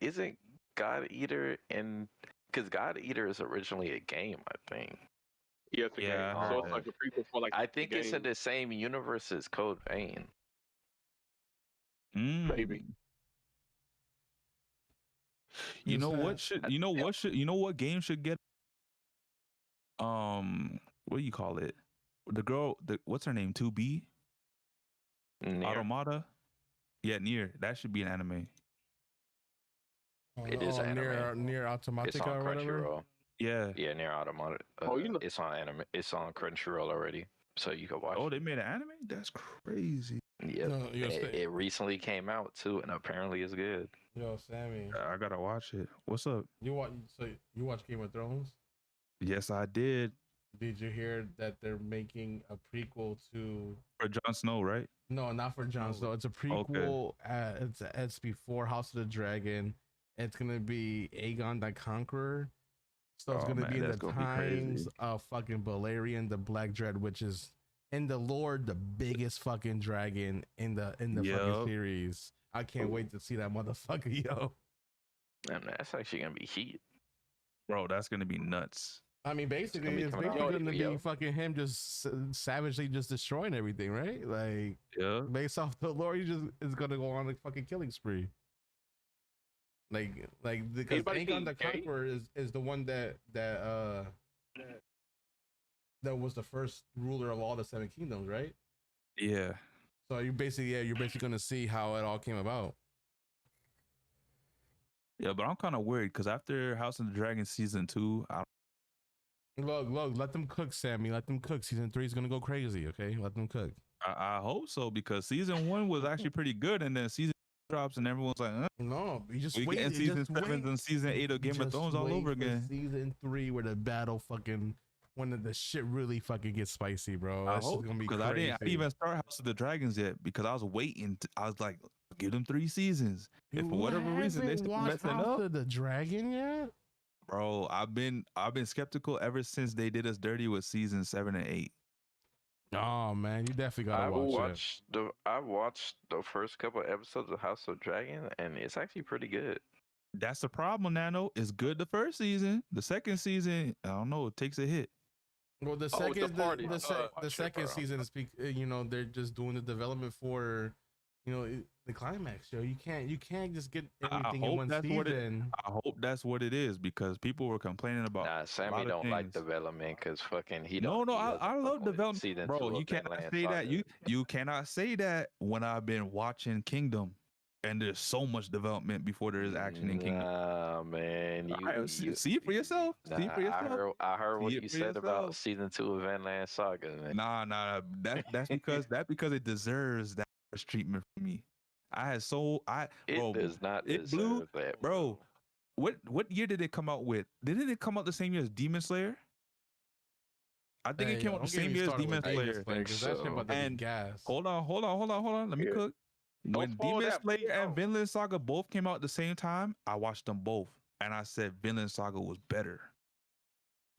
isn't God Eater in? Because God Eater is originally a game, I think. Yeah, it's a Yeah, game. I So heard it's that. like a prequel for like I the think it's in game. the same universe as Code Vein. Maybe. You know what Is should? You know what game should get? What do you call it? The girl. What's her name? 2B. Near. Automata. Yeah, near. That should be an anime. It is anime. near It's Automatica on or whatever. Crunchyroll. Yeah. Yeah, near Automata. Oh, you know. It's on anime. It's on Crunchyroll already, so you can watch. Oh, it. they made an anime? That's crazy. Yep. No, It recently came out too, and apparently it's good. Yo, Sammy, I gotta watch it. What's up? you watch Game of Thrones? Yes, I did. Did you hear that they're making a prequel to? For Jon Snow, right? No, not for Jon Snow. It's a prequel. It's before House of the Dragon. It's gonna be Aegon the Conqueror. So it's gonna be in the times of fucking Balerion the Black Dread, which is in the lore the biggest fucking dragon in the fucking series. I can't wait to see that motherfucker, yo. And that's actually gonna be heat. Bro, that's gonna be nuts. I mean, basically, be it's coming out. basically gonna be Yo. fucking him just savagely just destroying everything, right? Like, Yeah. based off the lore, he just is gonna go on a fucking killing spree. Like because Anybody Aegon the seen Gay? Conqueror is the one that was the first ruler of all the Seven Kingdoms, right? Yeah. So you're basically gonna see how it all came about. Yeah, but I'm kind of worried because after House of the Dragon season 2, Look, let them cook, Sammy. Let them cook. Season 3 is gonna go crazy. Okay, let them cook. I hope so because season 1 was actually pretty good, and then season drops and everyone's like, No, you just we wait. getting season 7 and season 8 of Game of Just Thrones all wait over for again. Season 3 where the battle fucking when the shit really fucking gets spicy, bro. I That's hope gonna be because crazy. I didn't even start House of the Dragons yet because I was waiting. I was like, give them 3 seasons. If for whatever reason they haven't still watched messing House up, of the Dragon yet? bro, I've been skeptical ever since they did us dirty with season 7 and 8. Oh man, you definitely gotta watch it. I watched the first couple of episodes of House of Dragon, and it's actually pretty good. That's the problem, Nano. It's good the first season. The second season, I don't know, it takes a hit. Well, the Oh, second it's the party. the Watch it, second bro. season is they're just doing the development for the climax. Yo, you can't just get everything in one season. I hope that's what it is because people were complaining about. Nah, a lot Sammy of don't like things. development because fucking he No, don't. I love development, Season bro. 2 You of cannot Vinland say that. Saga. You cannot say that when I've been watching Kingdom, and there's so much development before there is action in Kingdom. Nah, man. See it for yourself. See it for yourself. I heard what See it you for said about yourself. season 2 of Vinland Saga, man. Nah. That's because it deserves that treatment from me. It does not it deserve blew, that, bro. What year did it come out with? Didn't it come out the same year as Demon Slayer? I think it came out the same year as Demon Slayer. Because that shit about to be And gas. hold on. Let me Yeah. cook. When spoil Demon that, Slayer please and don't. Vinland Saga both came out at the same time, I watched them both, and I said Vinland Saga was better.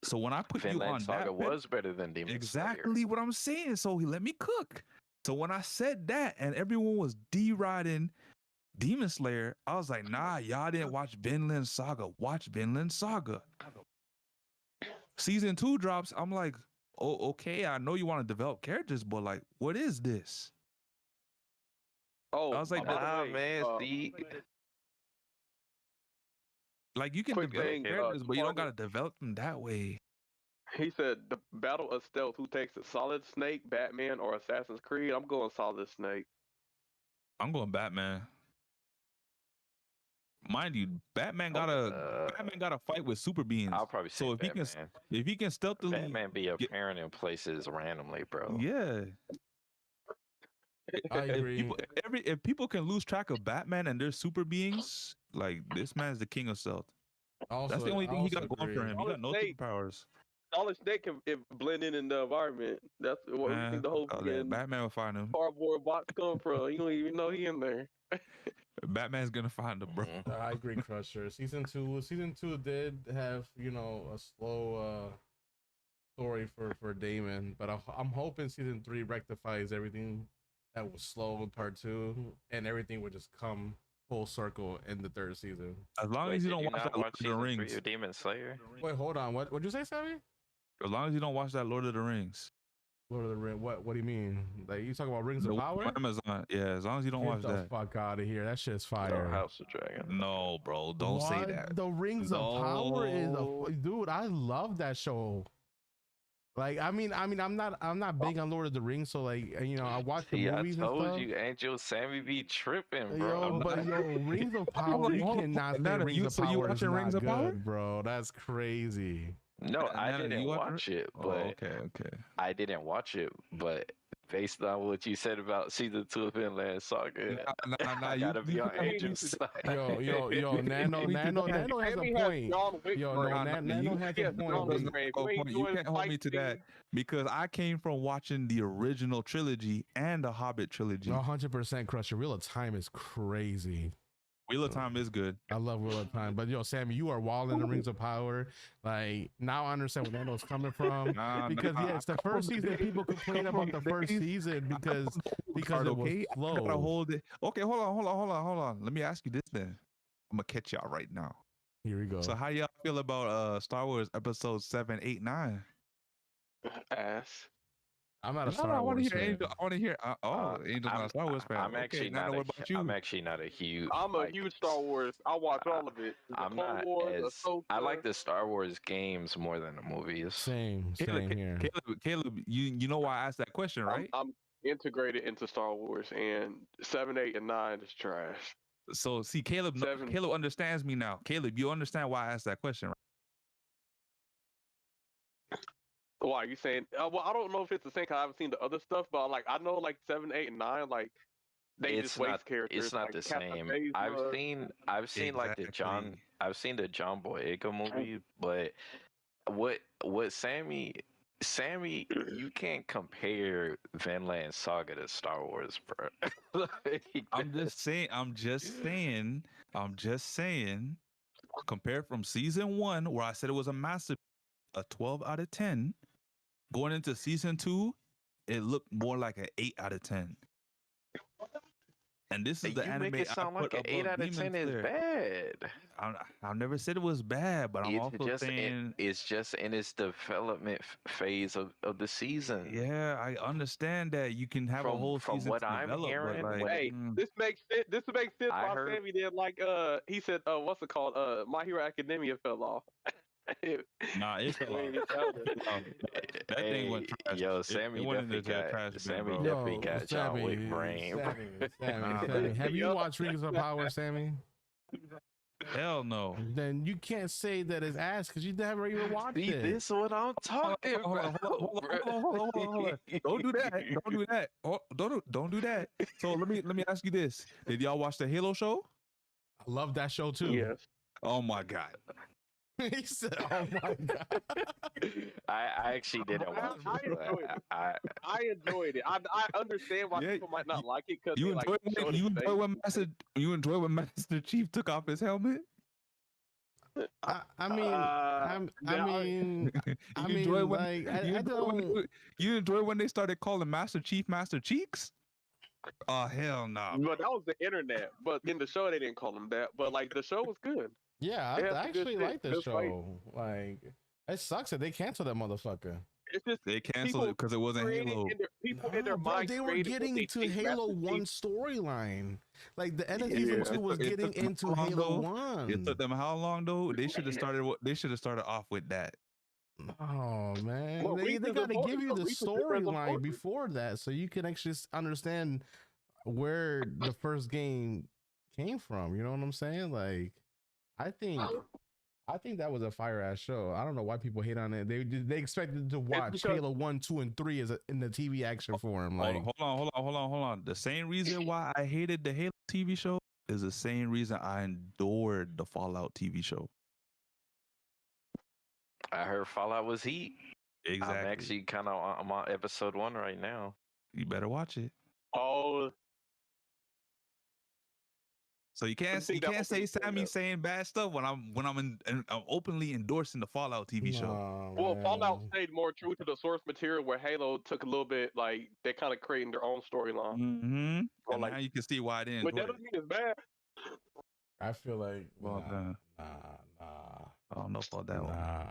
So when I put you Vinland on Saga that, was better than Demon Slayer. exactly what I'm saying. So he let me cook. So when I said that, and everyone was deriding Demon Slayer, I was like, nah, y'all didn't watch Vinland Saga. Watch Vinland Saga. Season 2 drops. I'm like, oh, okay. I know you want to develop characters, but like, what is this? Oh, I was like, by the Nah, way, man. See, Like you can Quick develop thing, characters, but you don't Spartan- gotta develop them that way. He said the battle of stealth. Who takes it? Solid Snake, Batman, or Assassin's Creed? I'm going Solid Snake. I'm going Batman. Mind you, Batman got a fight with super beings. I'll probably say So if Batman. he can stealthily Batman be appearing in places randomly, bro. Yeah. I agree. If people can lose track of Batman and their super beings, like this man's the king of stealth. Also, That's the only thing he got going for agree. him. He got no superpowers. Solid Snake can blend in the environment. That's what we think the whole Batman will find him. cardboard box come from. You don't even know he in there. Batman's gonna find him, bro. I agree, Crusher. Season two did have a slow story for Damon, but I'm hoping season 3 rectifies everything that was slow in part 2, and everything would just come full circle in the 3rd season. As long as you don't watch that Lord of the Rings. Demon Slayer. Wait, hold on. What'd you say, Sammy? As long as you don't watch that Lord of the Rings. Lord of the Rings. What do you mean? Like you talking about Rings of Power? Amazon. Yeah, as long as you don't watch Get that. the fuck out of here. That shit's fire. House of Dragon. No, bro, don't say that. The Rings of Power is dude. I love that show. Like, I mean, I'm not big on Lord of the Rings, so like, I watch the movies and stuff. I told you, Angel Sammy be tripping, bro. Rings of Power, you cannot say Rings of Power is not good, bro. That's crazy. No, I didn't watch it, but okay. I didn't watch it, but based on what you said about season 2 of Vinland Saga, I gotta be on Angel's side. Yo, Nano has a point. Nano has a point. You can't hold me to that because I came from watching the original trilogy and the Hobbit trilogy. 100% Crusher. Wheel of Time is crazy. Wheel of Time is good. I love Wheel of Time, but Sammy, you are walling the Rings of Power. Like now, I understand where Nando's coming from because it's the first season. People complain about the first season because it was slow. I gotta hold it. Okay, hold on. Let me ask you this then. I'm gonna catch y'all right now. Here we go. So, how y'all feel about Star Wars Episode 7, 8, 9? Ass. I'm not a Star Wars fan. I want to hear. Angel's not a Star Wars fan. I'm actually not. What about you? I'm actually not a huge. I'm a huge Star Wars. I watch all of it. I'm not I like the Star Wars games more than the movies. Same here. Caleb, you know why I asked that question, right? I'm integrated into Star Wars, and 7, 8, and 9 is trash. So see, Caleb understands me now. Caleb, you understand why I asked that question, right? Why you saying? Well, I don't know if it's the same because I haven't seen the other stuff, but like I know like 7, 8, and 9, like they just waste characters. It's not like the same. I've seen like the John Boyega movie, but what Sammy, you can't compare Vinland Saga to Star Wars, bro. I'm just saying. Compared from season 1, where I said it was a massive, a 12 out of 10. Going into season 2, it looked more like an 8 out of 10. And this is the anime. Make it sound like an 8 out of 10 is bad. I never said it was bad, but I'm also saying it's just in its development phase of the season. Yeah, I understand that you can have a whole season. From what I'm hearing, this makes sense. This makes sense. Why Sammy did like he said what's it called? My Hero Academia fell off. Nah, it fell off. That thing went trash. Yo, Sammy definitely got John Wick brain. Sammy. Have you watched Rings of Power, Sammy? Hell no. Then you can't say that it's ass because you never even watched it. This is what I'm talking about. Hold on. Don't do that. Don't do that. So let me ask you this: did y'all watch the Halo show? I love that show too. Yes. Oh my god. He said, "Oh my god." I actually didn't watch it. I enjoyed it. I understand why people might not like it because you enjoy when Master Chief took off his helmet. You enjoy when they started calling Master Chief Master Cheeks? Oh hell no! Nah. But that was the internet. But in the show they didn't call him that. But like the show was good. Yeah, I actually like this show. Like, it sucks that they canceled that motherfucker. It's just they canceled it because it wasn't Halo. They were getting to Halo 1 storyline. Like the end of season 2 was getting into Halo 1. It took them how long though? They should have started off with that. Oh man, Well, they Reach is got to give important. you the Reach is different than storyline story. before that, so you can actually understand where the first game came from. You know what I'm saying? Like, I think that was a fire ass show. I don't know why people hate on it. They expected to watch because- Halo 1, 2, and 3 as in the TV action form. Like, Hold on. The same reason why I hated the Halo TV show is the same reason I endured the Fallout TV show. I heard Fallout was heat. Exactly. I'm actually kind of I'm on episode 1 right now. You better watch it. Oh, So you can't think that was say the thing, Sammy though. saying bad stuff when I'm openly endorsing the Fallout TV show. nah, well, man. Fallout stayed more true to the source material, where Halo took a little bit like they kind of creating their own storyline. Mm-hmm. Or And like, now you can see why I didn't but enjoy that it. doesn't mean it's bad. I feel like Well done. nah. I don't know about that one.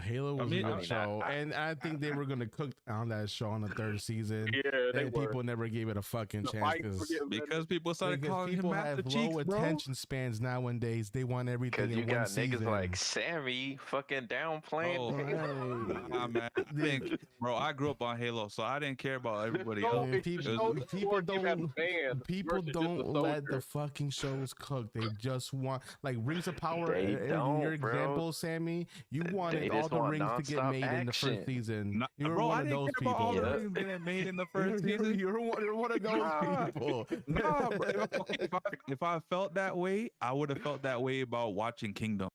Halo was mean, a I good mean, show, and I think they were gonna cook on that show on the third season. Yeah, they And were. people never gave it a fucking The chance fights were getting better. Because people started calling him people Master have Cheeks, low bro. attention spans nowadays. They want everything Because in you one got season. niggas like Sammy fucking downplaying. Oh, Halo. nah, man. I think, bro, I grew up on Halo, so I didn't care about everybody show- else. Man, it's the people, show that people you have don't fans people versus just a don't let the soldier. fucking shows cook. They just want like Rings of Power. They In don't, your bro. example, Sammy, you wanted They all just the want rings to get nonstop made in the first action. season. Nah, You were bro, one I of didn't those care about all people. the rings getting made in the first You're, season. you're one of those Nah. people. Nah, bro. If I felt that way, I would have felt that way about watching Kingdom.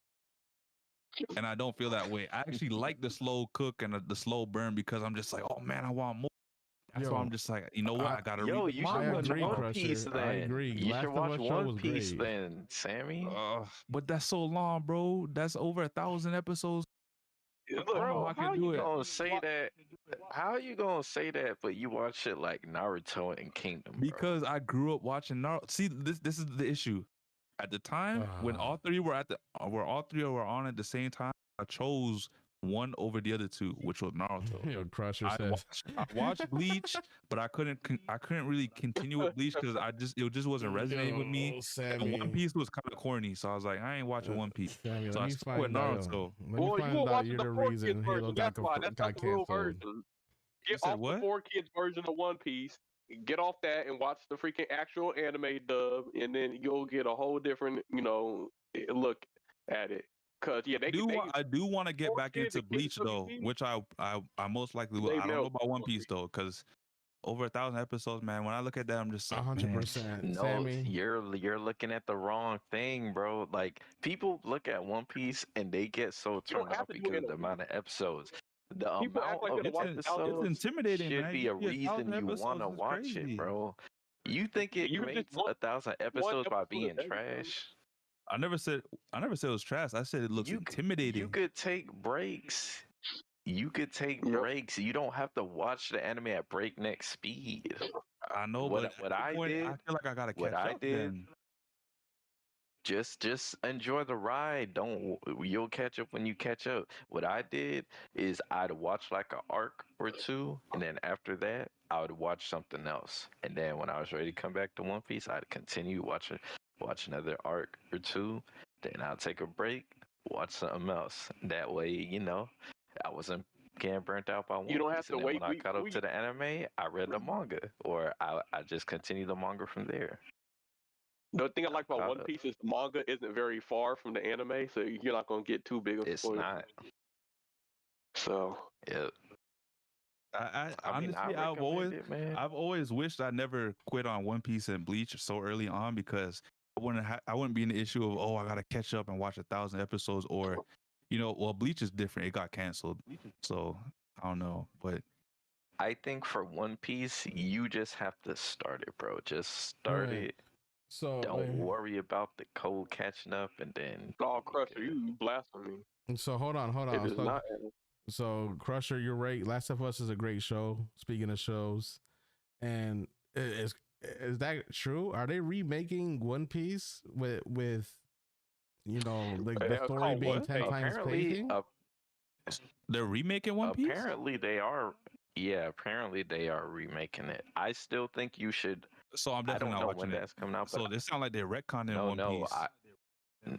And I don't feel that way. I actually like the slow cook and the slow burn because I'm just like, oh man, I want more. That's why Yo, I'm just like, you know what? I gotta Yo, read the you should I watch agree, One Crusher. Piece then. I agree. You Last should of watch Us show One was Piece great. then, Sammy. But that's so long, bro. That's over 1,000 episodes. Look, I don't know Bro, how I how can do you it. gonna say that? How you gonna say that? But you watch shit like Naruto and Kingdom, bro. Because I grew up watching Naruto. See, this is the issue. At the time when all three were on at the same time, I chose one over the other two, which was Naruto. Yo, Crusher says. I watched Bleach, but I couldn't really continue with Bleach because it just wasn't resonating with me. And Sammy. One Piece was kind of corny, so I was like, I ain't watching One Piece. Sammy, So let I me stuck with find out. Naruto. Let me well, you find were out watching you're the the 4 reason kids Halo version. got, That's why. That's got not the real canceled. version. You Get said off what? the 4 kids version of One Piece. Get off that and watch the freaking actual anime dub, and then you'll get a whole different, look at it. Cause yeah, I do want to get back into Bleach though, which I most likely will. I don't know about One Piece though, because over 1,000 episodes, man. When I look at that, I'm just like, 100%. No, Sammy. you're looking at the wrong thing, bro. Like people look at One Piece and they get so You don't turned have off to do because it of the in a amount of episodes. The People amount act like of they're watching episodes it's intimidating, should man. be You a get 1,000 reason you want to episodes is watch crazy. it, bro. You think it You makes just want 1,000 one episodes by episode a being day, bro. trash? I never said it was trash. I said it looks intimidating. You could take breaks. You could take Yep. breaks. You don't have to watch the anime at breakneck speed. I know, What but I did, I feel like I gotta what catch I up did, then. just enjoy the ride. You'll catch up when you catch up. What I did is I'd watch like an arc or two, and then after that I would watch something else. And then when I was ready to come back to One Piece, I'd continue watch another arc or two. Then I'll take a break, watch something else. That way, I wasn't getting burnt out by One You don't have Piece. to And then wait. when I caught up to the anime, I read the manga, or I just continued the manga from there. The thing I like about Caught One up. Piece is the manga isn't very far from the anime, so you're not gonna get too big of It's spoilers. not. So Yeah. I I mean, honestly, I recommend it, man. I've always wished I never quit on One Piece and Bleach so early on because I wouldn't be in the issue of I gotta catch up and watch 1,000 episodes or, well, Bleach is different. It got canceled, so I don't know, but I think for One Piece, you just have to start it, bro. Just start Right. it. So Don't worry about the code catching up, and then. all Crusher, you blasphemy. So hold on. It is not. So Crusher, you're right. Last of Us is a great show. Speaking of shows, and is that true? Are they remaking One Piece with the story being what? 10 times Apparently, pacing? they're remaking One Piece. apparently they are. Yeah, apparently they are remaking it. I still think you should. So I'm I definitely don't not know watching when it. that's coming out. So But they sound like they're retconning no, One no, Piece.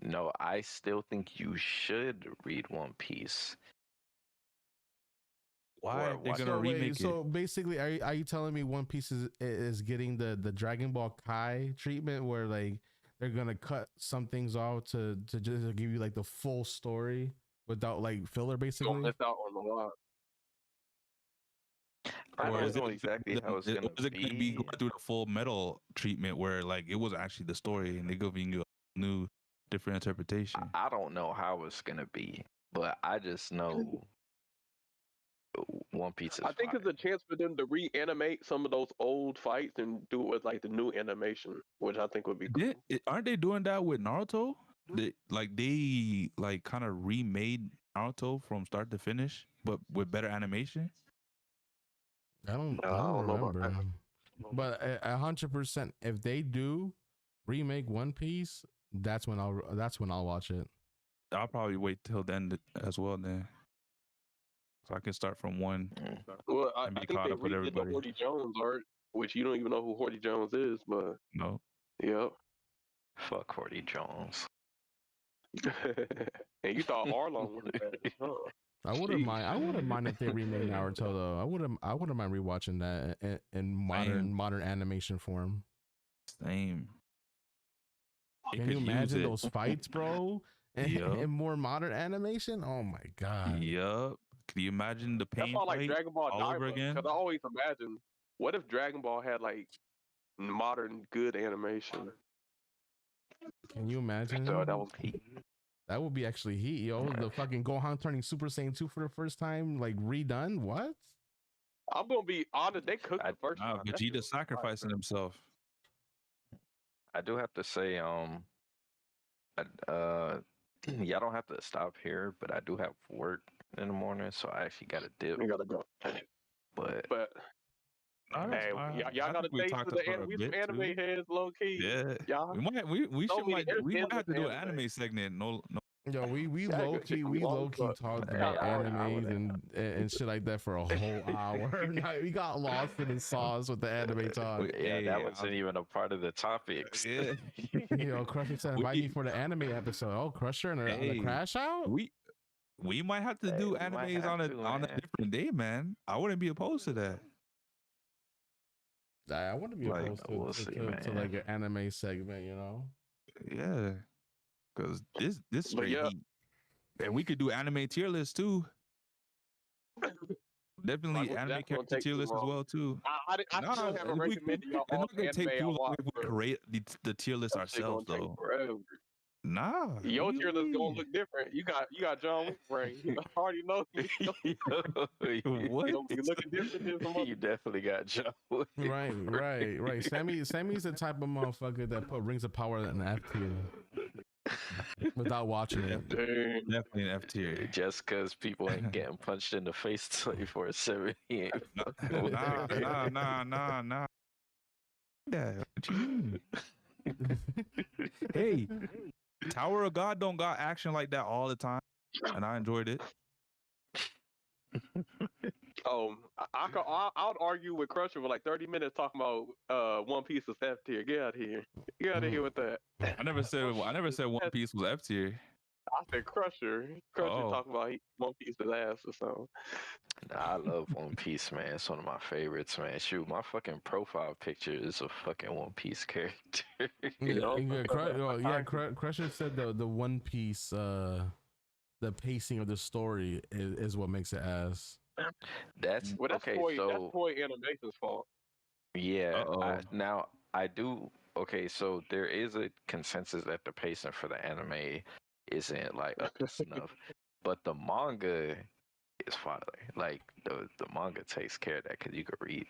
no. I still think you should read One Piece. Why Or are they watch gonna So wait, remake it? so basically, are you telling me One Piece is getting the Dragon Ball Kai treatment, where like they're gonna cut some things off to just give you like the full story without like filler, Don't basically? miss out on a lot. I Or don't is know it exactly how it's gonna is it gonna be be. going through the full metal treatment where like it was actually the story and they're giving you a new different interpretation? I don't know how it's gonna be, but I just know One Piece is I think fire. it's a chance for them to reanimate some of those old fights and do it with like the new animation, which I think would be cool. Aren't they doing that with Naruto? They kind of remade Naruto from start to finish, but with better animation. I don't I don't know about remember, that. but 100%, if they do remake One Piece, that's when I'll watch it. I'll probably wait till then as well, then, so I can start from one Well, I and be think caught they up with redid the everybody. Horty Jones art, which you don't even know who Horty Jones is, but No, yep. Fuck Horty Jones. And you thought Arlong was bad, huh? I wouldn't mind if they remake Naruto though. I wouldn't mind rewatching that in modern animation form. same. They Can could you use imagine it. those fights, bro? Yup. In more modern animation? Oh my god. Yup. Can you imagine the That's pain why I like fight Dragon Ball all over Daima, again? because I always imagine, what if Dragon Ball had like modern good animation? Can you imagine? So that was That would be actually heat, yo. The fucking Gohan turning Super Saiyan 2 for the first time, like redone. What? I'm gonna be honest. They cooked the first Nah, time. That shit Vegeta was fire. sacrificing himself. I do have to say, y'all don't have to stop here, but I do have work in the morning, so I actually got to dip. We gotta go. But But Alright, hey, I y'all gotta think we taste talked of the about a we some bit, anime too. heads, low key. Yeah, Y'all, we so many might have to do an anime. anime segment. No, Yo, we Yeah, low key we talked Hey, about I animes would- and shit like that for a whole hour. Nah, we got lost in the sauce with the anime talk. yeah, Hey, that wasn't even a part of the topics. yeah. Yo, Crusher said invite me for the anime episode. Oh, Crusher on the Hey, Crash Out? we might have to Hey, do we might animes have on to, a man. different day, man. I wouldn't be opposed to that. I want to be Like, opposed we'll to see, to man. like an anime segment, you know? Yeah, because this straight yeah. heat. And we could do anime tier list too. Definitely Like, anime that's gonna character take tier too list as long. well too. I still haven't recommended y'all it's all not the gonna take anime too I long watched. if we create the tier list That shit ourselves gonna take though. forever. Nah, Your what do tier you list gonna mean? look different. You got John Wick brain. I already know. What? You'll be looking different than some You definitely got Joe. Right. Sammy's the type of motherfucker that put Rings of Power in F tier without watching it. other. Definitely an F tier. Just because people ain't getting punched in the face 24/7, he ain't fucking with it. Nah. That, what you mean? Hey, Tower of God don't got action like that all the time, and I enjoyed it. I would argue with Crusher for like 30 minutes talking about One Piece is F tier. Get out of here. Get out of here with that. I never said One Piece was F tier. I said Crusher. Crusher Oh. talking about One Piece is ass or something. Nah, I love One Piece, man. It's one of my favorites, man. Shoot, my fucking profile picture is a fucking One Piece character. Crusher said the One Piece, the pacing of the story is what makes it ass. That's Well, that's okay. Toei So Animation's fault. yeah, Uh-oh. now I do. Okay, so there is a consensus that the pacing for the anime isn't like up to snuff, but the manga is fire. Like the manga takes care of that because you could read.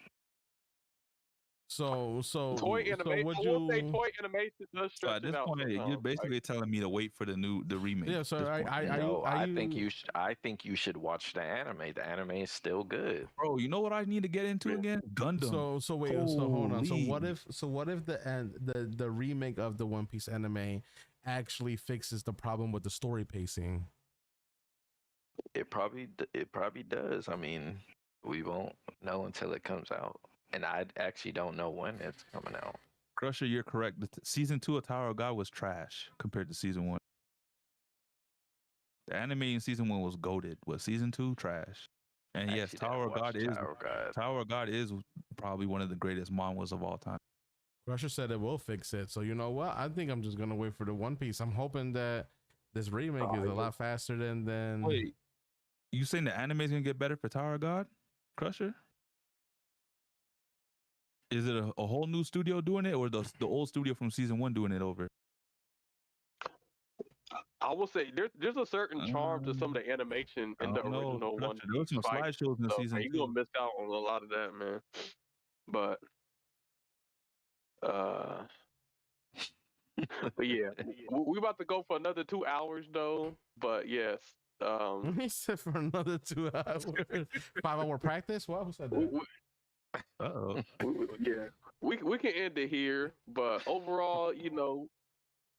So Toei Animation. would I will say you? Toei Animation does So stretch at this it out. point, you're sometimes. basically telling me to wait for the remake. Yeah. So at this point. I think you should. I think you should watch the anime. The anime is still good. Bro, you know what I need to get into again? Gundam. So wait. So hold on. So Holy. what if the remake of the One Piece anime actually fixes the problem with the story pacing? It probably does. I mean, we won't know until it comes out, and I actually don't know when it's coming out. Crusher, you're correct. Season 2 of Tower of God was trash compared to season 1. The anime in season 1 was goated, but season 2 trash. And yes, Actually, didn't watch Tower of God is probably one of the greatest mangas of all time. Crusher said it will fix it. So you know what? I think I'm just gonna wait for the One Piece. I'm hoping that this remake is a lot faster than. Wait, you saying the anime is gonna get better for Tower of God, Crusher? Is it a whole new studio doing it, or the old studio from season 1 doing it over? I will say there's a certain charm to some of the animation in the original one. There were some slideshows in season 2. You're gonna miss out on a lot of that, man. But but yeah, we about to go for another 2 hours though. But yes, He said for another 2 hours, 5-hour practice. What? Who said that? Yeah, we can end it here. But overall, you know,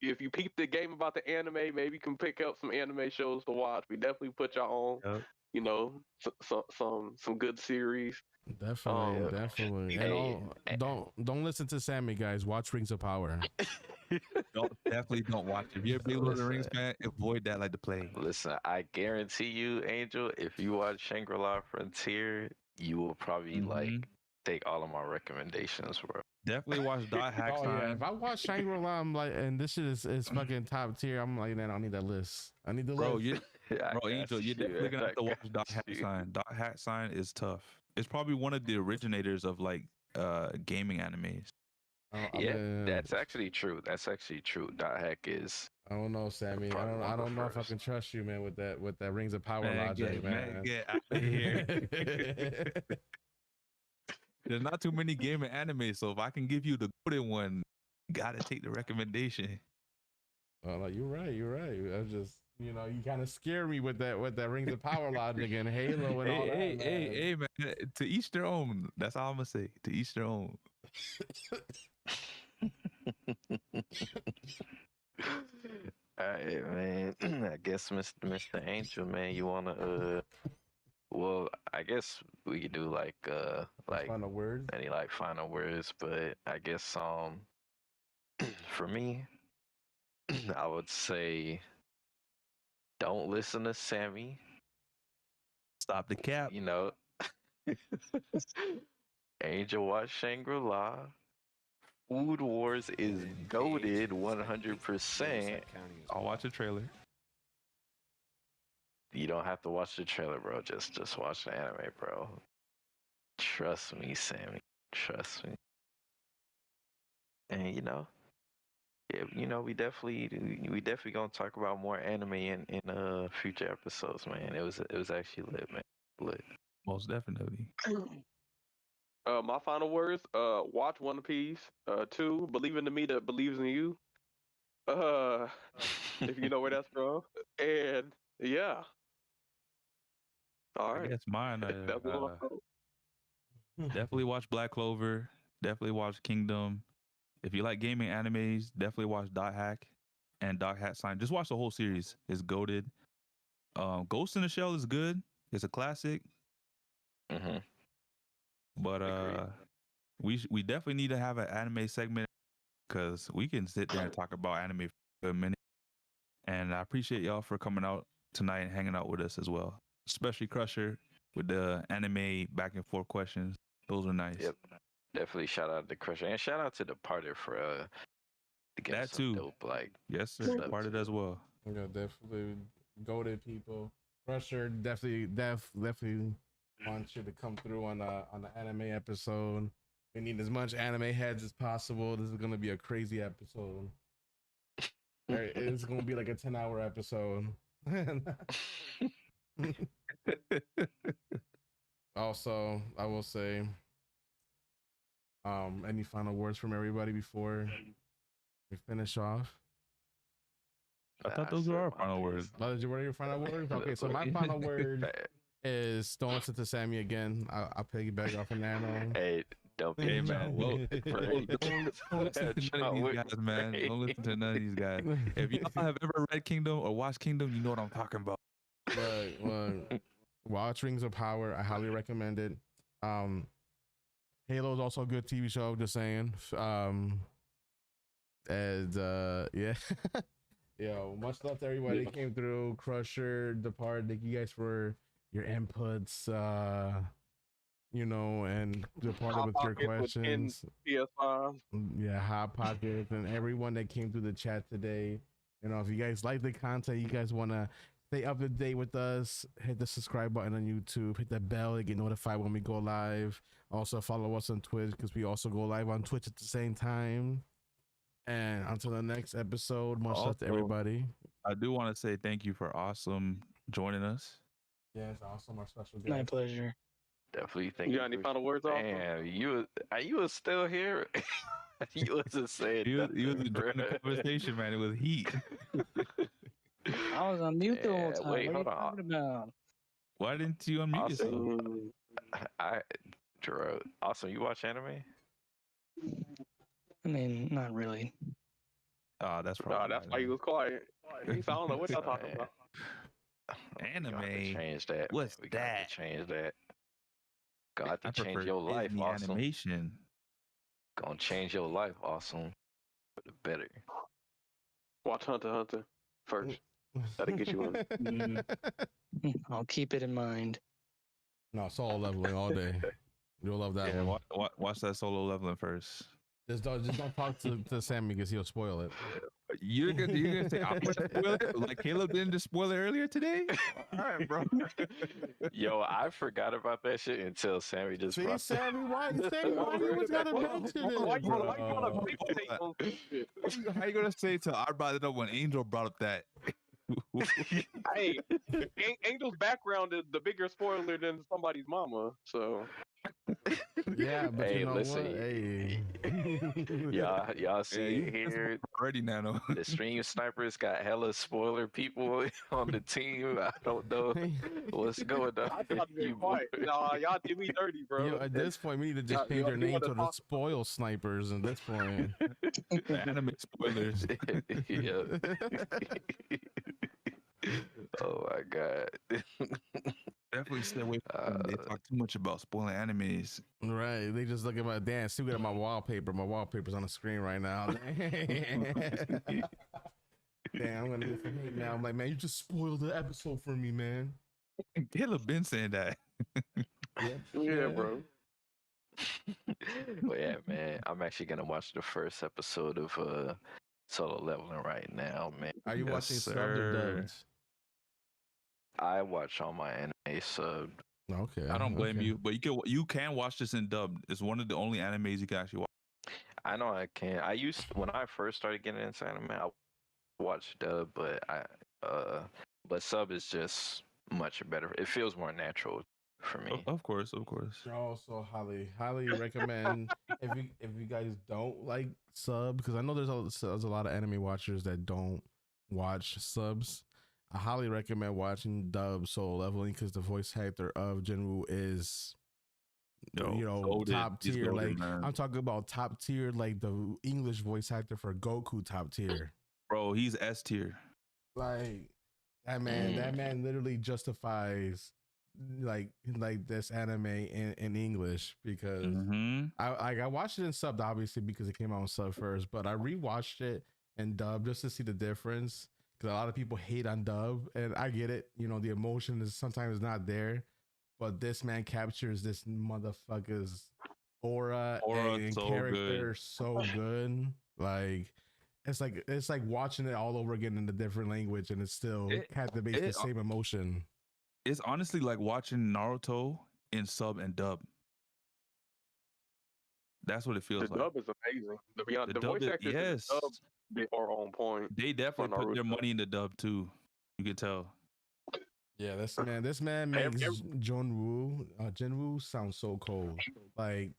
if you peep the game about the anime, maybe you can pick up some anime shows to watch. We definitely put y'all on, you know, some good series. Definitely. And don't listen to Sammy, guys. Watch Rings of Power. Definitely don't watch it. If you're a big Lord of the Rings fan, avoid that like the plague. Listen, I guarantee you, Angel, if you watch Shangri-La Frontier, you will probably like take all of my recommendations, bro. Definitely watch Dot Hack Sign. Yeah. If I watch Shangri-La, I'm like, and this shit is fucking top tier. I'm like, man, I don't need that list. I need the list. Angel, you're definitely gonna have to watch Dot Hack Sign. Dot Hack Sign is tough. It's probably one of the originators of like gaming animes. That's actually true. Dot Hack is. I don't know, Sammy. I don't know if I can trust you, man, with that Rings of Power logic, man. Get out of here. There's not too many gaming anime, so if I can give you the good one, you gotta take the recommendation. Oh, you're right. I just, you know, you kind of scare me with that Rings of Power logic and Halo and all that. Hey, man. To each their own. That's all I'm gonna say. To each their own. All right, man. I guess Mr. Angel, man, you wanna well, I guess we could do like final words. Any like final words, but I guess for me, I would say don't listen to Sammy. Stop the cap. You know, Angel watch Shangri-La. Food Wars is goated 100%. I'll watch a trailer. You don't have to watch the trailer, bro. Just watch the anime, bro. Trust me, Sammy. Trust me. And you know, we definitely gonna talk about more anime in future episodes, man. It was actually lit, man. Lit. Most definitely. My final words: watch One Piece. 2, believe in the me that believes in you. If you know where that's from. And yeah. All right. I guess mine. Definitely watch Black Clover. Definitely watch Kingdom. If you like gaming animes, definitely watch Dot Hack and Dot Hack Sign. Just watch the whole series. It's goated. Ghost in the Shell is good. It's a classic. But we definitely need to have an anime segment because we can sit there and talk about anime for a minute. And I appreciate y'all for coming out tonight and hanging out with us as well. Especially Crusher with the anime back and forth questions. Those are nice. Yep. Definitely shout out to Crusher and shout out to Departed for that too. Dope, like yes, sir. Departed as well. Yeah, definitely goated people. Crusher definitely wants you to come through on the anime episode. We need as much anime heads as possible. This is gonna be a crazy episode. It's gonna be like a 10-hour episode. Also, I will say, any final words from everybody before we finish off? I thought those were our final words. What are your final words? Okay, so my final word is don't listen to Sammy again. I'll piggyback off of Nano. Hey, don't be man. Don't listen to none of these guys, man. Don't listen to none of these guys. If you have ever read Kingdom or watched Kingdom, you know what I'm talking about. But watch Rings of Power. I highly recommend it. Halo is also a good TV show. Just saying. Yeah. Yo, much love to everybody that came through. Crusher, Depart. Thank you guys for your inputs, you know, and departed Hot with your Pockets within questions. PS5. Yeah, Hot Pockets and everyone that came through the chat today. You know, if you guys like the content, you guys want to stay up to date with us, hit the subscribe button on YouTube, hit that bell to get notified when we go live. Also follow us on Twitch because we also go live on Twitch at the same time. And until the next episode, much love to Also, everybody. I do want to say thank you for Awesome joining us. Yeah, it's awesome. Our special guest. My pleasure. Definitely think. You got any final words, Austin? Damn, you was still here. You wasn't saying You was nothing, enjoying the bruh. conversation, man. It was heat. I was on mute the whole Yeah, time. wait, what are hold you on. talking about? Why didn't you unmute yourself? Awesome. Awesome. You watch anime? I mean, not really. Oh, that's Nah, probably that's why he was quiet. He said, I don't know what y'all talking about. Gonna have to Anime? change that. What's We gotta that? change that. Got I to change prefer your life, Disney awesome. animation. Gonna change your life, awesome. For the better. Watch Hunter x Hunter first. That'll get you in. I'll keep it in mind. No, solo leveling all day. You'll love that Yeah, one. watch that solo leveling first. Just don't talk to Sammy because he'll spoil it. You're gonna say I'm gonna spoil it like Caleb didn't just spoil it earlier today? All right, bro. Yo, I forgot about that shit until Sammy just See, brought Sammy, why you always gotta mention Why it, you wanna bro? fixate on some shit? How you gonna say till I brought it up when Angel brought up that? Hey, Angel's background is the bigger spoiler than somebody's mama. So Yeah, but Hey, you know listen, what? Hey. y'all see it here. Already, Nano. The stream snipers got hella spoiler people on the team. I don't know what's going on. I thought you You quiet. boys. Nah, y'all did me dirty, bro. Yo, at this point, we need to just You change our wanna name to the talk- Spoil Snipers. At this point, The anime spoilers. Yeah. Oh my god. Definitely stay away from them. They talk too much about spoiling animes. right? They just look at my damn. See, we got my wallpaper. My wallpaper's on the screen right now. Damn, I'm gonna get some hate now. I'm like, man, you just spoiled the episode for me, man. Caleb been saying that. Yeah, bro. But yeah, man, I'm actually gonna watch the first episode of Solo Leveling right now, man. Are you Yes, watching subbed sir. or dubbed? I watch all my anime subbed. Okay, I don't blame okay. you, but you can watch this in dub. It's one of the only animes you can actually watch. I know I can. When I first started getting into anime, I watched dub, but but sub is just much better. It feels more natural for me. Of course. I also highly recommend if you guys don't like sub, because I know there's a lot of anime watchers that don't watch subs. I highly recommend watching dub Solo Leveling because the voice actor of Jinwoo is, you know, goated. top He's tier. goated, Like man. I'm talking about top tier, like the English voice actor for Goku, top tier. Bro, he's S tier. Like that man literally justifies like this anime in English because I watched it in subbed obviously because it came out in sub first, but I rewatched it in dub just to see the difference because a lot of people hate on dub and I get it. You know, the emotion is sometimes not there, but this man captures this motherfucker's aura and so character good. so good. Like it's like watching it all over again in a different language and it still captivates the same emotion. It's honestly like watching Naruto in sub and dub. That's what it feels The like. dub is amazing. To be honest, The the voice dub is- actors in yes. the dub they are on point. They definitely for put their Naruto. money in the dub too. You can tell. Yeah, this man makes Jinwoo sound so cold. Like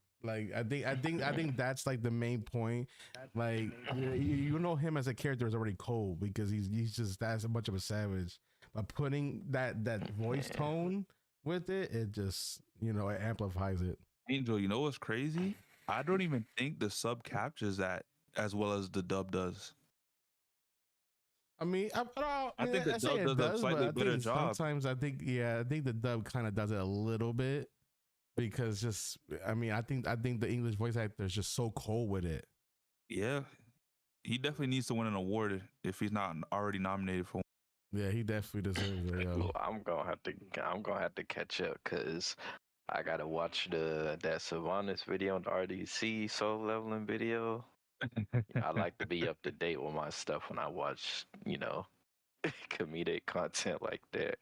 I think that's like the main point. Like you know him as a character is already cold because he's just that's much of a savage. But putting that voice tone with it, it just it amplifies it. Angel, you know what's crazy? I don't even think the sub captures that as well as the dub does. I mean, I think the say dub it does a slightly but I better think job. sometimes I think the dub kind of does it a little bit because I think the English voice actor is just so cold with it. Yeah. He definitely needs to win an award if he's not already nominated for one. Yeah, he definitely deserves it, yo. Well, I'm gonna have to catch up because I gotta watch that Sylvanas video and the RDC soul leveling video. I like to be up to date with my stuff when I watch, comedic content like that.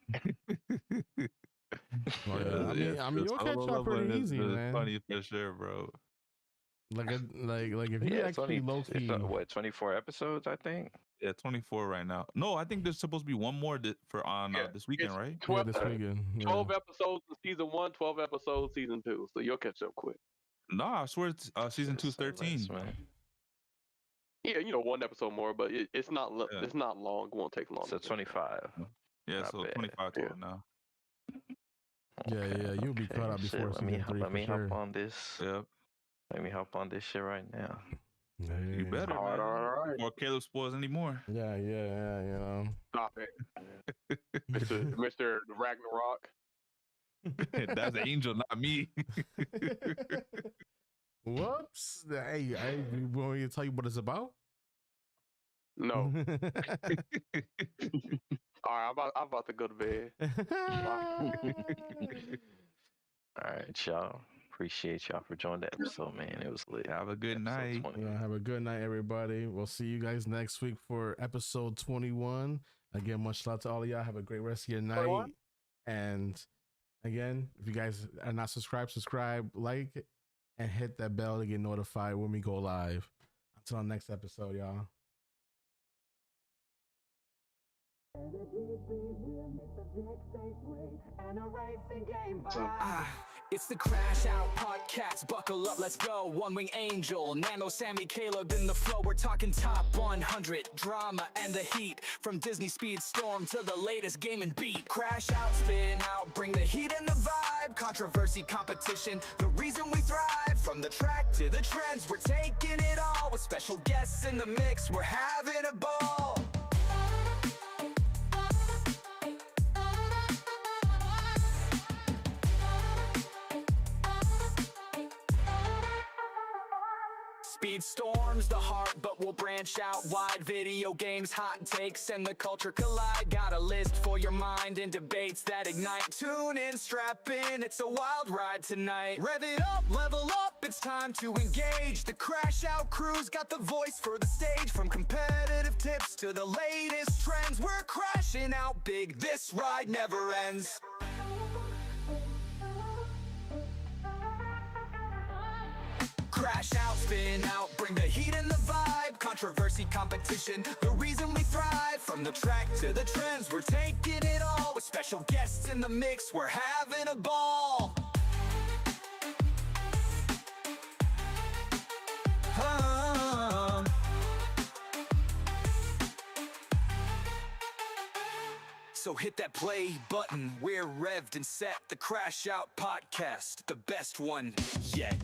Oh, yeah. I mean, you'll catch up pretty easy, man. Funny for sure, bro. Like if you Yeah, actually low key, what 24 episodes, I think. Yeah, 24 right now. No, I think there's supposed to be one more for this weekend, It's right? 12, this weekend. 12 episodes in season 1, 12 episodes season 2. So you'll catch up quick. Nah, I swear it's season 2 is 13. Yeah, one episode more, but it's not it's not long. It won't take long. So 25. Yeah, Not so bad. 25 total now. Yeah, you'll be caught up before Let season 3 me for sure. hop on this. Yep. Let me hop on this shit right now. Yeah, You better, All man. right. Before Caleb spoils anymore. Yeah, Stop it, Mr. Ragnarok. That's the angel, not me. Whoops. Hey, you want me to tell you what it's about? No. All right, I'm about to go to bed. All right, y'all. Appreciate y'all for joining the episode, man. It was lit. Have a good night. 20. Yeah, have a good night, everybody. We'll see you guys next week for episode 21. Again, much love to all of y'all. Have a great rest of your night. 21? And again, if you guys are not subscribe, like, and hit that bell to get notified when we go live. Until our next episode, y'all. It's the Crashout podcast. Buckle up, let's go. One Wing Angel, Nano, Sammy, Caleb in the flow. We're talking top 100 drama and the heat. From Disney Speedstorm to the latest game and beat. Crash out, spin out, bring the heat and the vibe. Controversy, competition, the reason we thrive. From the track to the trends, we're taking it all. With special guests in the mix, we're having a ball. Speedstorm's the heart, but we'll branch out wide. Video games, hot takes, and the culture collide. Got a list for your mind and debates that ignite. Tune in, strap in, it's a wild ride tonight. Rev it up, level up, it's time to engage. The Crashout crew's got the voice for the stage. From competitive tips to the latest trends, we're crashing out big, this ride never ends. Crash out, spin out, bring the heat and the vibe. Controversy, competition, the reason we thrive. From the track to the trends, we're taking it all. With special guests in the mix, we're having a ball. So hit that play button, we're revved and set. The Crashout podcast, the best one yet.